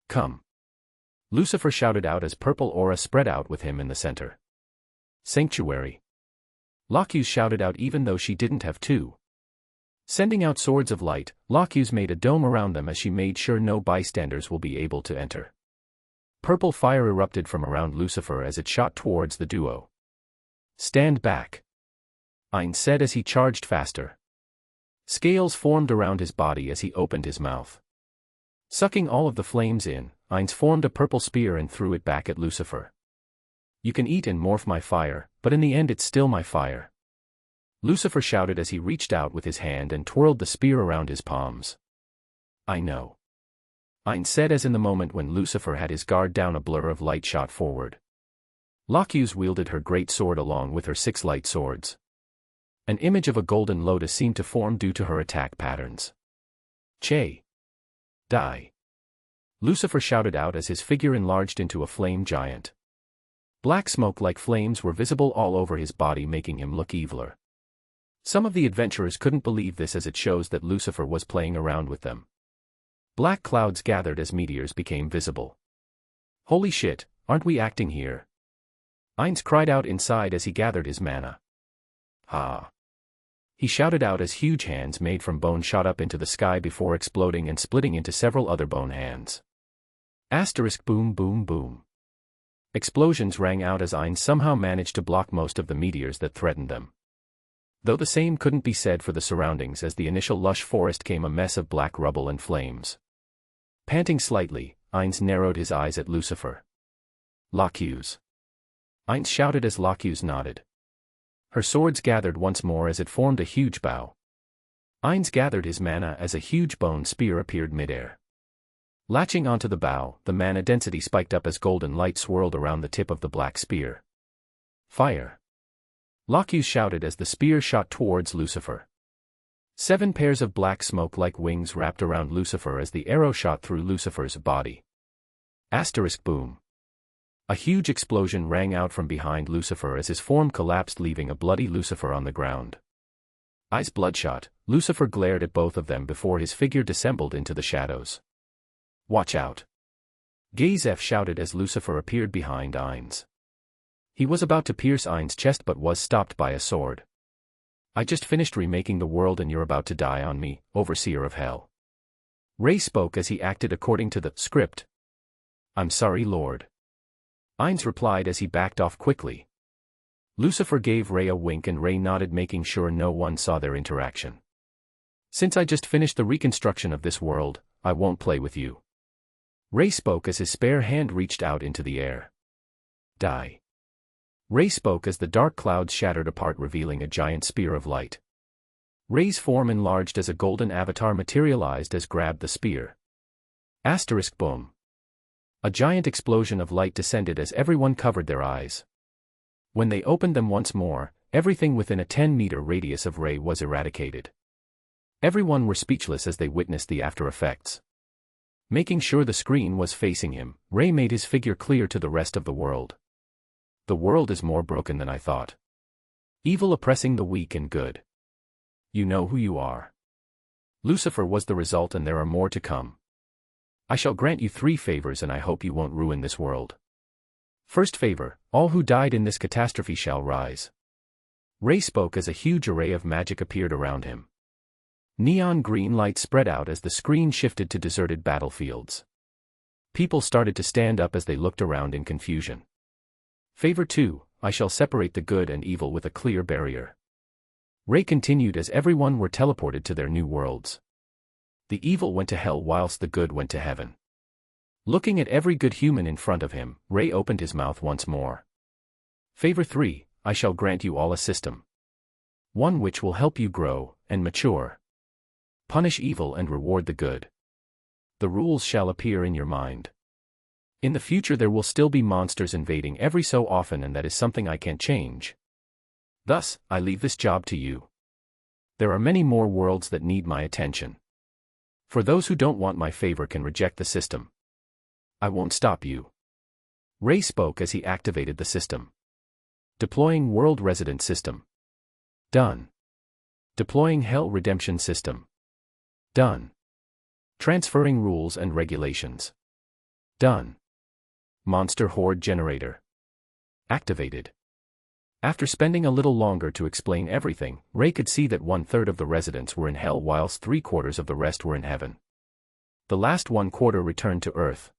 Come. Lucifer shouted out as purple aura spread out with him in the center. Sanctuary. Locus shouted out even though she didn't have to. Sending out swords of light, Locus made a dome around them as she made sure no bystanders will be able to enter. Purple fire erupted from around Lucifer as it shot towards the duo. Stand back. Ainz said as he charged faster. Scales formed around his body as he opened his mouth. Sucking all of the flames in, Ainz formed a purple spear and threw it back at Lucifer. You can eat and morph my fire, but in the end it's still my fire. Lucifer shouted as he reached out with his hand and twirled the spear around his palms. I know. Ainz said as in the moment when Lucifer had his guard down, a blur of light shot forward. Locus wielded her great sword along with her 6 light swords. An image of a golden lotus seemed to form due to her attack patterns. Che! Die! Lucifer shouted out as his figure enlarged into a flame giant. Black smoke like flames were visible all over his body, making him look eviler. Some of the adventurers couldn't believe this, as it shows that Lucifer was playing around with them. Black clouds gathered as meteors became visible. Holy shit, aren't we acting here? Ainz cried out inside as he gathered his mana. Ha! He shouted out as huge hands made from bone shot up into the sky before exploding and splitting into several other bone hands. Asterisk boom boom boom. Explosions rang out as Ainz somehow managed to block most of the meteors that threatened them. Though the same couldn't be said for the surroundings, as the initial lush forest came a mess of black rubble and flames. Panting slightly, Ainz narrowed his eyes at Lucifer. Lacuse. Ainz shouted as Lacuse nodded. Her swords gathered once more as it formed a huge bow. Ainz gathered his mana as a huge bone spear appeared midair. Latching onto the bow, the mana density spiked up as golden light swirled around the tip of the black spear. Fire! Lacuse shouted as the spear shot towards Lucifer. 7 pairs of black smoke like wings wrapped around Lucifer as the arrow shot through Lucifer's body. Asterisk boom. A huge explosion rang out from behind Lucifer as his form collapsed, leaving a bloody Lucifer on the ground. Eyes bloodshot, Lucifer glared at both of them before his figure dissembled into the shadows. Watch out! Gazef shouted as Lucifer appeared behind Ainz. He was about to pierce Ainz's chest but was stopped by a sword. I just finished remaking the world and you're about to die on me, Overseer of Hell. Ray spoke as he acted according to the script. I'm sorry, Lord. Ainz replied as he backed off quickly. Lucifer gave Ray a wink and Ray nodded, making sure no one saw their interaction. Since I just finished the reconstruction of this world, I won't play with you. Ray spoke as his spare hand reached out into the air. Die. Ray spoke as the dark clouds shattered apart, revealing a giant spear of light. Ray's form enlarged as a golden avatar materialized as grabbed the spear. Asterisk boom. A giant explosion of light descended as everyone covered their eyes. When they opened them once more, everything within a 10-meter radius of Ray was eradicated. Everyone were speechless as they witnessed the after effects. Making sure the screen was facing him, Ray made his figure clear to the rest of the world. The world is more broken than I thought. Evil oppressing the weak and good. You know who you are. Lucifer was the result and there are more to come. I shall grant you 3 favors and I hope you won't ruin this world. First favor, all who died in this catastrophe shall rise. Ray spoke as a huge array of magic appeared around him. Neon green light spread out as the screen shifted to deserted battlefields. People started to stand up as they looked around in confusion. Favor 2, I shall separate the good and evil with a clear barrier. Ray continued as everyone were teleported to their new worlds. The evil went to hell whilst the good went to heaven. Looking at every good human in front of him, Ray opened his mouth once more. Favor 3, I shall grant you all a system. One which will help you grow and mature. Punish evil and reward the good. The rules shall appear in your mind. In the future there will still be monsters invading every so often, and that is something I can't change. Thus, I leave this job to you. There are many more worlds that need my attention. For those who don't want my favor can reject the system. I won't stop you. Ray spoke as he activated the system. Deploying World Resident System. Done. Deploying Hell Redemption System. Done. Transferring Rules and Regulations. Done. Monster Horde Generator. Activated. After spending a little longer to explain everything, Ray could see that 1/3 of the residents were in hell whilst 3/4 of the rest were in heaven. The last 1/4 returned to Earth.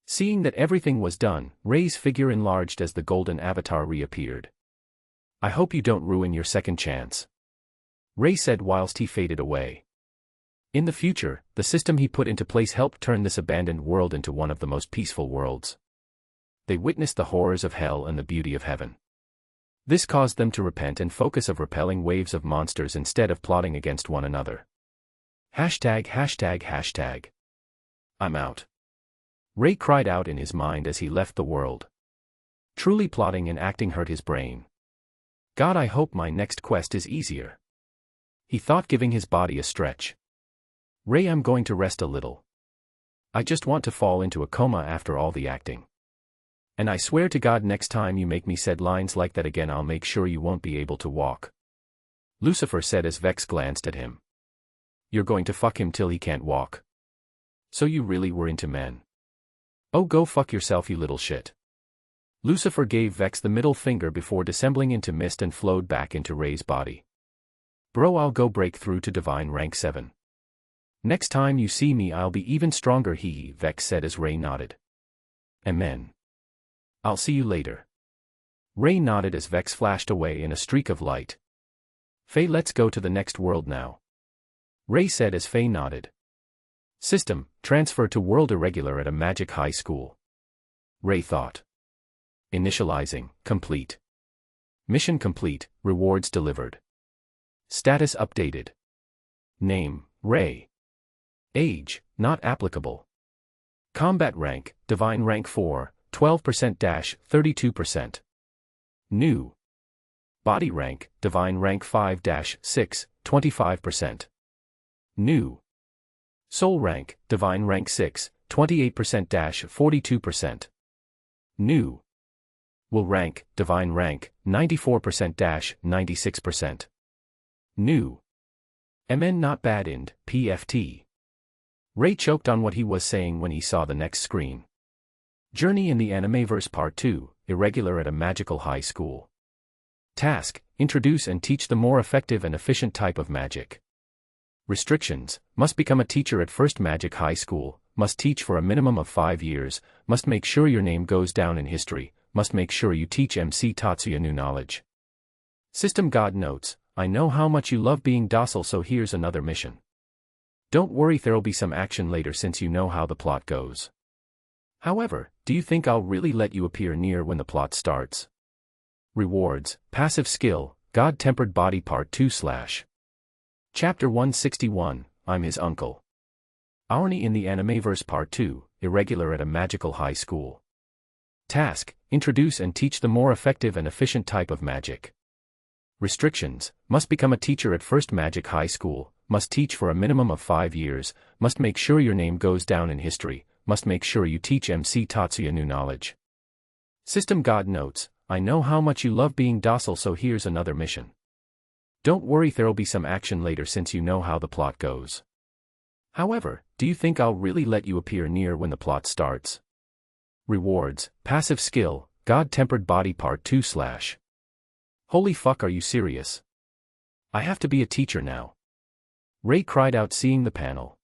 Seeing that everything was done, Ray's figure enlarged as the golden avatar reappeared. I hope you don't ruin your second chance. Ray said whilst he faded away. In the future, the system he put into place helped turn this abandoned world into one of the most peaceful worlds. They witnessed the horrors of hell and the beauty of heaven. This caused them to repent and focus of repelling waves of monsters instead of plotting against one another. ####. I'm out. Ray cried out in his mind as he left the world. Truly plotting and acting hurt his brain. God, I hope my next quest is easier. He thought, giving his body a stretch. Ray, I'm going to rest a little. I just want to fall into a coma after all the acting. And I swear to God, next time you make me said lines like that again, I'll make sure you won't be able to walk. Lucifer said as Vex glanced at him. You're going to fuck him till he can't walk. So you really were into men. Oh, go fuck yourself, you little shit. Lucifer gave Vex the middle finger before dissembling into mist and flowed back into Ray's body. Bro, I'll go break through to divine rank 7. Next time you see me I'll be even stronger, Vex said as Ray nodded. Amen. I'll see you later. Ray nodded as Vex flashed away in a streak of light. Faye, let's go to the next world now. Ray said as Faye nodded. System, transfer to world irregular at a magic high school. Ray thought. Initializing, complete. Mission complete, rewards delivered. Status updated. Name, Ray. Age, not applicable. Combat rank, divine rank 4, 12%-32%. New. Body rank, divine rank 5-6, 25%. New. Soul rank, divine rank 6, 28%-42%. New. Will rank, divine rank, 94%-96%. New. MN not bad ind, PFT. Ray choked on what he was saying when he saw the next screen. Journey in the Animeverse Part 2, irregular at a magical high school. Task, introduce and teach the more effective and efficient type of magic. Restrictions, must become a teacher at first magic high school, must teach for a minimum of 5 years, must make sure your name goes down in history, must make sure you teach MC Tatsuya new knowledge. System God notes, I know how much you love being docile, so here's another mission. Don't worry, there'll be some action later since you know how the plot goes. However, do you think I'll really let you appear near when the plot starts? Rewards, passive skill, God-tempered body part 2 / Chapter 161, I'm his uncle. Journey in the Animeverse Part 2, irregular at a magical high school. Task, introduce and teach the more effective and efficient type of magic. Restrictions, must become a teacher at first magic high school, must teach for a minimum of 5 years, must make sure your name goes down in history, must make sure you teach MC Tatsuya new knowledge. System God notes, I know how much you love being docile, so here's another mission. Don't worry, there'll be some action later since you know how the plot goes. However, do you think I'll really let you appear near when the plot starts? Rewards, passive skill, God-tempered body part 2 / Holy fuck, are you serious? I have to be a teacher now. Ray cried out, seeing the panel.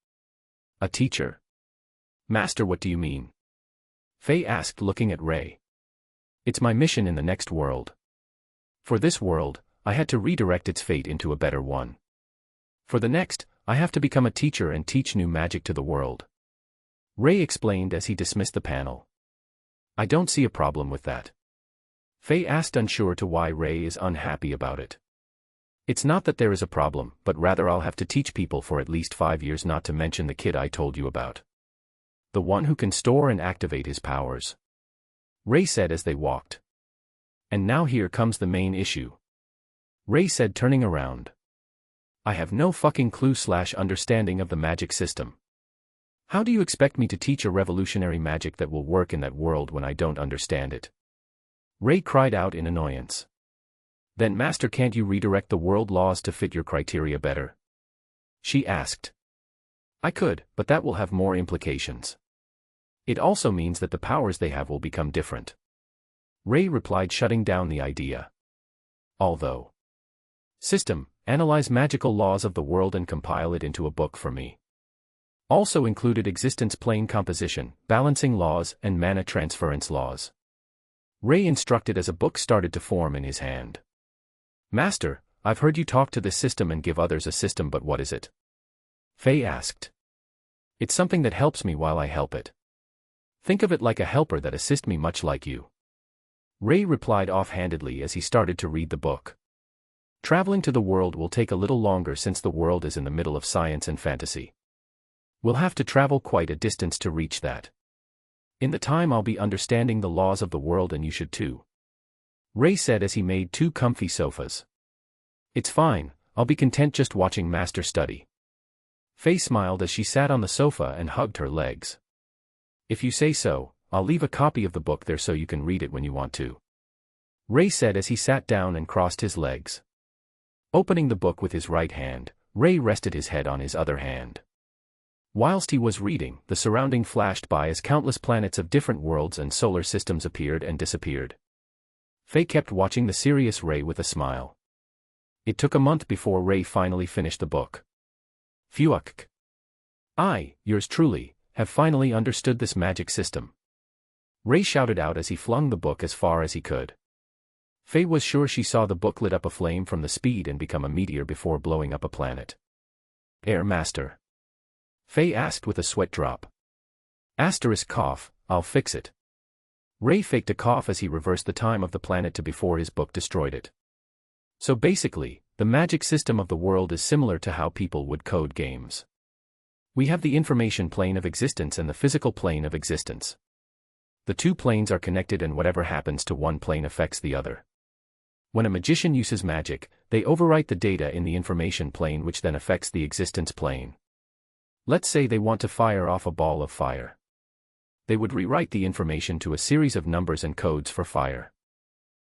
A teacher? Master, what do you mean? Faye asked, looking at Ray. It's my mission in the next world. For this world, I had to redirect its fate into a better one. For the next, I have to become a teacher and teach new magic to the world. Ray explained as he dismissed the panel. I don't see a problem with that. Faye asked, unsure to why Ray is unhappy about it. It's not that there is a problem, but rather I'll have to teach people for at least 5 years, not to mention the kid I told you about. The one who can store and activate his powers. Ray said as they walked. And now here comes the main issue. Ray said, turning around. I have no fucking clue / understanding of the magic system. How do you expect me to teach a revolutionary magic that will work in that world when I don't understand it? Ray cried out in annoyance. Then Master, can't you redirect the world laws to fit your criteria better? She asked. I could, but that will have more implications. It also means that the powers they have will become different. Ray replied, shutting down the idea. Although. System, analyze magical laws of the world and compile it into a book for me. Also included existence plane composition, balancing laws, and mana transference laws. Ray instructed as a book started to form in his hand. Master, I've heard you talk to this system and give others a system, but what is it? Faye asked. It's something that helps me while I help it. Think of it like a helper that assists me, much like you. Ray replied offhandedly as he started to read the book. Traveling to the world will take a little longer since the world is in the middle of science and fantasy. We'll have to travel quite a distance to reach that. In the time I'll be understanding the laws of the world, and you should too. Ray said as he made 2 comfy sofas. It's fine, I'll be content just watching Master study. Faye smiled as she sat on the sofa and hugged her legs. If you say so, I'll leave a copy of the book there so you can read it when you want to. Ray said as he sat down and crossed his legs. Opening the book with his right hand, Ray rested his head on his other hand. Whilst he was reading, the surrounding flashed by as countless planets of different worlds and solar systems appeared and disappeared. Faye kept watching the serious Ray with a smile. It took a month before Ray finally finished the book. Phew. I, yours truly, have finally understood this magic system. Ray shouted out as he flung the book as far as he could. Faye was sure she saw the book lit up aflame from the speed and become a meteor before blowing up a planet. Air Master? Faye asked with a sweat drop. Asterisk cough, I'll fix it. Ray faked a cough as he reversed the time of the planet to before his book destroyed it. So basically, the magic system of the world is similar to how people would code games. We have the information plane of existence and the physical plane of existence. The 2 planes are connected and whatever happens to one plane affects the other. When a magician uses magic, they overwrite the data in the information plane which then affects the existence plane. Let's say they want to fire off a ball of fire. They would rewrite the information to a series of numbers and codes for fire.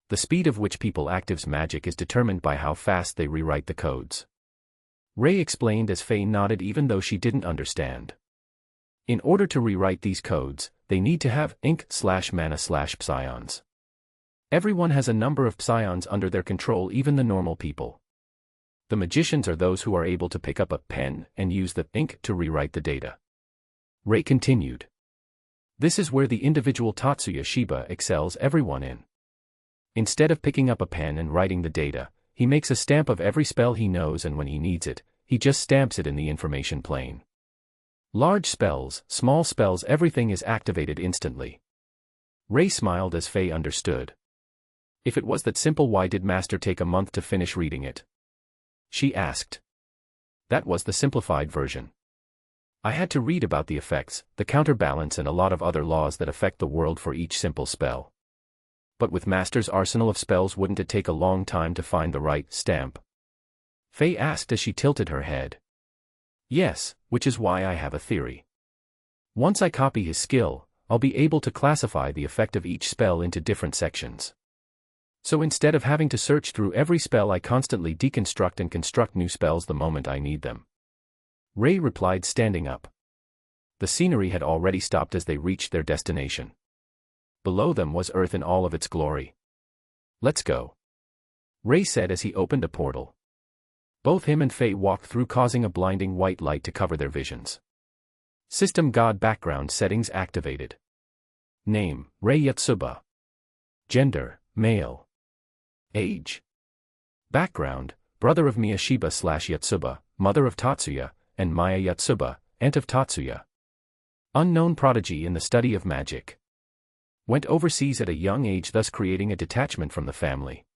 The speed of which people actives magic is determined by how fast they rewrite the codes. Ray explained as Faye nodded even though she didn't understand. In order to rewrite these codes, they need to have ink/mana/psions. Everyone has a number of psions under their control, even the normal people. The magicians are those who are able to pick up a pen and use the ink to rewrite the data. Ray continued. This is where the individual Tatsuya Shiba excels everyone in. Instead of picking up a pen and writing the data, he makes a stamp of every spell he knows, and when he needs it, he just stamps it in the information plane. Large spells, small spells, everything is activated instantly. Ray smiled as Faye understood. If it was that simple, why did Master take a month to finish reading it? She asked. That was the simplified version. I had to read about the effects, the counterbalance, and a lot of other laws that affect the world for each simple spell. But with Master's arsenal of spells, wouldn't it take a long time to find the right stamp? Faye asked as she tilted her head. Yes, which is why I have a theory. Once I copy his skill, I'll be able to classify the effect of each spell into different sections. So instead of having to search through every spell, I constantly deconstruct and construct new spells the moment I need them. Ray replied, standing up. The scenery had already stopped as they reached their destination. Below them was Earth in all of its glory. Let's go. Ray said as he opened a portal. Both him and Faye walked through, causing a blinding white light to cover their visions. System God background settings activated. Name, Ray Yatsuba. Gender, male. Age. Background, brother of Miyashiba/Yatsuba, mother of Tatsuya, and Maya Yatsuba, aunt of Tatsuya. Unknown prodigy in the study of magic. Went overseas at a young age, thus creating a detachment from the family.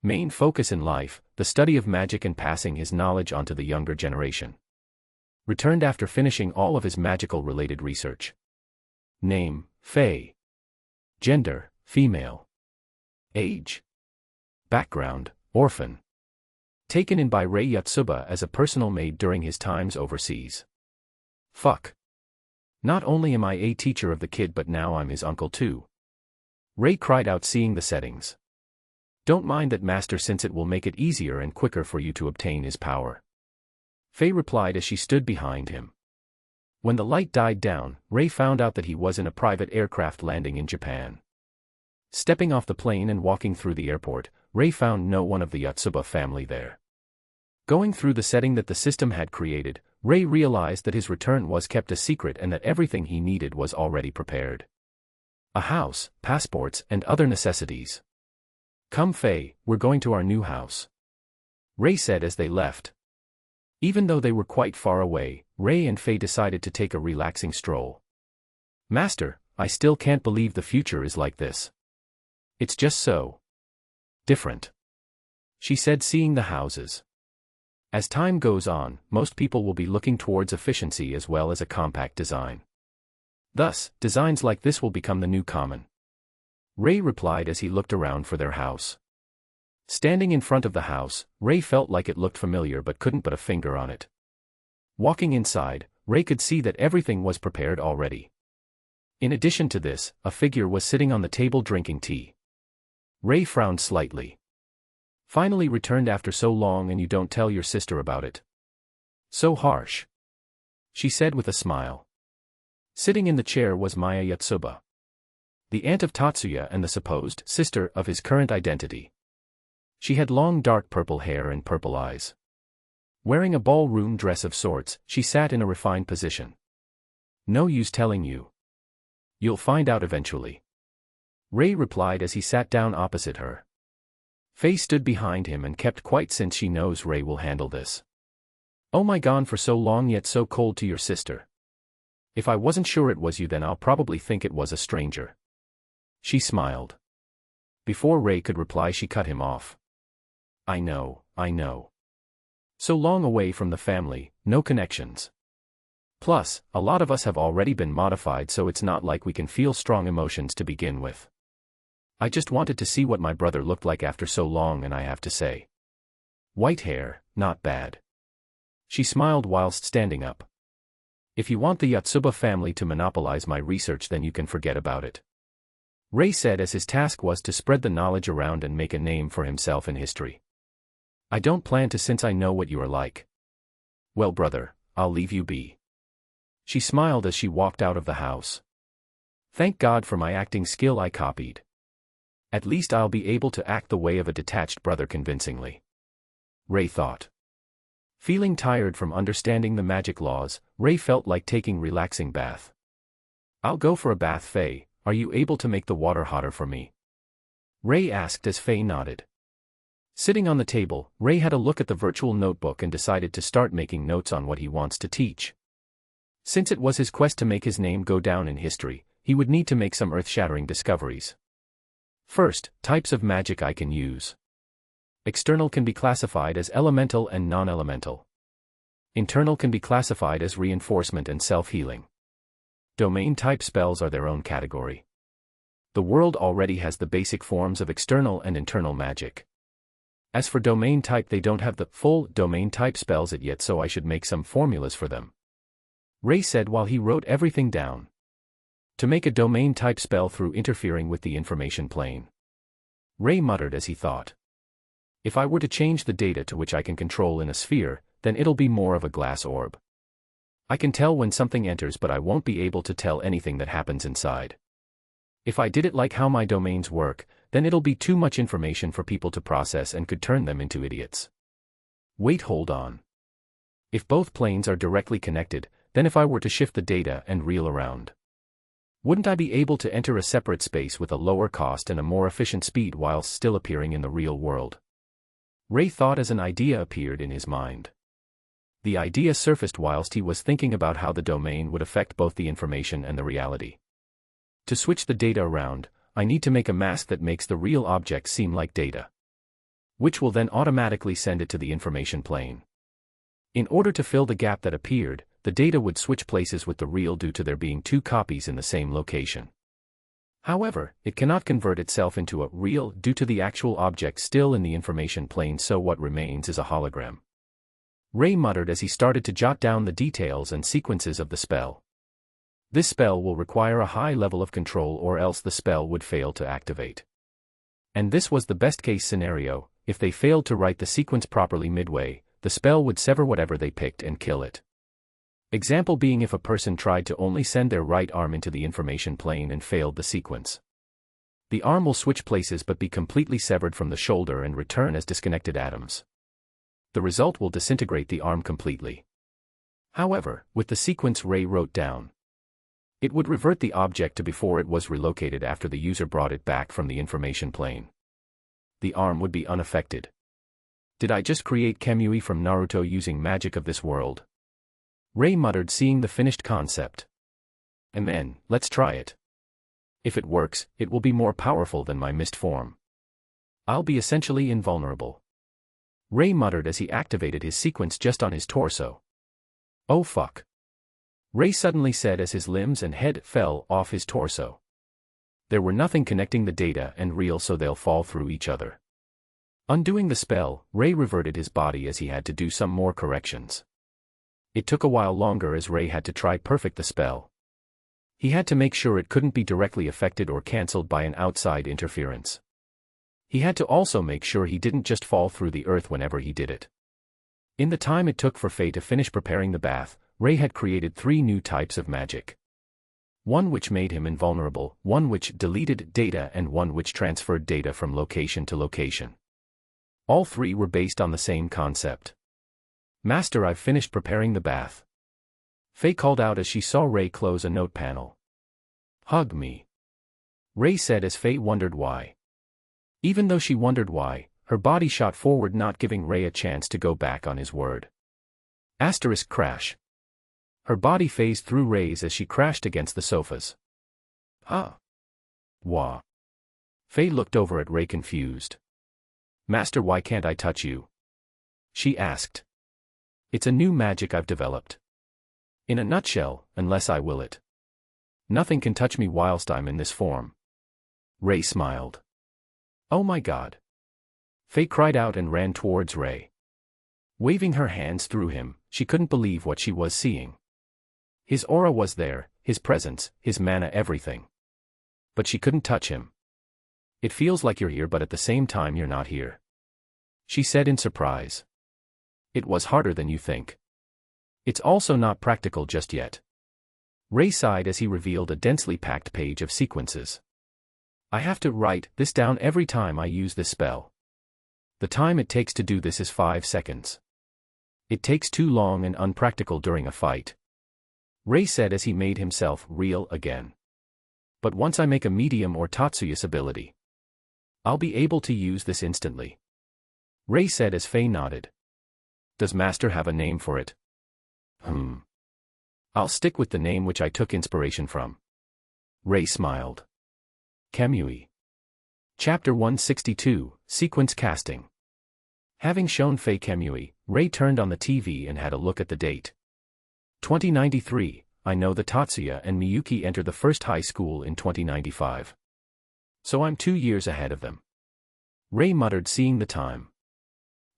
Main focus in life, the study of magic and passing his knowledge onto the younger generation. Returned after finishing all of his magical-related research. Name, Faye. Gender, female. Age. Background, orphan. Taken in by Ray Yatsuba as a personal maid during his times overseas. Fuck. Not only am I a teacher of the kid, but now I'm his uncle too. Ray cried out, seeing the settings. Don't mind that, Master, since it will make it easier and quicker for you to obtain his power. Faye replied as she stood behind him. When the light died down, Ray found out that he was in a private aircraft landing in Japan. Stepping off the plane and walking through the airport, Ray found no one of the Yatsuba family there. Going through the setting that the system had created, Ray realized that his return was kept a secret and that everything he needed was already prepared. A house, passports, and other necessities. Come, Faye, we're going to our new house. Ray said as they left. Even though they were quite far away, Ray and Faye decided to take a relaxing stroll. Master, I still can't believe the future is like this. It's just so different, she said, seeing the houses. As time goes on, most people will be looking towards efficiency as well as a compact design. Thus, designs like this will become the new common. Ray replied as he looked around for their house. Standing in front of the house, Ray felt like it looked familiar but couldn't put a finger on it. Walking inside, Ray could see that everything was prepared already. In addition to this, a figure was sitting on the table drinking tea. Ray frowned slightly. Finally returned after so long and you don't tell your sister about it. So harsh. She said with a smile. Sitting in the chair was Maya Yotsuba, the aunt of Tatsuya and the supposed sister of his current identity. She had long dark purple hair and purple eyes. Wearing a ballroom dress of sorts, she sat in a refined position. No use telling you. You'll find out eventually. Ray replied as he sat down opposite her. Faye stood behind him and kept quiet since she knows Ray will handle this. Oh my, gone for so long yet so cold to your sister. If I wasn't sure it was you then I'll probably think it was a stranger. She smiled. Before Ray could reply she cut him off. I know. So long away from the family, no connections. Plus, a lot of us have already been modified so it's not like we can feel strong emotions to begin with. I just wanted to see what my brother looked like after so long and I have to say. White hair, not bad. She smiled whilst standing up. If you want the Yotsuba family to monopolize my research then you can forget about it. Ray said as his task was to spread the knowledge around and make a name for himself in history. I don't plan to since I know what you are like. Well brother, I'll leave you be. She smiled as she walked out of the house. Thank God for my acting skill I copied. At least I'll be able to act the way of a detached brother convincingly. Ray thought. Feeling tired from understanding the magic laws, Ray felt like taking relaxing bath. I'll go for a bath. Faye, are you able to make the water hotter for me? Ray asked as Faye nodded. Sitting on the table, Ray had a look at the virtual notebook and decided to start making notes on what he wants to teach. Since it was his quest to make his name go down in history, he would need to make some earth-shattering discoveries. First, types of magic I can use. External can be classified as elemental and non-elemental. Internal can be classified as reinforcement and self-healing. Domain-type spells are their own category. The world already has the basic forms of external and internal magic. As for domain type, they don't have the full domain type spells yet, so I should make some formulas for them. Ray said while he wrote everything down. To make a domain type spell through interfering with the information plane. Ray muttered as he thought. If I were to change the data to which I can control in a sphere, then it'll be more of a glass orb. I can tell when something enters but I won't be able to tell anything that happens inside. If I did it like how my domains work, then it'll be too much information for people to process and could turn them into idiots. Wait, hold on. If both planes are directly connected, then if I were to shift the data and reel around, wouldn't I be able to enter a separate space with a lower cost and a more efficient speed whilst still appearing in the real world? Ray thought as an idea appeared in his mind. The idea surfaced whilst he was thinking about how the domain would affect both the information and the reality. To switch the data around, I need to make a mask that makes the real object seem like data, which will then automatically send it to the information plane. In order to fill the gap that appeared, the data would switch places with the real due to there being two copies in the same location. However, it cannot convert itself into a real due to the actual object still in the information plane, so what remains is a hologram. Ray muttered as he started to jot down the details and sequences of the spell. This spell will require a high level of control or else the spell would fail to activate. And this was the best case scenario. If they failed to write the sequence properly midway, the spell would sever whatever they picked and kill it. Example being if a person tried to only send their right arm into the information plane and failed the sequence. The arm will switch places but be completely severed from the shoulder and return as disconnected atoms. The result will disintegrate the arm completely. However, with the sequence Ray wrote down, it would revert the object to before it was relocated after the user brought it back from the information plane. The arm would be unaffected. Did I just create Kemui from Naruto using magic of this world? Ray muttered, seeing the finished concept. And then, let's try it. If it works, it will be more powerful than my mist form. I'll be essentially invulnerable. Ray muttered as he activated his sequence just on his torso. Oh fuck. Ray suddenly said as his limbs and head fell off his torso. There were nothing connecting the data and real, so they'll fall through each other. Undoing the spell, Ray reverted his body as he had to do some more corrections. It took a while longer as Ray had to try perfect the spell. He had to make sure it couldn't be directly affected or cancelled by an outside interference. He had to also make sure he didn't just fall through the earth whenever he did it. In the time it took for Faye to finish preparing the bath, Ray had created 3 new types of magic. One which made him invulnerable, one which deleted data, and one which transferred data from location to location. All 3 were based on the same concept. "Master, I've finished preparing the bath." Faye called out as she saw Ray close a note panel. "Hug me," Ray said as Faye wondered why. Even though she wondered why, her body shot forward, not giving Ray a chance to go back on his word. Asterisk crash. Her body phased through Ray's as she crashed against the sofas. "Ah. Wah." Faye looked over at Ray confused. "Master, why can't I touch you?" she asked. "It's a new magic I've developed. In a nutshell, unless I will it. Nothing can touch me whilst I'm in this form." Ray smiled. "Oh my God." Faye cried out and ran towards Ray. Waving her hands through him, she couldn't believe what she was seeing. His aura was there, his presence, his mana, everything. But she couldn't touch him. "It feels like you're here, but at the same time you're not here," she said in surprise. "It was harder than you think. It's also not practical just yet." Ray sighed as he revealed a densely packed page of sequences. "I have to write this down every time I use this spell. The time it takes to do this is 5 seconds. It takes too long and unpractical during a fight," Ray said as he made himself real again. "But once I make a medium or Tatsuyas ability, I'll be able to use this instantly," Ray said as Faye nodded. "Does Master have a name for it?" "I'll stick with the name which I took inspiration from." Ray smiled. Kamui. Chapter 162, Sequence Casting. Having shown Faye Kamui, Ray turned on the TV and had a look at the date. 2093, I know the Tatsuya and Miyuki enter the first high school in 2095. So I'm 2 years ahead of them. Ray muttered, seeing the time.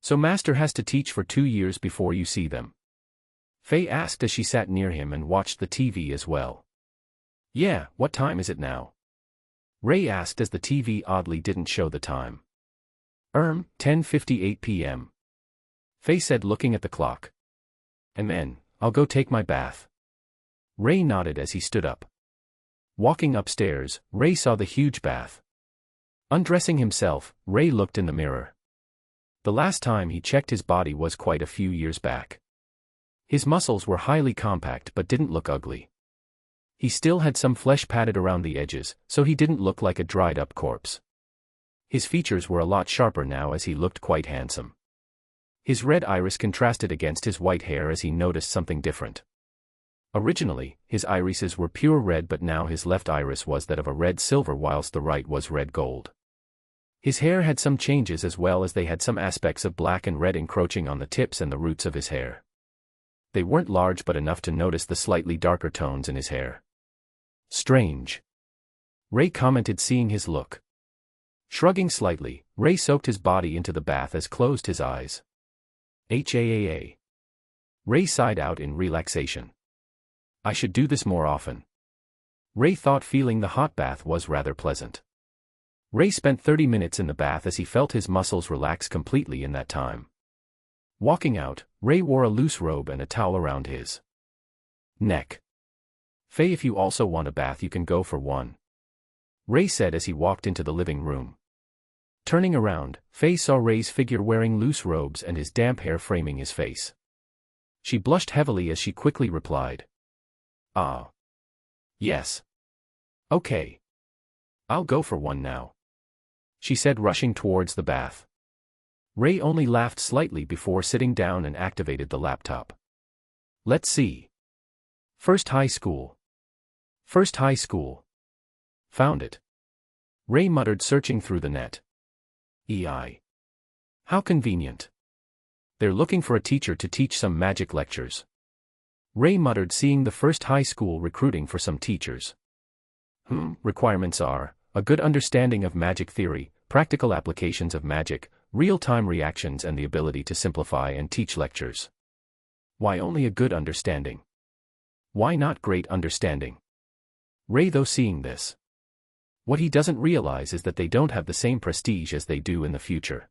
"So Master has to teach for 2 years before you see them?" Faye asked as she sat near him and watched the TV as well. "Yeah, what time is it now?" Ray asked as the TV oddly didn't show the time. 10:58 p.m. Faye said, looking at the clock. "And then, I'll go take my bath." Ray nodded as he stood up. Walking upstairs, Ray saw the huge bath. Undressing himself, Ray looked in the mirror. The last time he checked his body was quite a few years back. His muscles were highly compact but didn't look ugly. He still had some flesh padded around the edges, so he didn't look like a dried-up corpse. His features were a lot sharper now as he looked quite handsome. His red iris contrasted against his white hair as he noticed something different. Originally, his irises were pure red, but now his left iris was that of a red-silver whilst the right was red-gold. His hair had some changes as well, as they had some aspects of black and red encroaching on the tips and the roots of his hair. They weren't large but enough to notice the slightly darker tones in his hair. "Strange," Ray commented, seeing his look. Shrugging slightly, Ray soaked his body into the bath as closed his eyes. "HAAA." Ray sighed out in relaxation. "I should do this more often." Ray thought, feeling the hot bath was rather pleasant. Ray spent 30 minutes in the bath as he felt his muscles relax completely in that time. Walking out, Ray wore a loose robe and a towel around his neck. "Faye, if you also want a bath you can go for one," Ray said as he walked into the living room. Turning around, Faye saw Ray's figure wearing loose robes and his damp hair framing his face. She blushed heavily as she quickly replied. "Ah. Yes. Okay. I'll go for one now," she said, rushing towards the bath. Ray only laughed slightly before sitting down and activated the laptop. "Let's see. First high school. First high school. Found it," Ray muttered, searching through the net. "EI. How convenient. They're looking for a teacher to teach some magic lectures," Ray muttered, seeing the first high school recruiting for some teachers. Requirements are a good understanding of magic theory, practical applications of magic, real-time reactions, and the ability to simplify and teach lectures. Why only a good understanding? Why not great understanding? Ray, though, seeing this. What he doesn't realize is that they don't have the same prestige as they do in the future.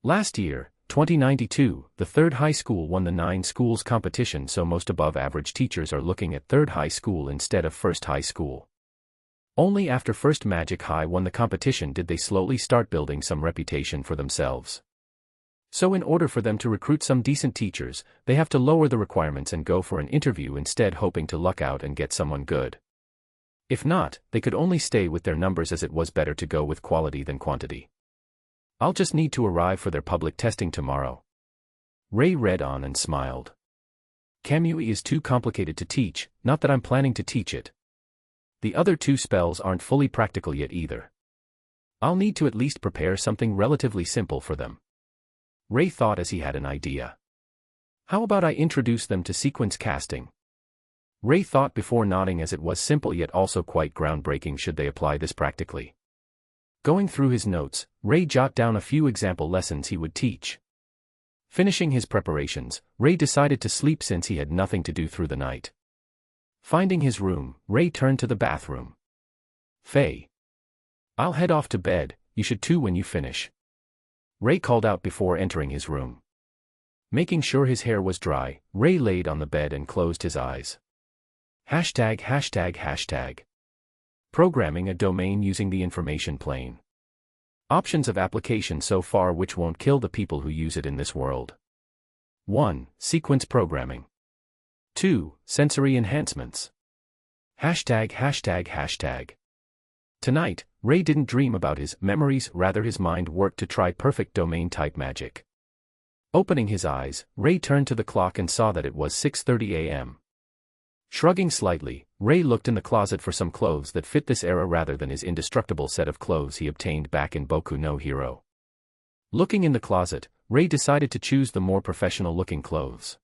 Last year, 2092, the third high school won the 9 schools competition, so most above-average teachers are looking at third high school instead of first high school. Only after first Magic High won the competition did they slowly start building some reputation for themselves. So in order for them to recruit some decent teachers, they have to lower the requirements and go for an interview instead, hoping to luck out and get someone good. If not, they could only stay with their numbers, as it was better to go with quality than quantity. I'll just need to arrive for their public testing tomorrow. Ray read on and smiled. Kamui is too complicated to teach, not that I'm planning to teach it. The other 2 spells aren't fully practical yet either. I'll need to at least prepare something relatively simple for them. Ray thought as he had an idea. How about I introduce them to sequence casting? Ray thought before nodding, as it was simple yet also quite groundbreaking should they apply this practically. Going through his notes, Ray jotted down a few example lessons he would teach. Finishing his preparations, Ray decided to sleep since he had nothing to do through the night. Finding his room, Ray turned to the bathroom. Faye. I'll head off to bed, you should too when you finish. Ray called out before entering his room. Making sure his hair was dry, Ray laid on the bed and closed his eyes. ####. Programming a domain using the information plane. Options of application so far which won't kill the people who use it in this world. 1. Sequence programming. 2. Sensory enhancements. ####. Tonight, Ray didn't dream about his memories, rather his mind worked to try perfect domain-type magic. Opening his eyes, Ray turned to the clock and saw that it was 6:30 a.m. Shrugging slightly, Ray looked in the closet for some clothes that fit this era rather than his indestructible set of clothes he obtained back in Boku no Hero. Looking in the closet, Ray decided to choose the more professional-looking clothes.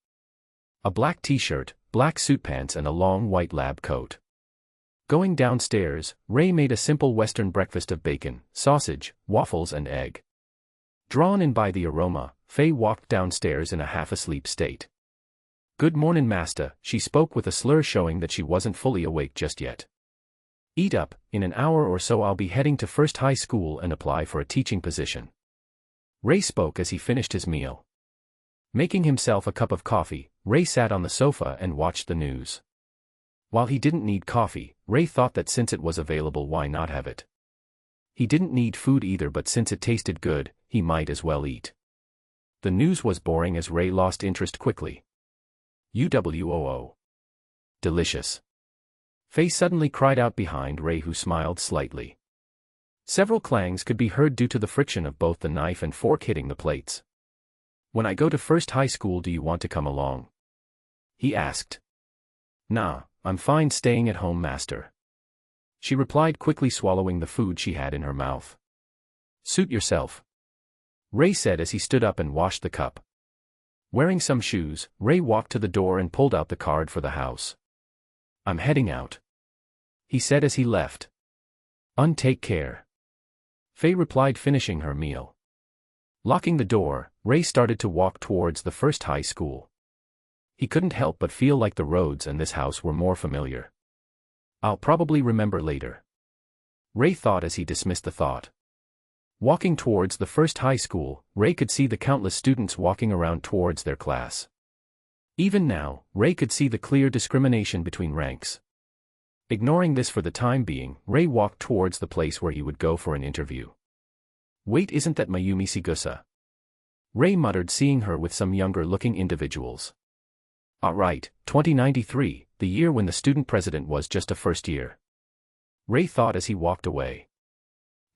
A black t-shirt, black suit pants, and a long white lab coat. Going downstairs, Ray made a simple Western breakfast of bacon, sausage, waffles, and egg. Drawn in by the aroma, Faye walked downstairs in a half-asleep state. "Good mornin', master," she spoke with a slur showing that she wasn't fully awake just yet. "Eat up, in an hour or so I'll be heading to first high school and apply for a teaching position." Ray spoke as he finished his meal. Making himself a cup of coffee, Ray sat on the sofa and watched the news. While he didn't need coffee, Ray thought that since it was available, why not have it? He didn't need food either, but since it tasted good, he might as well eat. The news was boring as Ray lost interest quickly. UWOO. Delicious. Faye suddenly cried out behind Ray, who smiled slightly. Several clangs could be heard due to the friction of both the knife and fork hitting the plates. "When I go to first high school, do you want to come along?" he asked. "Nah, I'm fine staying at home, master," she replied, quickly swallowing the food she had in her mouth. "Suit yourself," Ray said as he stood up and washed the cup. Wearing some shoes, Ray walked to the door and pulled out the card for the house. "I'm heading out," he said as he left. "Take care," Faye replied, finishing her meal. Locking the door, Ray started to walk towards the first high school. He couldn't help but feel like the roads and this house were more familiar. "I'll probably remember later," Ray thought as he dismissed the thought. Walking towards the first high school, Ray could see the countless students walking around towards their class. Even now, Ray could see the clear discrimination between ranks. Ignoring this for the time being, Ray walked towards the place where he would go for an interview. "Wait, isn't that Mayumi Sigusa?" Ray muttered, seeing her with some younger-looking individuals. Right, 2093, the year when the student president was just a first year," Ray thought as he walked away.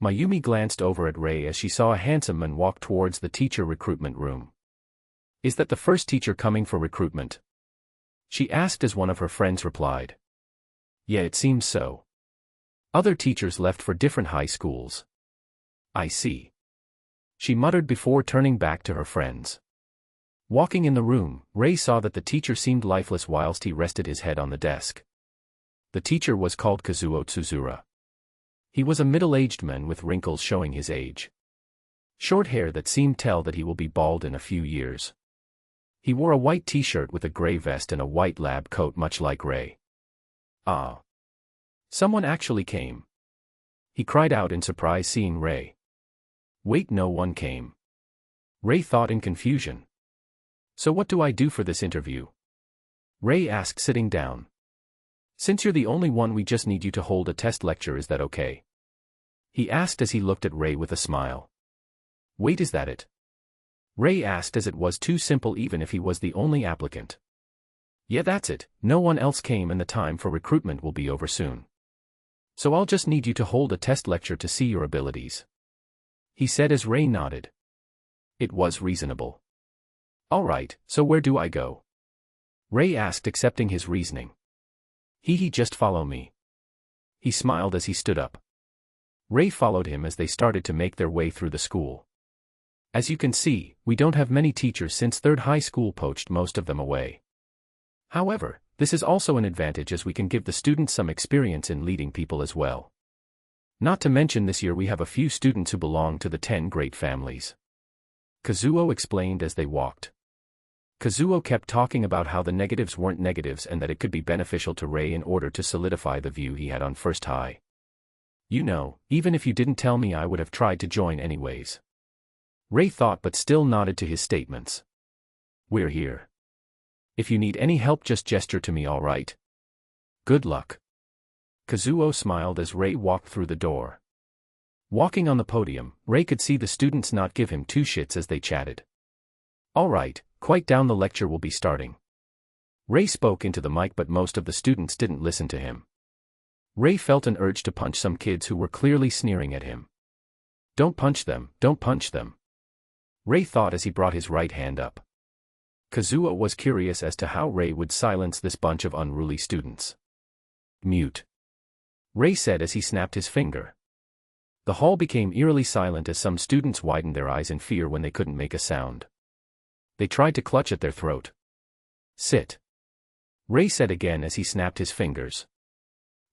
Mayumi glanced over at Ray as she saw a handsome man walk towards the teacher recruitment room. "Is that the first teacher coming for recruitment?" she asked as one of her friends replied. "Yeah, it seems so. Other teachers left for different high schools." "I see," she muttered before turning back to her friends. Walking in the room, Ray saw that the teacher seemed lifeless whilst he rested his head on the desk. The teacher was called Kazuo Tsuzura. He was a middle-aged man with wrinkles showing his age. Short hair that seemed tell that he will be bald in a few years. He wore a white t-shirt with a gray vest and a white lab coat much like Ray. Ah. Someone actually came. He cried out in surprise seeing Ray. Wait, no one came. Ray thought in confusion. So what do I do for this interview? Ray asked sitting down. Since you're the only one, we just need you to hold a test lecture, is that okay? He asked as he looked at Ray with a smile. Wait, is that it? Ray asked as it was too simple even if he was the only applicant. Yeah, that's it, no one else came and the time for recruitment will be over soon. So I'll just need you to hold a test lecture to see your abilities. He said as Ray nodded. It was reasonable. Alright, so where do I go? Ray asked, accepting his reasoning. Just follow me. He smiled as he stood up. Ray followed him as they started to make their way through the school. As you can see, we don't have many teachers since third high school poached most of them away. However, this is also an advantage as we can give the students some experience in leading people as well. Not to mention this year we have a few students who belong to the 10 great families. Kazuo explained as they walked. Kazuo kept talking about how the negatives weren't negatives and that it could be beneficial to Ray in order to solidify the view he had on First High. You know, even if you didn't tell me I would have tried to join anyways. Ray thought but still nodded to his statements. We're here. If you need any help just gesture to me, alright? Good luck. Kazuo smiled as Ray walked through the door. Walking on the podium, Ray could see the students not give him two shits as they chatted. Alright, quite down, the lecture will be starting. Ray spoke into the mic but most of the students didn't listen to him. Ray felt an urge to punch some kids who were clearly sneering at him. Don't punch them, don't punch them. Ray thought as he brought his right hand up. Kazuo was curious as to how Ray would silence this bunch of unruly students. Mute. Ray said as he snapped his finger. The hall became eerily silent as some students widened their eyes in fear when they couldn't make a sound. They tried to clutch at their throat. Sit. Ray said again as he snapped his fingers.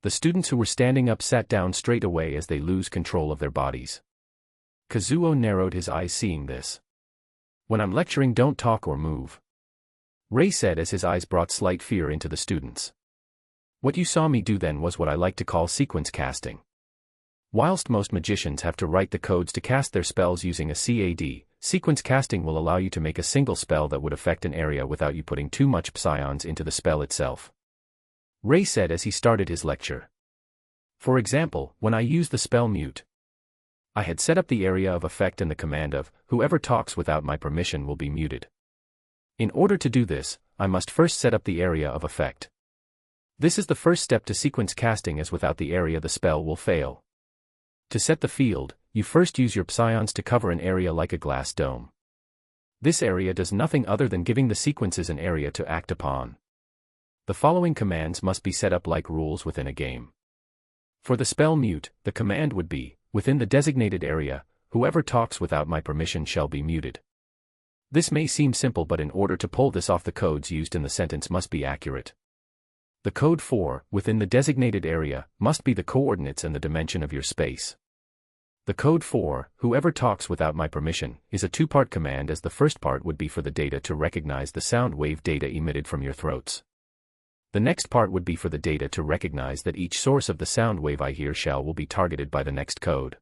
The students who were standing up sat down straight away as they lose control of their bodies. Kazuo narrowed his eyes seeing this. When I'm lecturing, don't talk or move. Ray said as his eyes brought slight fear into the students. What you saw me do then was what I like to call sequence casting. Whilst most magicians have to write the codes to cast their spells using a CAD, sequence casting will allow you to make a single spell that would affect an area without you putting too much psions into the spell itself. Ray said as he started his lecture. For example, when I use the spell mute, I had set up the area of effect and the command of, whoever talks without my permission will be muted. In order to do this, I must first set up the area of effect. This is the first step to sequence casting, as without the area the spell will fail. To set the field, you first use your psions to cover an area like a glass dome. This area does nothing other than giving the sequences an area to act upon. The following commands must be set up like rules within a game. For the spell mute, the command would be, within the designated area, whoever talks without my permission shall be muted. This may seem simple, but in order to pull this off, the codes used in the sentence must be accurate. The code for, within the designated area, must be the coordinates and the dimension of your space. The code for, whoever talks without my permission, is a two-part command, as the first part would be for the data to recognize the sound wave data emitted from your throats. The next part would be for the data to recognize that each source of the sound wave I hear will be targeted by the next code.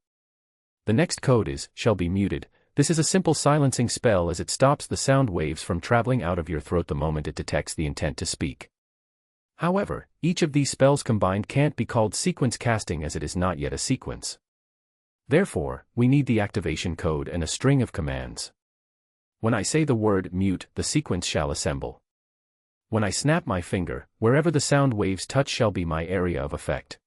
The next code is, shall be muted. This is a simple silencing spell as it stops the sound waves from traveling out of your throat the moment it detects the intent to speak. However, each of these spells combined can't be called sequence casting as it is not yet a sequence. Therefore, we need the activation code and a string of commands. When I say the word mute, the sequence shall assemble. When I snap my finger, wherever the sound waves touch shall be my area of effect.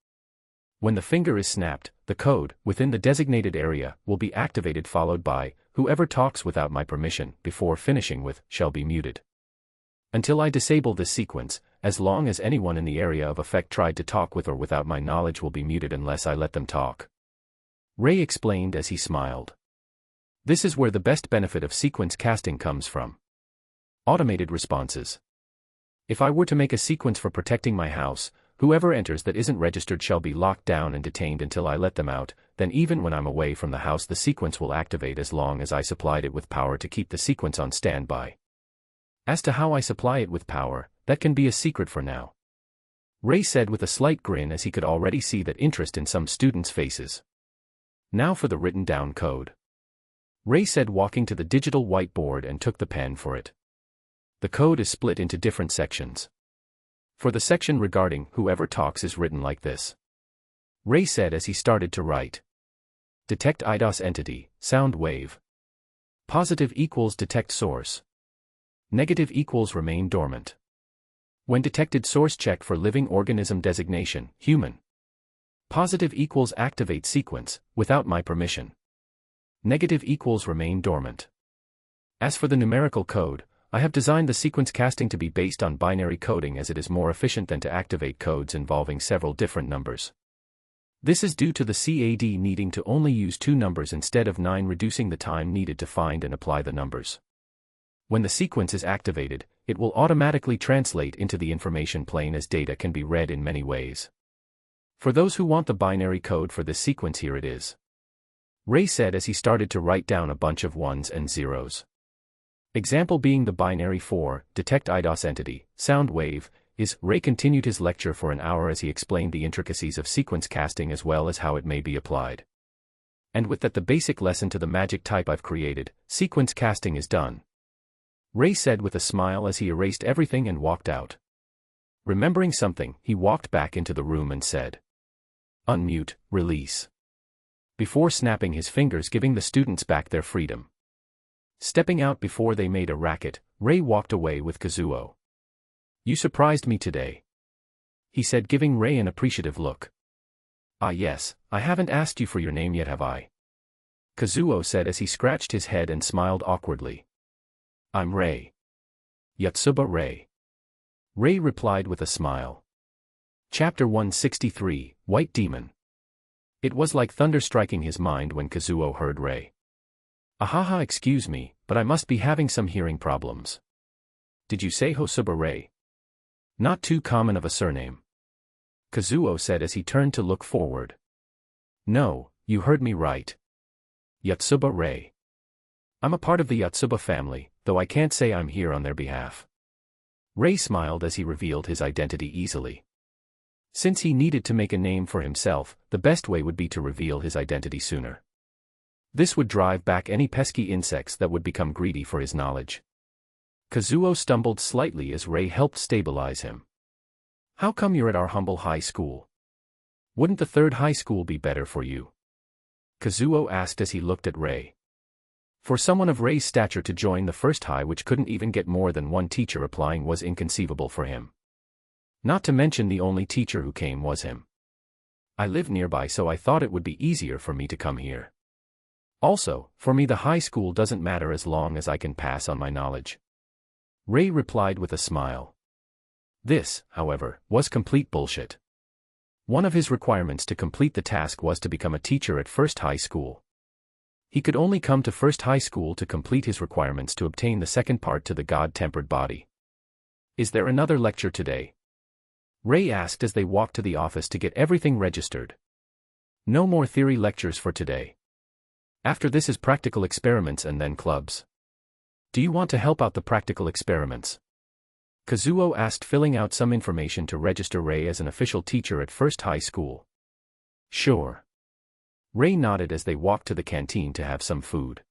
When the finger is snapped, the code, within the designated area, will be activated, followed by, whoever talks without my permission, before finishing with, shall be muted. Until I disable this sequence, as long as anyone in the area of effect tried to talk with or without my knowledge will be muted unless I let them talk. Ray explained as he smiled. This is where the best benefit of sequence casting comes from. Automated responses. If I were to make a sequence for protecting my house, whoever enters that isn't registered shall be locked down and detained until I let them out, then even when I'm away from the house the sequence will activate as long as I supplied it with power to keep the sequence on standby. As to how I supply it with power, that can be a secret for now. Ray said with a slight grin as he could already see that interest in some students' faces. Now for the written down code. Ray said, walking to the digital whiteboard, and took the pen for it. The code is split into different sections. For the section regarding whoever talks is written like this. Ray said as he started to write. Detect IDOS entity, sound wave. Positive equals detect source. Negative equals remain dormant. When detected, source check for living organism designation, human. Positive equals activate sequence, without my permission. Negative equals remain dormant. As for the numerical code, I have designed the sequence casting to be based on binary coding as it is more efficient than to activate codes involving several different numbers. This is due to the CAD needing to only use 2 numbers instead of 9, reducing the time needed to find and apply the numbers. When the sequence is activated, it will automatically translate into the information plane as data can be read in many ways. For those who want the binary code for this sequence, here it is. Ray said as he started to write down a bunch of 1s and 0s. Example being the binary for detect IDOS entity, sound wave, is. Ray continued his lecture for an hour as he explained the intricacies of sequence casting as well as how it may be applied. And with that the basic lesson to the magic type I've created, sequence casting is done. Ray said with a smile as he erased everything and walked out. Remembering something, he walked back into the room and said, "Unmute, release." Before snapping his fingers, giving the students back their freedom. Stepping out before they made a racket, Ray walked away with Kazuo. "You surprised me today," he said, giving Ray an appreciative look. "Ah yes, I haven't asked you for your name yet, have I?" Kazuo said as he scratched his head and smiled awkwardly. "I'm Ray. Yotsuba Ray." Ray replied with a smile. Chapter 163, White Demon. It was like thunder striking his mind when Kazuo heard Ray. "Ahaha, excuse me, but I must be having some hearing problems." "Did you say Hosuba Ray?" "Not too common of a surname," Kazuo said as he turned to look forward. "No, you heard me right. Yotsuba Ray. I'm a part of the Yotsuba family, though I can't say I'm here on their behalf." Ray smiled as he revealed his identity easily. Since he needed to make a name for himself, the best way would be to reveal his identity sooner. This would drive back any pesky insects that would become greedy for his knowledge. Kazuo stumbled slightly as Ray helped stabilize him. "How come you're at our humble high school? Wouldn't the third high school be better for you?" Kazuo asked as he looked at Ray. For someone of Ray's stature to join the first high which couldn't even get more than one teacher applying was inconceivable for him. Not to mention the only teacher who came was him. "I live nearby, so I thought it would be easier for me to come here. Also, for me the high school doesn't matter as long as I can pass on my knowledge." Ray replied with a smile. This, however, was complete bullshit. One of his requirements to complete the task was to become a teacher at First High School. He could only come to First High School to complete his requirements to obtain the second part to the God-tempered body. "Is there another lecture today?" Ray asked as they walked to the office to get everything registered. "No more theory lectures for today. After this is practical experiments and then clubs. Do you want to help out the practical experiments?" Kazuo asked, filling out some information to register Ray as an official teacher at First High School. "Sure." Ray nodded as they walked to the canteen to have some food.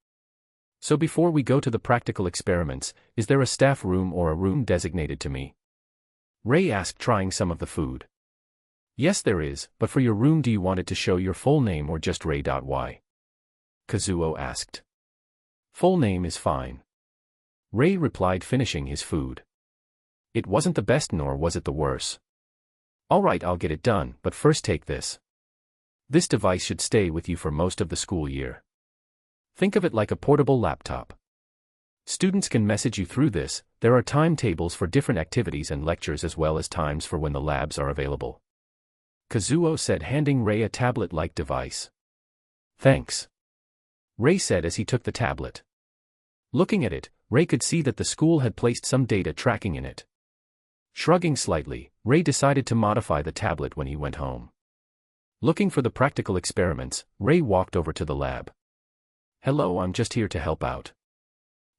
"So before we go to the practical experiments, is there a staff room or a room designated to me?" Ray asked, trying some of the food. "Yes there is, but for your room do you want it to show your full name or just Ray.Y?" Kazuo asked. "Full name is fine." Ray replied, finishing his food. It wasn't the best nor was it the worst. "Alright, I'll get it done, but first take this. This device should stay with you for most of the school year. Think of it like a portable laptop. Students can message you through this. There are timetables for different activities and lectures as well as times for when the labs are available." Kazuo said, handing Ray a tablet-like device. "Thanks," Ray said as he took the tablet. Looking at it, Ray could see that the school had placed some data tracking in it. Shrugging slightly, Ray decided to modify the tablet when he went home. Looking for the practical experiments, Ray walked over to the lab. "Hello, I'm just here to help out,"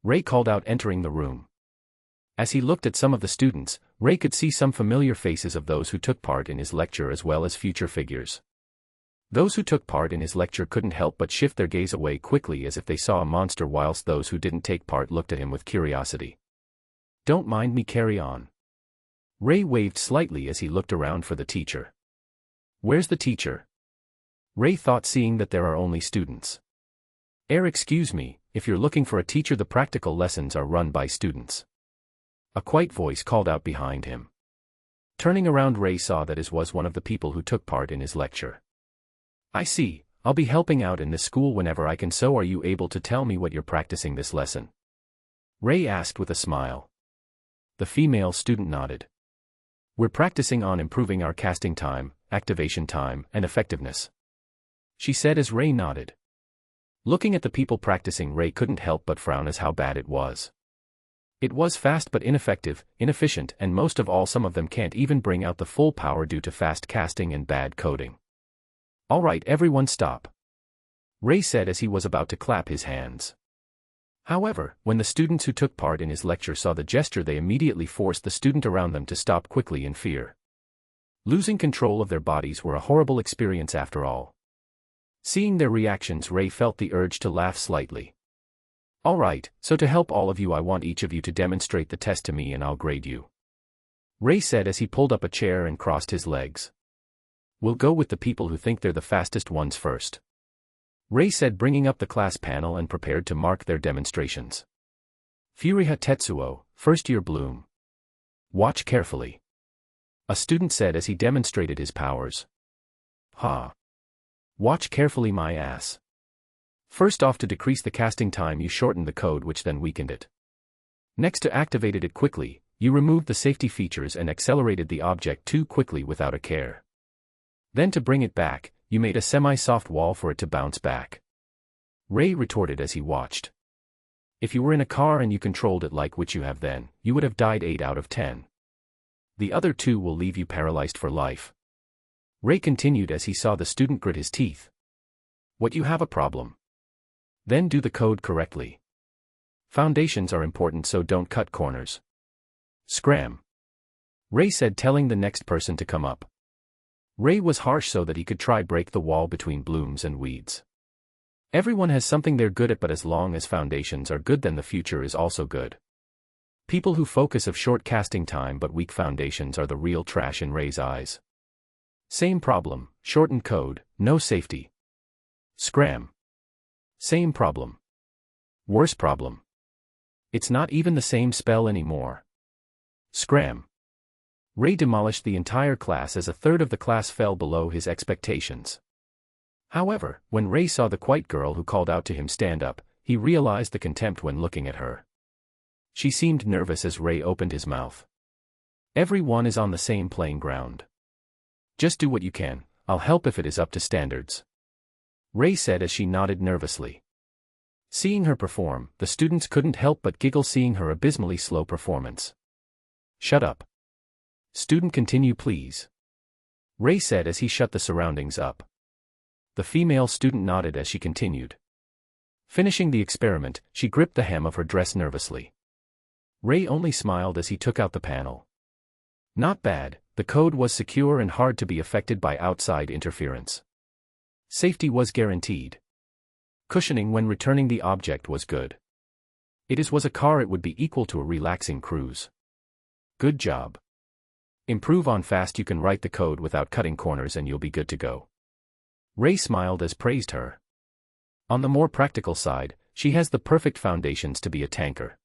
Ray called out, entering the room. As he looked at some of the students, Ray could see some familiar faces of those who took part in his lecture as well as future figures. Those who took part in his lecture couldn't help but shift their gaze away quickly as if they saw a monster, whilst those who didn't take part looked at him with curiosity. "Don't mind me, carry on." Ray waved slightly as he looked around for the teacher. "Where's the teacher?" Ray thought, seeing that there are only students. Excuse me, if you're looking for a teacher, the practical lessons are run by students," a quiet voice called out behind him. Turning around, Ray saw that it was one of the people who took part in his lecture. "I see, I'll be helping out in this school whenever I can, so are you able to tell me what you're practicing this lesson?" Ray asked with a smile. The female student nodded. "We're practicing on improving our casting time, activation time, and effectiveness," she said as Ray nodded. Looking at the people practicing, Ray couldn't help but frown as how bad it was. It was fast but ineffective, inefficient, and most of all, some of them can't even bring out the full power due to fast casting and bad coding. "All right, everyone stop," Ray said as he was about to clap his hands. However, when the students who took part in his lecture saw the gesture, they immediately forced the student around them to stop quickly in fear. Losing control of their bodies were a horrible experience after all. Seeing their reactions, Ray felt the urge to laugh slightly. "All right, so to help all of you, I want each of you to demonstrate the test to me and I'll grade you," Ray said as he pulled up a chair and crossed his legs. "We'll go with the people who think they're the fastest ones first," Ray said, bringing up the class panel and prepared to mark their demonstrations. "Furia Tetsuo, first year Bloom. Watch carefully," a student said as he demonstrated his powers. "Ha. Watch carefully, my ass. First off, to decrease the casting time, you shortened the code, which then weakened it. Next, to activated it quickly, you removed the safety features and accelerated the object too quickly without a care. Then to bring it back, you made a semi-soft wall for it to bounce back," Ray retorted as he watched. "If you were in a car and you controlled it like which you have, then you would have died 8 out of 10. The other 2 will leave you paralyzed for life," Ray continued as he saw the student grit his teeth. "What, you have a problem? Then do the code correctly. Foundations are important, so don't cut corners. Scram," Ray said, telling the next person to come up. Ray was harsh so that he could try break the wall between blooms and weeds. Everyone has something they're good at, but as long as foundations are good, then the future is also good. People who focus of short casting time but weak foundations are the real trash in Ray's eyes. Same problem, shortened code, no safety. Scram. Same problem. Worse problem. It's not even the same spell anymore. Scram. Ray demolished the entire class as a third of the class fell below his expectations. However, when Ray saw the quiet girl who called out to him stand up, he realized the contempt when looking at her. She seemed nervous as Ray opened his mouth. "Everyone is on the same playing ground. Just do what you can, I'll help if it is up to standards," Ray said as she nodded nervously. Seeing her perform, the students couldn't help but giggle, seeing her abysmally slow performance. "Shut up. Student, continue please," Ray said as he shut the surroundings up. The female student nodded as she continued. Finishing the experiment, she gripped the hem of her dress nervously. Ray only smiled as he took out the panel. Not bad, the code was secure and hard to be affected by outside interference. Safety was guaranteed. Cushioning when returning the object was good. Was a car, it would be equal to a relaxing cruise. Good job. Improve on fast, you can write the code without cutting corners and you'll be good to go. Ray smiled as praised her. On the more practical side, she has the perfect foundations to be a tanker.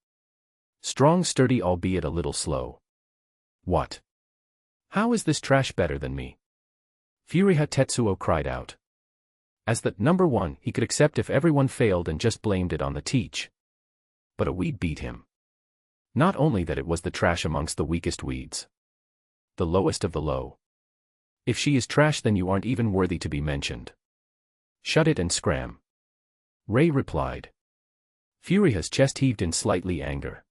Strong, sturdy, albeit a little slow. What? How is this trash better than me? Furia Tetsuo cried out. As the number one, he could accept if everyone failed and just blamed it on the teach. But a weed beat him. Not only that, it was the trash amongst the weakest weeds. The lowest of the low. If she is trash, then you aren't even worthy to be mentioned. Shut it and scram. Ray replied. Furia's chest heaved in slightly anger.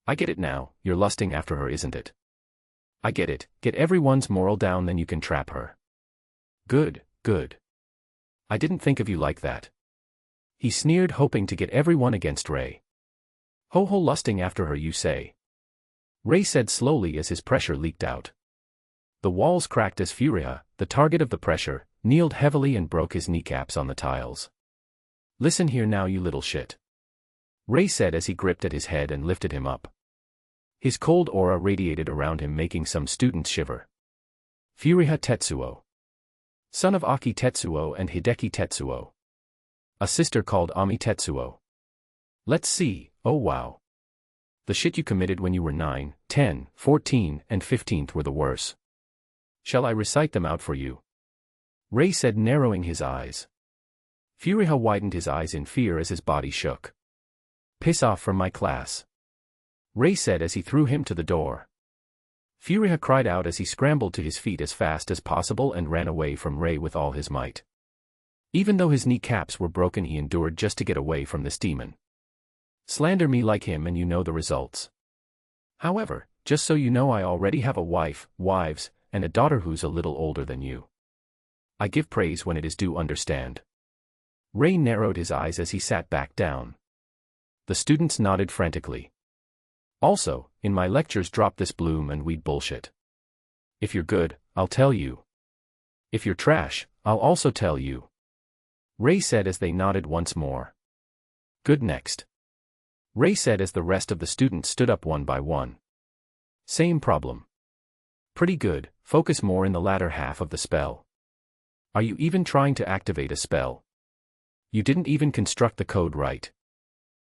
I get it now, you're lusting after her, isn't it? I get it, get everyone's moral down then you can trap her. Good, good. I didn't think of you like that. He sneered, hoping to get everyone against Ray. Ho-ho, lusting after her you say? Ray said slowly as his pressure leaked out. The walls cracked as Furia, the target of the pressure, kneeled heavily and broke his kneecaps on the tiles. Listen here now you little shit. Ray said as he gripped at his head and lifted him up. His cold aura radiated around him, making some students shiver. Furia Tetsuo. Son of Aki Tetsuo and Hideki Tetsuo. A sister called Ami Tetsuo. Let's see, oh wow. The shit you committed when you were 9, 10, 14, and 15 were the worst. Shall I recite them out for you? Ray said, narrowing his eyes. Furia widened his eyes in fear as his body shook. Piss off from my class. Ray said as he threw him to the door. Furia cried out as he scrambled to his feet as fast as possible and ran away from Ray with all his might. Even though his kneecaps were broken, he endured just to get away from this demon. Slander me like him and you know the results. However, just so you know, I already have a wife, wives, and a daughter who's a little older than you. I give praise when it is due, understand? Ray narrowed his eyes as he sat back down. The students nodded frantically. Also, in my lectures drop this bloom and weed bullshit. If you're good, I'll tell you. If you're trash, I'll also tell you. Ray said as they nodded once more. Good, next. Ray said as the rest of the students stood up one by one. Same problem. Pretty good, focus more in the latter half of the spell. Are you even trying to activate a spell? You didn't even construct the code right.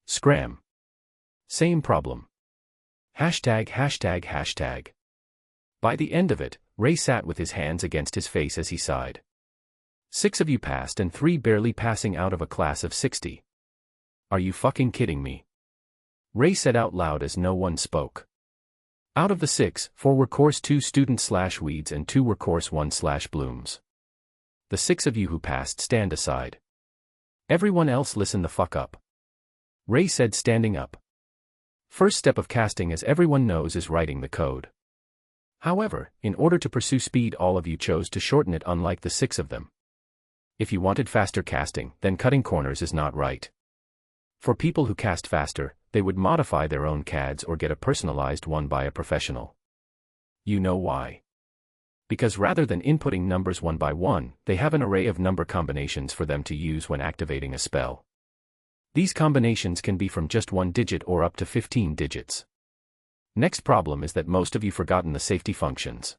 Scram. Same problem. Hashtag, hashtag, hashtag. By the end of it, Ray sat with his hands against his face as he sighed. 6 of you passed and 3 barely passing out of a class of 60. Are you fucking kidding me? Ray said out loud as no one spoke. Out of the 6, 4 were course 2 students/weeds and 2 were course 1/blooms. The 6 of you who passed stand aside. Everyone else listen the fuck up. Ray said, standing up. First step of casting, as everyone knows, is writing the code. However, in order to pursue speed, all of you chose to shorten it, unlike the 6 of them. If you wanted faster casting, then cutting corners is not right. For people who cast faster, they would modify their own CADs or get a personalized one by a professional. You know why? Because rather than inputting numbers one by one, they have an array of number combinations for them to use when activating a spell. These combinations can be from just 1 digit or up to 15 digits. Next problem is that most of you forgotten the safety functions.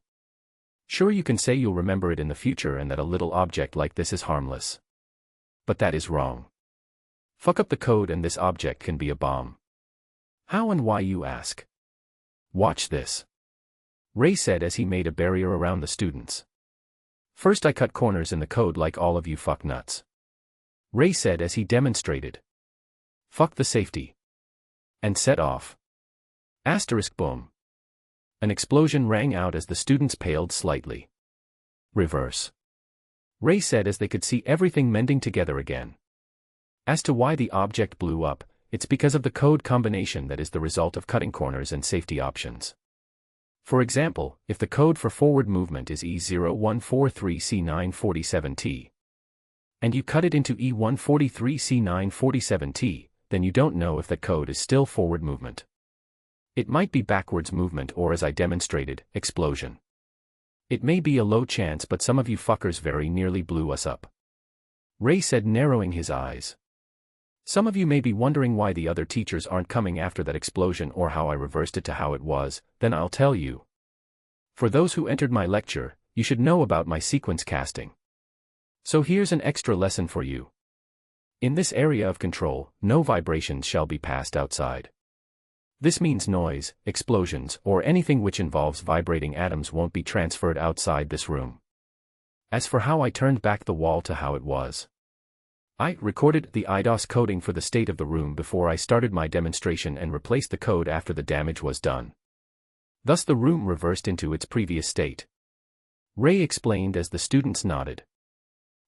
Sure, you can say you'll remember it in the future and that a little object like this is harmless. But that is wrong. Fuck up the code and this object can be a bomb. How and why, you ask? Watch this. Ray said as he made a barrier around the students. First, I cut corners in the code like all of you fucknuts. Ray said as he demonstrated. Fuck the safety. And set off. Asterisk boom. An explosion rang out as the students paled slightly. Reverse. Ray said as they could see everything mending together again. As to why the object blew up, it's because of the code combination that is the result of cutting corners and safety options. For example, if the code for forward movement is E0143C947T, and you cut it into E143C947T, then you don't know if that code is still forward movement. It might be backwards movement or, as I demonstrated, explosion. It may be a low chance, but some of you fuckers very nearly blew us up. Ray said, narrowing his eyes. Some of you may be wondering why the other teachers aren't coming after that explosion or how I reversed it to how it was, then I'll tell you. For those who entered my lecture, you should know about my sequence casting. So here's an extra lesson for you. In this area of control, no vibrations shall be passed outside. This means noise, explosions, or anything which involves vibrating atoms won't be transferred outside this room. As for how I turned back the wall to how it was, I recorded the IDOS coding for the state of the room before I started my demonstration and replaced the code after the damage was done. Thus the room reversed into its previous state. Ray explained as the students nodded.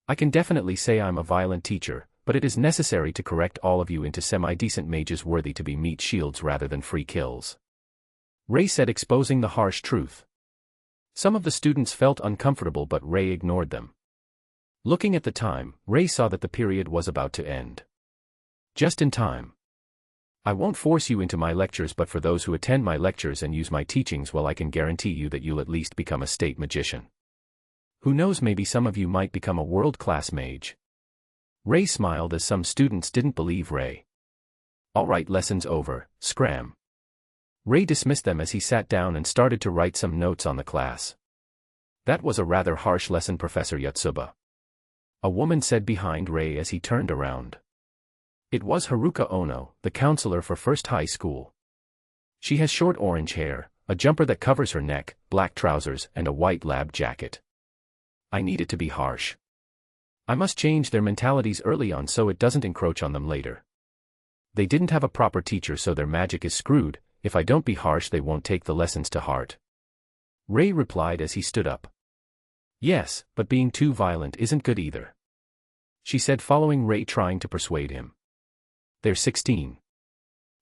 I can definitely say I'm a violent teacher, but it is necessary to correct all of you into semi-decent mages worthy to be meat shields rather than free kills. Ray said, exposing the harsh truth. Some of the students felt uncomfortable but Ray ignored them. Looking at the time, Ray saw that the period was about to end. Just in time. I won't force you into my lectures, but for those who attend my lectures and use my teachings, well, I can guarantee you that you'll at least become a state magician. Who knows, maybe some of you might become a world-class mage. Ray smiled as some students didn't believe Ray. All right, lesson's over, scram. Ray dismissed them as he sat down and started to write some notes on the class. That was a rather harsh lesson, Professor Yotsuba. A woman said behind Ray as he turned around. It was Haruka Ono, the counselor for First High School. She has short orange hair, a jumper that covers her neck, black trousers, and a white lab jacket. I need it to be harsh. I must change their mentalities early on so it doesn't encroach on them later. They didn't have a proper teacher, so their magic is screwed. If I don't be harsh, they won't take the lessons to heart. Ray replied as he stood up. Yes, but being too violent isn't good either, she said, following Ray, trying to persuade him. They're 16.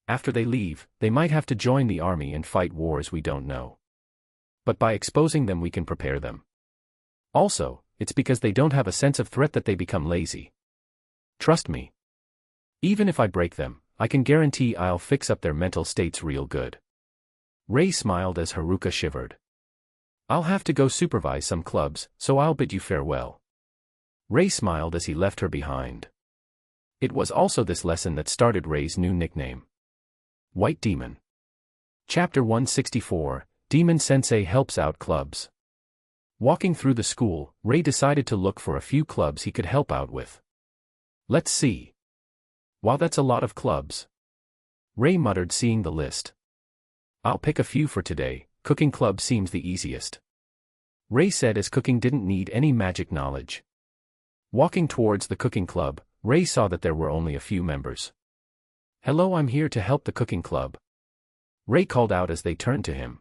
After they leave, they might have to join the army and fight wars we don't know. But by exposing them we can prepare them. Also, it's because they don't have a sense of threat that they become lazy. Trust me. Even if I break them, I can guarantee I'll fix up their mental states real good. Ray smiled as Haruka shivered. I'll have to go supervise some clubs, so I'll bid you farewell. Ray smiled as he left her behind. It was also this lesson that started Ray's new nickname. White Demon. Chapter 164, Demon Sensei Helps Out Clubs. Walking through the school, Ray decided to look for a few clubs he could help out with. Let's see. Wow, that's a lot of clubs. Ray muttered, seeing the list. I'll pick a few for today. Cooking club seems the easiest. Ray said as cooking didn't need any magic knowledge. Walking towards the cooking club, Ray saw that there were only a few members. Hello, I'm here to help the cooking club. Ray called out as they turned to him.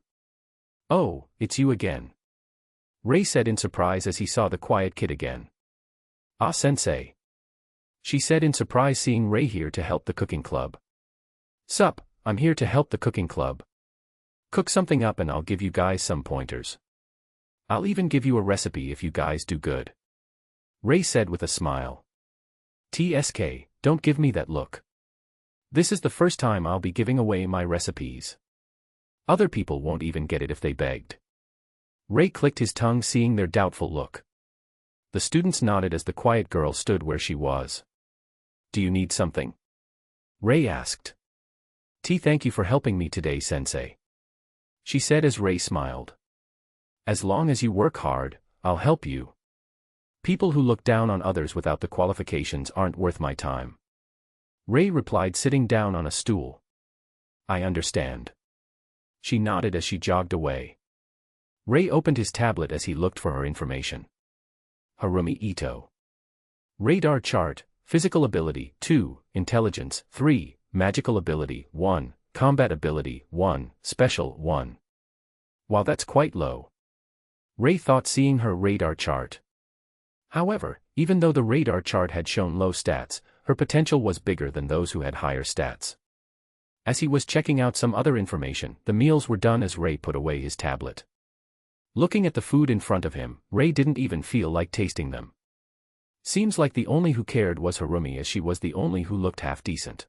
Oh, it's you again. Ray said in surprise as he saw the quiet kid again. Ah, sensei. She said in surprise, seeing Ray here to help the cooking club. Sup, I'm here to help the cooking club. Cook something up and I'll give you guys some pointers. I'll even give you a recipe if you guys do good. Ray said with a smile. TSK, don't give me that look. This is the first time I'll be giving away my recipes. Other people won't even get it if they begged. Ray clicked his tongue, seeing their doubtful look. The students nodded as the quiet girl stood where she was. Do you need something? Ray asked. Thank you for helping me today, sensei. She said as Ray smiled. As long as you work hard, I'll help you. People who look down on others without the qualifications aren't worth my time. Ray replied, sitting down on a stool. I understand. She nodded as she jogged away. Ray opened his tablet as he looked for her information. Harumi Ito. Radar chart, physical ability 2, intelligence 3, magical ability 1, combat ability 1, special 1. Wow, that's quite low. Ray thought, seeing her radar chart. However, even though the radar chart had shown low stats, her potential was bigger than those who had higher stats. As he was checking out some other information, the meals were done as Ray put away his tablet. Looking at the food in front of him, Ray didn't even feel like tasting them. Seems like the only who cared was Harumi, as she was the only who looked half decent.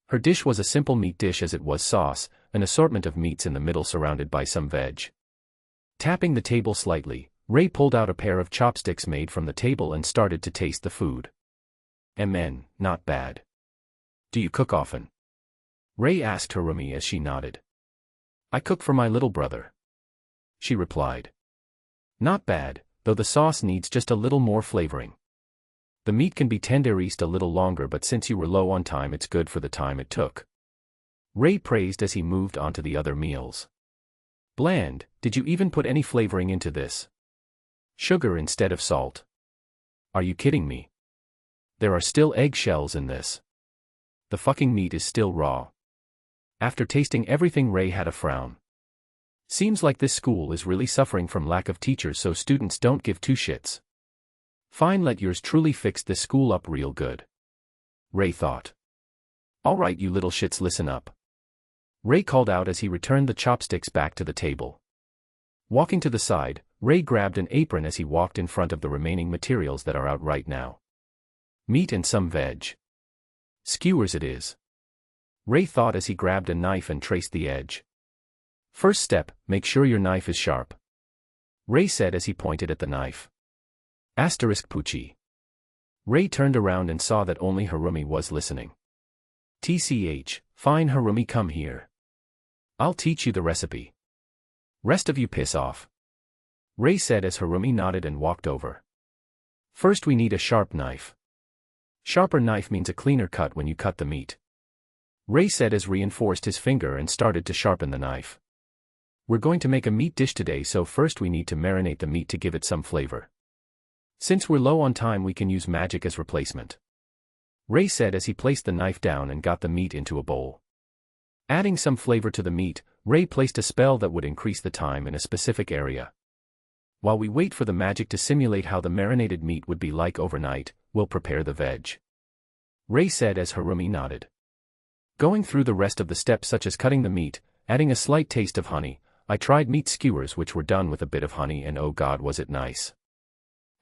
Her dish was a simple meat dish, as it was sauce, an assortment of meats in the middle surrounded by some veg. Tapping the table slightly, Ray pulled out a pair of chopsticks made from the table and started to taste the food. Not bad. Do you cook often? Ray asked Harumi as she nodded. I cook for my little brother, she replied. Not bad, though the sauce needs just a little more flavoring. The meat can be tenderized a little longer, but since you were low on time, it's good for the time it took. Ray praised as he moved on to the other meals. Bland, did you even put any flavoring into this? Sugar instead of salt. Are you kidding me? There are still eggshells in this. The fucking meat is still raw. After tasting everything, Ray had a frown. Seems like this school is really suffering from lack of teachers, so students don't give two shits. Fine, let yours truly fix this school up real good, Ray thought. Alright, you little shits, listen up, Ray called out as he returned the chopsticks back to the table. Walking to the side, Ray grabbed an apron as he walked in front of the remaining materials that are out right now. Meat and some veg. Skewers it is. Ray thought as he grabbed a knife and traced the edge. First step, make sure your knife is sharp. Ray said as he pointed at the knife. Asterisk Poochie. Ray turned around and saw that only Harumi was listening. TCH, fine Harumi, come here. I'll teach you the recipe. Rest of you piss off. Ray said as Harumi nodded and walked over. First we need a sharp knife. Sharper knife means a cleaner cut when you cut the meat. Ray said as reinforced his finger and started to sharpen the knife. We're going to make a meat dish today, so first we need to marinate the meat to give it some flavor. Since we're low on time, we can use magic as replacement. Ray said as he placed the knife down and got the meat into a bowl. Adding some flavor to the meat, Ray placed a spell that would increase the time in a specific area. While we wait for the magic to simulate how the marinated meat would be like overnight, we'll prepare the veg. Ray said as Harumi nodded. Going through the rest of the steps such as cutting the meat, adding a slight taste of honey, I tried meat skewers which were done with a bit of honey and oh god was it nice.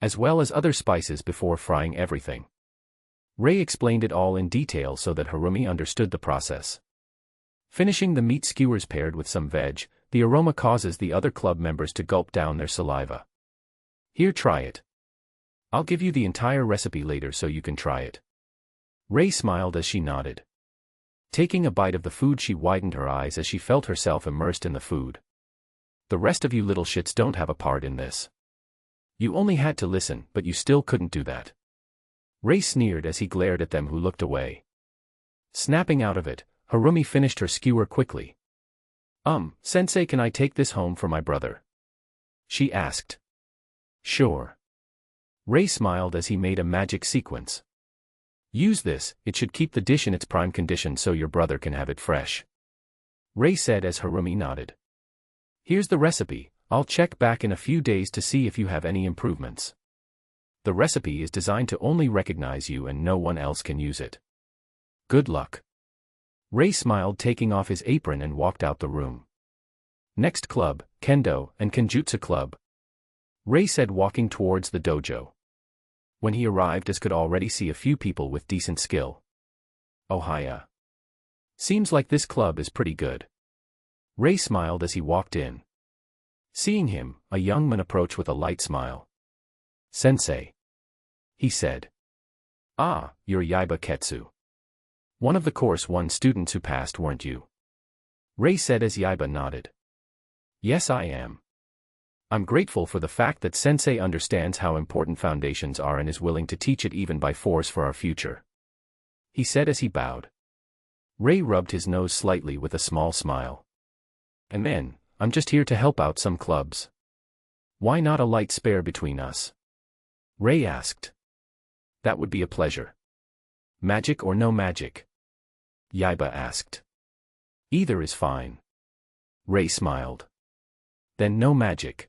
As well as other spices before frying everything. Ray explained it all in detail so that Harumi understood the process. Finishing the meat skewers paired with some veg, the aroma causes the other club members to gulp down their saliva. Here, try it. I'll give you the entire recipe later so you can try it. Ray smiled as she nodded. Taking a bite of the food, she widened her eyes as she felt herself immersed in the food. The rest of you little shits don't have a part in this. You only had to listen, but you still couldn't do that. Ray sneered as he glared at them who looked away. Snapping out of it, Harumi finished her skewer quickly. Sensei, can I take this home for my brother? She asked. Sure. Ray smiled as he made a magic sequence. Use this, it should keep the dish in its prime condition so your brother can have it fresh. Ray said as Harumi nodded. Here's the recipe, I'll check back in a few days to see if you have any improvements. The recipe is designed to only recognize you and no one else can use it. Good luck. Ray smiled, taking off his apron and walked out the room. Next club, Kendo and Kenjutsu Club. Ray said walking towards the dojo. When he arrived, as could already see a few people with decent skill. Oh hiya. Seems like this club is pretty good. Ray smiled as he walked in. Seeing him, a young man approached with a light smile. Sensei. He said. Ah, you're Yaiba Ketsu. One of the course 1 students who passed, weren't you? Ray said as Yaiba nodded. Yes, I am. I'm grateful for the fact that Sensei understands how important foundations are and is willing to teach it even by force for our future. He said as he bowed. Ray rubbed his nose slightly with a small smile. And then, I'm just here to help out some clubs. Why not a light spare between us? Ray asked. That would be a pleasure. Magic or no magic? Yaiba asked. Either is fine. Ray smiled. Then no magic.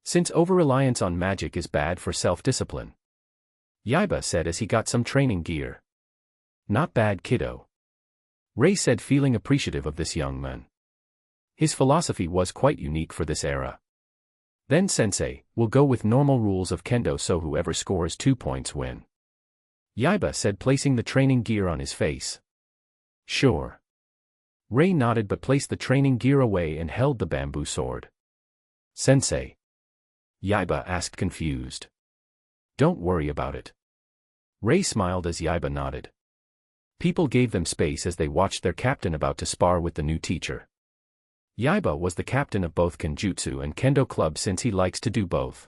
Since over-reliance on magic is bad for self-discipline. Yaiba said as he got some training gear. Not bad, kiddo. Ray said, feeling appreciative of this young man. His philosophy was quite unique for this era. Then Sensei, we'll go with normal rules of kendo so whoever scores 2 points win. Yaiba said, placing the training gear on his face. Sure. Ray nodded but placed the training gear away and held the bamboo sword. Sensei. Yaiba asked, confused. Don't worry about it. Ray smiled as Yaiba nodded. People gave them space as they watched their captain about to spar with the new teacher. Yaiba was the captain of both Kenjutsu and Kendo clubs since he likes to do both.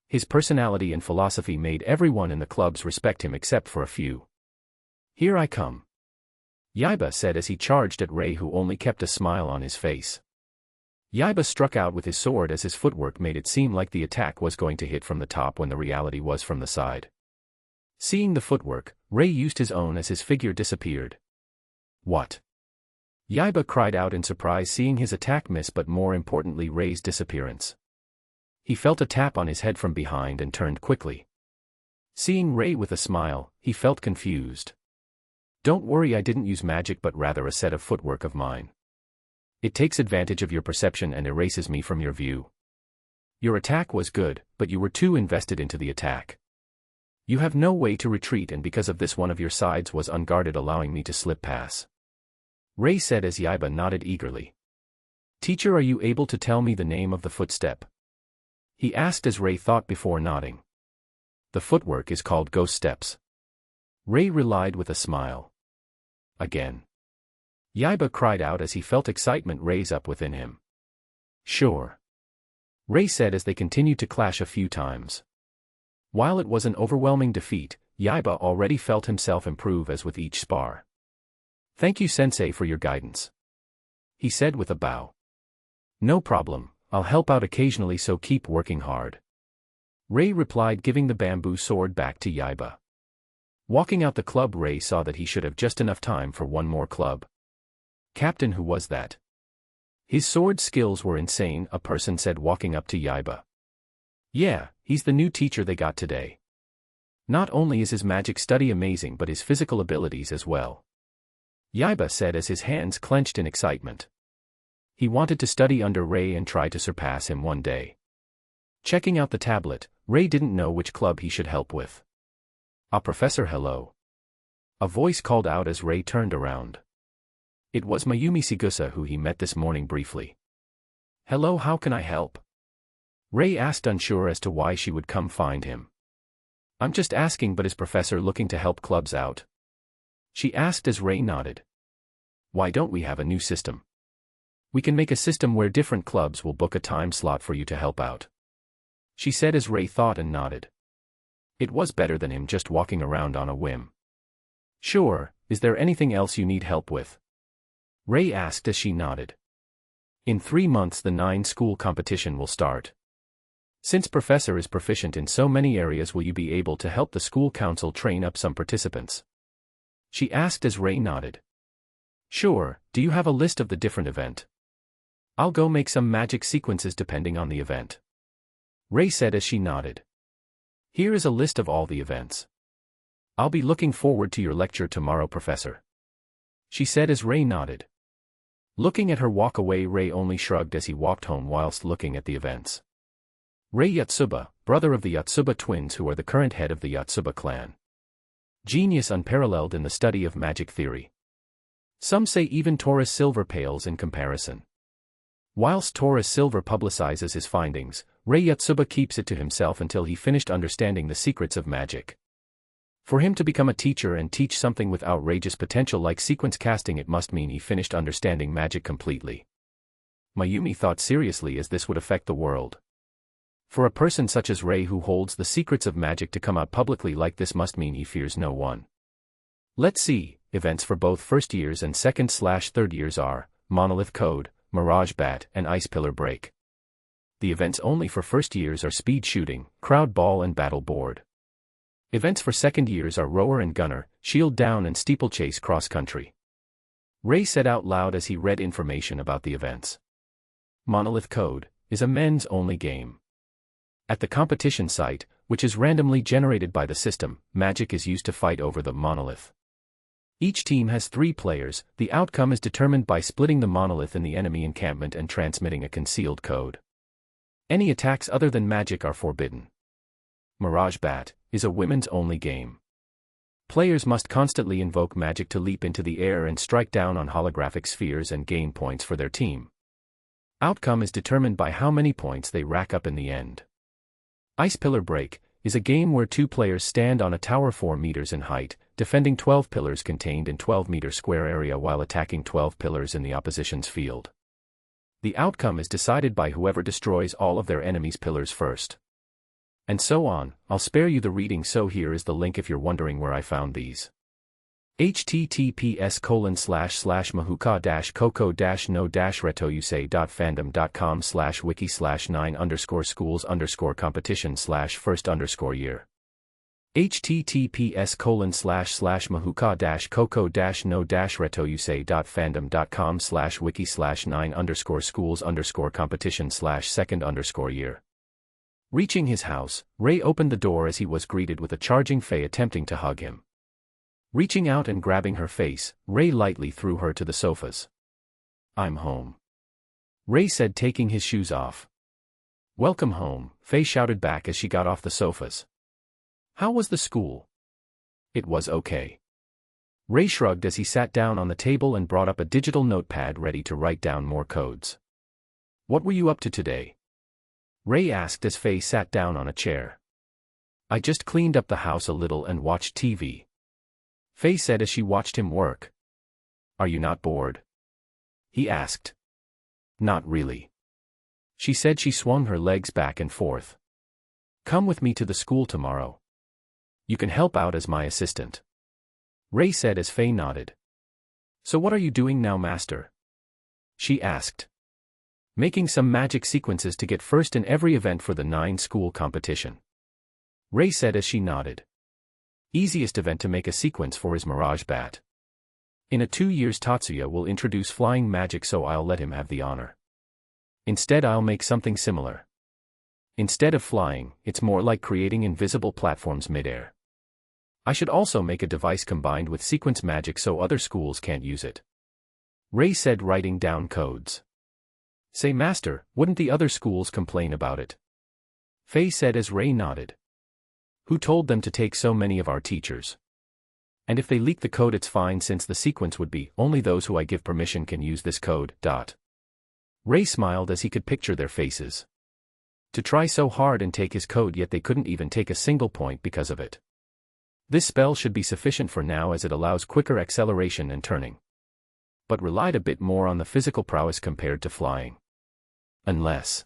His personality and philosophy made everyone in the clubs respect him except for a few. Here I come. Yaiba said as he charged at Ray, who only kept a smile on his face. Yaiba struck out with his sword as his footwork made it seem like the attack was going to hit from the top when the reality was from the side. Seeing the footwork, Ray used his own as his figure disappeared. What? Yaiba cried out in surprise, seeing his attack miss, but more importantly Ray's disappearance. He felt a tap on his head from behind and turned quickly. Seeing Ray with a smile, he felt confused. Don't worry, I didn't use magic but rather a set of footwork of mine. It takes advantage of your perception and erases me from your view. Your attack was good, but you were too invested into the attack. You have no way to retreat, and because of this one of your sides was unguarded, allowing me to slip past. Ray said as Yaiba nodded eagerly. Teacher, are you able to tell me the name of the footstep? He asked as Ray thought before nodding. The footwork is called ghost steps. Ray relied with a smile. Again. Yaiba cried out as he felt excitement raise up within him. Sure. Ray said as they continued to clash a few times. While it was an overwhelming defeat, Yaiba already felt himself improve as with each spar. Thank you, Sensei, for your guidance. He said with a bow. No problem, I'll help out occasionally, so keep working hard. Ray replied, giving the bamboo sword back to Yaiba. Walking out the club, Ray saw that he should have just enough time for one more club. Captain, who was that? His sword skills were insane, a person said walking up to Yaiba. Yeah, he's the new teacher they got today. Not only is his magic study amazing but his physical abilities as well. Yaiba said as his hands clenched in excitement. He wanted to study under Ray and try to surpass him one day. Checking out the tablet, Ray didn't know which club he should help with. Professor, hello. A voice called out as Ray turned around. It was Mayumi Sigusa, who he met this morning briefly. Hello, how can I help? Ray asked, unsure as to why she would come find him. I'm just asking, but is Professor looking to help clubs out? She asked as Ray nodded. Why don't we have a new system? We can make a system where different clubs will book a time slot for you to help out. She said as Ray thought and nodded. It was better than him just walking around on a whim. Sure, is there anything else you need help with? Ray asked as she nodded. In 3 months the 9-school competition will start. Since Professor is proficient in so many areas, will you be able to help the school council train up some participants? She asked as Ray nodded. Sure, do you have a list of the different event? I'll go make some magic sequences depending on the event. Ray said as she nodded. Here is a list of all the events. I'll be looking forward to your lecture tomorrow, Professor. She said as Ray nodded. Looking at her walk away, Ray only shrugged as he walked home whilst looking at the events. Ray Yatsuba, brother of the Yatsuba twins who are the current head of the Yatsuba clan. Genius unparalleled in the study of magic theory. Some say even Taurus Silver pales in comparison. Whilst Taurus Silver publicizes his findings, Ray Yatsuba keeps it to himself until he finished understanding the secrets of magic. For him to become a teacher and teach something with outrageous potential like sequence casting, it must mean he finished understanding magic completely. Mayumi thought seriously as this would affect the world. For a person such as Ray who holds the secrets of magic to come out publicly like this must mean he fears no one. Let's see, events for both first years and second/third years are Monolith Code, Mirage Bat, and Ice Pillar Break. The events only for first years are Speed Shooting, Crowd Ball, and Battle Board. Events for second years are Rower and Gunner, Shield Down, and Steeplechase Cross Country. Ray said out loud as he read information about the events. Monolith Code is a men's only game. At the competition site, which is randomly generated by the system, magic is used to fight over the monolith. Each team has 3 players. The outcome is determined by splitting the monolith in the enemy encampment and transmitting a concealed code. Any attacks other than magic are forbidden. Mirage Bat is a women's only game. Players must constantly invoke magic to leap into the air and strike down on holographic spheres and gain points for their team. Outcome is determined by how many points they rack up in the end. Ice Pillar Break is a game where 2 players stand on a tower 4 meters in height, defending 12 pillars contained in 12-meter square area while attacking 12 pillars in the opposition's field. The outcome is decided by whoever destroys all of their enemies' pillars first. And so on. I'll spare you the reading, so here is the link if you're wondering where I found these. https://mahuka-coco-no-retousei.fandom.com/wiki/9_schools_competition/first_year https://mahuka-coco-no-retousei.fandom.com/wiki/9_schools_competition/second_year. Reaching his house, Ray opened the door as he was greeted with a charging Faye attempting to hug him. Reaching out and grabbing her face, Ray lightly threw her to the sofas. I'm home. Ray said, taking his shoes off. Welcome home, Faye shouted back as she got off the sofas. How was the school? It was okay. Ray shrugged as he sat down on the table and brought up a digital notepad ready to write down more codes. What were you up to today? Ray asked as Faye sat down on a chair. I just cleaned up the house a little and watched TV. Faye said as she watched him work. Are you not bored? He asked. Not really. She said. She swung her legs back and forth. Come with me to the school tomorrow. You can help out as my assistant. Ray said as Faye nodded. So what are you doing now, Master? She asked. Making some magic sequences to get first in every event for the 9-school competition. Ray said as she nodded. Easiest event to make a sequence for is Mirage Bat. In a 2 years Tatsuya will introduce flying magic, so I'll let him have the honor. Instead I'll make something similar. Instead of flying, it's more like creating invisible platforms midair. I should also make a device combined with sequence magic so other schools can't use it. Ray said, writing down codes. Say, Master, wouldn't the other schools complain about it? Faye said as Ray nodded. Who told them to take so many of our teachers? And if they leak the code, it's fine, since the sequence would be, only those who I give permission can use this code. Ray smiled as he could picture their faces. To try so hard and take his code, yet they couldn't even take a single point because of it. This spell should be sufficient for now, as it allows quicker acceleration and turning. But relied a bit more on the physical prowess compared to flying. Unless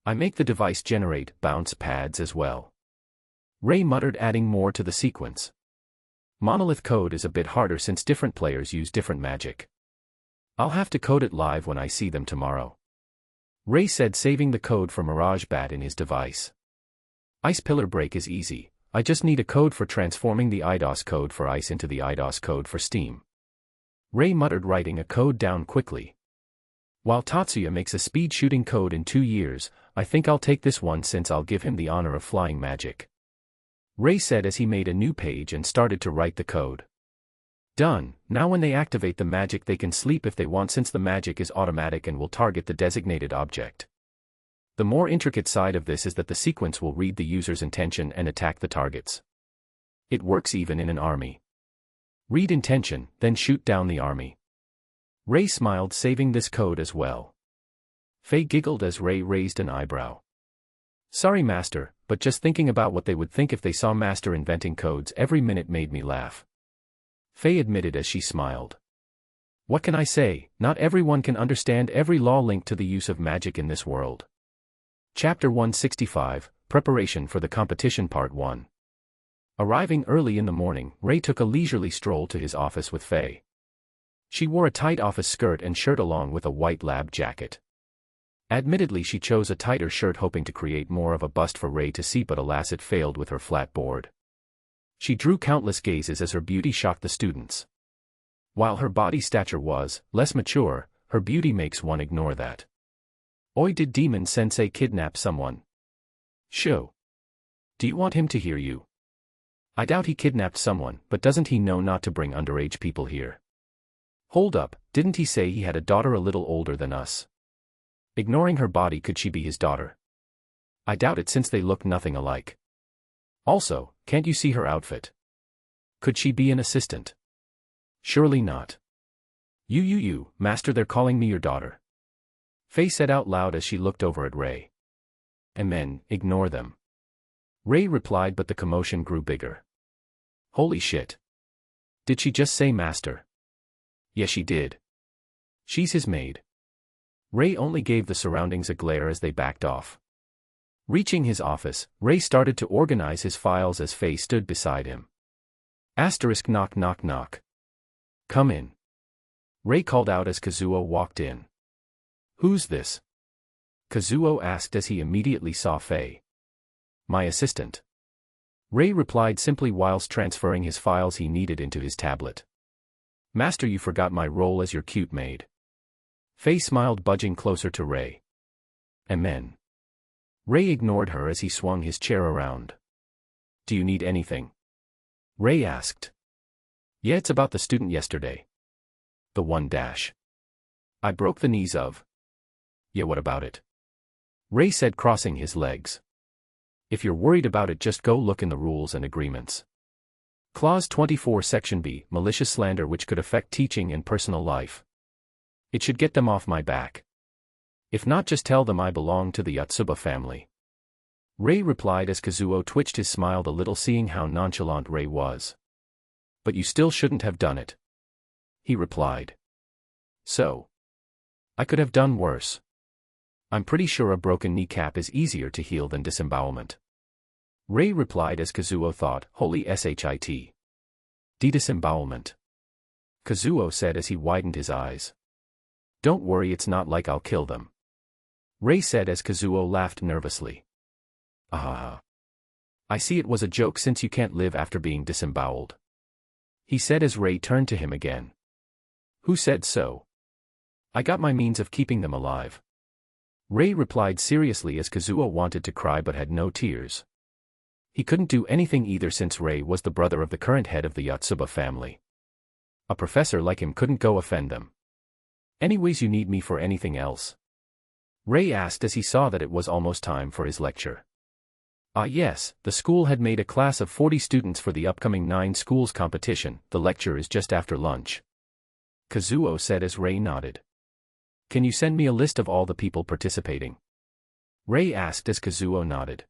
I make the device generate bounce pads as well. Ray muttered, adding more to the sequence. Monolith code is a bit harder since different players use different magic. I'll have to code it live when I see them tomorrow. Ray said, saving the code for Mirage Bat in his device. Ice Pillar Break is easy. I just need a code for transforming the IDOS code for ice into the IDOS code for steam. Ray muttered, writing a code down quickly. While Tatsuya makes a speed shooting code in 2 years, I think I'll take this one since I'll give him the honor of flying magic. Ray said as he made a new page and started to write the code. Done. Now when they activate the magic they can sleep if they want, since the magic is automatic and will target the designated object. The more intricate side of this is that the sequence will read the user's intention and attack the targets. It works even in an army. Read intention, then shoot down the army. Ray smiled, saving this code as well. Faye giggled as Ray raised an eyebrow. Sorry, Master, but just thinking about what they would think if they saw Master inventing codes every minute made me laugh. Faye admitted as she smiled. What can I say? Not everyone can understand every law linked to the use of magic in this world. Chapter 165, Preparation for the Competition Part 1. Arriving early in the morning, Ray took a leisurely stroll to his office with Faye. She wore a tight office skirt and shirt along with a white lab jacket. Admittedly, she chose a tighter shirt hoping to create more of a bust for Ray to see, but alas, it failed with her flat board. She drew countless gazes as her beauty shocked the students. While her body stature was less mature, her beauty makes one ignore that. Oi, did Demon Sensei kidnap someone? Sho. Do you want him to hear you? I doubt he kidnapped someone, but doesn't he know not to bring underage people here? Hold up, didn't he say he had a daughter a little older than us? Ignoring her body, could she be his daughter? I doubt it, since they look nothing alike. Also, can't you see her outfit? Could she be an assistant? Surely not. You, Master, they're calling me your daughter. Faye said out loud as she looked over at Ray. Amen, ignore them. Ray replied, but the commotion grew bigger. Holy shit. Did she just say Master? Yes, she did. She's his maid. Ray only gave the surroundings a glare as they backed off. Reaching his office, Ray started to organize his files as Faye stood beside him. Asterisk knock knock knock. Come in. Ray called out as Kazuo walked in. Who's this? Kazuo asked as he immediately saw Faye. My assistant. Ray replied simply whilst transferring his files he needed into his tablet. Master, you forgot my role as your cute maid. Faye smiled, budging closer to Ray. Amen. Ray ignored her as he swung his chair around. Do you need anything? Ray asked. Yeah, it's about the student yesterday. The one dash. I broke the knees of. Yeah, what about it? Ray said, crossing his legs. If you're worried about it, just go look in the rules and agreements. Clause 24 Section B, malicious slander which could affect teaching and personal life. It should get them off my back. If not, just tell them I belong to the Yotsuba family. Ray replied as Kazuo twitched his smile a little, seeing how nonchalant Ray was. But you still shouldn't have done it. He replied. So? I could have done worse. I'm pretty sure a broken kneecap is easier to heal than disembowelment. Ray replied as Kazuo thought, holy shit. Disembowelment. Kazuo said as he widened his eyes. Don't worry, it's not like I'll kill them. Ray said as Kazuo laughed nervously. Ah. I see it was a joke since you can't live after being disemboweled. He said as Ray turned to him again. Who said so? I got my means of keeping them alive. Ray replied seriously as Kazuo wanted to cry but had no tears. He couldn't do anything either since Ray was the brother of the current head of the Yotsuba family. A professor like him couldn't go offend them. Anyways, you need me for anything else? Ray asked as he saw that it was almost time for his lecture. Yes, the school had made a class of 40 students for the upcoming 9 schools competition. The lecture is just after lunch. Kazuo said as Ray nodded. Can you send me a list of all the people participating? Ray asked as Kazuo nodded.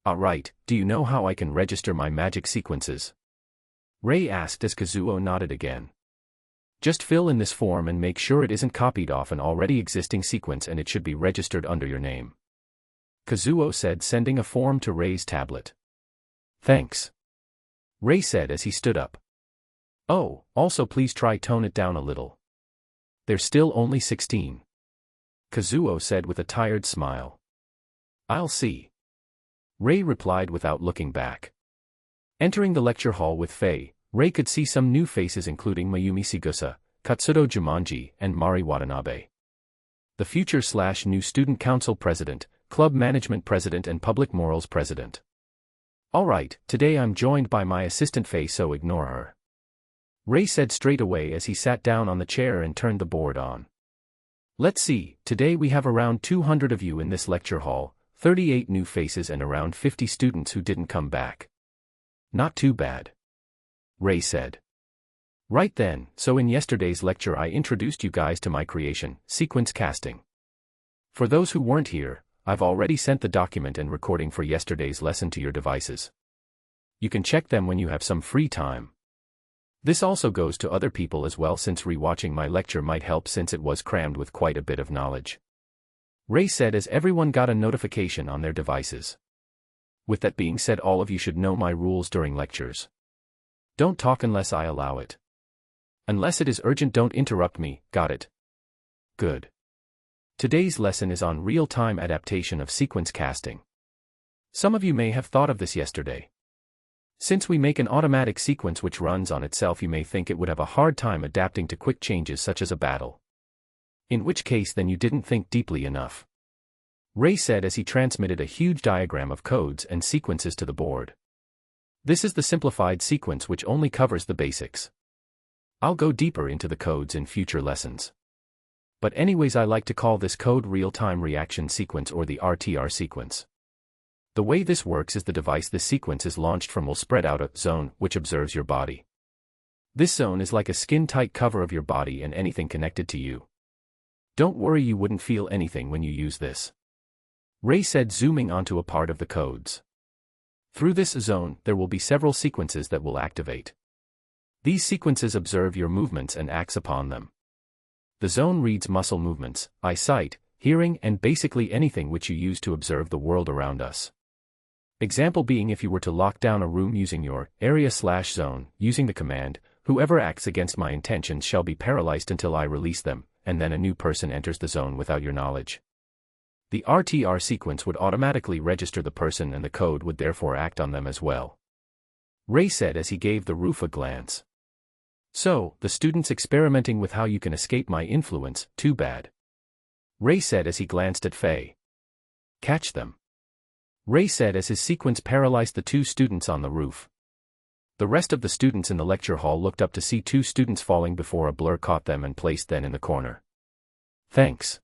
Right, do you know how I can register my magic sequences? Ray asked as Kazuo nodded again. Just fill in this form and make sure it isn't copied off an already existing sequence, and it should be registered under your name. Kazuo said, sending a form to Ray's tablet. Thanks. Ray said as he stood up. Oh, also please try tone it down a little. There's still only 16. Kazuo said with a tired smile. I'll see. Ray replied without looking back. Entering the lecture hall with Faye, Ray could see some new faces including Mayumi Shigusa, Katsudo Jumanji, and Mari Watanabe. The future/new student council president, club management president and public morals president. Alright, today I'm joined by my assistant Faye, so ignore her. Ray said straight away as he sat down on the chair and turned the board on. Let's see, today we have around 200 of you in this lecture hall, 38 new faces and around 50 students who didn't come back. Not too bad. Ray said. Right then, so in yesterday's lecture I introduced you guys to my creation, sequence casting. For those who weren't here, I've already sent the document and recording for yesterday's lesson to your devices. You can check them when you have some free time. This also goes to other people as well, since rewatching my lecture might help since it was crammed with quite a bit of knowledge. Ray said as everyone got a notification on their devices. With that being said, all of you should know my rules during lectures. Don't talk unless I allow it. Unless it is urgent, don't interrupt me, got it? Good. Today's lesson is on real-time adaptation of sequence casting. Some of you may have thought of this yesterday. Since we make an automatic sequence which runs on itself, you may think it would have a hard time adapting to quick changes such as a battle. In which case then you didn't think deeply enough. Ray said as he transmitted a huge diagram of codes and sequences to the board. This is the simplified sequence which only covers the basics. I'll go deeper into the codes in future lessons. But anyways, I like to call this code real-time reaction sequence, or the RTR sequence. The way this works is the device this sequence is launched from will spread out a zone which observes your body. This zone is like a skin-tight cover of your body and anything connected to you. Don't worry, you wouldn't feel anything when you use this. Ray said, zooming onto a part of the codes. Through this zone, there will be several sequences that will activate. These sequences observe your movements and acts upon them. The zone reads muscle movements, eyesight, hearing, and basically anything which you use to observe the world around us. Example being, if you were to lock down a room using your area/zone, using the command, whoever acts against my intentions shall be paralyzed until I release them, and then a new person enters the zone without your knowledge. The RTR sequence would automatically register the person and the code would therefore act on them as well. Ray said as he gave the roof a glance. So, the students experimenting with how you can escape my influence, too bad. Ray said as he glanced at Faye. Catch them. Ray said as his sequence paralyzed the 2 students on the roof. The rest of the students in the lecture hall looked up to see 2 students falling before a blur caught them and placed them in the corner. Thanks.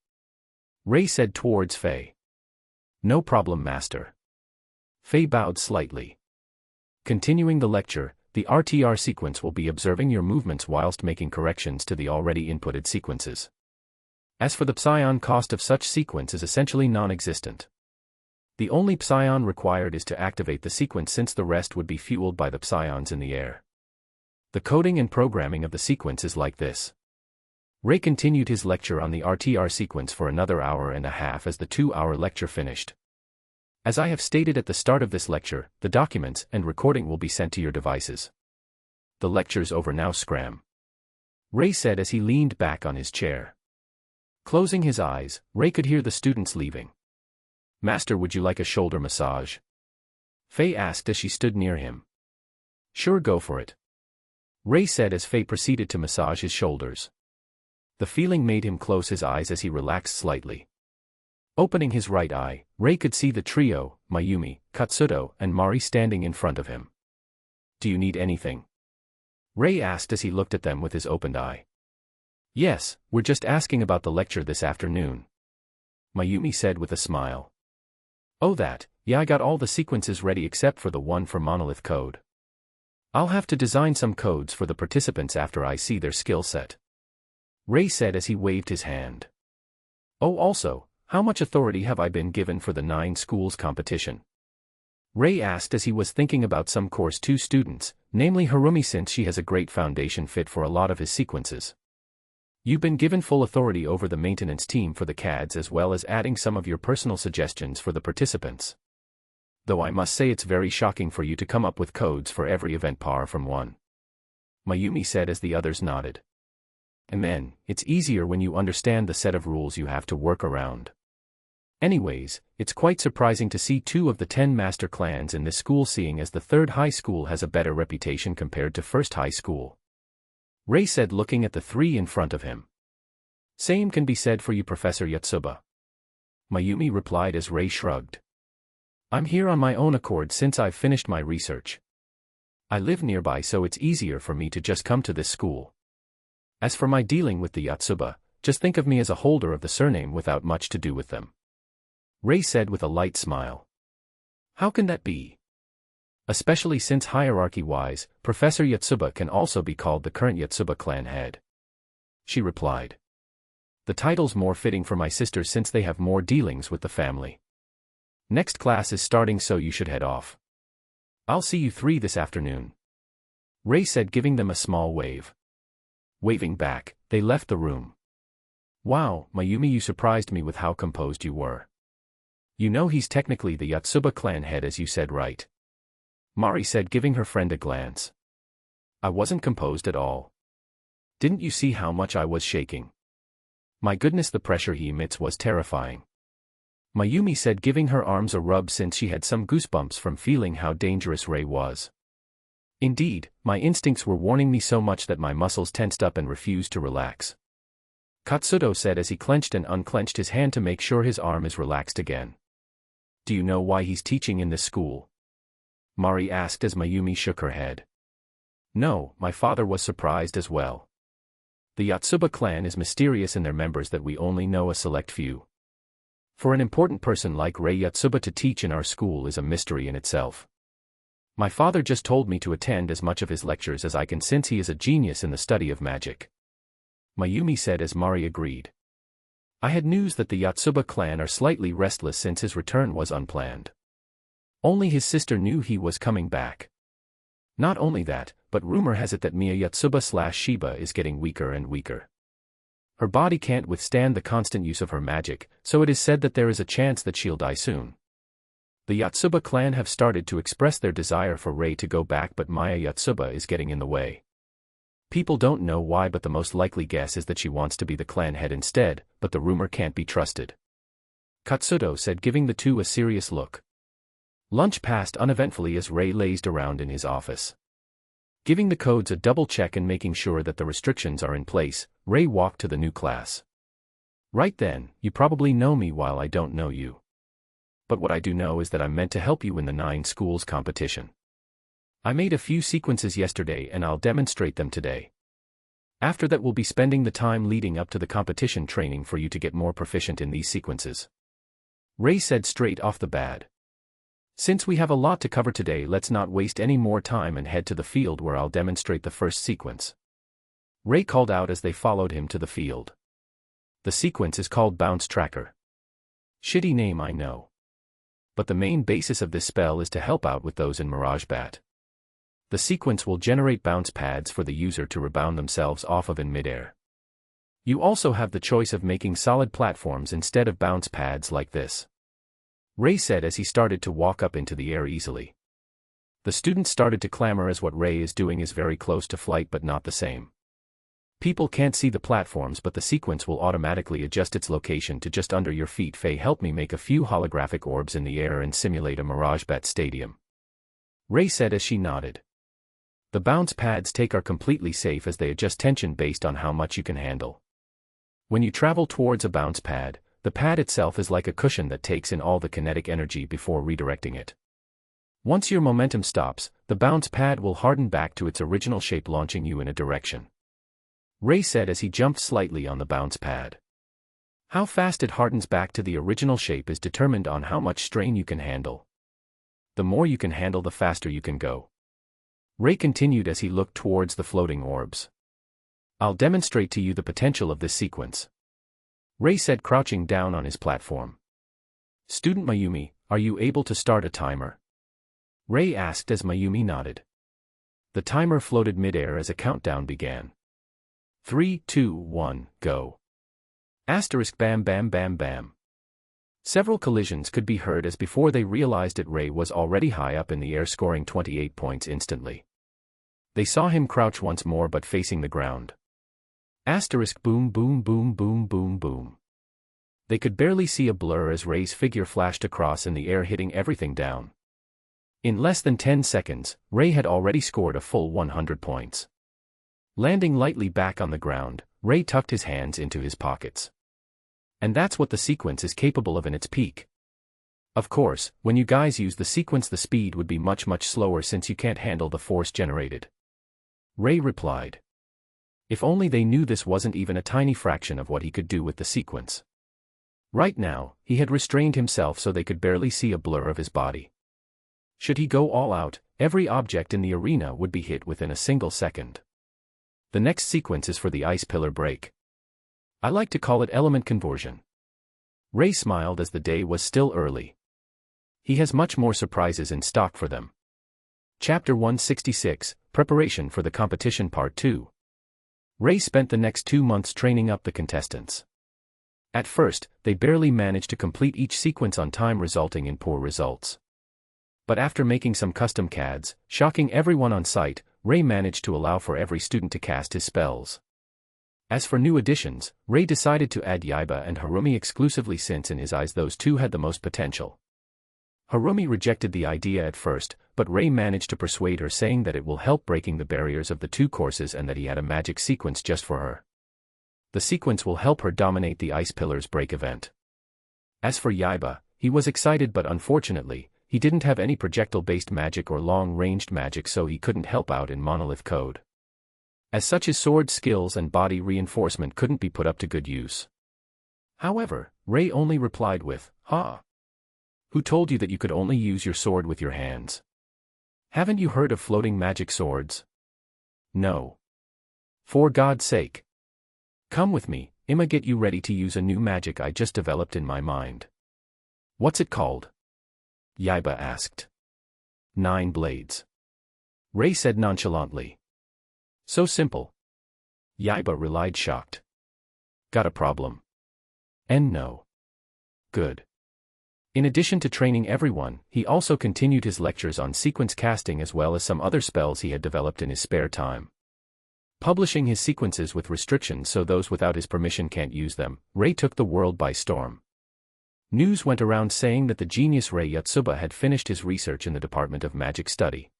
Ray said towards Faye. No problem, master. Faye bowed slightly. Continuing the lecture, the RTR sequence will be observing your movements whilst making corrections to the already inputted sequences. As for the psion cost of such sequence is essentially non-existent. The only psion required is to activate the sequence, since the rest would be fueled by the psions in the air. The coding and programming of the sequence is like this. Ray continued his lecture on the RTR sequence for another hour and a half as the 2-hour lecture finished. As I have stated at the start of this lecture, the documents and recording will be sent to your devices. The lecture's over now, Scram. Ray said as he leaned back on his chair. Closing his eyes, Ray could hear the students leaving. Master, would you like a shoulder massage? Faye asked as she stood near him. Sure, go for it. Ray said as Faye proceeded to massage his shoulders. The feeling made him close his eyes as he relaxed slightly. Opening his right eye, Ray could see the trio, Mayumi, Katsudo, and Mari standing in front of him. Do you need anything? Ray asked as he looked at them with his opened eye. Yes, we're just asking about the lecture this afternoon. Mayumi said with a smile. Oh, that, yeah, I got all the sequences ready except for the one for monolith code. I'll have to design some codes for the participants after I see their skill set. Ray said as he waved his hand. Oh, also, how much authority have I been given for the 9 schools competition? Ray asked as he was thinking about some Course 2 students, namely Harumi, since she has a great foundation fit for a lot of his sequences. You've been given full authority over the maintenance team for the CADs, as well as adding some of your personal suggestions for the participants. Though I must say it's very shocking for you to come up with codes for every event par from 1. Mayumi said as the others nodded. And then, it's easier when you understand the set of rules you have to work around. Anyways, it's quite surprising to see 2 of the 10 master clans in this school, seeing as the 3rd high school has a better reputation compared to 1st high school. Ray said, looking at the 3 in front of him. Same can be said for you, Professor Yatsuba. Mayumi replied as Ray shrugged. I'm here on my own accord since I've finished my research. I live nearby, so it's easier for me to just come to this school. As for my dealing with the Yatsuba, just think of me as a holder of the surname without much to do with them. Ray said with a light smile. How can that be? Especially since hierarchy-wise, Professor Yatsuba can also be called the current Yatsuba clan head. She replied. The title's more fitting for my sisters since they have more dealings with the family. Next class is starting, so you should head off. I'll see you 3 this afternoon. Ray said, giving them a small wave. Waving back, they left the room. Wow, Mayumi, you surprised me with how composed you were. You know he's technically the Yatsuba clan head, as you said, right? Mari said, giving her friend a glance. I wasn't composed at all. Didn't you see how much I was shaking? My goodness, the pressure he emits was terrifying. Mayumi said, giving her arms a rub since she had some goosebumps from feeling how dangerous Ray was. Indeed, my instincts were warning me so much that my muscles tensed up and refused to relax. Katsudo said as he clenched and unclenched his hand to make sure his arm is relaxed again. Do you know why he's teaching in this school? Mari asked as Mayumi shook her head. No, my father was surprised as well. The Yatsuba clan is mysterious in their members that we only know a select few. For an important person like Ray Yatsuba to teach in our school is a mystery in itself. My father just told me to attend as much of his lectures as I can since he is a genius in the study of magic. Mayumi said as Mari agreed. I had news that the Yatsuba clan are slightly restless since his return was unplanned. Only his sister knew he was coming back. Not only that, but rumor has it that Mia Yatsuba/Shiba is getting weaker and weaker. Her body can't withstand the constant use of her magic, so it is said that there is a chance that she'll die soon. The Yatsuba clan have started to express their desire for Ray to go back, but Maya Yatsuba is getting in the way. People don't know why, but the most likely guess is that she wants to be the clan head instead, but the rumor can't be trusted. Katsudo said, giving the 2 a serious look. Lunch passed uneventfully as Ray lazed around in his office. Giving the codes a double check and making sure that the restrictions are in place, Ray walked to the new class. Right then, you probably know me while I don't know you. But what I do know is that I'm meant to help you in the 9 schools competition. I made a few sequences yesterday and I'll demonstrate them today. After that we'll be spending the time leading up to the competition training for you to get more proficient in these sequences. Ray said straight off the bat. Since we have a lot to cover today, let's not waste any more time and head to the field where I'll demonstrate the first sequence. Ray called out as they followed him to the field. The sequence is called Bounce Tracker. Shitty name, I know. But the main basis of this spell is to help out with those in Mirage Bat. The sequence will generate bounce pads for the user to rebound themselves off of in midair. You also have the choice of making solid platforms instead of bounce pads like this. Ray said as he started to walk up into the air easily. The students started to clamor as what Ray is doing is very close to flight but not the same. People can't see the platforms, but the sequence will automatically adjust its location to just under your feet. Faye, help me make a few holographic orbs in the air and simulate a Mirage Bat stadium. Ray said as she nodded. The bounce pads are completely safe as they adjust tension based on how much you can handle. When you travel towards a bounce pad, the pad itself is like a cushion that takes in all the kinetic energy before redirecting it. Once your momentum stops, the bounce pad will harden back to its original shape, launching you in a direction. Ray said as he jumped slightly on the bounce pad. How fast it hardens back to the original shape is determined on how much strain you can handle. The more you can handle, the faster you can go. Ray continued as he looked towards the floating orbs. I'll demonstrate to you the potential of this sequence. Ray said, crouching down on his platform. Student Mayumi, are you able to start a timer? Ray asked as Mayumi nodded. The timer floated midair as a countdown began. 3, 2, 1, go. Asterisk bam bam bam bam. Several collisions could be heard as before they realized it, Ray was already high up in the air, scoring 28 points instantly. They saw him crouch once more but facing the ground. Asterisk boom boom boom boom boom boom. They could barely see a blur as Ray's figure flashed across in the air, hitting everything down. In less than 10 seconds, Ray had already scored a full 100 points. Landing lightly back on the ground, Ray tucked his hands into his pockets. And that's what the sequence is capable of in its peak. Of course, when you guys use the sequence, the speed would be much slower since you can't handle the force generated. Ray replied. If only they knew this wasn't even a tiny fraction of what he could do with the sequence. Right now, he had restrained himself so they could barely see a blur of his body. Should he go all out, every object in the arena would be hit within a single second. The next sequence is for the ice pillar break. I like to call it element conversion. Ray smiled as the day was still early. He has much more surprises in stock for them. Chapter 166, Preparation for the Competition Part 2. Ray spent the next 2 months training up the contestants. At first, they barely managed to complete each sequence on time, resulting in poor results. But after making some custom CADs, shocking everyone on site, Ray managed to allow for every student to cast his spells. As for new additions, Ray decided to add Yaiba and Harumi exclusively since in his eyes those two had the most potential. Harumi rejected the idea at first, but Ray managed to persuade her, saying that it will help breaking the barriers of the two courses and that he had a magic sequence just for her. The sequence will help her dominate the Ice Pillars break event. As for Yaiba, he was excited, but unfortunately, he didn't have any projectile-based magic or long-ranged magic, so he couldn't help out in Monolith Code. As such, his sword skills and body reinforcement couldn't be put up to good use. However, Ray only replied with, "Ha! Who told you that you could only use your sword with your hands? Haven't you heard of floating magic swords? No. For God's sake. Come with me, I'ma get you ready to use a new magic I just developed in my mind." "What's it called?" Yaiba asked. 9 blades. Ray said nonchalantly. So simple. Yaiba relied, shocked. Got a problem? And no. Good. In addition to training everyone, he also continued his lectures on sequence casting as well as some other spells he had developed in his spare time. Publishing his sequences with restrictions so those without his permission can't use them, Ray took the world by storm. News went around saying that the genius Ray Yatsuba had finished his research in the Department of Magic Study.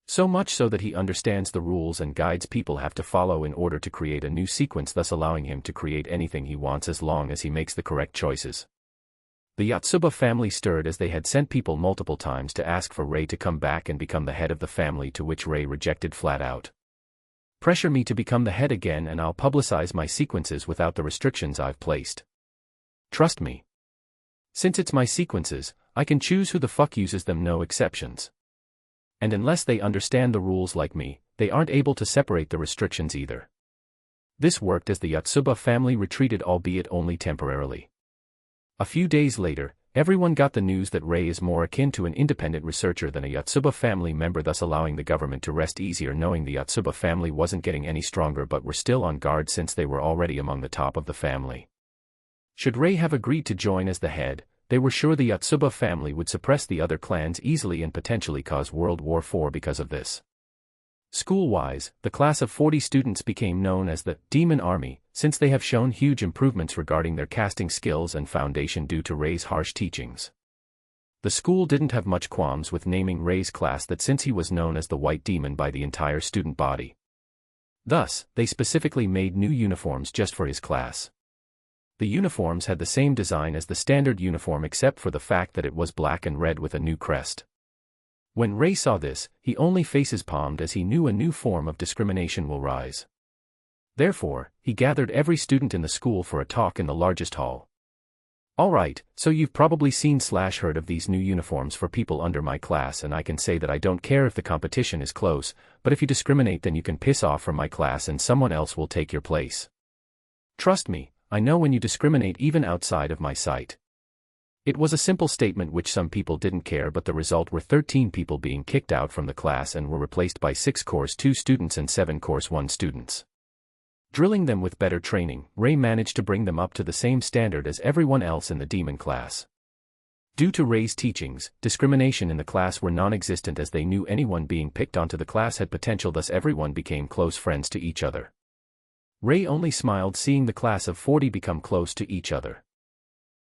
So much so that he understands the rules and guides people have to follow in order to create a new sequence, thus allowing him to create anything he wants as long as he makes the correct choices. The Yatsuba family stirred as they had sent people multiple times to ask for Ray to come back and become the head of the family, to which Ray rejected flat out. Pressure me to become the head again and I'll publicize my sequences without the restrictions I've placed. Trust me. Since it's my sequences, I can choose who the fuck uses them, no exceptions. And unless they understand the rules like me, they aren't able to separate the restrictions either. This worked as the Yotsuba family retreated, albeit only temporarily. A few days later, everyone got the news that Rei is more akin to an independent researcher than a Yotsuba family member, thus allowing the government to rest easier knowing the Yotsuba family wasn't getting any stronger but were still on guard since they were already among the top of the family. Should Rei have agreed to join as the head, they were sure the Yotsuba family would suppress the other clans easily and potentially cause World War IV because of this. School-wise, the class of 40 students became known as the Demon Army, since they have shown huge improvements regarding their casting skills and foundation due to Rei's harsh teachings. The school didn't have much qualms with naming Rei's class that since he was known as the White Demon by the entire student body. Thus, they specifically made new uniforms just for his class. The uniforms had the same design as the standard uniform except for the fact that it was black and red with a new crest. When Rei saw this, he only faces palmed as he knew a new form of discrimination will rise. Therefore, he gathered every student in the school for a talk in the largest hall. Alright, so you've probably seen/heard of these new uniforms for people under my class, and I can say that I don't care if the competition is close, but if you discriminate then you can piss off from my class and someone else will take your place. Trust me, I know when you discriminate even outside of my sight. It was a simple statement which some people didn't care, but the result were 13 people being kicked out from the class and were replaced by 6 Course 2 students and 7 Course 1 students. Drilling them with better training, Rei managed to bring them up to the same standard as everyone else in the demon class. Due to Rei's teachings, discrimination in the class were non-existent as they knew anyone being picked onto the class had potential, thus everyone became close friends to each other. Rei only smiled seeing the class of 40 become close to each other.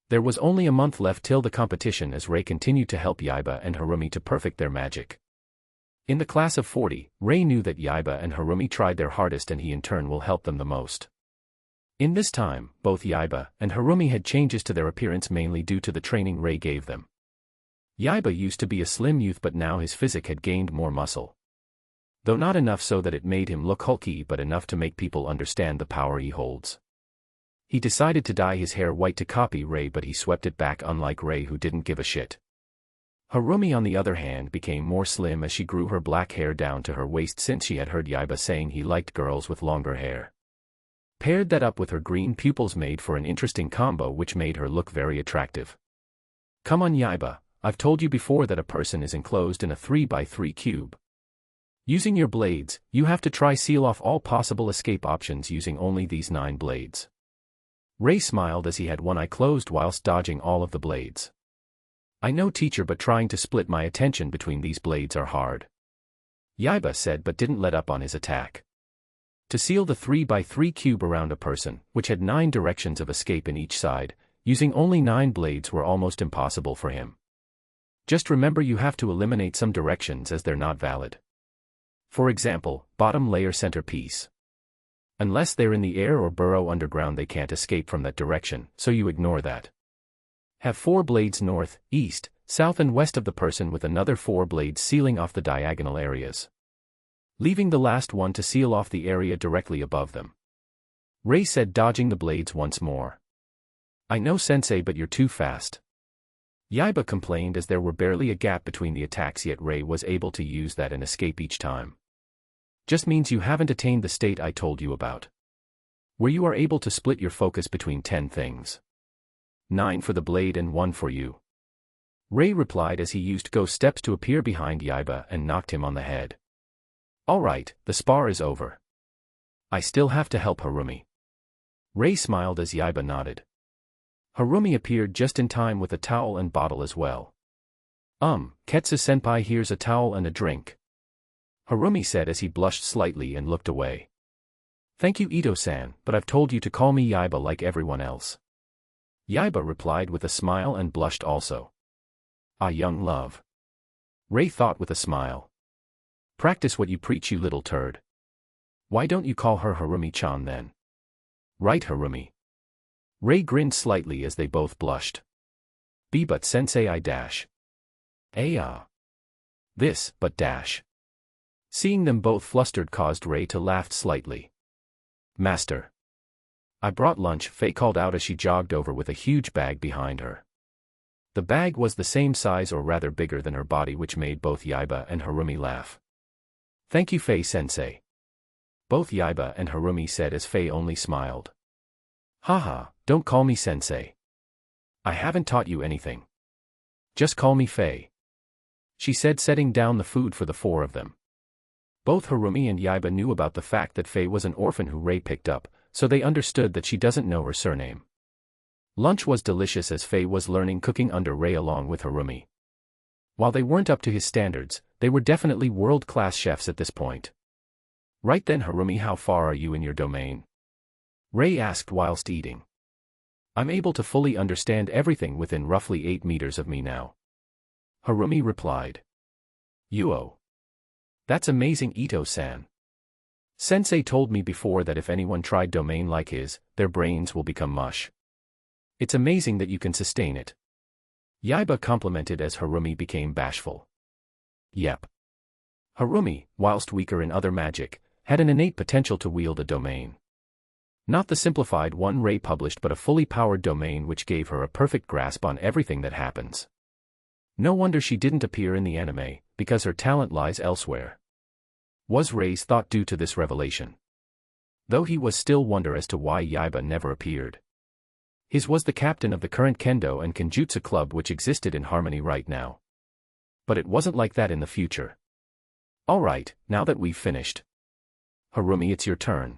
There was only a month left till the competition as Rei continued to help Yaiba and Harumi to perfect their magic. In the class of 40, Rei knew that Yaiba and Harumi tried their hardest and he in turn will help them the most. In this time, both Yaiba and Harumi had changes to their appearance mainly due to the training Rei gave them. Yaiba used to be a slim youth but now his physique had gained more muscle. Though not enough so that it made him look hulky but enough to make people understand the power he holds. He decided to dye his hair white to copy Rei but he swept it back unlike Rei who didn't give a shit. Harumi on the other hand became more slim as she grew her black hair down to her waist since she had heard Yaiba saying he liked girls with longer hair. Paired that up with her green pupils made for an interesting combo which made her look very attractive. Come on Yaiba, I've told you before that a person is enclosed in a 3x3 cube. Using your blades, you have to try seal off all possible escape options using only these 9 blades. Rei smiled as he had one eye closed whilst dodging all of the blades. I know teacher, but trying to split my attention between these blades are hard. Yaiba said but didn't let up on his attack. To seal the 3x3 cube around a person, which had 9 directions of escape in each side, using only 9 blades were almost impossible for him. Just remember you have to eliminate some directions as they're not valid. For example, bottom layer centerpiece. Unless they're in the air or burrow underground they can't escape from that direction, so you ignore that. Have 4 blades north, east, south and west of the person with another 4 blades sealing off the diagonal areas. Leaving the last one to seal off the area directly above them. Rei said dodging the blades once more. I know sensei but you're too fast. Yaiba complained as there were barely a gap between the attacks yet Rei was able to use that and escape each time. Just means you haven't attained the state I told you about. Where you are able to split your focus between 10 things. 9 for the blade and 1 for you. Rei replied as he used ghost steps to appear behind Yaiba and knocked him on the head. Alright, the spar is over. I still have to help Harumi. Rei smiled as Yaiba nodded. Harumi appeared just in time with a towel and bottle as well. Ketsu-senpai, here's a towel and a drink. Harumi said as he blushed slightly and looked away. Thank you Ito-san, but I've told you to call me Yaiba like everyone else. Yaiba replied with a smile and blushed also. Ah, young love. Rei thought with a smile. Practice what you preach, you little turd. Why don't you call her Harumi-chan then? Right, Harumi. Rei grinned slightly as they both blushed. But sensei I dash. This, but dash. Seeing them both flustered caused Ray to laugh slightly. Master. I brought lunch, Faye called out as she jogged over with a huge bag behind her. The bag was the same size or rather bigger than her body, which made both Yaiba and Harumi laugh. Thank you, Faye-sensei. Both Yaiba and Harumi said as Faye only smiled. Haha, don't call me sensei. I haven't taught you anything. Just call me Faye. She said, setting down the food for the four of them. Both Harumi and Yaiba knew about the fact that Faye was an orphan who Ray picked up, so they understood that she doesn't know her surname. Lunch was delicious as Faye was learning cooking under Ray along with Harumi. While they weren't up to his standards, they were definitely world-class chefs at this point. Right then, Harumi, how far are you in your domain? Ray asked whilst eating. I'm able to fully understand everything within roughly 8 meters of me now. Harumi replied. Yuo. That's amazing, Ito-san. Sensei told me before that if anyone tried domain like his, their brains will become mush. It's amazing that you can sustain it. Yaiba complimented as Harumi became bashful. Yep. Harumi, whilst weaker in other magic, had an innate potential to wield a domain. Not the simplified one Ray published, but a fully powered domain which gave her a perfect grasp on everything that happens. No wonder she didn't appear in the anime, because her talent lies elsewhere. Was Ray's thought due to this revelation? Though he was still wonder as to why Yaiba never appeared. His was the captain of the current kendo and kenjutsu club which existed in Harmony right now. But it wasn't like that in the future. Alright, now that we've finished. Harumi, it's your turn.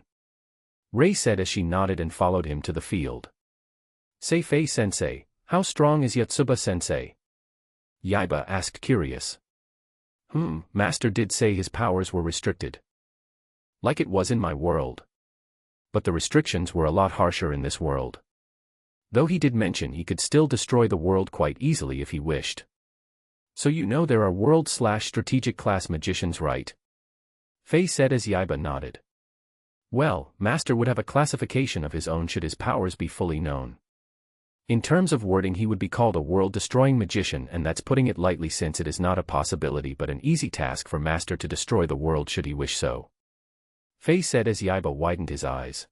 Ray said as she nodded and followed him to the field. Say, Faye-sensei, how strong is Yotsuba-sensei? Yaiba asked, curious. Master did say his powers were restricted. Like it was in my world. But the restrictions were a lot harsher in this world. Though he did mention he could still destroy the world quite easily if he wished. So you know there are world/strategic class magicians, right? Faye said as Yaiba nodded. Well, Master would have a classification of his own should his powers be fully known. In terms of wording, he would be called a world-destroying magician, and that's putting it lightly since it is not a possibility but an easy task for Master to destroy the world should he wish so. Faye said as Yaiba widened his eyes.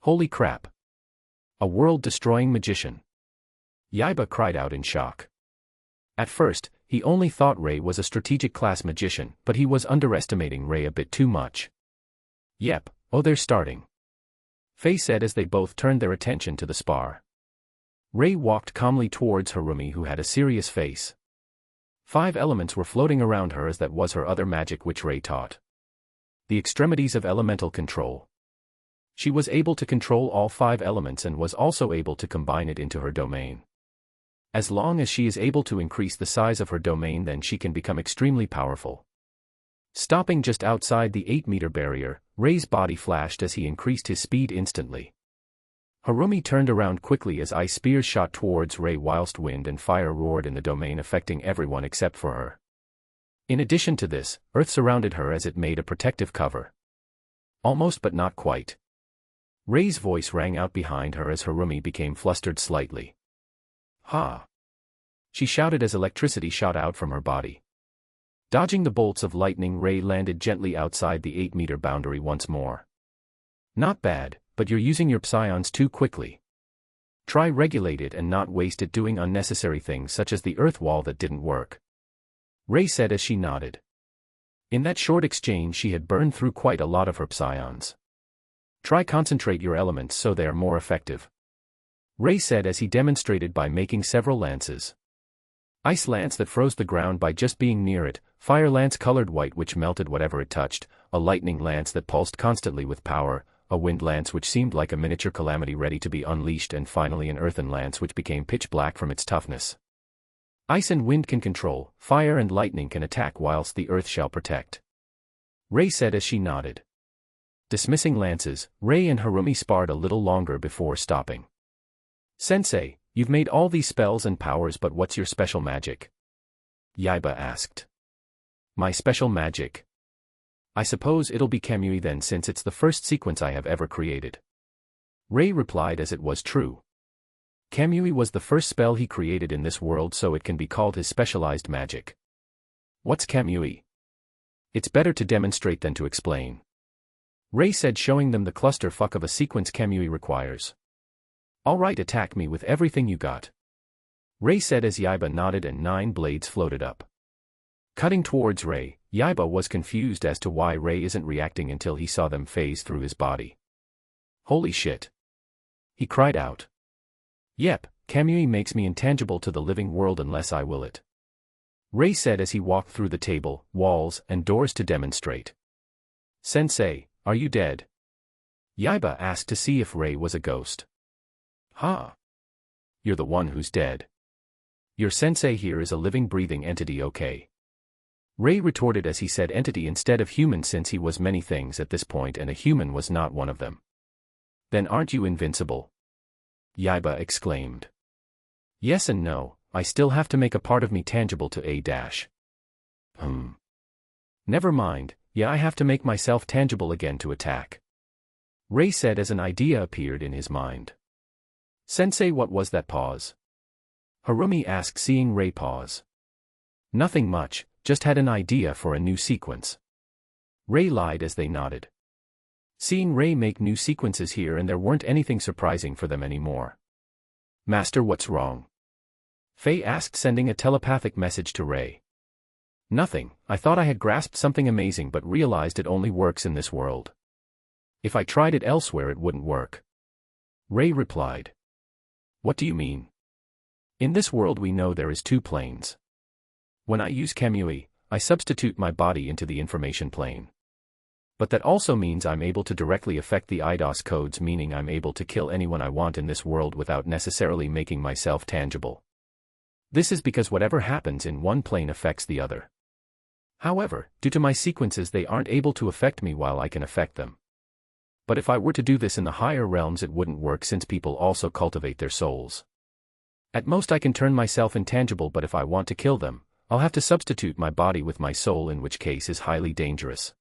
Holy crap! A world-destroying magician! Yaiba cried out in shock. At first, he only thought Ray was a strategic class magician, but he was underestimating Ray a bit too much. Yep, oh, they're starting. Faye said as they both turned their attention to the spar. Ray walked calmly towards Harumi, who had a serious face. 5 elements were floating around her, as that was her other magic which Ray taught. The extremities of elemental control. She was able to control all 5 elements and was also able to combine it into her domain. As long as she is able to increase the size of her domain, then she can become extremely powerful. Stopping just outside the 8-meter barrier, Ray's body flashed as he increased his speed instantly. Harumi turned around quickly as ice spears shot towards Ray whilst wind and fire roared in the domain, affecting everyone except for her. In addition to this, earth surrounded her as it made a protective cover. Almost, but not quite. Ray's voice rang out behind her as Harumi became flustered slightly. Ha! She shouted as electricity shot out from her body. Dodging the bolts of lightning, Ray landed gently outside the 8-meter boundary once more. Not bad, but you're using your psions too quickly. Try regulate it and not waste it doing unnecessary things such as the earth wall that didn't work. Ray said as she nodded. In that short exchange she had burned through quite a lot of her psions. Try concentrate your elements so they are more effective. Ray said as he demonstrated by making several lances. Ice lance that froze the ground by just being near it, fire lance colored white which melted whatever it touched, a lightning lance that pulsed constantly with power, a wind lance which seemed like a miniature calamity ready to be unleashed, and finally an earthen lance which became pitch black from its toughness. Ice and wind can control, fire and lightning can attack, whilst the earth shall protect. Ray said as she nodded. Dismissing lances, Ray and Harumi sparred a little longer before stopping. Sensei, you've made all these spells and powers, but what's your special magic? Yaiba asked. My special magic? I suppose it'll be Kamui then, since it's the first sequence I have ever created. Ray replied as it was true. Kamui was the first spell he created in this world, so it can be called his specialized magic. What's Kamui? It's better to demonstrate than to explain. Ray said, showing them the clusterfuck of a sequence Kamui requires. Alright, attack me with everything you got. Ray said as Yaiba nodded and 9 blades floated up. Cutting towards Ray, Yaiba was confused as to why Ray isn't reacting until he saw them phase through his body. Holy shit. He cried out. Yep, Kamui makes me intangible to the living world unless I will it. Ray said as he walked through the table, walls, and doors to demonstrate. Sensei, are you dead? Yaiba asked to see if Ray was a ghost. Huh? You're the one who's dead. Your sensei here is a living, breathing entity, okay? Ray retorted as he said entity instead of human, since he was many things at this point and a human was not one of them. Then aren't you invincible? Yaiba exclaimed. Yes and no, I still have to make a part of me tangible to a dash. Never mind, yeah, I have to make myself tangible again to attack. Ray said as an idea appeared in his mind. Sensei, what was that pause? Harumi asked, seeing Ray pause. Nothing much, just had an idea for a new sequence. Ray lied as they nodded. Seeing Ray make new sequences here and there weren't anything surprising for them anymore. Master, what's wrong? Faye asked, sending a telepathic message to Ray. Nothing, I thought I had grasped something amazing but realized it only works in this world. If I tried it elsewhere it wouldn't work. Ray replied. What do you mean? In this world we know there is 2 planes. When I use Kamui, I substitute my body into the information plane. But that also means I'm able to directly affect the IDOS codes, meaning I'm able to kill anyone I want in this world without necessarily making myself tangible. This is because whatever happens in one plane affects the other. However, due to my sequences they aren't able to affect me while I can affect them. But if I were to do this in the higher realms it wouldn't work, since people also cultivate their souls. At most I can turn myself intangible, but if I want to kill them, I'll have to substitute my body with my soul, in which case is highly dangerous.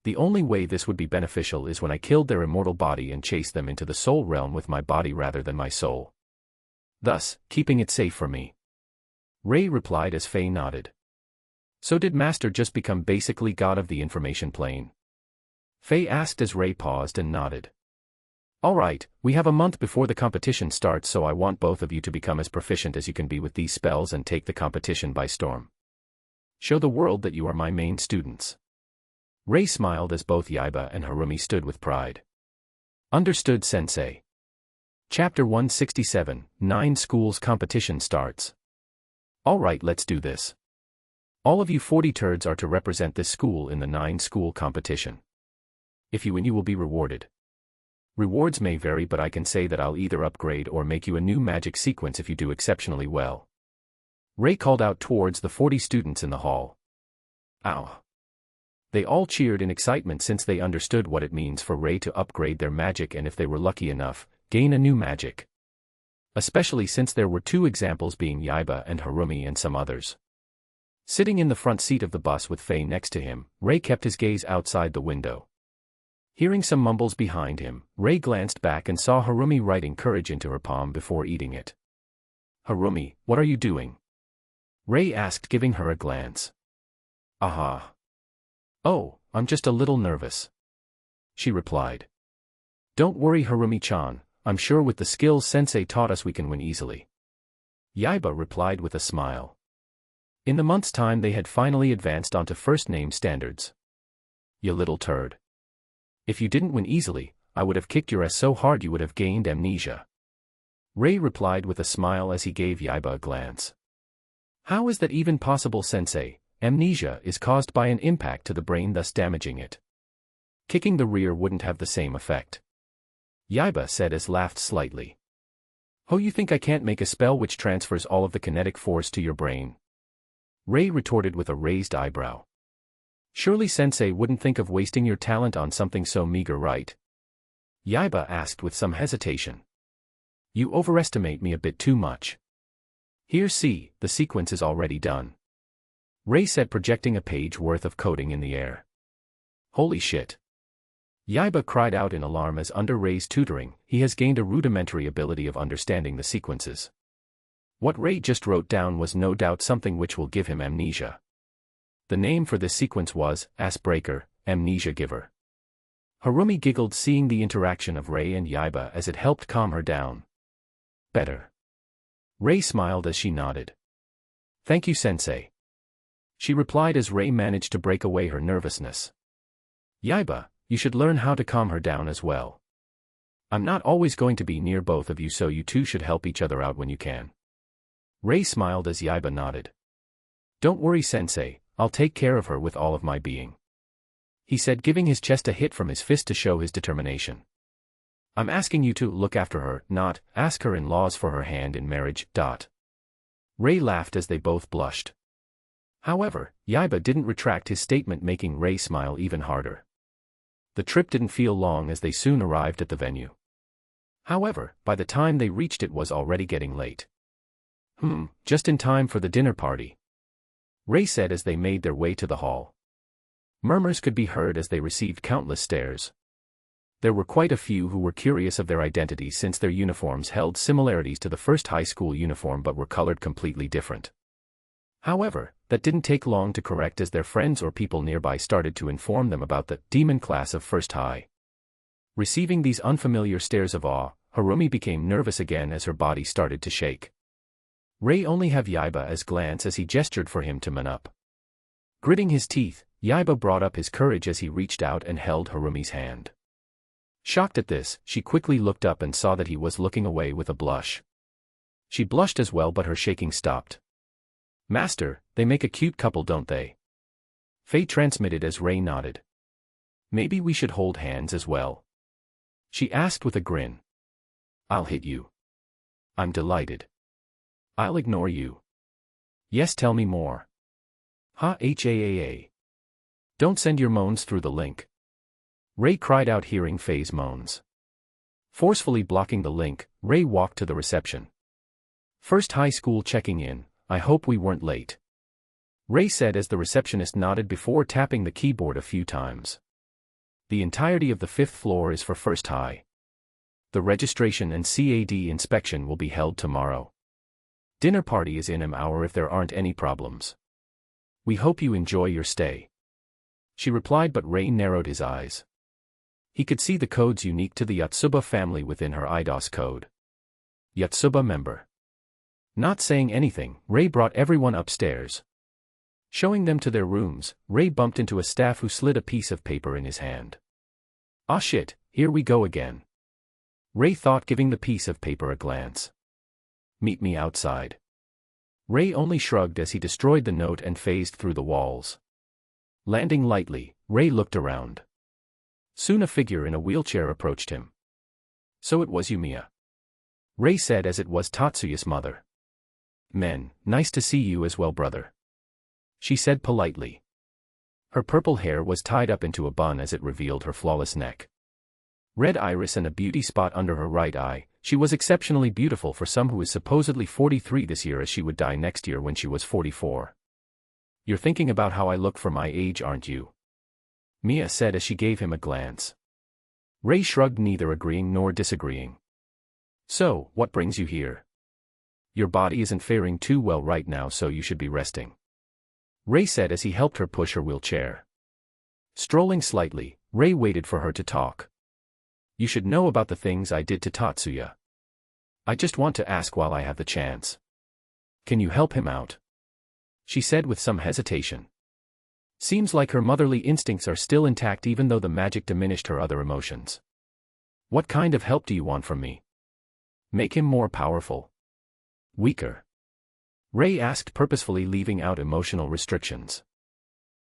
The only way this would be beneficial is when I killed their immortal body and chased them into the soul realm with my body rather than my soul. Thus, keeping it safe for me. Ray replied as Faye nodded. So did Master just become basically god of the information plane? Faye asked as Ray paused and nodded. Alright, we have a month before the competition starts, so I want both of you to become as proficient as you can be with these spells and take the competition by storm. Show the world that you are my main students. Ray smiled as both Yaiba and Harumi stood with pride. Understood, Sensei. Chapter 167, 9 Schools Competition starts. Alright, let's do this. All of you 40 turds are to represent this school in the 9-school competition. If you win you will be rewarded. Rewards may vary, but I can say that I'll either upgrade or make you a new magic sequence if you do exceptionally well. Ray called out towards the 40 students in the hall. Ow. They all cheered in excitement since they understood what it means for Ray to upgrade their magic and, if they were lucky enough, gain a new magic. Especially since there were 2 examples, being Yaiba and Harumi and some others. Sitting in the front seat of the bus with Faye next to him, Ray kept his gaze outside the window. Hearing some mumbles behind him, Ray glanced back and saw Harumi writing courage into her palm before eating it. Harumi, what are you doing? Ray asked, giving her a glance. Aha. Oh, I'm just a little nervous. She replied. Don't worry, Harumi-chan, I'm sure with the skills Sensei taught us we can win easily. Yaiba replied with a smile. In the month's time they had finally advanced onto first name standards. You little turd. If you didn't win easily, I would have kicked your ass so hard you would have gained amnesia. Ray replied with a smile as he gave Yaiba a glance. How is that even possible, Sensei? Amnesia is caused by an impact to the brain, thus damaging it. Kicking the rear wouldn't have the same effect. Yaiba said as laughed slightly. Oh, you think I can't make a spell which transfers all of the kinetic force to your brain? Ray retorted with a raised eyebrow. Surely Sensei wouldn't think of wasting your talent on something so meager, right? Yaiba asked with some hesitation. You overestimate me a bit too much. Here, see, the sequence is already done. Ray said, projecting a page worth of coding in the air. Holy shit. Yaiba cried out in alarm as under Ray's tutoring, he has gained a rudimentary ability of understanding the sequences. What Ray just wrote down was no doubt something which will give him amnesia. The name for this sequence was Ass Breaker, Amnesia Giver. Harumi giggled seeing the interaction of Rei and Yaiba as it helped calm her down. Better. Rei smiled as she nodded. Thank you, sensei. She replied as Rei managed to break away her nervousness. Yaiba, you should learn how to calm her down as well. I'm not always going to be near both of you, so you two should help each other out when you can. Rei smiled as Yaiba nodded. Don't worry, sensei, I'll take care of her with all of my being. He said, giving his chest a hit from his fist to show his determination. I'm asking you to look after her, not ask her in-laws for her hand in marriage. Rei laughed as they both blushed. However, Yaiba didn't retract his statement, making Rei smile even harder. The trip didn't feel long as they soon arrived at the venue. However, by the time they reached it was already getting late. Just in time for the dinner party, Rei said as they made their way to the hall. Murmurs could be heard as they received countless stares. There were quite a few who were curious of their identities since their uniforms held similarities to the first high school uniform but were colored completely different. However, that didn't take long to correct as their friends or people nearby started to inform them about the demon class of first high. Receiving these unfamiliar stares of awe, Harumi became nervous again as her body started to shake. Rei only have Yaiba as glance as he gestured for him to man up. Gritting his teeth, Yaiba brought up his courage as he reached out and held Harumi's hand. Shocked at this, she quickly looked up and saw that he was looking away with a blush. She blushed as well, but her shaking stopped. Master, they make a cute couple, don't they? Faye transmitted as Rei nodded. Maybe we should hold hands as well? She asked with a grin. I'll hit you. I'm delighted. I'll ignore you. Yes, tell me more. Ha-ha-ha. Don't send your moans through the link. Rei cried out hearing Faye's moans. Forcefully blocking the link, Rei walked to the reception. First high school checking in, I hope we weren't late. Rei said as the receptionist nodded before tapping the keyboard a few times. The entirety of the 5th floor is for first high. The registration and CAD inspection will be held tomorrow. Dinner party is in an hour if there aren't any problems. We hope you enjoy your stay. She replied, but Rei narrowed his eyes. He could see the codes unique to the Yotsuba family within her IDOS code. Yotsuba member. Not saying anything, Rei brought everyone upstairs. Showing them to their rooms, Rei bumped into a staff who slid a piece of paper in his hand. Ah shit, here we go again. Rei thought, giving the piece of paper a glance. Meet me outside. Rei only shrugged as he destroyed the note and phased through the walls. Landing lightly, Rei looked around. Soon a figure in a wheelchair approached him. So it was Yumiya. Rei said as it was Tatsuya's mother. Men, nice to see you as well, brother. She said politely. Her purple hair was tied up into a bun as it revealed her flawless neck. Red iris and a beauty spot under her right eye, she was exceptionally beautiful for some who is supposedly 43 this year, as she would die next year when she was 44. You're thinking about how I look for my age, aren't you? Mia said as she gave him a glance. Rei shrugged, neither agreeing nor disagreeing. So, what brings you here? Your body isn't faring too well right now, so you should be resting. Rei said as he helped her push her wheelchair. Strolling slightly, Rei waited for her to talk. You should know about the things I did to Tatsuya. I just want to ask while I have the chance. Can you help him out? She said with some hesitation. Seems like her motherly instincts are still intact even though the magic diminished her other emotions. What kind of help do you want from me? Make him more powerful? Weaker? Rei asked, purposefully leaving out emotional restrictions.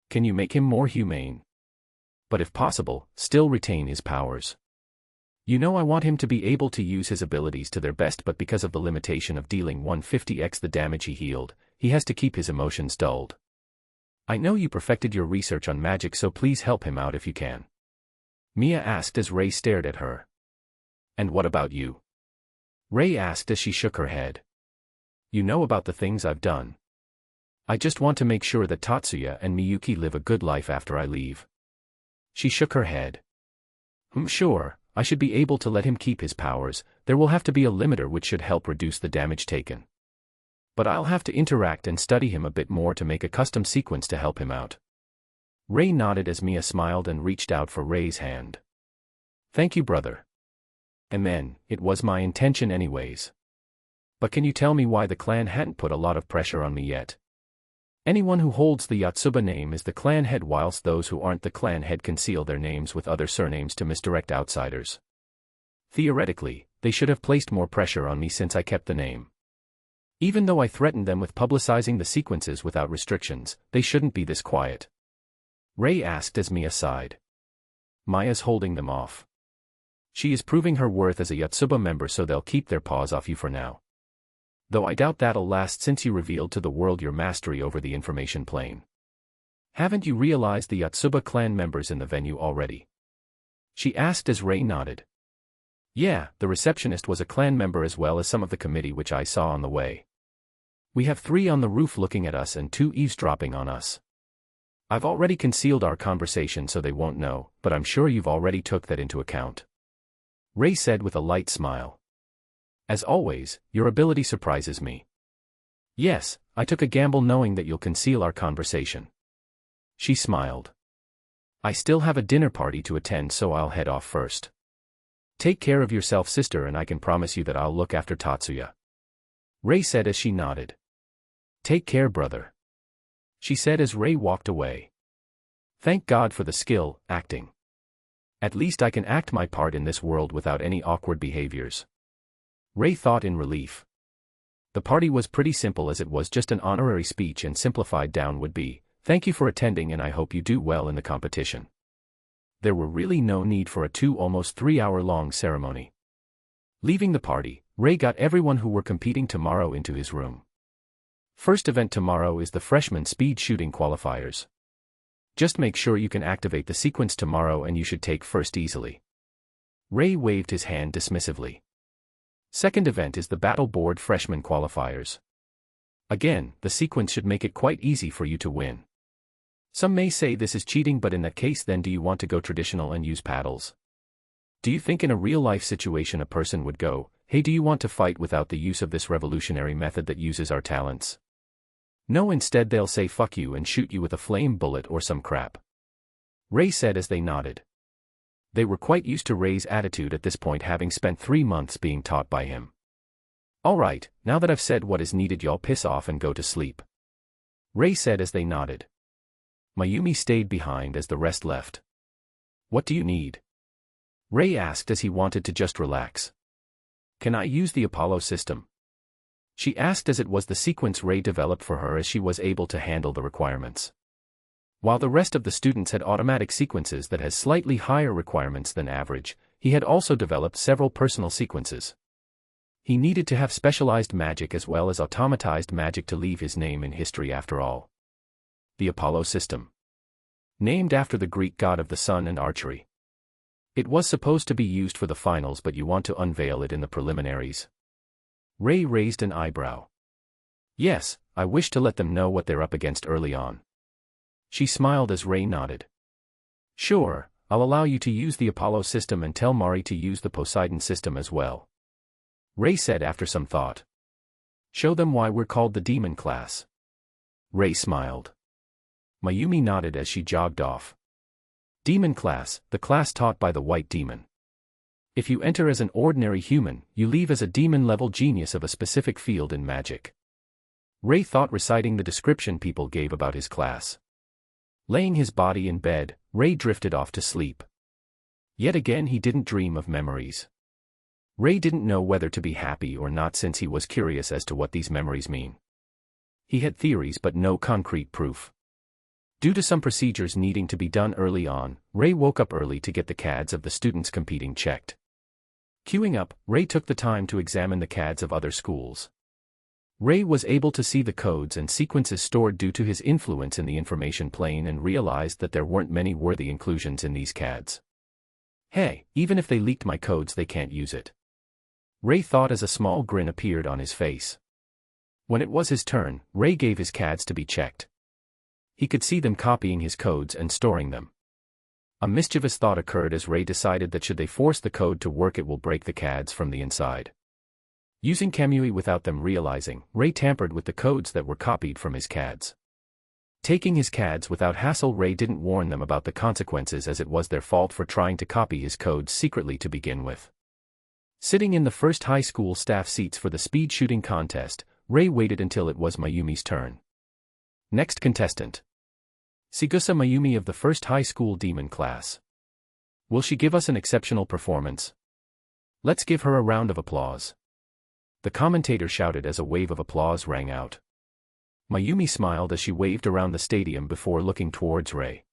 Can you make him more humane? But if possible, still retain his powers. You know, I want him to be able to use his abilities to their best, but because of the limitation of dealing 150x the damage he healed, he has to keep his emotions dulled. I know you perfected your research on magic, so please help him out if you can. Mia asked as Rei stared at her. And what about you? Rei asked as she shook her head. You know about the things I've done. I just want to make sure that Tatsuya and Miyuki live a good life after I leave. She shook her head. Sure, I should be able to let him keep his powers. There will have to be a limiter which should help reduce the damage taken. But I'll have to interact and study him a bit more to make a custom sequence to help him out. Ray nodded as Mia smiled and reached out for Ray's hand. Thank you, brother. And then, it was my intention anyways. But can you tell me why the clan hadn't put a lot of pressure on me yet? Anyone who holds the Yotsuba name is the clan head, whilst those who aren't the clan head conceal their names with other surnames to misdirect outsiders. Theoretically, they should have placed more pressure on me since I kept the name. Even though I threatened them with publicizing the sequences without restrictions, they shouldn't be this quiet. Ray asked as Mia sighed. Maya's holding them off. She is proving her worth as a Yotsuba member, so they'll keep their paws off you for now. Though I doubt that'll last since you revealed to the world your mastery over the information plane. Haven't you realized the Yotsuba clan members in the venue already? She asked as Ray nodded. Yeah, the receptionist was a clan member as well as some of the committee which I saw on the way. We have 3 on the roof looking at us and 2 eavesdropping on us. I've already concealed our conversation so they won't know, but I'm sure you've already took that into account. Ray said with a light smile. As always, your ability surprises me. Yes, I took a gamble knowing that you'll conceal our conversation. She smiled. I still have a dinner party to attend, so I'll head off first. Take care of yourself, sister, and I can promise you that I'll look after Tatsuya. Ray said as she nodded. Take care, brother. She said as Ray walked away. Thank God for the skill, acting. At least I can act my part in this world without any awkward behaviors. Ray thought in relief. The party was pretty simple, as it was just an honorary speech, and simplified down would be, thank you for attending and I hope you do well in the competition. There were really no need for a almost 3-hour-long ceremony. Leaving the party, Ray got everyone who were competing tomorrow into his room. First event tomorrow is the freshman speed shooting qualifiers. Just make sure you can activate the sequence tomorrow and you should take first easily. Ray waved his hand dismissively. Second event is the battle board freshman qualifiers. Again, the sequence should make it quite easy for you to win. Some may say this is cheating, but in that case then do you want to go traditional and use paddles? Do you think in a real-life situation a person would go, hey, do you want to fight without the use of this revolutionary method that uses our talents? No, instead they'll say fuck you and shoot you with a flame bullet or some crap. Ray said as they nodded. They were quite used to Ray's attitude at this point, having spent 3 months being taught by him. Alright, now that I've said what is needed, y'all piss off and go to sleep. Ray said as they nodded. Mayumi stayed behind as the rest left. What do you need? Ray asked as he wanted to just relax. Can I use the Apollo system? She asked as it was the sequence Ray developed for her, as she was able to handle the requirements. While the rest of the students had automatic sequences that has slightly higher requirements than average, he had also developed several personal sequences. He needed to have specialized magic as well as automatized magic to leave his name in history after all. The Apollo system. Named after the Greek god of the sun and archery. It was supposed to be used for the finals, but you want to unveil it in the preliminaries. Ray raised an eyebrow. Yes, I wish to let them know what they're up against early on. She smiled as Ray nodded. Sure, I'll allow you to use the Apollo system and tell Mari to use the Poseidon system as well. Ray said after some thought. Show them why we're called the demon class. Ray smiled. Mayumi nodded as she jogged off. Demon class, the class taught by the white demon. If you enter as an ordinary human, you leave as a demon-level genius of a specific field in magic. Ray thought, reciting the description people gave about his class. Laying his body in bed, Ray drifted off to sleep. Yet again he didn't dream of memories. Ray didn't know whether to be happy or not, since he was curious as to what these memories mean. He had theories but no concrete proof. Due to some procedures needing to be done early on, Ray woke up early to get the CADs of the students competing checked. Queuing up, Ray took the time to examine the CADs of other schools. Ray was able to see the codes and sequences stored due to his influence in the information plane and realized that there weren't many worthy inclusions in these CADs. Hey, even if they leaked my codes they can't use it. Ray thought as a small grin appeared on his face. When it was his turn, Ray gave his CADs to be checked. He could see them copying his codes and storing them. A mischievous thought occurred as Ray decided that should they force the code to work it will break the CADs from the inside. Using Kamui without them realizing, Ray tampered with the codes that were copied from his CADs. Taking his CADs without hassle, Ray didn't warn them about the consequences as it was their fault for trying to copy his codes secretly to begin with. Sitting in the first high school staff seats for the speed shooting contest, Ray waited until it was Mayumi's turn. Next contestant. Chigusa Mayumi of the first high school demon class. Will she give us an exceptional performance? Let's give her a round of applause. The commentator shouted as a wave of applause rang out. Mayumi smiled as she waved around the stadium before looking towards Ray.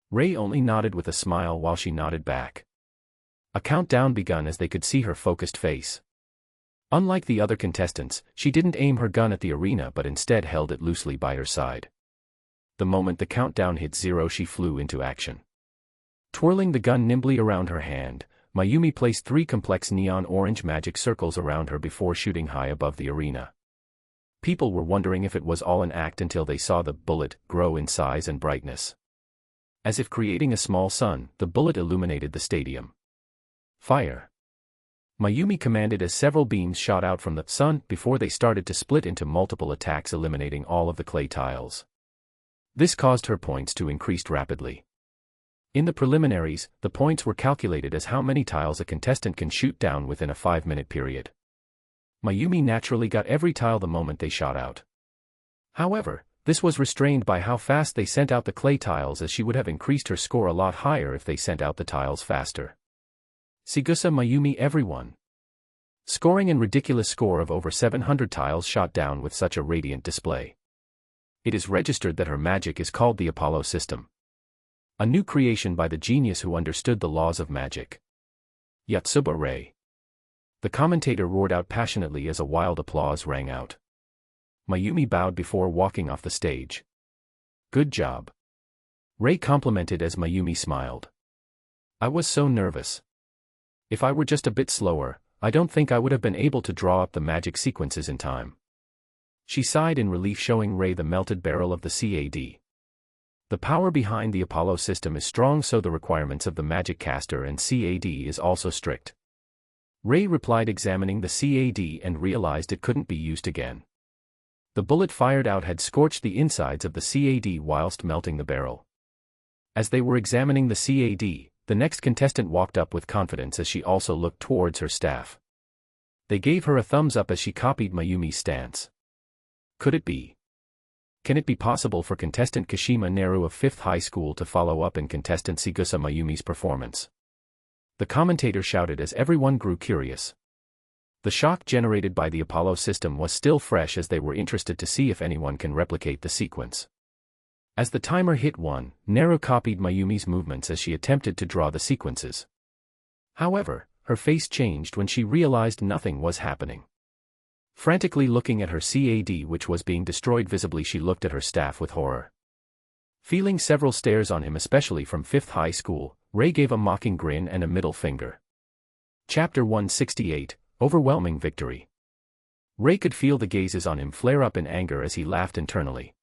Ray only nodded with a smile while she nodded back. A countdown began as they could see her focused face. Unlike the other contestants, she didn't aim her gun at the arena but instead held it loosely by her side. The moment the countdown hit 0, she flew into action. Twirling the gun nimbly around her hand, Mayumi placed 3 complex neon orange magic circles around her before shooting high above the arena. People were wondering if it was all an act until they saw the bullet grow in size and brightness. As if creating a small sun, the bullet illuminated the stadium. Fire! Mayumi commanded as several beams shot out from the sun before they started to split into multiple attacks, eliminating all of the clay tiles. This caused her points to increase rapidly. In the preliminaries, the points were calculated as how many tiles a contestant can shoot down within a 5-minute period. Mayumi naturally got every tile the moment they shot out. However, this was restrained by how fast they sent out the clay tiles, as she would have increased her score a lot higher if they sent out the tiles faster. Chigusa Mayumi everyone. Scoring an ridiculous score of over 700 tiles shot down with such a radiant display. It is registered that her magic is called the Apollo system. A new creation by the genius who understood the laws of magic. Yotsuba Ray. The commentator roared out passionately as a wild applause rang out. Mayumi bowed before walking off the stage. Good job. Ray complimented as Mayumi smiled. I was so nervous. If I were just a bit slower, I don't think I would have been able to draw up the magic sequences in time. She sighed in relief, showing Ray the melted barrel of the CAD. The power behind the Apollo system is strong, so the requirements of the magic caster and CAD is also strict. Ray replied, examining the CAD, and realized it couldn't be used again. The bullet fired out had scorched the insides of the CAD whilst melting the barrel. As they were examining the CAD, the next contestant walked up with confidence as she also looked towards her staff. They gave her a thumbs up as she copied Mayumi's stance. Could it be? Can it be possible for contestant Kashima Neru of 5th High School to follow up in contestant Chigusa Mayumi's performance? The commentator shouted as everyone grew curious. The shock generated by the Apollo system was still fresh as they were interested to see if anyone can replicate the sequence. As the timer hit 1, Neru copied Mayumi's movements as she attempted to draw the sequences. However, her face changed when she realized nothing was happening. Frantically looking at her CAD, which was being destroyed visibly, she looked at her staff with horror. Feeling several stares on him, especially from 5th High School, Ray gave a mocking grin and a middle finger. Chapter 168, Overwhelming Victory. Ray could feel the gazes on him flare up in anger as he laughed internally.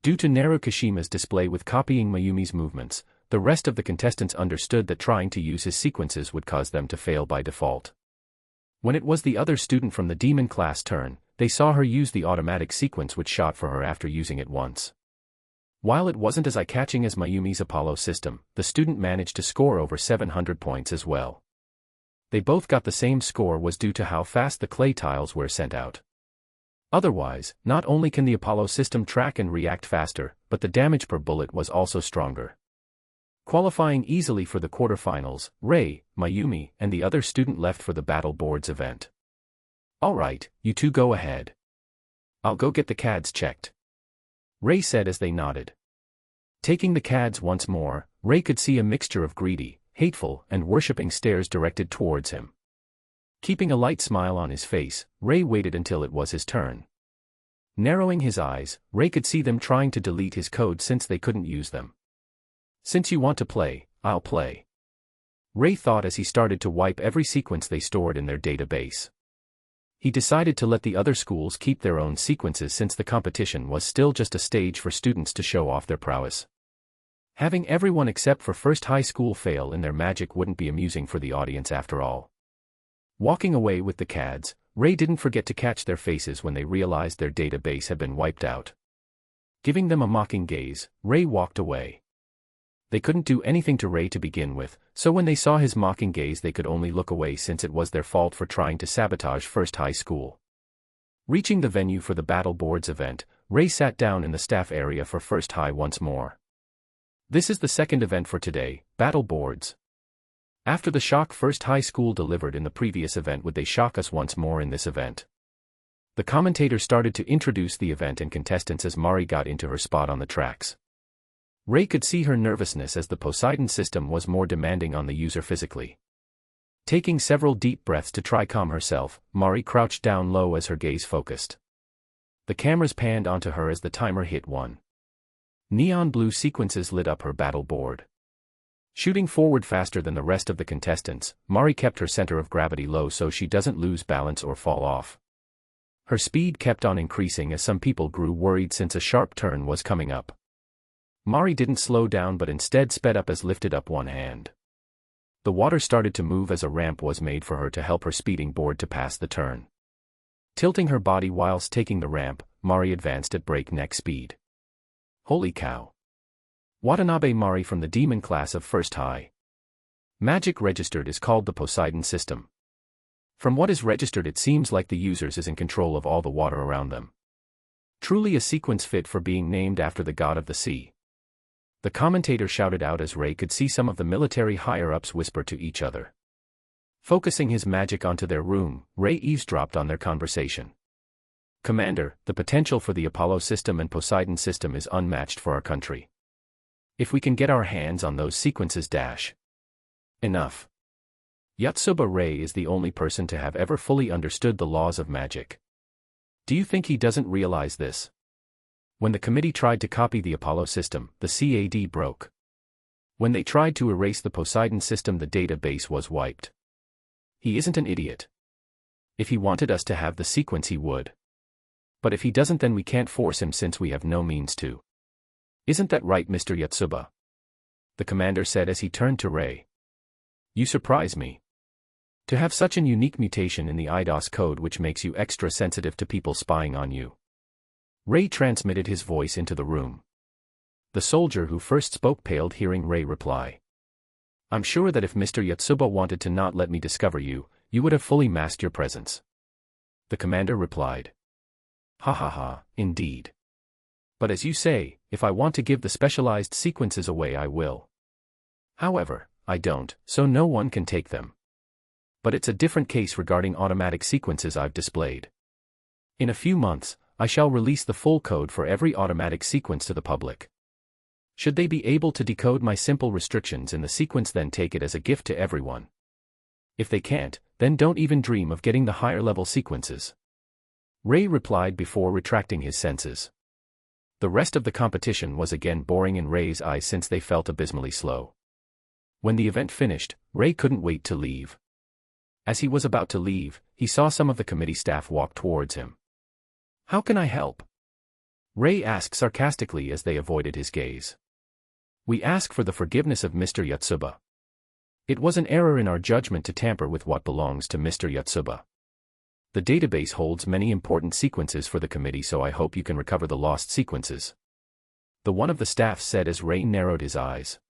Due to Neru Kashima's display with copying Mayumi's movements, the rest of the contestants understood that trying to use his sequences would cause them to fail by default. When it was the other student from the demon class turn, they saw her use the automatic sequence which shot for her after using it once. While it wasn't as eye-catching as Mayumi's Apollo system, the student managed to score over 700 points as well. They both got the same score was due to how fast the clay tiles were sent out. Otherwise, not only can the Apollo system track and react faster, but the damage per bullet was also stronger. Qualifying easily for the quarterfinals, Ray, Mayumi, and the other student left for the Battle Boards event. Alright, you two go ahead. I'll go get the CADs checked. Ray said as they nodded. Taking the CADs once more, Ray could see a mixture of greedy, hateful, and worshipping stares directed towards him. Keeping a light smile on his face, Ray waited until it was his turn. Narrowing his eyes, Ray could see them trying to delete his code since they couldn't use them. Since you want to play, I'll play. Ray thought as he started to wipe every sequence they stored in their database. He decided to let the other schools keep their own sequences since the competition was still just a stage for students to show off their prowess. Having everyone except for first high school fail in their magic wouldn't be amusing for the audience after all. Walking away with the CADs, Ray didn't forget to catch their faces when they realized their database had been wiped out. Giving them a mocking gaze, Ray walked away. They couldn't do anything to Ray to begin with, so when they saw his mocking gaze they could only look away since it was their fault for trying to sabotage First High School. Reaching the venue for the Battle Boards event, Ray sat down in the staff area for First High once more. This is the second event for today, Battle Boards. After the shock First High School delivered in the previous event, would they shock us once more in this event? The commentator started to introduce the event and contestants as Mari got into her spot on the tracks. Ray could see her nervousness as the Poseidon system was more demanding on the user physically. Taking several deep breaths to try calm herself, Mari crouched down low as her gaze focused. The cameras panned onto her as the timer hit 1. Neon blue sequences lit up her battle board. Shooting forward faster than the rest of the contestants, Mari kept her center of gravity low so she doesn't lose balance or fall off. Her speed kept on increasing as some people grew worried since a sharp turn was coming up. Mari didn't slow down but instead sped up as lifted up one hand. The water started to move as a ramp was made for her to help her speeding board to pass the turn. Tilting her body whilst taking the ramp, Mari advanced at breakneck speed. Holy cow! Watanabe Mari from the demon class of First High. Magic registered is called the Poseidon system. From what is registered it seems like the users is in control of all the water around them. Truly a sequence fit for being named after the god of the sea. The commentator shouted out as Ray could see some of the military higher-ups whisper to each other. Focusing his magic onto their room, Ray eavesdropped on their conversation. Commander, the potential for the Apollo system and Poseidon system is unmatched for our country. If we can get our hands on those sequences enough. Yotsuba Ray is the only person to have ever fully understood the laws of magic. Do you think he doesn't realize this? When the committee tried to copy the Apollo system, the CAD broke. When they tried to erase the Poseidon system, the database was wiped. He isn't an idiot. If he wanted us to have the sequence he would. But if he doesn't then we can't force him since we have no means to. Isn't that right, Mr. Yotsuba? The commander said as he turned to Ray. You surprise me. To have such an unique mutation in the IDOS code which makes you extra sensitive to people spying on you. Ray transmitted his voice into the room. The soldier who first spoke paled hearing Ray reply. I'm sure that if Mr. Yotsuba wanted to not let me discover you, you would have fully masked your presence. The commander replied. Ha ha ha, indeed. But as you say, if I want to give the specialized sequences away I will. However, I don't, so no one can take them. But it's a different case regarding automatic sequences I've displayed. In a few months, I shall release the full code for every automatic sequence to the public. Should they be able to decode my simple restrictions in the sequence, then take it as a gift to everyone. If they can't, then don't even dream of getting the higher level sequences. Ray replied before retracting his senses. The rest of the competition was again boring in Ray's eyes since they felt abysmally slow. When the event finished, Ray couldn't wait to leave. As he was about to leave, he saw some of the committee staff walk towards him. How can I help? Ray asked sarcastically as they avoided his gaze. We ask for the forgiveness of Mr. Yotsuba. It was an error in our judgment to tamper with what belongs to Mr. Yotsuba. The database holds many important sequences for the committee, so I hope you can recover the lost sequences. The one of the staff said as Ray narrowed his eyes.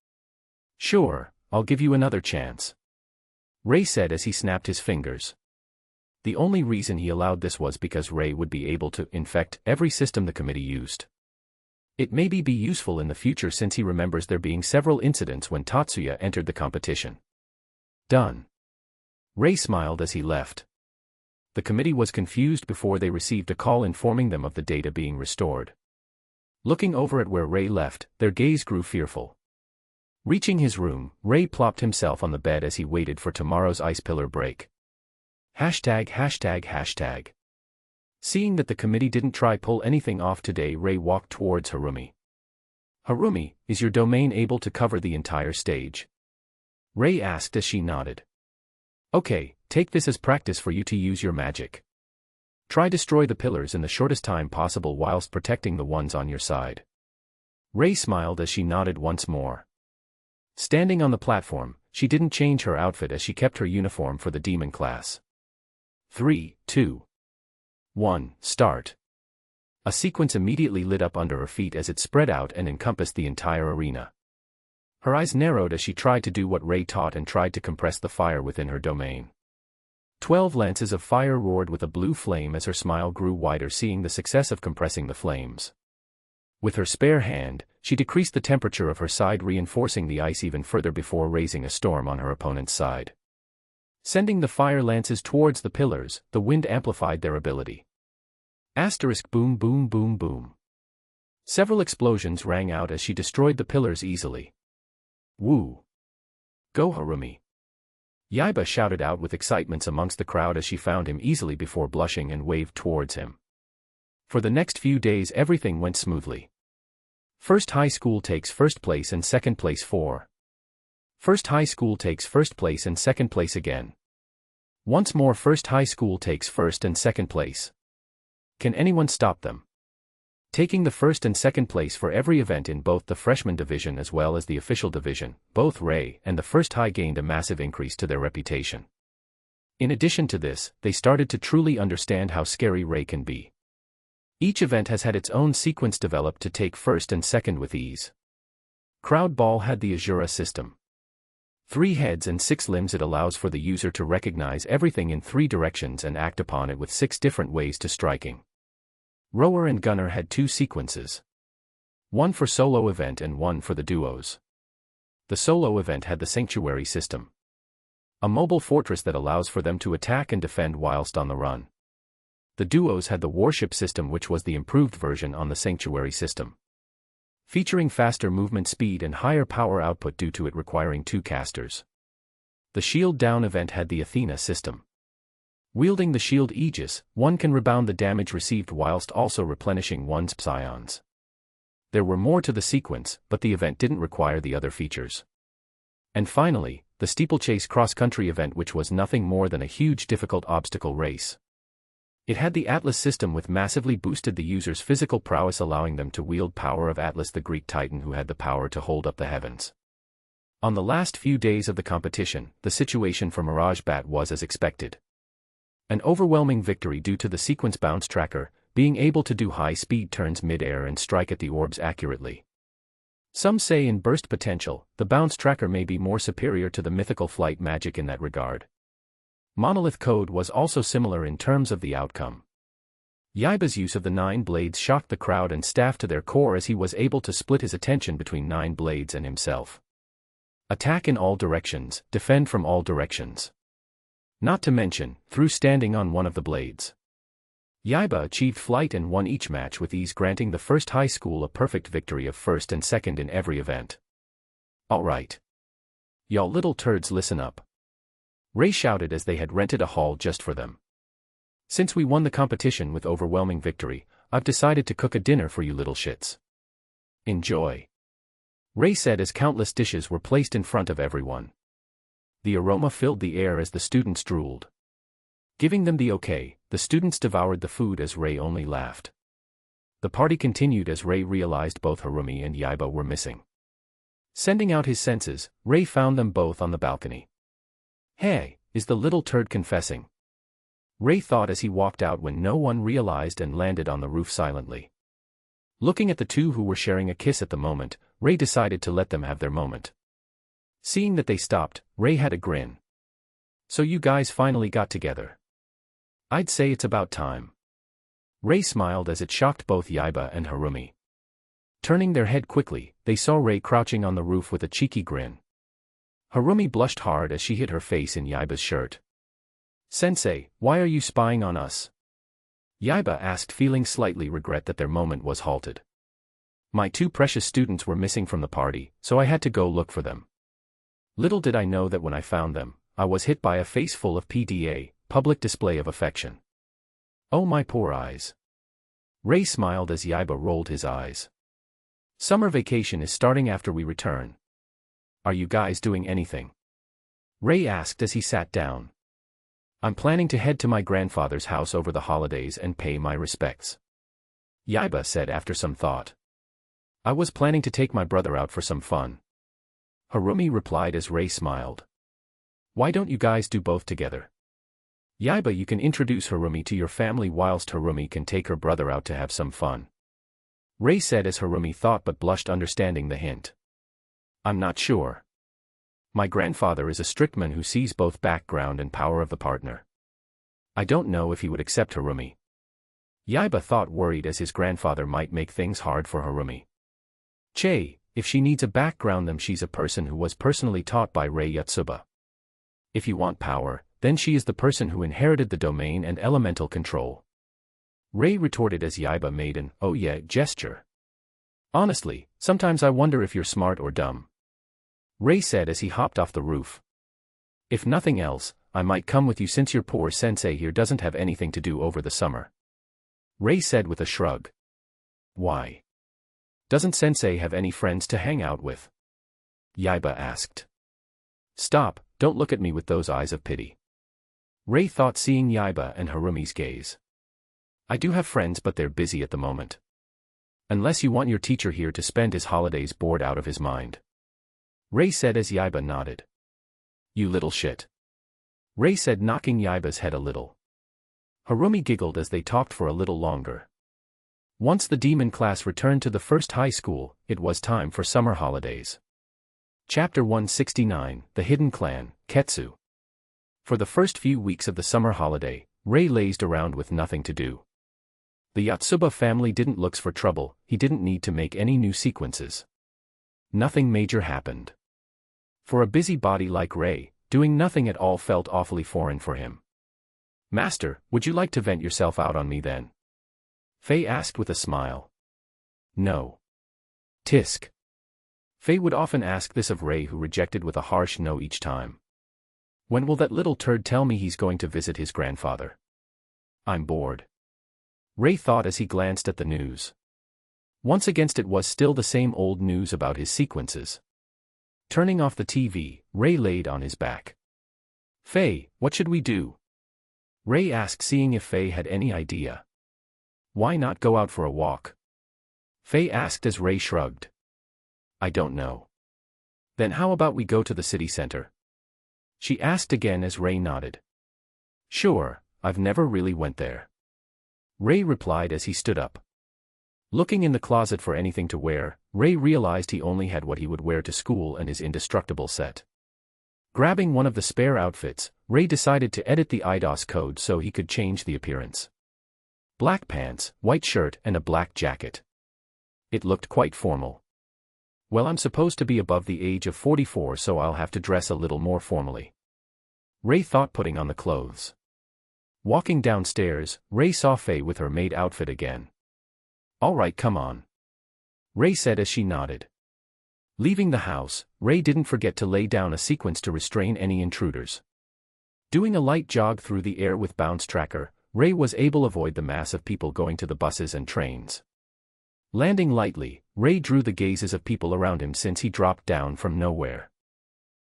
Sure, I'll give you another chance. Ray said as he snapped his fingers. The only reason he allowed this was because Ray would be able to infect every system the committee used. It may be useful in the future since he remembers there being several incidents when Tatsuya entered the competition. Done. Ray smiled as he left. The committee was confused before they received a call informing them of the data being restored. Looking over at where Ray left, their gaze grew fearful. Reaching his room, Ray plopped himself on the bed as he waited for tomorrow's ice pillar break. ####. Seeing that the committee didn't try pull anything off today, Ray walked towards Harumi. Harumi, is your domain able to cover the entire stage? Ray asked as she nodded. Okay, take this as practice for you to use your magic. Try destroy the pillars in the shortest time possible whilst protecting the ones on your side. Ray smiled as she nodded once more. Standing on the platform, she didn't change her outfit as she kept her uniform for the demon class. 3, 2, 1, start. A sequence immediately lit up under her feet as it spread out and encompassed the entire arena. Her eyes narrowed as she tried to do what Ray taught and tried to compress the fire within her domain. 12 lances of fire roared with a blue flame as her smile grew wider, seeing the success of compressing the flames. With her spare hand, she decreased the temperature of her side, reinforcing the ice even further before raising a storm on her opponent's side. Sending the fire lances towards the pillars, the wind amplified their ability. Boom boom boom boom. Several explosions rang out as she destroyed the pillars easily. Woo! Go Harumi! Yaiba shouted out with excitement amongst the crowd as she found him easily before blushing and waved towards him. For the next few days everything went smoothly. First high school takes first place and second place 4. First high school takes first place and second place again. Once more first high school takes first and second place. Can anyone stop them? Taking the first and second place for every event in both the freshman division as well as the official division, both Ray and the first high gained a massive increase to their reputation. In addition to this, they started to truly understand how scary Ray can be. Each event has had its own sequence developed to take first and second with ease. Crowd Ball had the Azura system. 3 heads and 6 limbs. It allows for the user to recognize everything in 3 directions and act upon it with 6 different ways to striking. Rower and Gunner had 2 sequences. One for solo event and one for the duos. The solo event had the Sanctuary system. A mobile fortress that allows for them to attack and defend whilst on the run. The duos had the Warship system, which was the improved version on the Sanctuary system. Featuring faster movement speed and higher power output due to it requiring 2 casters. The Shield Down event had the Athena system. Wielding the shield Aegis, one can rebound the damage received whilst also replenishing one's psions. There were more to the sequence, but the event didn't require the other features. And finally, the Steeplechase cross-country event, which was nothing more than a huge difficult obstacle race. It had the Atlas system, which massively boosted the user's physical prowess, allowing them to wield power of Atlas, the Greek titan who had the power to hold up the heavens. On the last few days of the competition, the situation for Mirage Bat was as expected. An overwhelming victory due to the sequence bounce tracker, being able to do high-speed turns mid-air and strike at the orbs accurately. Some say in burst potential, the bounce tracker may be more superior to the mythical flight magic in that regard. Monolith Code was also similar in terms of the outcome. Yaiba's use of the 9 blades shocked the crowd and staff to their core as he was able to split his attention between 9 blades and himself. Attack in all directions, defend from all directions. Not to mention, through standing on one of the blades. Yaiba achieved flight and won each match with ease, granting the first high school a perfect victory of first and second in every event. Alright. Y'all little turds, listen up. Ray shouted as they had rented a hall just for them. Since we won the competition with overwhelming victory, I've decided to cook a dinner for you little shits. Enjoy. Ray said as countless dishes were placed in front of everyone. The aroma filled the air as the students drooled. Giving them the okay, the students devoured the food as Ray only laughed. The party continued as Ray realized both Harumi and Yaiba were missing. Sending out his senses, Ray found them both on the balcony. Hey, is the little turd confessing? Ray thought as he walked out when no one realized and landed on the roof silently. Looking at the two who were sharing a kiss at the moment, Ray decided to let them have their moment. Seeing that they stopped, Ray had a grin. So you guys finally got together. I'd say it's about time. Ray smiled as it shocked both Yaiba and Harumi. Turning their head quickly, they saw Ray crouching on the roof with a cheeky grin. Harumi blushed hard as she hid her face in Yaiba's shirt. Sensei, why are you spying on us? Yaiba asked, feeling slightly regret that their moment was halted. My 2 precious students were missing from the party, so I had to go look for them. Little did I know that when I found them, I was hit by a face full of PDA, public display of affection. Oh my poor eyes. Ray smiled as Yaiba rolled his eyes. Summer vacation is starting after we return. Are you guys doing anything? Ray asked as he sat down. I'm planning to head to my grandfather's house over the holidays and pay my respects. Yaiba said after some thought. I was planning to take my brother out for some fun. Harumi replied as Ray smiled. Why don't you guys do both together? Yaiba, you can introduce Harumi to your family whilst Harumi can take her brother out to have some fun. Ray said as Harumi thought but blushed, understanding the hint. I'm not sure. My grandfather is a strict man who sees both background and power of the partner. I don't know if he would accept Harumi. Yaiba thought, worried as his grandfather might make things hard for Harumi. Che, if she needs a background, then she's a person who was personally taught by Rei Yatsuba. If you want power, then she is the person who inherited the domain and elemental control. Rei retorted as Yaiba made an "oh yeah" gesture. Honestly, sometimes I wonder if you're smart or dumb. Rei said as he hopped off the roof. If nothing else, I might come with you since your poor sensei here doesn't have anything to do over the summer. Rei said with a shrug. Why? Doesn't sensei have any friends to hang out with? Yaiba asked. Stop, don't look at me with those eyes of pity. Rei thought, seeing Yaiba and Harumi's gaze. I do have friends, but they're busy at the moment. Unless you want your teacher here to spend his holidays bored out of his mind. Rei said as Yaiba nodded. You little shit. Rei said, knocking Yaiba's head a little. Harumi giggled as they talked for a little longer. Once the demon class returned to the first high school, it was time for summer holidays. Chapter 169, The Hidden Clan, Ketsu. For the first few weeks of the summer holiday, Rei lazed around with nothing to do. The Yatsuba family didn't look for trouble, he didn't need to make any new sequences. Nothing major happened. For a busybody like Rei, doing nothing at all felt awfully foreign for him. Master, would you like to vent yourself out on me then? Faye asked with a smile. No. Tisk. Faye would often ask this of Rei, who rejected with a harsh no each time. When will that little turd tell me he's going to visit his grandfather? I'm bored. Rei thought as he glanced at the news. Once against it was still the same old news about his sequences. Turning off the TV, Rei laid on his back. Faye, what should we do? Rei asked, seeing if Faye had any idea. Why not go out for a walk? Faye asked as Rei shrugged. I don't know. Then how about we go to the city center? She asked again as Rei nodded. Sure, I've never really went there. Rei replied as he stood up. Looking in the closet for anything to wear, Rei realized he only had what he would wear to school and his indestructible set. Grabbing one of the spare outfits, Rei decided to edit the IDOS code so he could change the appearance. Black pants, white shirt, and a black jacket. It looked quite formal. Well, I'm supposed to be above the age of 44, so I'll have to dress a little more formally. Rei thought, putting on the clothes. Walking downstairs, Rei saw Faye with her maid outfit again. All right, come on. Rei said as she nodded. Leaving the house, Rei didn't forget to lay down a sequence to restrain any intruders. Doing a light jog through the air with bounce tracker, Rei was able to avoid the mass of people going to the buses and trains. Landing lightly, Rei drew the gazes of people around him since he dropped down from nowhere.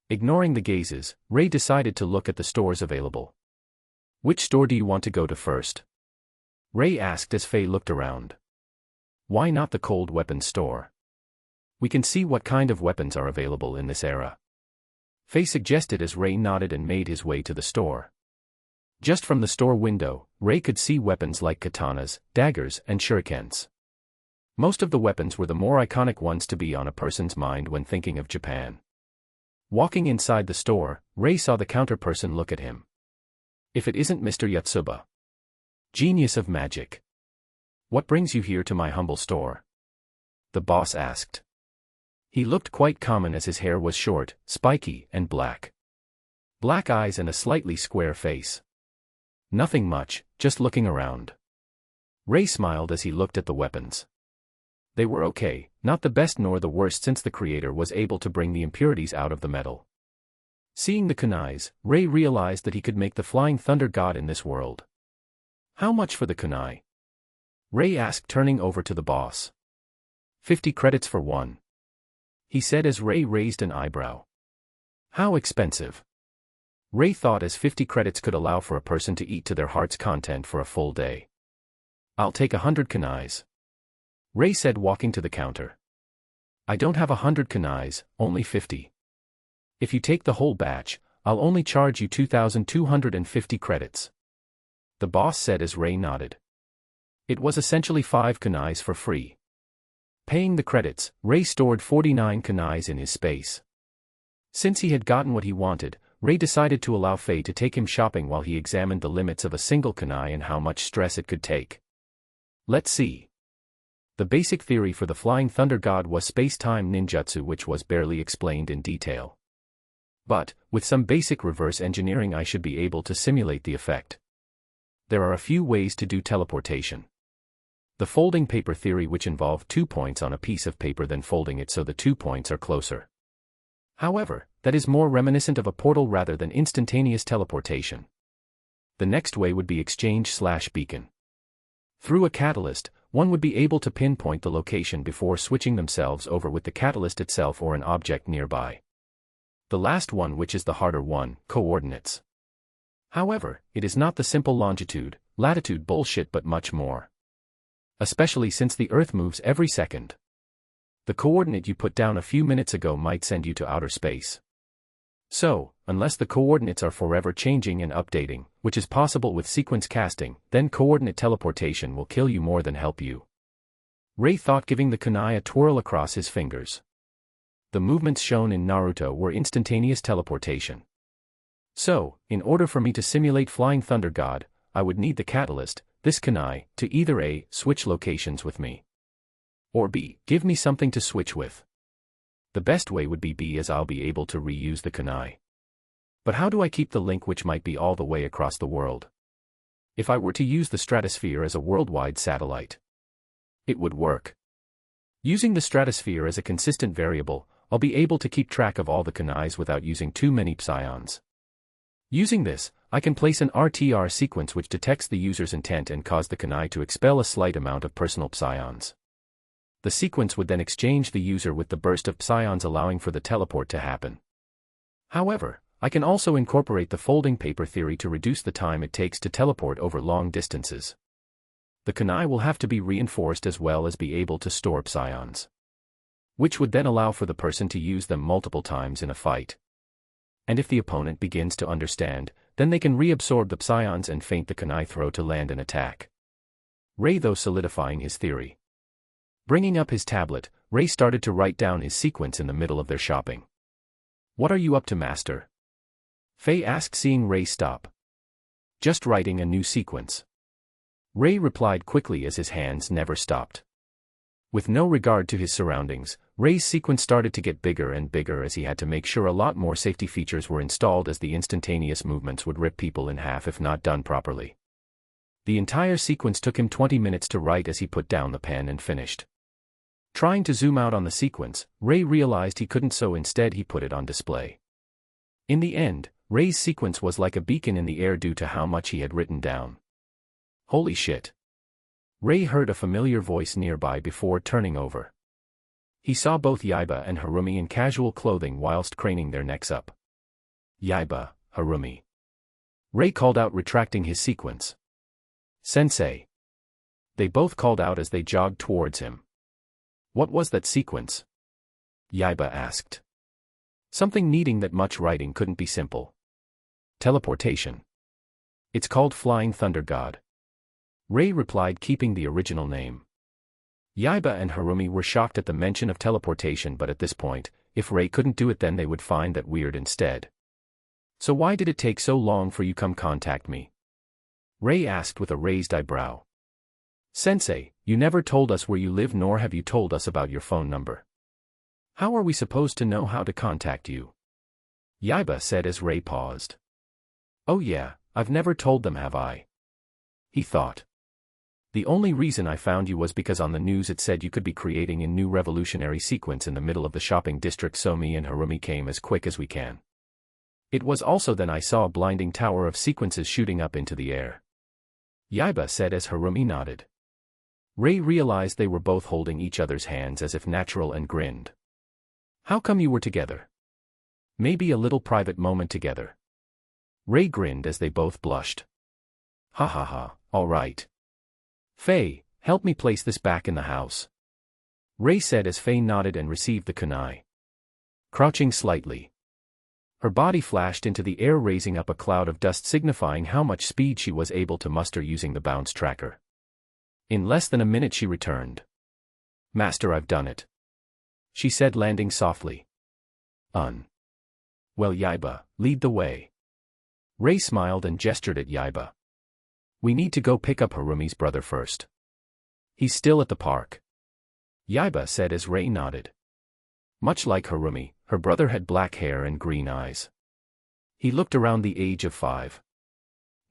Ignoring the gazes, Rei decided to look at the stores available. Which store do you want to go to first? Rei asked as Faye looked around. Why not the cold weapons store? We can see what kind of weapons are available in this era. Faye suggested as Rei nodded and made his way to the store. Just from the store window, Rei could see weapons like katanas, daggers, and shurikens. Most of the weapons were the more iconic ones to be on a person's mind when thinking of Japan. Walking inside the store, Rei saw the counter person look at him. If it isn't Mr. Yatsuba. Genius of magic. What brings you here to my humble store? The boss asked. He looked quite common as his hair was short, spiky, and black. Black eyes and a slightly square face. Nothing much, just looking around. Rei smiled as he looked at the weapons. They were okay, not the best nor the worst, since the creator was able to bring the impurities out of the metal. Seeing the kunais, Rei realized that he could make the flying thunder god in this world. How much for the kunai? Rei asked, turning over to the boss. 50 credits for one. He said as Rei raised an eyebrow. How expensive? Rei thought as 50 credits could allow for a person to eat to their heart's content for a full day. I'll take 100 kunais. Rei said, walking to the counter. I don't have 100 kunais, only 50. If you take the whole batch, I'll only charge you 2,250 credits. the boss said as Ray nodded. It was essentially 5 kunais for free. Paying the credits, Ray stored 49 kunais in his space. Since he had gotten what he wanted, Ray decided to allow Faye to take him shopping while he examined the limits of a single kunai and how much stress it could take. Let's see. The basic theory for the Flying Thunder God was space-time ninjutsu, which was barely explained in detail. But, with some basic reverse engineering, I should be able to simulate the effect. There are a few ways to do teleportation. The folding paper theory, which involved 2 points on a piece of paper then folding it so the 2 points are closer. However, that is more reminiscent of a portal rather than instantaneous teleportation. The next way would be exchange/beacon. Through a catalyst, one would be able to pinpoint the location before switching themselves over with the catalyst itself or an object nearby. The last one, which is the harder one, coordinates. However, it is not the simple longitude, latitude bullshit but much more. Especially since the Earth moves every second. The coordinate you put down a few minutes ago might send you to outer space. So, unless the coordinates are forever changing and updating, which is possible with sequence casting, then coordinate teleportation will kill you more than help you. Ray thought, giving the kunai a twirl across his fingers. The movements shown in Naruto were instantaneous teleportation. So, in order for me to simulate Flying Thunder God, I would need the catalyst, this kunai, to either A, switch locations with me, or B, give me something to switch with. The best way would be B, as I'll be able to reuse the kunai. But how do I keep the link, which might be all the way across the world? If I were to use the stratosphere as a worldwide satellite, it would work. Using the stratosphere as a consistent variable, I'll be able to keep track of all the kunais without using too many psions. Using this, I can place an RTR sequence which detects the user's intent and cause the kunai to expel a slight amount of personal psions. The sequence would then exchange the user with the burst of psions, allowing for the teleport to happen. However, I can also incorporate the folding paper theory to reduce the time it takes to teleport over long distances. The kunai will have to be reinforced as well as be able to store psions, which would then allow for the person to use them multiple times in a fight. And if the opponent begins to understand, then they can reabsorb the psions and feint the kunai throw to land an attack. Ray, though, solidifying his theory. Bringing up his tablet, Ray started to write down his sequence in the middle of their shopping. "What are you up to, master?" Faye asked, seeing Ray stop. "Just writing a new sequence," Ray replied quickly, as his hands never stopped. With no regard to his surroundings, Ray's sequence started to get bigger and bigger as he had to make sure a lot more safety features were installed, as the instantaneous movements would rip people in half if not done properly. The entire sequence took him 20 minutes to write as he put down the pen and finished. Trying to zoom out on the sequence, Ray realized he couldn't, so instead he put it on display. In the end, Ray's sequence was like a beacon in the air due to how much he had written down. Holy shit! Ray heard a familiar voice nearby before turning over. He saw both Yaiba and Harumi in casual clothing whilst craning their necks up. "Yaiba, Harumi," Ray called out, retracting his sequence. "Sensei," they both called out as they jogged towards him. "What was that sequence?" Yaiba asked. "Something needing that much writing couldn't be simple. Teleportation. It's called Flying Thunder God," Ray replied, keeping the original name. Yaiba and Harumi were shocked at the mention of teleportation, but at this point, if Ray couldn't do it, then they would find that weird instead. "So why did it take so long for you come contact me?" Ray asked with a raised eyebrow. "Sensei, you never told us where you live, nor have you told us about your phone number. How are we supposed to know how to contact you?" Yaiba said as Ray paused. "Oh yeah, I've never told them, have I?" he thought. "The only reason I found you was because on the news it said you could be creating a new revolutionary sequence in the middle of the shopping district, so me and Harumi came as quick as we can. It was also then I saw a blinding tower of sequences shooting up into the air," Yaiba said as Harumi nodded. Ray realized they were both holding each other's hands as if natural and grinned. "How come you were together? Maybe a little private moment together?" Ray grinned as they both blushed. "Ha ha ha, all right. Faye, help me place this back in the house," Ray said as Faye nodded and received the kunai. Crouching slightly, Her body flashed into the air, raising up a cloud of dust signifying how much speed she was able to muster using the bounce tracker. In less than a minute she returned. "Master, I've done it," she said, landing softly. Well, Yaiba, lead the way." Rei smiled and gestured at Yaiba. "We need to go pick up Harumi's brother first. He's still at the park." Yaiba said as Rei nodded. Much like Harumi, her brother had black hair and green eyes. He looked around the age of 5.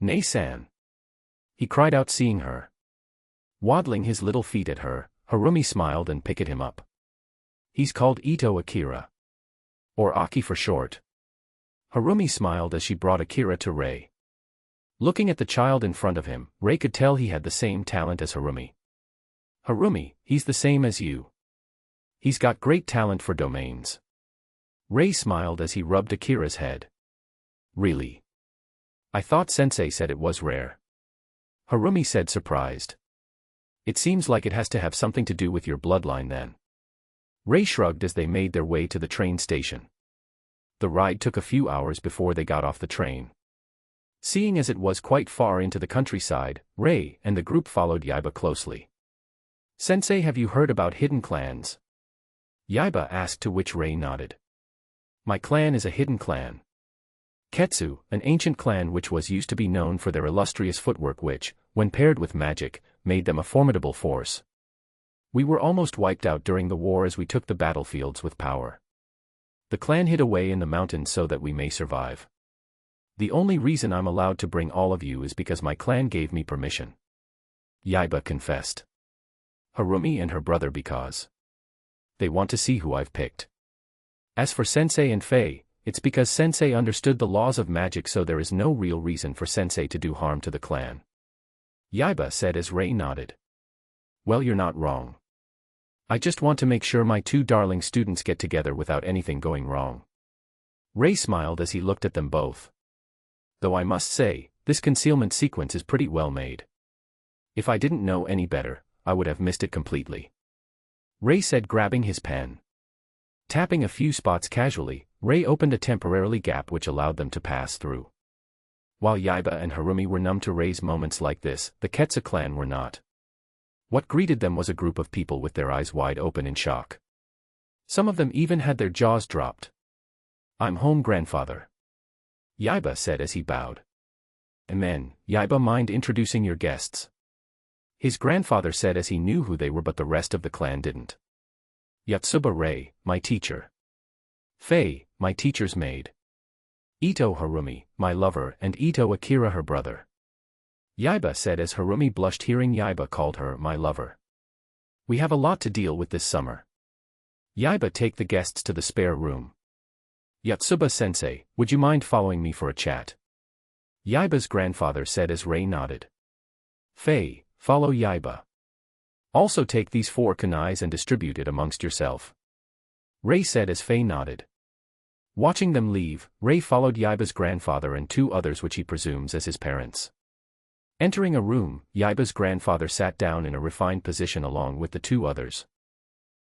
"Nei-san!" he cried out, seeing her. Waddling his little feet at her, Harumi smiled and picked him up. "He's called Ito Akira. Or Aki for short." Harumi smiled as she brought Akira to Rei. Looking at the child in front of him, Rei could tell he had the same talent as Harumi. "Harumi, he's the same as you. He's got great talent for domains." Rei smiled as he rubbed Akira's head. "Really? I thought Sensei said it was rare." Harumi said, surprised. "It seems like it has to have something to do with your bloodline then." Rei shrugged as they made their way to the train station. The ride took a few hours before they got off the train. Seeing as it was quite far into the countryside, Rei and the group followed Yaiba closely. "Sensei, have you heard about hidden clans?" Yaiba asked, to which Rei nodded. "My clan is a hidden clan. Ketsu, an ancient clan which was used to be known for their illustrious footwork which, when paired with magic, made them a formidable force. We were almost wiped out during the war as we took the battlefields with power. The clan hid away in the mountains so that we may survive. The only reason I'm allowed to bring all of you is because my clan gave me permission." Yaiba confessed. "Harumi and her brother because they want to see who I've picked. As for Sensei and Fei, it's because Sensei understood the laws of magic, so there is no real reason for Sensei to do harm to the clan." Yaiba said as Rei nodded. "Well, you're not wrong. I just want to make sure my 2 darling students get together without anything going wrong." Rei smiled as he looked at them both. "Though I must say, this concealment sequence is pretty well made. If I didn't know any better, I would have missed it completely." Rei said, grabbing his pen. Tapping a few spots casually, Rei opened a temporary gap which allowed them to pass through. While Yaiba and Harumi were numb to Rei's moments like this, the Ketsu clan were not. What greeted them was a group of people with their eyes wide open in shock. Some of them even had their jaws dropped. "I'm home, grandfather," Yaiba said as he bowed. "Amen, Yaiba, mind introducing your guests?" his grandfather said as he knew who they were, but the rest of the clan didn't. "Yotsuba Rei, my teacher. Fei, my teacher's maid. Ito Harumi, my lover, and Ito Akira, her brother," Yaiba said as Harumi blushed hearing Yaiba called her my lover. "We have a lot to deal with this summer. Yaiba, take the guests to the spare room. Yotsuba-sensei, would you mind following me for a chat?" Yaiba's grandfather said as Rei nodded. "Fei, follow Yaiba. Also take these 4 kunais and distribute it amongst yourself," Rei said as Fei nodded. Watching them leave, Rei followed Yaiba's grandfather and 2 others which he presumes as his parents. Entering a room, Yaiba's grandfather sat down in a refined position along with the 2 others.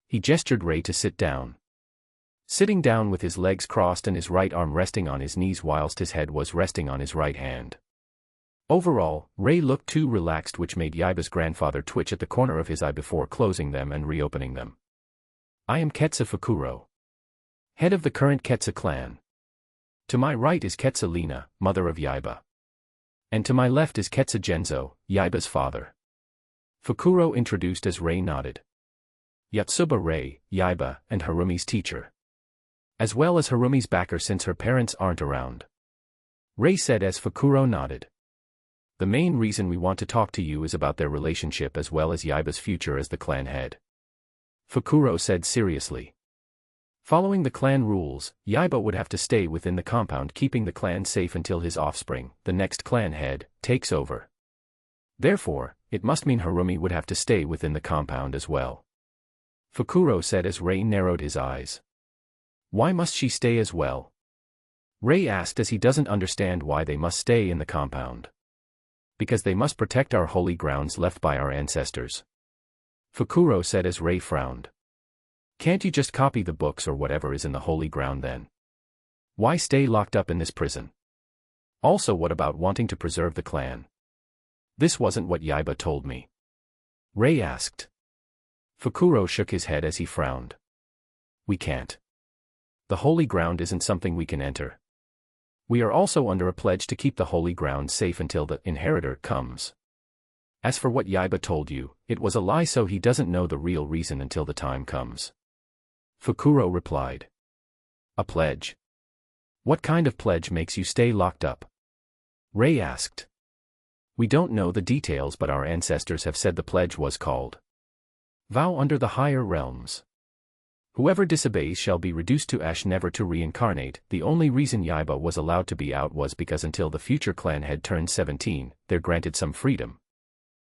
He gestured Rei to sit down. Sitting down with his legs crossed and his right arm resting on his knees whilst his head was resting on his right hand. Overall, Rei looked too relaxed, which made Yaiba's grandfather twitch at the corner of his eye before closing them and reopening them. "I am Ketsu Fukuro, head of the current Ketsu clan. To my right is Ketsu Lina, mother of Yaiba. And to my left is Ketsu Genzo, Yaiba's father." Fukuro introduced as Rei nodded. "Yotsuba Rei, Yaiba, and Harumi's teacher. As well as Harumi's backer since her parents aren't around," Rei said as Fukuro nodded. "The main reason we want to talk to you is about their relationship as well as Yaiba's future as the clan head," Fukuro said seriously. Following the clan rules, Yaiba would have to stay within the compound, keeping the clan safe until his offspring, the next clan head, takes over. Therefore, it must mean Harumi would have to stay within the compound as well, Fukuro said as Rei narrowed his eyes. "Why must she stay as well?" Rei asked as he doesn't understand why they must stay in the compound. "Because they must protect our holy grounds left by our ancestors," Fukuro said as Rei frowned. "Can't you just copy the books or whatever is in the holy ground then?" Why stay locked up in this prison? Also, what about wanting to preserve the clan? This wasn't what Yaiba told me. Rei asked. Fukuro shook his head as he frowned. We can't. The holy ground isn't something we can enter. We are also under a pledge to keep the holy ground safe until the inheritor comes. As for what Yaiba told you, it was a lie, so he doesn't know the real reason until the time comes. Fukuro replied. A pledge? What kind of pledge makes you stay locked up? Rei asked. We don't know the details, but our ancestors have said the pledge was called vow under the higher realms. Whoever disobeys shall be reduced to ash, never to reincarnate. The only reason Yaiba was allowed to be out was because until the future clan had turned 17, they're granted some freedom.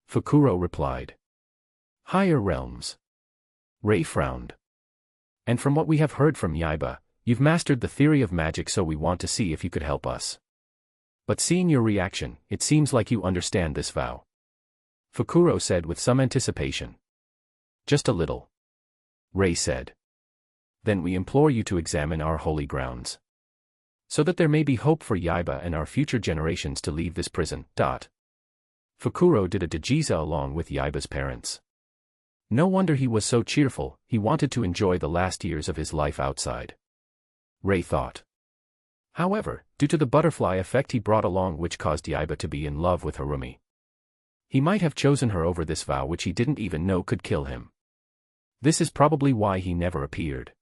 Fukuro replied. Higher realms. Rei frowned. And from what we have heard from Yaiba, you've mastered the theory of magic, so we want to see if you could help us. But seeing your reaction, it seems like you understand this vow. Fukuro said with some anticipation. Just a little. Rei said. Then we implore you to examine our holy grounds, so that there may be hope for Yaiba and our future generations to leave this prison. Fukuro did a Dajiza along with Yaiba's parents. No wonder he was so cheerful, he wanted to enjoy the last years of his life outside. Rei thought. However, due to the butterfly effect he brought along, which caused Yaiba to be in love with Harumi, he might have chosen her over this vow, which he didn't even know could kill him. This is probably why he never appeared.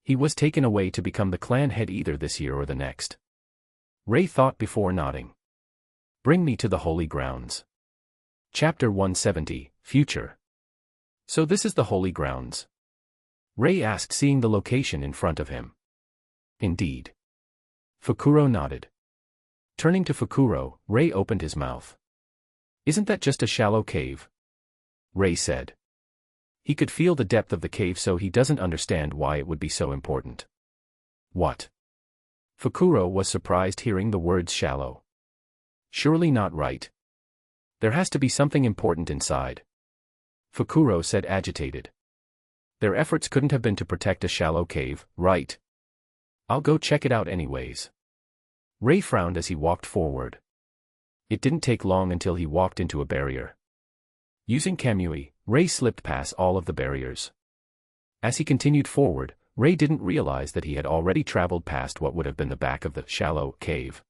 He was taken away to become the clan head either this year or the next. Rei thought before nodding. Bring me to the holy grounds. Chapter 170, Future. So this is the holy grounds? Rei asked, seeing the location in front of him. Indeed. Fukuro nodded. Turning to Fukuro, Rei opened his mouth. Isn't that just a shallow cave? Rei said. He could feel the depth of the cave, so he doesn't understand why it would be so important. What? Fukuro was surprised hearing the words shallow. Surely not right. There has to be something important inside. Fukuro said, agitated. Their efforts couldn't have been to protect a shallow cave, right? I'll go check it out anyways. Rei frowned as he walked forward. It didn't take long until he walked into a barrier. Using Kamui, Rei slipped past all of the barriers. As he continued forward, Rei didn't realize that he had already traveled past what would have been the back of the shallow cave.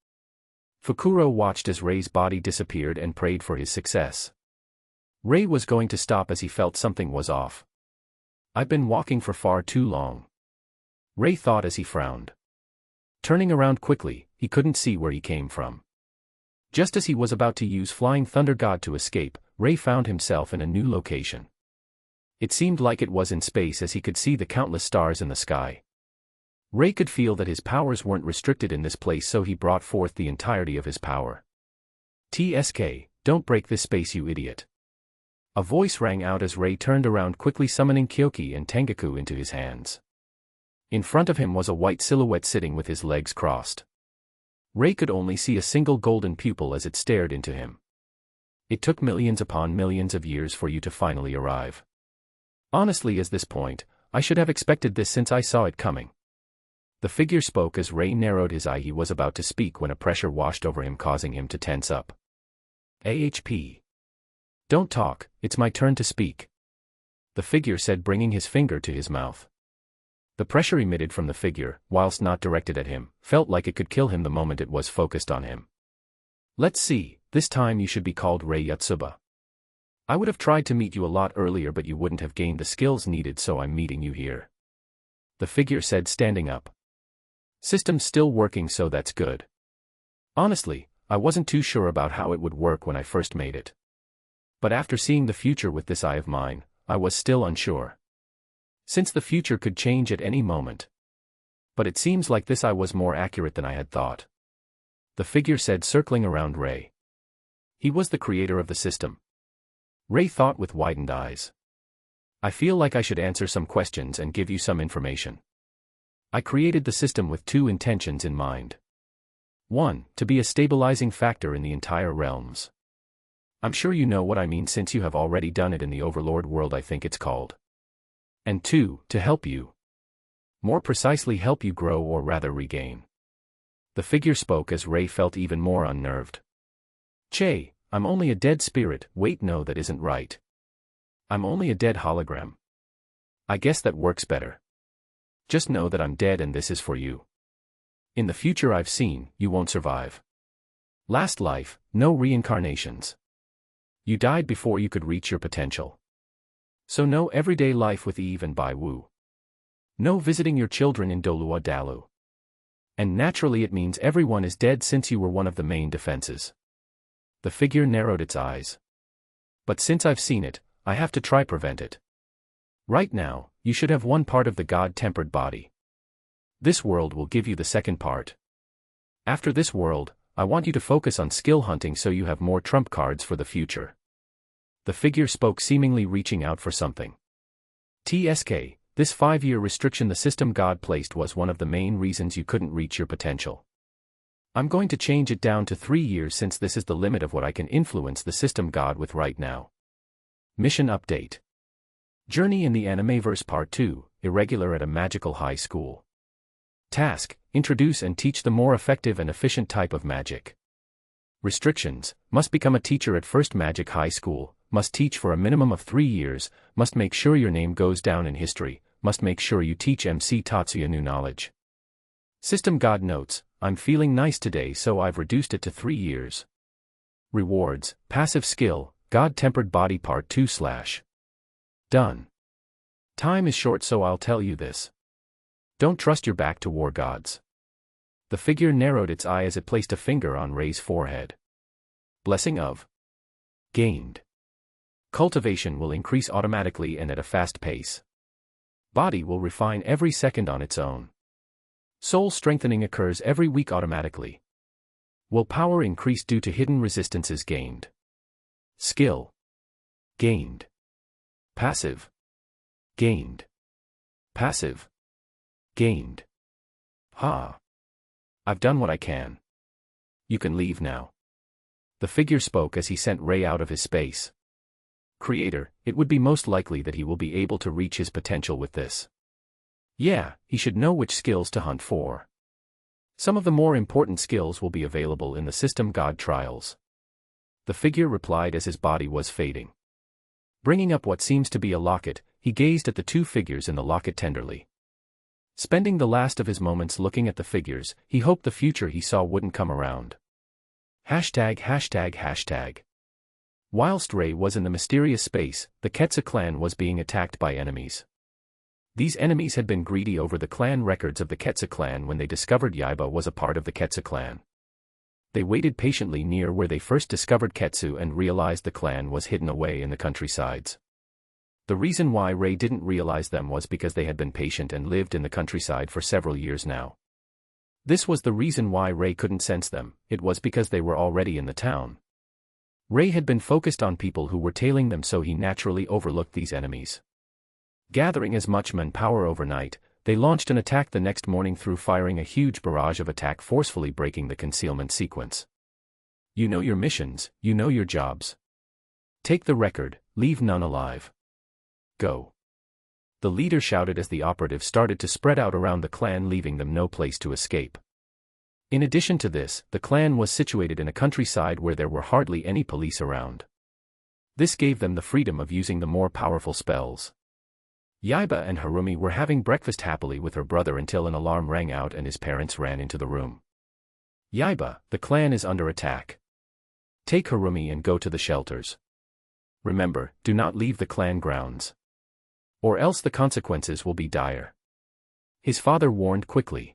Fukuro watched as Rei's body disappeared and prayed for his success. Rei was going to stop as he felt something was off. I've been walking for far too long. Rei thought as he frowned. Turning around quickly, he couldn't see where he came from. Just as he was about to use Flying Thunder God to escape, Rei found himself in a new location. It seemed like it was in space, as he could see the countless stars in the sky. Rei could feel that his powers weren't restricted in this place, so he brought forth the entirety of his power. TSK, don't break this space, you idiot. A voice rang out as Rei turned around quickly, summoning Kyoki and Tengaku into his hands. In front of him was a white silhouette sitting with his legs crossed. Rei could only see a single golden pupil as it stared into him. It took millions upon millions of years for you to finally arrive. Honestly, at this point, I should have expected this since I saw it coming. The figure spoke as Rei narrowed his eye. He was about to speak when a pressure washed over him, causing him to tense up. AHP. Don't talk, it's my turn to speak. The figure said, bringing his finger to his mouth. The pressure emitted from the figure, whilst not directed at him, felt like it could kill him the moment it was focused on him. Let's see, this time you should be called Rei Yotsuba. I would have tried to meet you a lot earlier, but you wouldn't have gained the skills needed, so I'm meeting you here. The figure said, standing up. System's still working, so that's good. Honestly, I wasn't too sure about how it would work when I first made it. But after seeing the future with this eye of mine, I was still unsure. Since the future could change at any moment. But it seems like this eye was more accurate than I had thought. The figure said, circling around Rei. He was the creator of the system. Rei thought with widened eyes. I feel like I should answer some questions and give you some information. I created the system with two intentions in mind. 1. To be a stabilizing factor in the entire realms. I'm sure you know what I mean since you have already done it in the Overlord world, I think it's called. And 2. To help you More precisely, help you grow or rather regain. The figure spoke as Ray felt even more unnerved. Che, I'm only a dead spirit. Wait, no, that isn't right. I'm only a dead hologram. I guess that works better. Just know that I'm dead and this is for you. In the future I've seen, you won't survive. Last life, no reincarnations. You died before you could reach your potential. So no everyday life with Eve and Bai Wu. No visiting your children in Dolua Dalu. And naturally it means everyone is dead since you were one of the main defenses. The figure narrowed its eyes. But since I've seen it, I have to try prevent it. Right now, you should have one part of the God-tempered body. This world will give you the second part. After this world, I want you to focus on skill hunting so you have more trump cards for the future. The figure spoke, seemingly reaching out for something. TSK, this 5-year restriction the system God placed was one of the main reasons you couldn't reach your potential. I'm going to change it down to 3 years since this is the limit of what I can influence the system God with right now. Mission update. Journey in the Animeverse Part 2, Irregular at a Magical High School. Task, introduce and teach the more effective and efficient type of magic. Restrictions, must become a teacher at First Magic High School, must teach for a minimum of 3 years, must make sure your name goes down in history, must make sure you teach MC Tatsuya new knowledge. System God notes, I'm feeling nice today so I've reduced it to 3 years. Rewards, passive skill, God-tempered body part 2 / Done. Time is short so I'll tell you this. Don't trust your back to war gods. The figure narrowed its eye as it placed a finger on Ray's forehead. Blessing of gained. Cultivation will increase automatically and at a fast pace. Body will refine every second on its own. Soul strengthening occurs every week automatically. Willpower increase due to hidden resistances gained. Skill gained. Passive gained. Passive gained. Ha. I've done what I can. You can leave now. The figure spoke as he sent Ray out of his space. Creator, it would be most likely that he will be able to reach his potential with this. Yeah, he should know which skills to hunt for. Some of the more important skills will be available in the System God trials. The figure replied as his body was fading. Bringing up what seems to be a locket, he gazed at the 2 figures in the locket tenderly. Spending the last of his moments looking at the figures, he hoped the future he saw wouldn't come around. ####. Whilst Ray was in the mysterious space, the Keturah clan was being attacked by enemies. These enemies had been greedy over the clan records of the Keturah clan when they discovered Yaiba was a part of the Keturah clan. They waited patiently near where they first discovered Keturah and realized the clan was hidden away in the countrysides. The reason why Ray didn't realize them was because they had been patient and lived in the countryside for several years now. This was the reason why Ray couldn't sense them, it was because they were already in the town. Ray had been focused on people who were tailing them so he naturally overlooked these enemies. Gathering as much manpower overnight, they launched an attack the next morning through firing a huge barrage of attack forcefully breaking the concealment sequence. You know your missions, you know your jobs. Take the record, leave none alive. Go. The leader shouted as the operatives started to spread out around the clan leaving them no place to escape. In addition to this, the clan was situated in a countryside where there were hardly any police around. This gave them the freedom of using the more powerful spells. Yaiba and Harumi were having breakfast happily with her brother until an alarm rang out and his parents ran into the room. Yaiba, the clan is under attack. Take Harumi and go to the shelters. Remember, do not leave the clan grounds. Or else the consequences will be dire. His father warned quickly.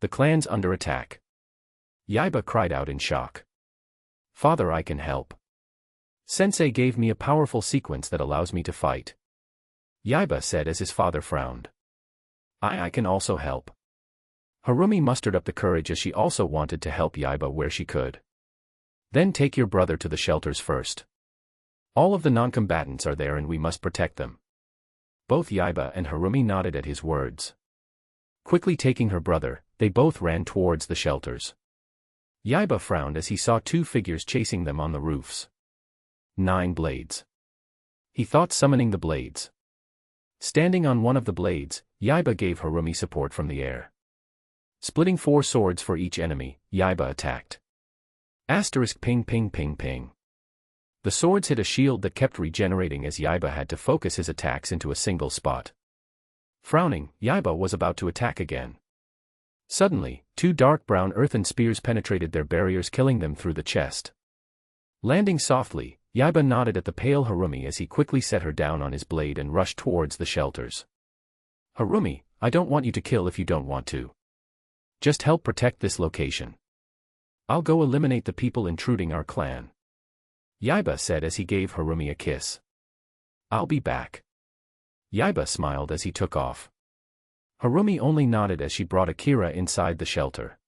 The clan's under attack. Yaiba cried out in shock. Father, I can help. Sensei gave me a powerful sequence that allows me to fight. Yaiba said as his father frowned. I can also help. Harumi mustered up the courage as she also wanted to help Yaiba where she could. Then take your brother to the shelters first. All of the non-combatants are there and we must protect them. Both Yaiba and Harumi nodded at his words. Quickly taking her brother, they both ran towards the shelters. Yaiba frowned as he saw 2 figures chasing them on the roofs. 9 blades. He thought summoning the blades. Standing on one of the blades, Yaiba gave Harumi support from the air. Splitting 4 swords for each enemy, Yaiba attacked. Asterisk ping ping ping ping. The swords hit a shield that kept regenerating as Yaiba had to focus his attacks into a single spot. Frowning, Yaiba was about to attack again. Suddenly, 2 dark brown earthen spears penetrated their barriers, killing them through the chest. Landing softly, Yaiba nodded at the pale Harumi as he quickly set her down on his blade and rushed towards the shelters. Harumi, I don't want you to kill if you don't want to. Just help protect this location. I'll go eliminate the people intruding our clan. Yaiba said as he gave Harumi a kiss. I'll be back. Yaiba smiled as he took off. Harumi only nodded as she brought Akira inside the shelter.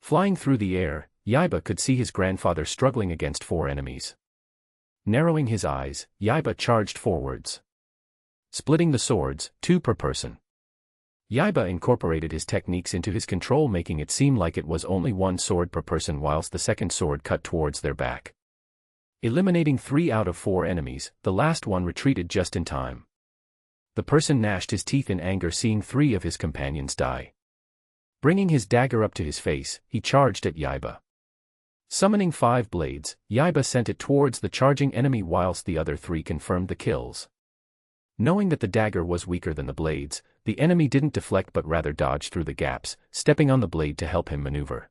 Flying through the air, Yaiba could see his grandfather struggling against 4 enemies. Narrowing his eyes, Yaiba charged forwards. Splitting the swords, 2 per person. Yaiba incorporated his techniques into his control, making it seem like it was only 1 sword per person whilst the second sword cut towards their back. Eliminating 3 out of 4 enemies, the last one retreated just in time. The person gnashed his teeth in anger seeing 3 of his companions die. Bringing his dagger up to his face, he charged at Yaiba. Summoning 5 blades, Yaiba sent it towards the charging enemy whilst the other 3 confirmed the kills. Knowing that the dagger was weaker than the blades, the enemy didn't deflect but rather dodged through the gaps, stepping on the blade to help him maneuver.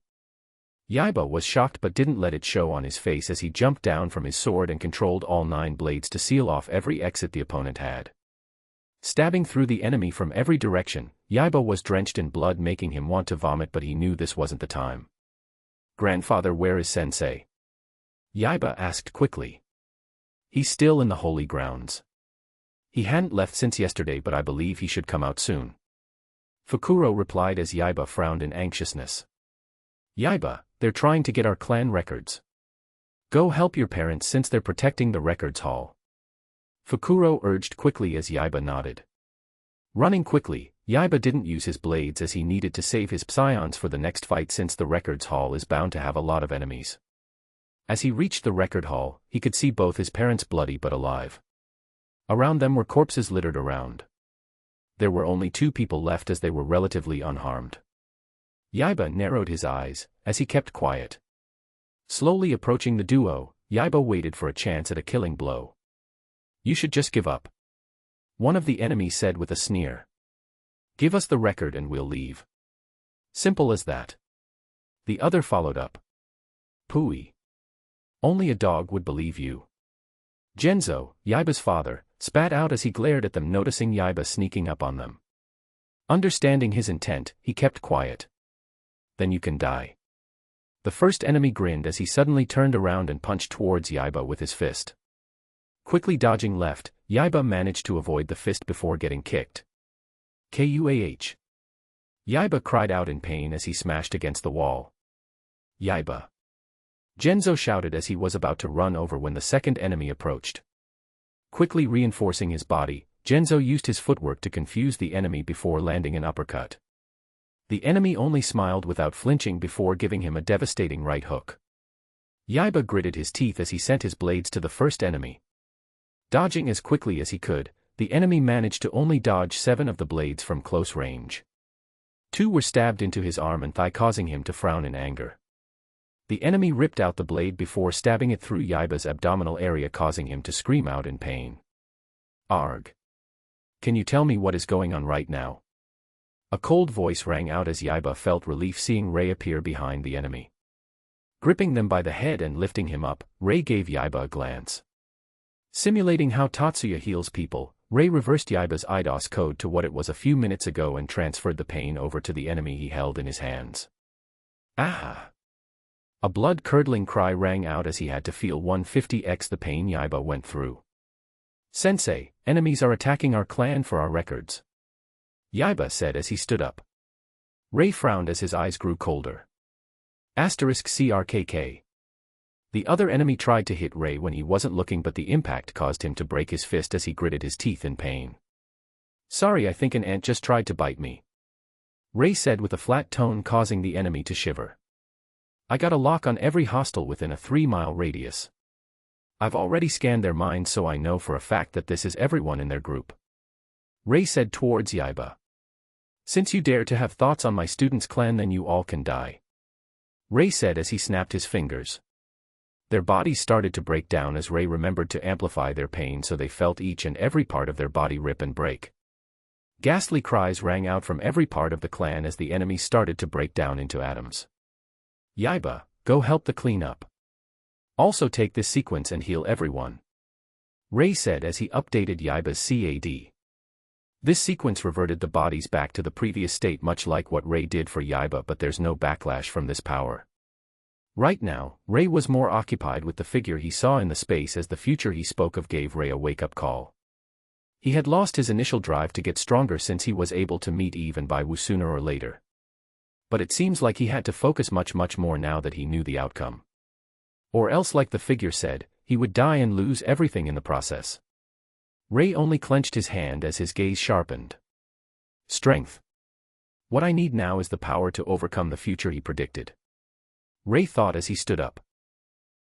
Yaiba was shocked but didn't let it show on his face as he jumped down from his sword and controlled all 9 blades to seal off every exit the opponent had. Stabbing through the enemy from every direction, Yaiba was drenched in blood, making him want to vomit, but he knew this wasn't the time. Grandfather, where is Sensei? Yaiba asked quickly. He's still in the holy grounds. He hadn't left since yesterday, but I believe he should come out soon. Fukuro replied as Yaiba frowned in anxiousness. Yaiba, they're trying to get our clan records. Go help your parents since they're protecting the records hall. Fukuro urged quickly as Yaiba nodded. Running quickly, Yaiba didn't use his blades as he needed to save his psions for the next fight since the records hall is bound to have a lot of enemies. As he reached the record hall, he could see both his parents bloody but alive. Around them were corpses littered around. There were only 2 people left as they were relatively unharmed. Yaiba narrowed his eyes, as he kept quiet. Slowly approaching the duo, Yaiba waited for a chance at a killing blow. You should just give up. One of the enemies said with a sneer. Give us the record and we'll leave. Simple as that. The other followed up. Pooey. Only a dog would believe you. Genzo, Yaiba's father, spat out as he glared at them, noticing Yaiba sneaking up on them. Understanding his intent, he kept quiet. Then you can die. The first enemy grinned as he suddenly turned around and punched towards Yaiba with his fist. Quickly dodging left, Yaiba managed to avoid the fist before getting kicked. Kuah. Yaiba cried out in pain as he smashed against the wall. Yaiba. Genzo shouted as he was about to run over when the second enemy approached. Quickly reinforcing his body, Genzo used his footwork to confuse the enemy before landing an uppercut. The enemy only smiled without flinching before giving him a devastating right hook. Yaiba gritted his teeth as he sent his blades to the first enemy. Dodging as quickly as he could, the enemy managed to only dodge 7 of the blades from close range. 2 were stabbed into his arm and thigh, causing him to frown in anger. The enemy ripped out the blade before stabbing it through Yaiba's abdominal area, causing him to scream out in pain. Arg. Can you tell me what is going on right now? A cold voice rang out as Yaiba felt relief seeing Ray appear behind the enemy. Gripping them by the head and lifting him up, Ray gave Yaiba a glance. Simulating how Tatsuya heals people, Ray reversed Yaiba's IDOS code to what it was a few minutes ago and transferred the pain over to the enemy he held in his hands. Ah! A blood-curdling cry rang out as he had to feel 150x the pain Yaiba went through. Sensei, enemies are attacking our clan for our records. Yaiba said as he stood up. Ray frowned as his eyes grew colder. *CRKK. The other enemy tried to hit Ray when he wasn't looking, but the impact caused him to break his fist as he gritted his teeth in pain. Sorry, I think an ant just tried to bite me. Ray said with a flat tone, causing the enemy to shiver. I got a lock on every hostile within a 3-mile radius. I've already scanned their minds, so I know for a fact that this is everyone in their group. Ray said towards Yaiba. Since you dare to have thoughts on my student's clan, then you all can die. Ray said as he snapped his fingers. Their bodies started to break down as Ray remembered to amplify their pain, so they felt each and every part of their body rip and break. Ghastly cries rang out from every part of the clan as the enemy started to break down into atoms. Yiba, go help the cleanup. Also take this sequence and heal everyone. Ray said as he updated Yiba's CAD. This sequence reverted the bodies back to the previous state, much like what Ray did for Yiba, but there's no backlash from this power. Right now, Ray was more occupied with the figure he saw in the space, as the future he spoke of gave Ray a wake-up call. He had lost his initial drive to get stronger since he was able to meet Eve and Bai Wu sooner or later. But it seems like he had to focus much more now that he knew the outcome. Or else, like the figure said, he would die and lose everything in the process. Ray only clenched his hand as his gaze sharpened. Strength. What I need now is the power to overcome the future he predicted. Ray thought as he stood up.